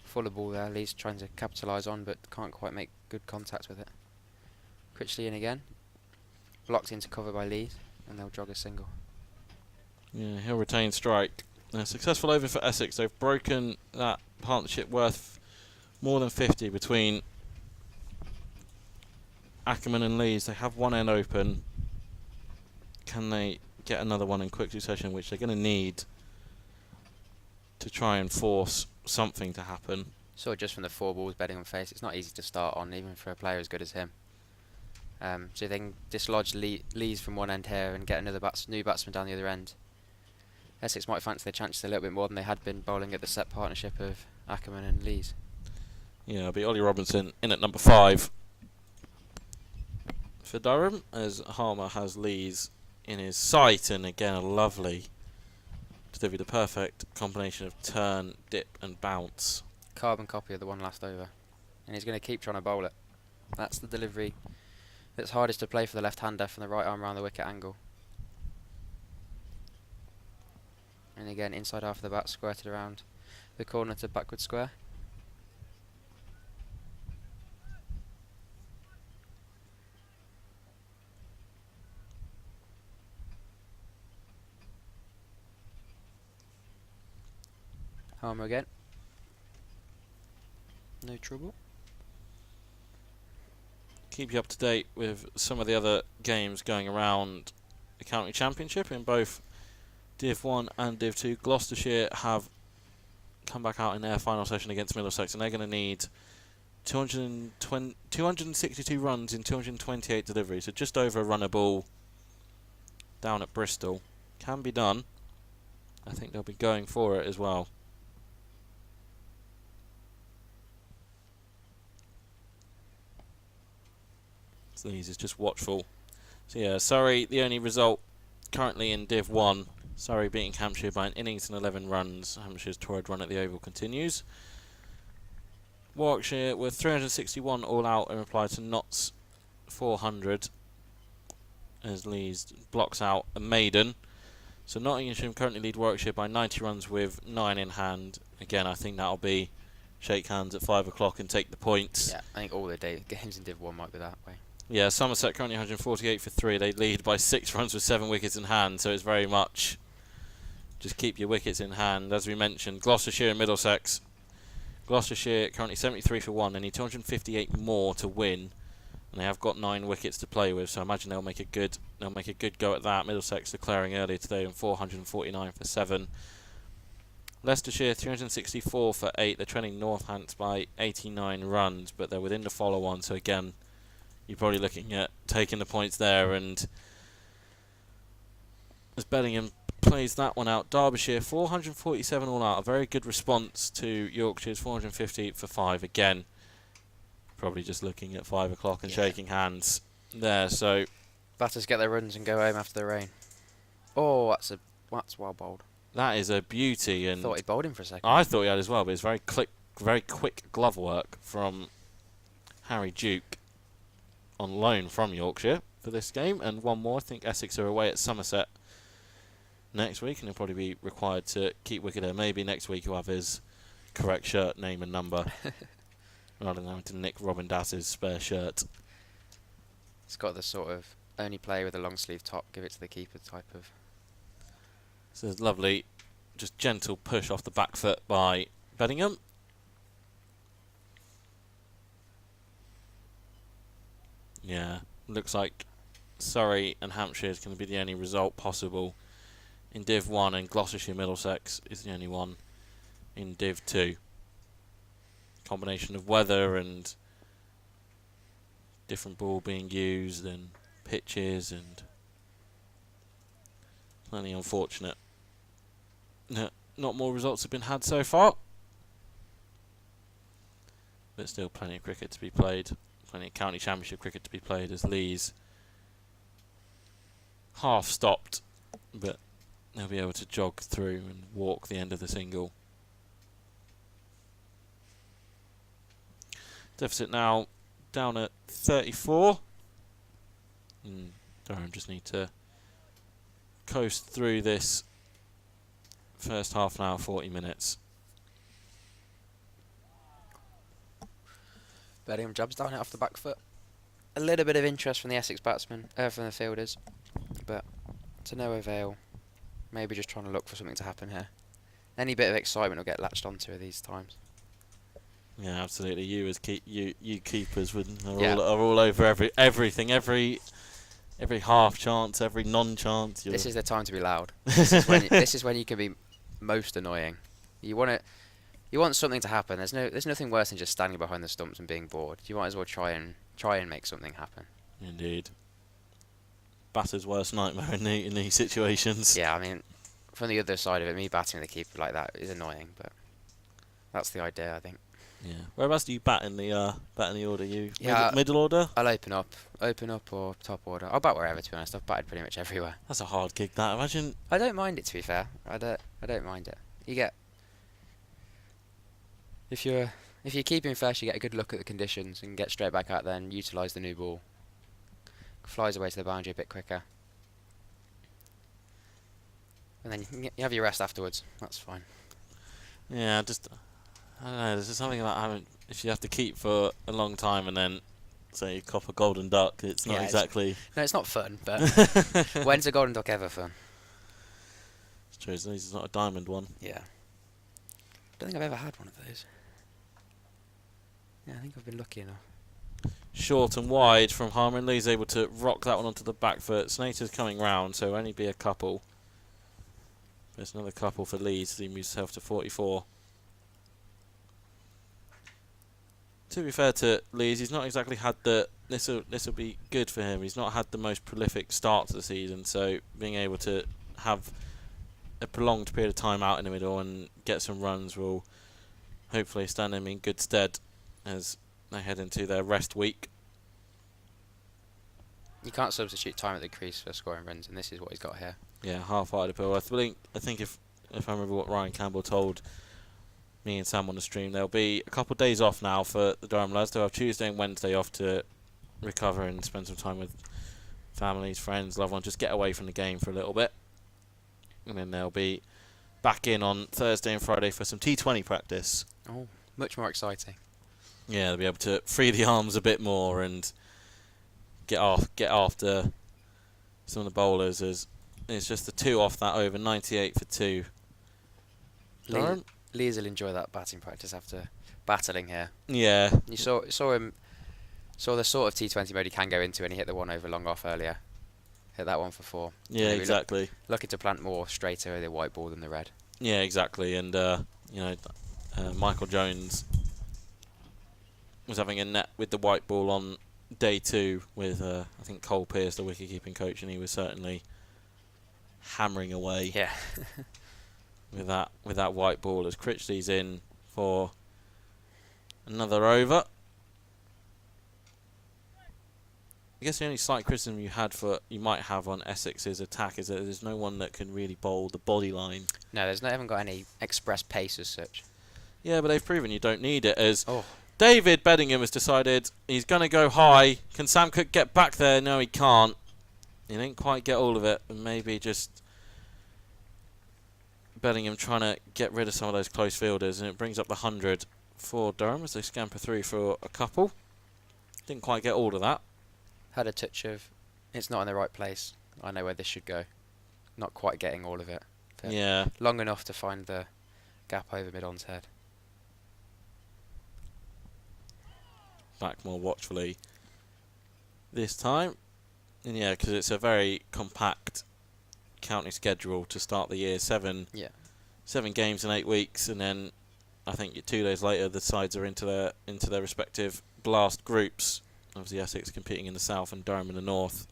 Fuller ball there, Lee's trying to capitalise on, but can't quite make good contact with it. Critchley in again. Blocked into cover by Lees, and they'll jog a single. Yeah, he'll retain strike. A successful over for Essex. They've broken that partnership worth more than 50 between Ackerman and Lees. They have one end open. Can they get another one in quick succession, which they're going to need to try and force something to happen? So just from the 4 balls Bellingham face, it's not easy to start on, even for a player as good as him. So if they can dislodge Lees from one end here and get another new batsman down the other end, Essex might fancy their chances a little bit more than they had been bowling at the set partnership of Ackerman and Lees. Yeah, it'll be Ollie Robinson in at number 5 for Durham, as Harmer has Lees in his sight, and again a lovely delivery, the perfect combination of turn, dip and bounce. Carbon copy of the one last over, and he's going to keep trying to bowl it. That's the delivery that's hardest to play for the left-hander from the right arm around the wicket angle. And again, inside half of the bat, squirted around the corner to backward square. Harmer again. No trouble. Keep you up to date with some of the other games going around the county championship in both Div 1 and Div 2. Gloucestershire have come back out in their final session against Middlesex, and they're going to need 262 runs in 228 deliveries, so just over a run a ball down at Bristol. Can be done. I think they'll be going for it as well. So these is just watchful. So yeah, Surrey, the only result currently in Div 1. Surrey beating Hampshire by an innings and 11 runs. Hampshire's torrid run at the Oval continues. Warwickshire were 361 all out in reply to Notts 400 as Lees blocks out a maiden. So Nottinghamshire currently lead Warwickshire by 90 runs with 9 in hand. Again, I think that'll be shake hands at 5 o'clock and take the points. Yeah, I think all the games in Div 1 might be that way. Yeah, Somerset currently 148 for 3. They lead by 6 runs with 7 wickets in hand, so it's very much just keep your wickets in hand. As we mentioned, Gloucestershire and Middlesex. Gloucestershire currently 73 for 1. They need 258 more to win, and they have got 9 wickets to play with. So I imagine they'll make a good go at that. Middlesex declaring earlier today on 449 for 7. Leicestershire 364 for 8. They're trailing Northants by 89 runs, but they're within the follow-on. So again, you're probably looking at taking the points there, and as Bellingham plays that one out. Derbyshire 447 all out, a very good response to Yorkshire's 450 for 5. Again, probably just looking at 5 o'clock and shaking hands there. So Batters get their runs and go home after the rain. Oh, that's well bowled. that is a beauty, and Thought he bowled him for a second. I thought he had as well, but it's very quick glove work from Harry Duke on loan from Yorkshire for this game. And one more, I think Essex are away at Somerset next week, and he'll probably be required to keep wicket there. Maybe next week he'll have his correct shirt, name and number rather than having to nick Robin Dass's spare shirt. It's got the sort of only play with a long sleeve top, give it to the keeper type of. So it's lovely, just gentle push off the back foot by Bellingham. Yeah, looks like Surrey and Hampshire is going to be the only result possible in Div 1, and Gloucestershire Middlesex is the only one in Div 2. Combination of weather and different ball being used and pitches, and plenty unfortunate. No, not more results have been had so far, but still plenty of cricket to be played, plenty of county championship cricket to be played, as Lees half stopped, but they'll be able to jog through and walk the end of the single. Deficit now down at 34. Durham just need to coast through this first half an hour, 40 minutes. Bellingham jabs down it off the back foot. A little bit of interest from the Essex batsmen, from the fielders, but to no avail. Maybe just trying to look for something to happen here. Any bit of excitement will get latched onto at these times. Yeah, absolutely. You as you keepers are all over everything, every half chance, every non-chance. This is the time to be loud. This is when you can be most annoying. You want something to happen. There's nothing worse than just standing behind the stumps and being bored. You might as well try and make something happen. Indeed. Batter's worst nightmare in these situations. Yeah, I mean, from the other side of it, me batting the keeper like that is annoying, but that's the idea, I think. Yeah. Whereabouts do you bat in the order? You middle order? I'll open up or top order. I'll bat wherever, to be honest. I've batted pretty much everywhere. That's a hard gig. That, imagine. I don't mind it, to be fair. I don't mind it. You get, if you're keeping first, you get a good look at the conditions and get straight back out there and utilise the new ball. Flies away to the boundary a bit quicker, and then you have your rest afterwards. That's fine. Yeah, I don't know. There's just something about having, if you have to keep for a long time and then say you cop a golden duck, it's not exactly. No, it's not fun. But when's a golden duck ever fun? It's true. It's not a diamond one. Yeah. don't think I've ever had one of those. Yeah, I think I've been lucky enough. Short and wide from Harmon. Lee's able to rock that one onto the back foot. Snater's coming round, so only be a couple. There's another couple for Lees as he moves himself to 44. To be fair to Lees, he's not exactly had the... This will be good for him. He's not had the most prolific start to the season, so being able to have a prolonged period of time out in the middle and get some runs will hopefully stand him in good stead as they head into their rest week. You can't substitute time at the crease for scoring runs, and this is what he's got here. Yeah, half-hearted appeal. I think if I remember what Ryan Campbell told me and Sam on the stream, there'll be a couple of days off now for the Durham lads. They'll have Tuesday and Wednesday off to recover and spend some time with families, friends, loved ones, just get away from the game for a little bit. And then they'll be back in on Thursday and Friday for some T20 practice. Oh, much more exciting. Yeah, they'll be able to free the arms a bit more and get after some of the bowlers, as it's just the 2 off that over, 98 for 2. Lees will enjoy that batting practice after battling here. Yeah. You saw the sort of T20 mode he can go into, and he hit the one over long off earlier. Hit that one for 4. Yeah, exactly. Looking to plant more straighter with the white ball than the red. Yeah, exactly. And Michael Jones was having a net with the white ball on day 2 with I think Cole Pearce, the wicket-keeping coach, and he was certainly hammering away. Yeah. with that white ball as Critchley's in for another over. I guess the only slight criticism you might have on Essex's attack is that there's no one that can really bowl the body line. No, they haven't got any express pace as such. Yeah, but they've proven you don't need it, as David Beddingham has decided he's going to go high. Can Sam Cook get back there? No, he can't. He didn't quite get all of it, and maybe just Beddingham trying to get rid of some of those close fielders, and it brings up the 100 for Durham as they scamper through for a couple. Didn't quite get all of that. Had a touch of, it's not in the right place. I know where this should go. Not quite getting all of it. Yeah. Long enough to find the gap over mid-on's head. Back more watchfully this time. And yeah, because it's a very compact county schedule to start the year. 7 games in 8 weeks, and then I think 2 days later the sides are into their respective blast groups. Obviously Essex competing in the south and Durham in the north.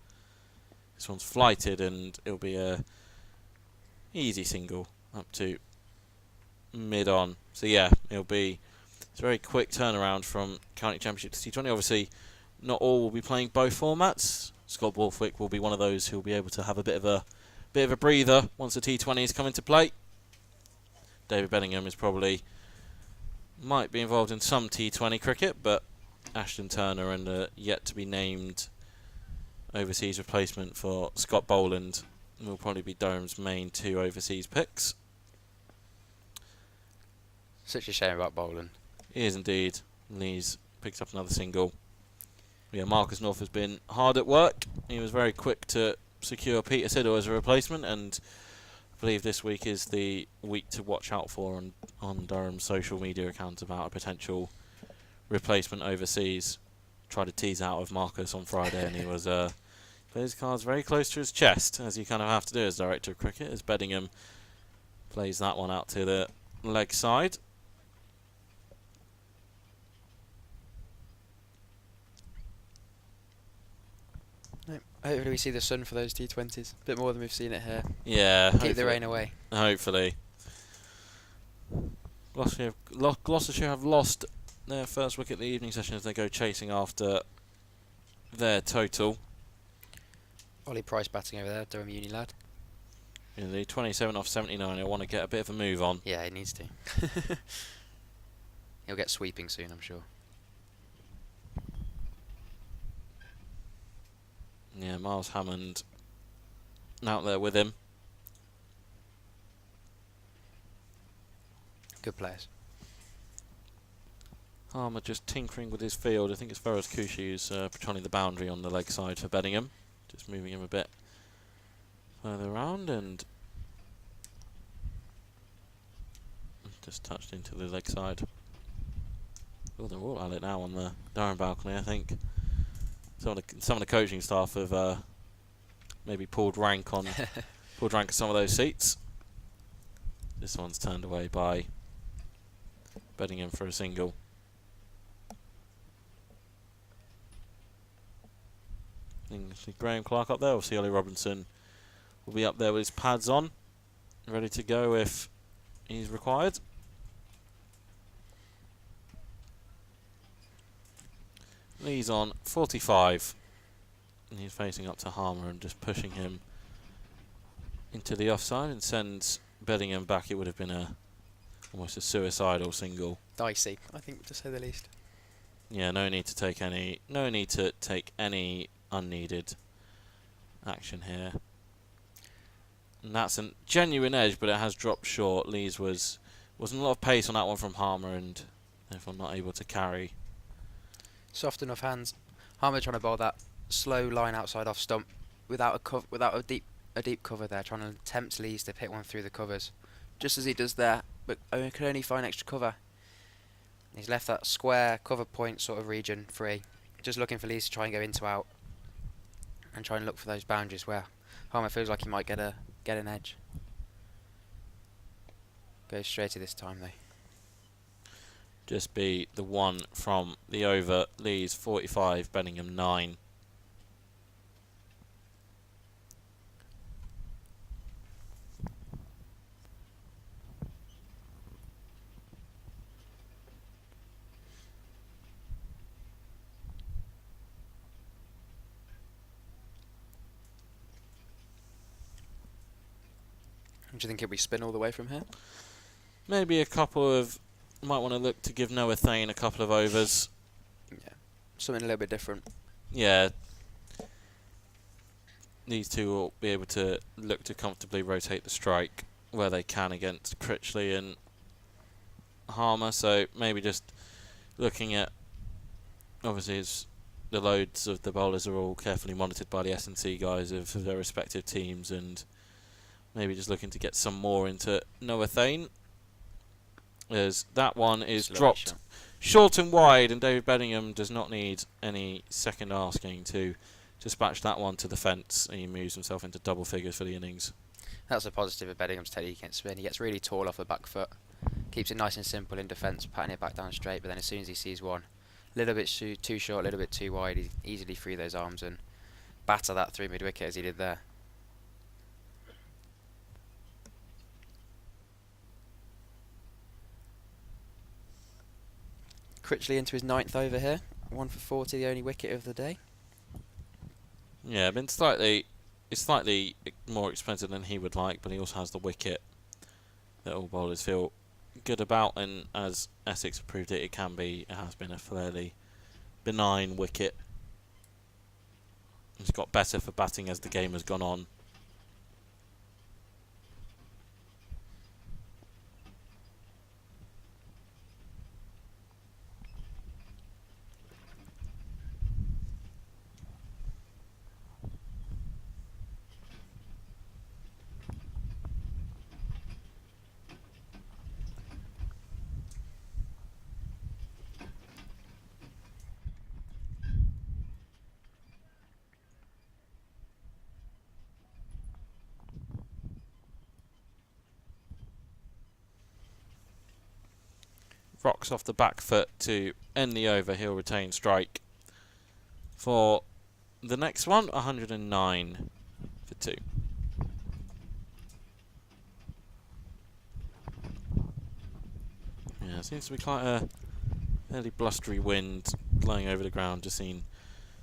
This one's flighted, and it'll be a easy single up to mid-on. So yeah, it's a very quick turnaround from county championship to T20. Obviously, not all will be playing both formats. Scott Borthwick will be one of those who will be able to have a bit of a breather once the T20s come into play. David Beddingham might be involved in some T20 cricket, but Ashton Turner and the yet to be named overseas replacement for Scott Boland will probably be Durham's main 2 overseas picks. Such a shame about Boland. He is indeed. Lee's picked up another single. Yeah, Marcus North has been hard at work. He was very quick to secure Peter Siddle as a replacement, and I believe this week is the week to watch out for on Durham's social media accounts about a potential replacement overseas. Tried to tease out of Marcus on Friday, and he was put his cards very close to his chest, as you kind of have to do as director of cricket, as Beddingham plays that one out to the leg side. Hopefully we see the sun for those T20s. A bit more than we've seen it here. Yeah. Keep the rain away. Hopefully. Gloucestershire have lost their first wicket of the evening session as they go chasing after their total. Ollie Price batting over there, Durham Uni lad. In the 27 off 79, he'll want to get a bit of a move on. Yeah, he needs to. He'll get sweeping soon, I'm sure. Yeah, Miles Hammond out there with him. Good players. Harmer just tinkering with his field. I think it's Feroz Kushi who's patrolling the boundary on the leg side for Beddingham. Just moving him a bit further around, and Just touched into the leg side. Oh, they're all at it now on the Durham balcony, I think. Some of the coaching staff have maybe pulled rank on some of those seats. This one's turned away by Beddingham for a single. Graham Clark up there. We'll see Ollie Robinson will be up there with his pads on, ready to go if he's required. Lee's on 45. And he's facing up to Harmer and just pushing him into the offside and sends Beddingham back. It would have been almost a suicidal single. Dicey, I think, to say the least. Yeah, no need to take any unneeded action here. And that's a genuine edge, but it has dropped short. Lee's wasn't a lot of pace on that one from Harmer, and therefore not able to carry. Soft enough hands. Harmer trying to bowl that slow line outside off stump without a deep cover there, trying to tempt Lees to pick one through the covers, just as he does there, but could only find extra cover. He's left that square cover point sort of region free, just looking for Lees to try and go into out and try and look for those boundaries where Harmer feels like he might get an edge. Goes straight to this time though. Just be the one from the over. Lee's 45, Beddingham 9. Do you think it'll be spin all the way from here? Maybe a couple of... Might want to look to give Noah Thane a couple of overs. Yeah, something a little bit different. Yeah. These two will be able to look to comfortably rotate the strike where they can against Critchley and Harmer. So maybe just looking at... Obviously, the loads of the bowlers are all carefully monitored by the S&C guys of their respective teams, and maybe just looking to get some more into Noah Thane. As that one is dropped short and wide, and David Beddingham does not need any second asking to dispatch that one to the fence, and he moves himself into double figures for the innings. That's a positive of Beddingham's technique against spin. He gets really tall off the back foot, keeps it nice and simple in defence, patting it back down straight, but then as soon as he sees one a little bit too short, a little bit too wide, he easily free those arms and batter that through mid-wicket as he did there. Critchley into his 9th over here, 1 for 40, the only wicket of the day. Yeah, been slightly more expensive than he would like, but he also has the wicket that all bowlers feel good about, and as Essex have proved it has been a fairly benign wicket. It's got better for batting as the game has gone on. Rocks off the back foot to end the over. He'll retain strike for the next one. 109 for 2. Yeah, it seems to be quite a fairly blustery wind blowing over the ground. Just seen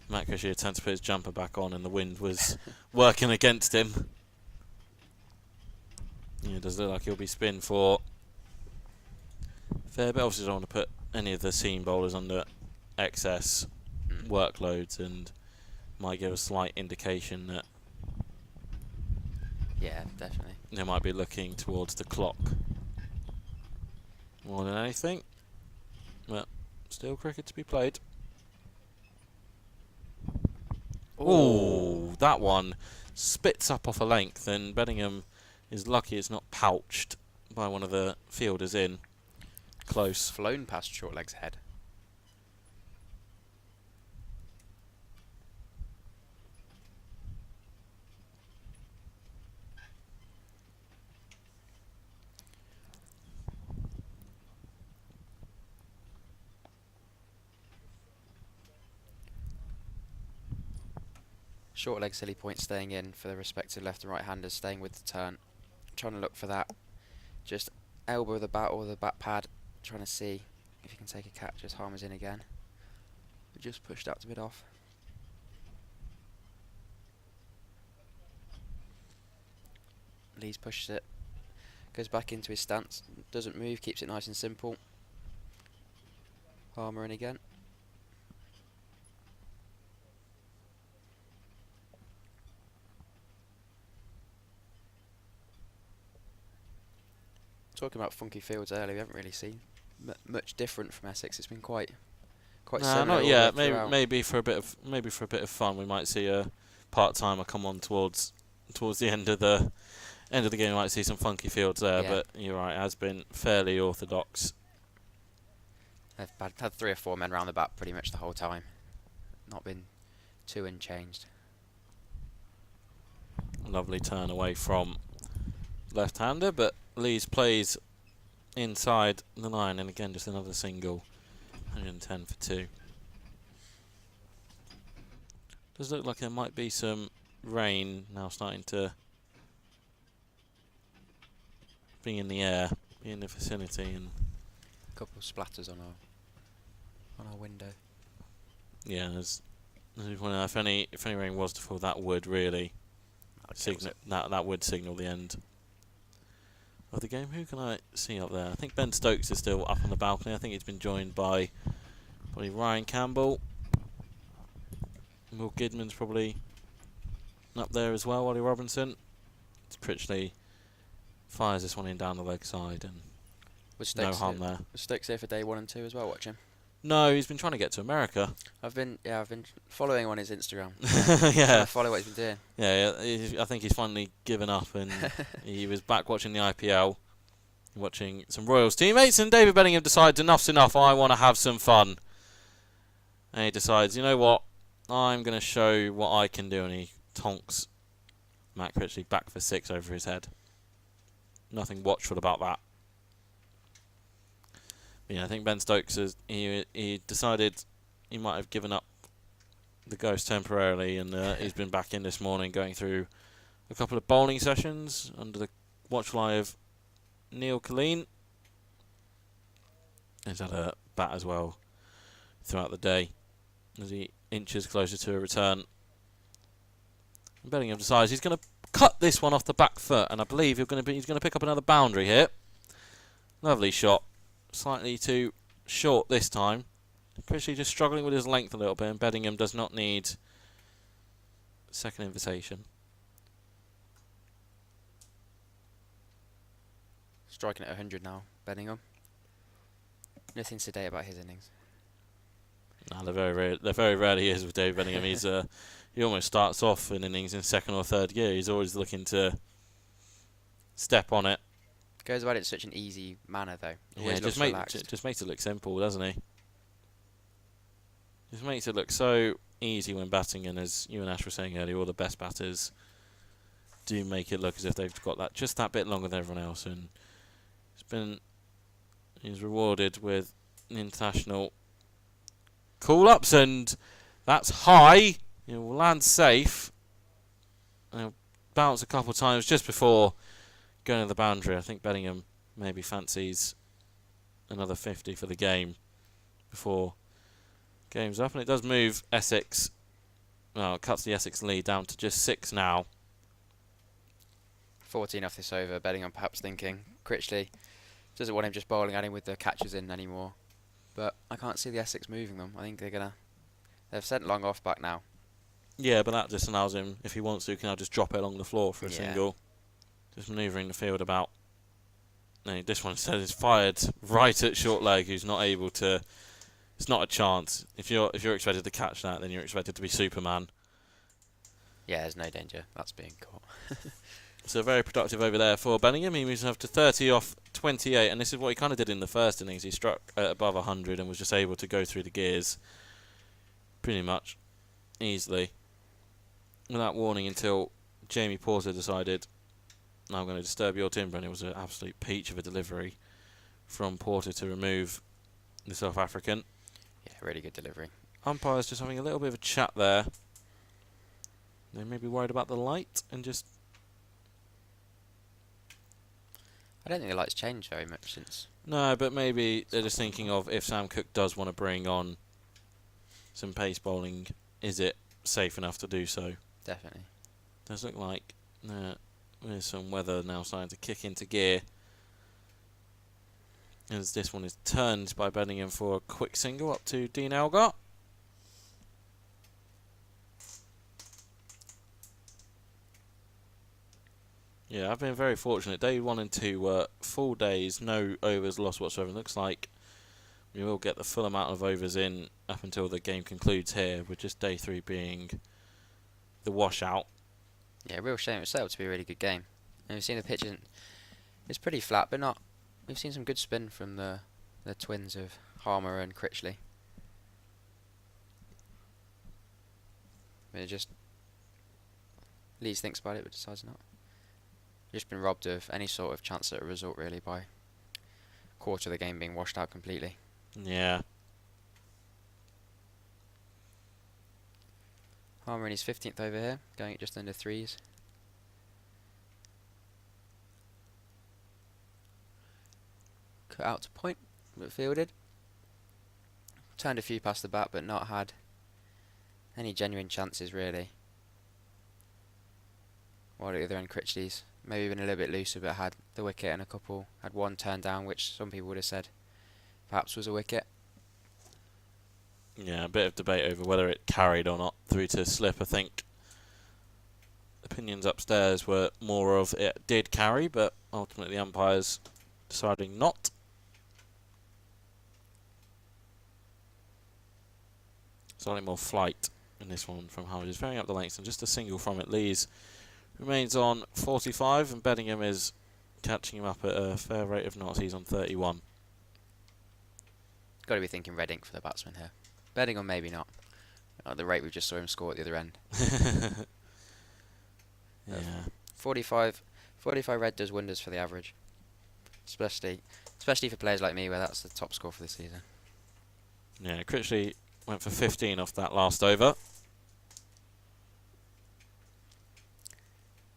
Matt Cushy attempt to put his jumper back on, and the wind was working against him. Yeah, it does look like he'll be spin for fair bit. Obviously don't want to put any of the seam bowlers under excess workloads, and might give a slight indication that Yeah, definitely. they might be looking towards the clock more than anything. But still cricket to be played. Oh, that one spits up off a length, and Beddingham is lucky it's not pouched by one of the fielders in. close. Flown past short leg's head. Short leg silly point staying in for the respective left and right handers, staying with the turn. Trying to look for that. Just elbow the bat or the bat pad, trying to see if you can take a catch as Harmer's in again. We just pushed out a bit off. Lees pushes it, goes back into his stance, doesn't move, keeps it nice and simple. Harmer in again. Talking about funky fields earlier, we haven't really seen much different from Essex. It's been quite similar. Not yet. Maybe for a bit of fun, we might see a part-timer come on towards the end of the game. We might see some funky fields there, but you're right. It has been fairly orthodox. They've had 3 or 4 men round the bat pretty much the whole time. Not been too unchanged. Lovely turn away from left-hander, but Lees plays inside the line, and again just another single. 110 for 2. Does look like there might be some rain now starting to be in the air, be in the vicinity, and a couple of splatters on our window. Yeah, as we point out, if any rain was to fall, that would really that would signal the end of the game. Who can I see up there? I think Ben Stokes is still up on the balcony. I think he's been joined by probably Ryan Campbell. Will Gidman's probably up there as well. Ollie Robinson. Pritchley fires this one in down the leg side, and no harm there. Was Stokes here for day 1 and 2 as well? Watch him. No, he's been trying to get to America. I've been following on his Instagram. Yeah, follow what he's been doing. Yeah, I think he's finally given up, and he was back watching the IPL, watching some Royals teammates, and David Bellingham decides enough's enough. I want to have some fun, and he decides, you know what, I'm going to show what I can do, and he tonks Matt Critchley back for 6 over his head. Nothing watchful about that. Yeah, I think Ben Stokes he decided he might have given up the ghost temporarily, and he's been back in this morning going through a couple of bowling sessions under the watchful eye of Neil Colleen. He's had a bat as well throughout the day as he inches closer to a return. And Bellingham decides he's going to cut this one off the back foot, and I believe he's going to pick up another boundary here. Lovely shot. Slightly too short this time. Critchley just struggling with his length a little bit, and Bellingham does not need second invitation. Striking at 100 now, Bellingham. Nothing to say about his innings. No, they're very rarely is with Dave Bellingham. He's he almost starts off in innings in 2nd or 3rd gear. He's always looking to step on it. Goes about it in such an easy manner, though. Yeah, just makes it look simple, doesn't he? Just makes it look so easy when batting, and as you and Ash were saying earlier, all the best batters do make it look as if they've got that just that bit longer than everyone else, and he's rewarded with international call-ups, and that's high. It will land safe. And it'll bounce a couple of times just before going to the boundary. I think Bellingham maybe fancies another 50 for the game before game's up, and it does move Essex. Well, it cuts the Essex lead down to just 6 now. 14 off this over. Bellingham perhaps thinking Critchley doesn't want him just bowling at him with the catches in anymore. But I can't see the Essex moving them. I think they've sent long off back now. Yeah, but that just allows him, if he wants to, can now just drop it along the floor for a single. Just manoeuvring the field about. No, this one instead is fired right at short leg, who's not able to. It's not a chance. If you're expected to catch that, then you're expected to be Superman. Yeah, there's no danger. That's being caught. So very productive over there for Bellingham. He moves up to 30 off 28, and this is what he kind of did in the first innings. He struck at above 100 and was just able to go through the gears pretty much easily without warning until Jamie Porter decided, "No, I'm going to disturb your timber," and it was an absolute peach of a delivery from Porter to remove the South African. Yeah, really good delivery. Umpires just having a little bit of a chat there. They may be worried about the light and just... I don't think the light's changed very much since. No, but maybe they're just thinking of if Sam Cook does want to bring on some pace bowling, is it safe enough to do so? Definitely. Does look like there's some weather now starting to kick into gear. As this one is turned by Bellingham for a quick single up to Dean Elgar. Yeah, I've been very fortunate. Day 1 and 2 were full days, no overs lost whatsoever. Looks like we will get the full amount of overs in up until the game concludes here, with just day 3 being the washout. Yeah, real shame. It was set up to be a really good game. And we've seen the pitch, it's pretty flat, but not. We've seen some good spin from the twins of Harmer and Critchley. It just Leeds thinks about it, but decides not. Just been robbed of any sort of chance at a result, really, by a quarter of the game being washed out completely. Yeah. Harmer in his 15th over here, going at just under 3s. Cut out to point, but fielded. Turned a few past the bat, but not had any genuine chances, really. While at the other end, Critchley's maybe been a little bit looser, but had the wicket and had one turned down, which some people would have said perhaps was a wicket. Yeah, a bit of debate over whether it carried or not through to slip. I think opinions upstairs were more of it did carry, but ultimately umpires deciding not. Slightly more flight in this one from Howard. He's varying up the lengths and just a single from it. Lees remains on 45 and Bellingham is catching him up at a fair rate of knots. He's on 31. Got to be thinking red ink for the batsman here. Bellingham maybe not. At the rate we just saw him score at the other end. Yeah. 45 red does wonders for the average. Especially for players like me, where that's the top score for the season. Yeah, Critchley went for 15 off that last over.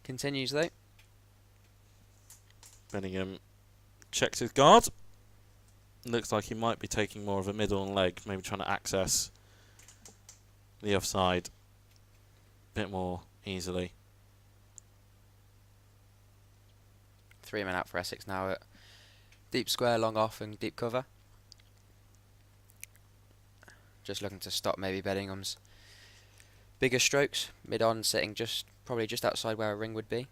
Continues though. Bellingham checks his guard. Looks like he might be taking more of a middle and leg, maybe trying to access the offside a bit more easily. 3 men out for Essex now at deep square, long off and deep cover. Just looking to stop maybe Bellingham's bigger strokes. Mid on, sitting probably just outside where a ring would be.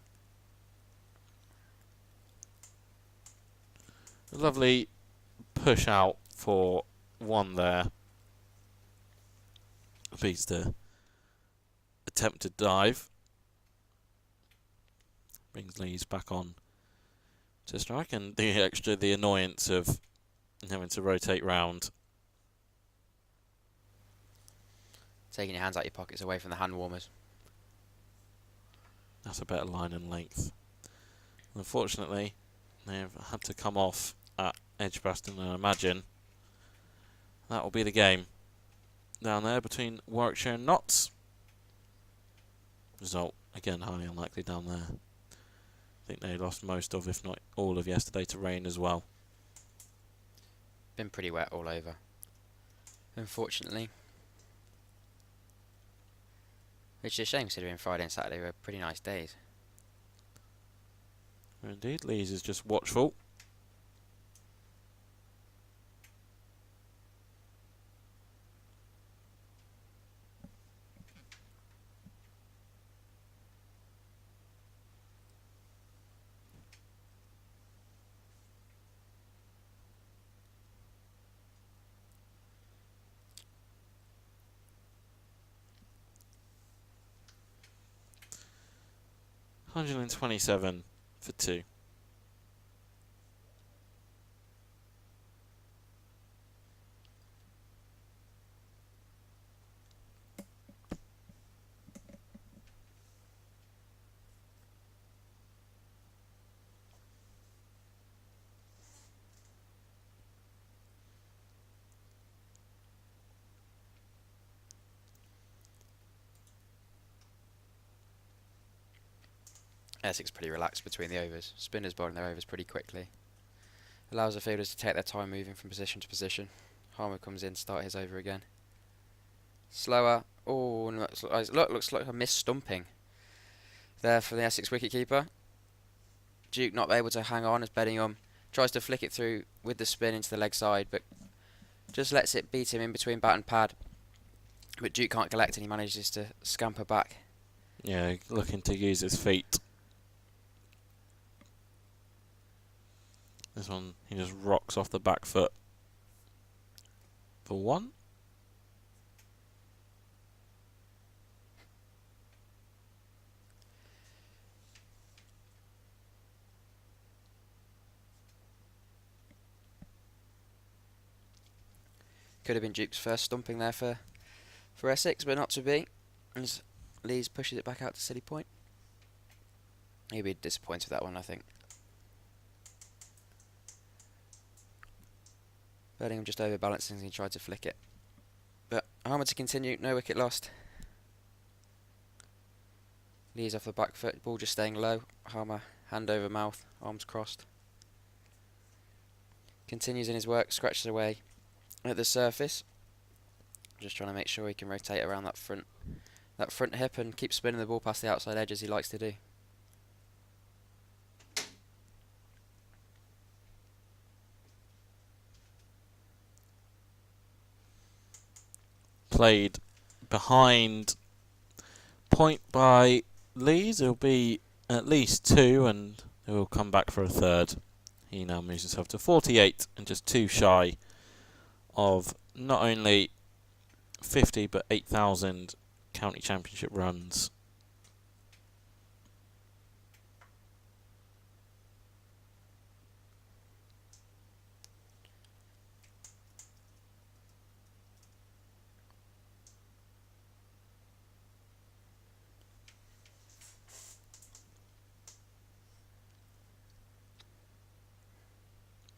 A lovely push out for one there. Beats the attempted dive. Brings Lees back on to strike, and the annoyance of having to rotate round. Taking your hands out your pockets away from the hand warmers. That's a better line and length. Unfortunately, they've had to come off at Edgbaston, and I imagine that will be the game. Down there between Warwickshire and Notts. Result, again, highly unlikely down there. I think they lost most of, if not all of yesterday to rain as well. Been pretty wet all over, unfortunately. Which is a shame, considering Friday and Saturday were pretty nice days. Indeed, Lees is just watchful. 127 for 2. Essex pretty relaxed between the overs. Spinners bowling their overs pretty quickly. Allows the fielders to take their time moving from position to position. Harmer comes in, start his over again. Slower. Oh, no, looks like a missed stumping there for the Essex wicketkeeper. Duke not able to hang on as Bedingham tries to flick it through with the spin into the leg side, but just lets it beat him in between bat and pad. But Duke can't collect and he manages to scamper back. Yeah, looking to use his feet. This one, he just rocks off the back foot for 1. Could have been Duke's first stumping there for Essex, but not to be. As Lees pushes it back out to City Point. He'll be disappointed with that one, I think. Bedingham just overbalancing as he tried to flick it. But Harmer to continue, no wicket lost. Lees off the back foot, ball just staying low. Harmer, hand over mouth, arms crossed. Continues in his work, scratches away at the surface. Just trying to make sure he can rotate around that front hip and keep spinning the ball past the outside edge as he likes to do. Played behind point by Lees. It'll be at least 2 and he will come back for a third. He now moves himself to 48 and just 2 shy of not only 50 but 8,000 county championship runs.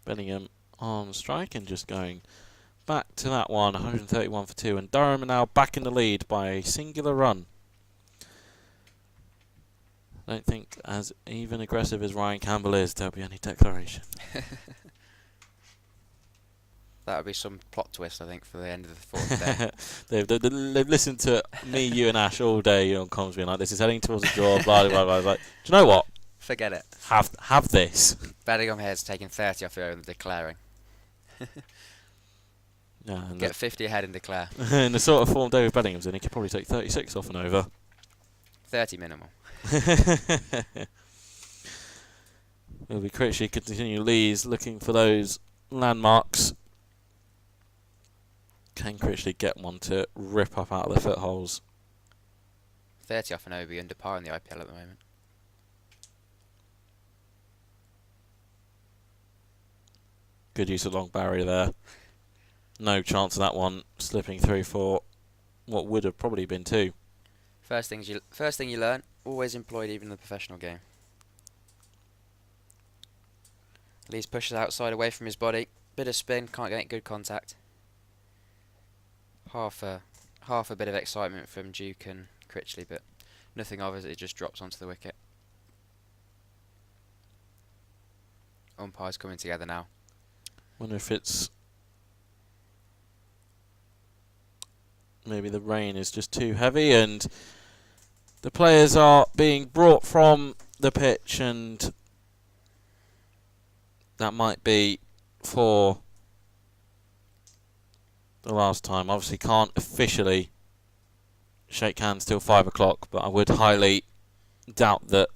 Bellingham on strike and just going back to that one, 131 for 2, and Durham are now back in the lead by a singular run. I don't think, as even aggressive as Ryan Campbell is, there'll be any declaration. That would be some plot twist, I think, for the end of the fourth day. they've listened to me, you and Ash all day on comms being like, this is heading towards a draw, blah, blah, blah, blah. Like, do you know what? Forget it. Have this. Bedingham here is taking 30 off the over and declaring. Yeah, and Get 50 ahead and declare. in the sort of form David Bellingham's in, he could probably take 36 off and over. 30 minimal. Will be Critchley continue Lees looking for those landmarks. Can Critchley get one to rip up out of the footholes? 30 off and over, be under par in the IPL at the moment. Good use of long barrier there. No chance of that one slipping through for what would have probably been 2. First thing you learn, always employed even in the professional game. Lees pushes outside away from his body. Bit of spin, can't get good contact. Half a bit of excitement from Duke and Critchley, but nothing of it just drops onto the wicket. Umpires coming together now. Wonder if it's maybe the rain is just too heavy and the players are being brought from the pitch, and that might be for the last time. Obviously can't officially shake hands till 5 o'clock, but I would highly doubt that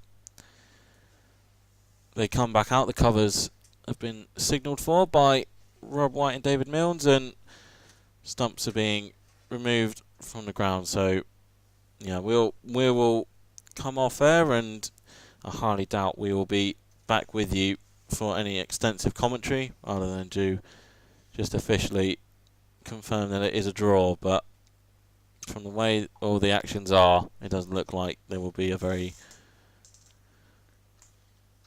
they come back out. The covers have been signalled for by Rob White and David Milnes, and stumps are being removed from the ground. So yeah, we will come off air and I highly doubt we will be back with you for any extensive commentary, other than to just officially confirm that it is a draw. But from the way all the actions are, it doesn't look like there will be a very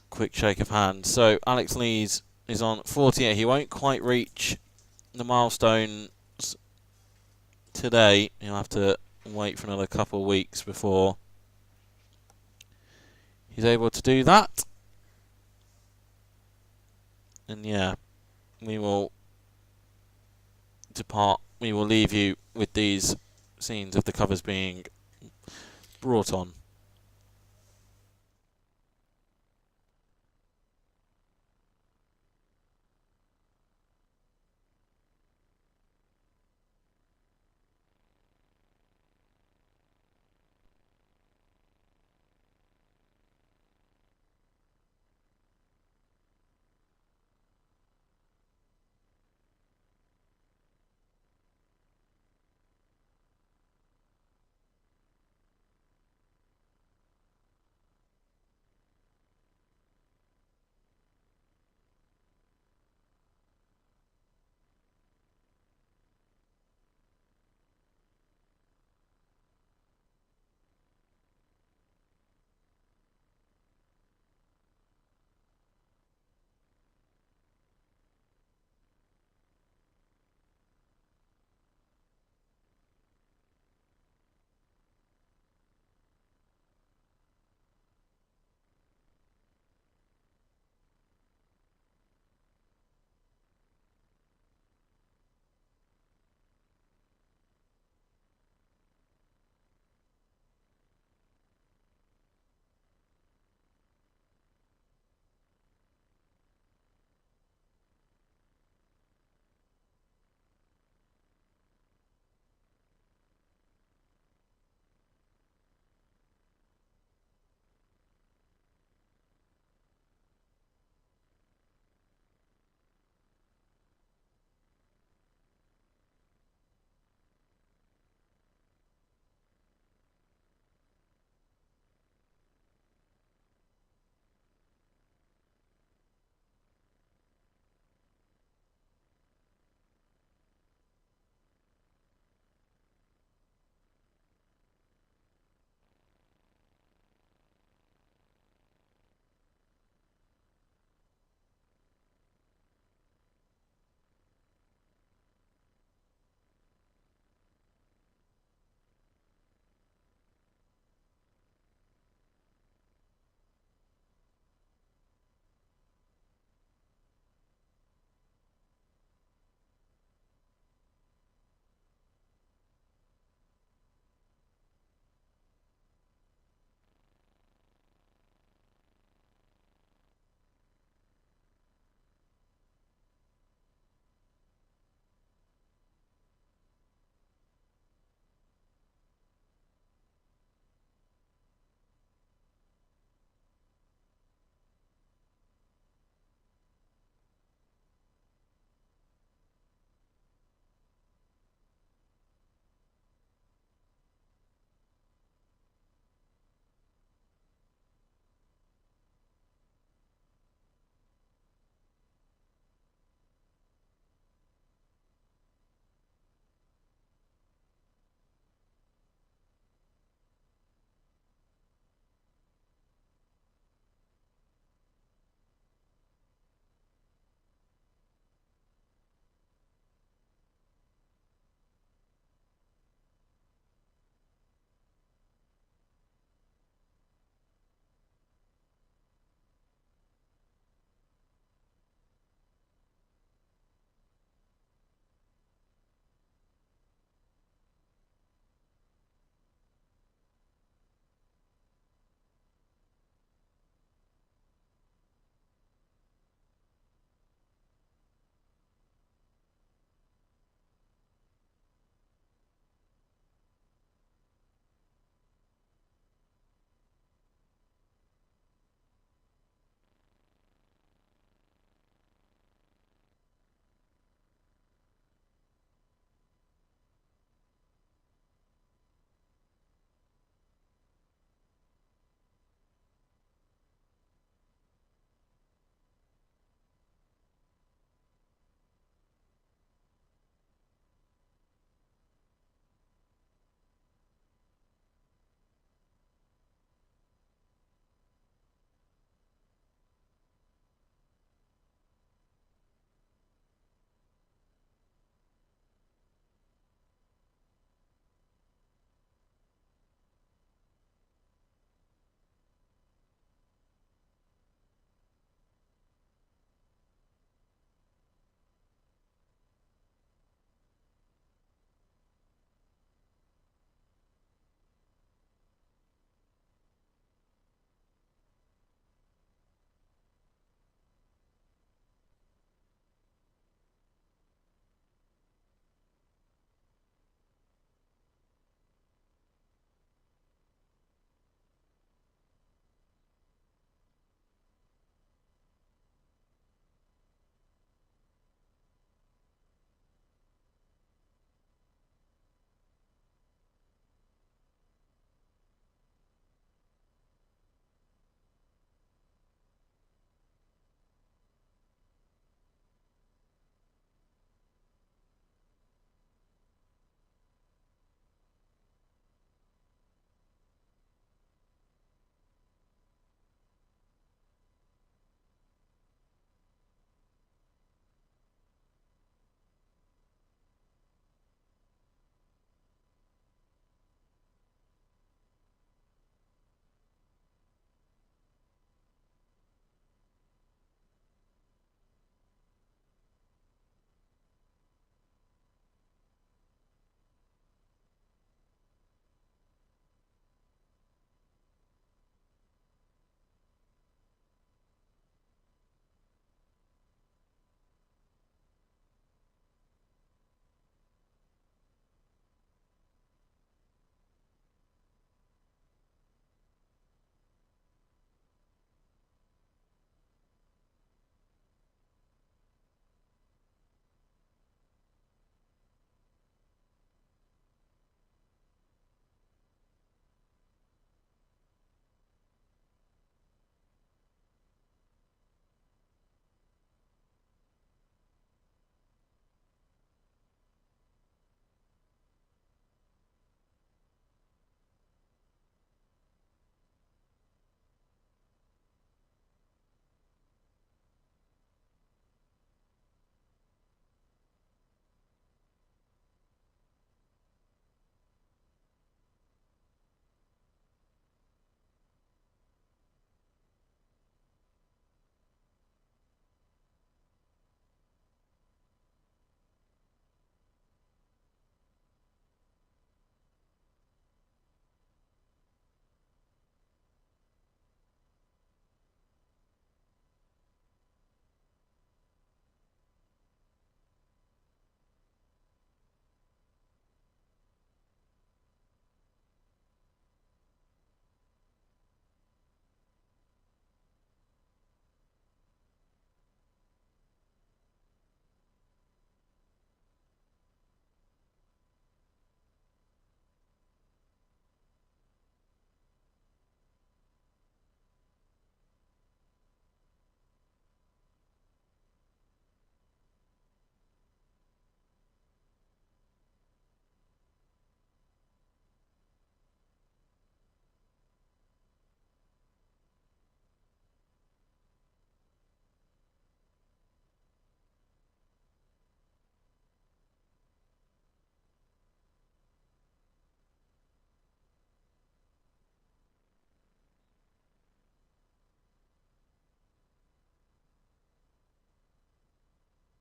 quick shake of hands. So Alex Lees is on 48. He won't quite reach the milestones today. He'll have to wait for another couple of weeks before he's able to do that. And yeah, we will depart. We will leave you with these scenes of the covers being brought on.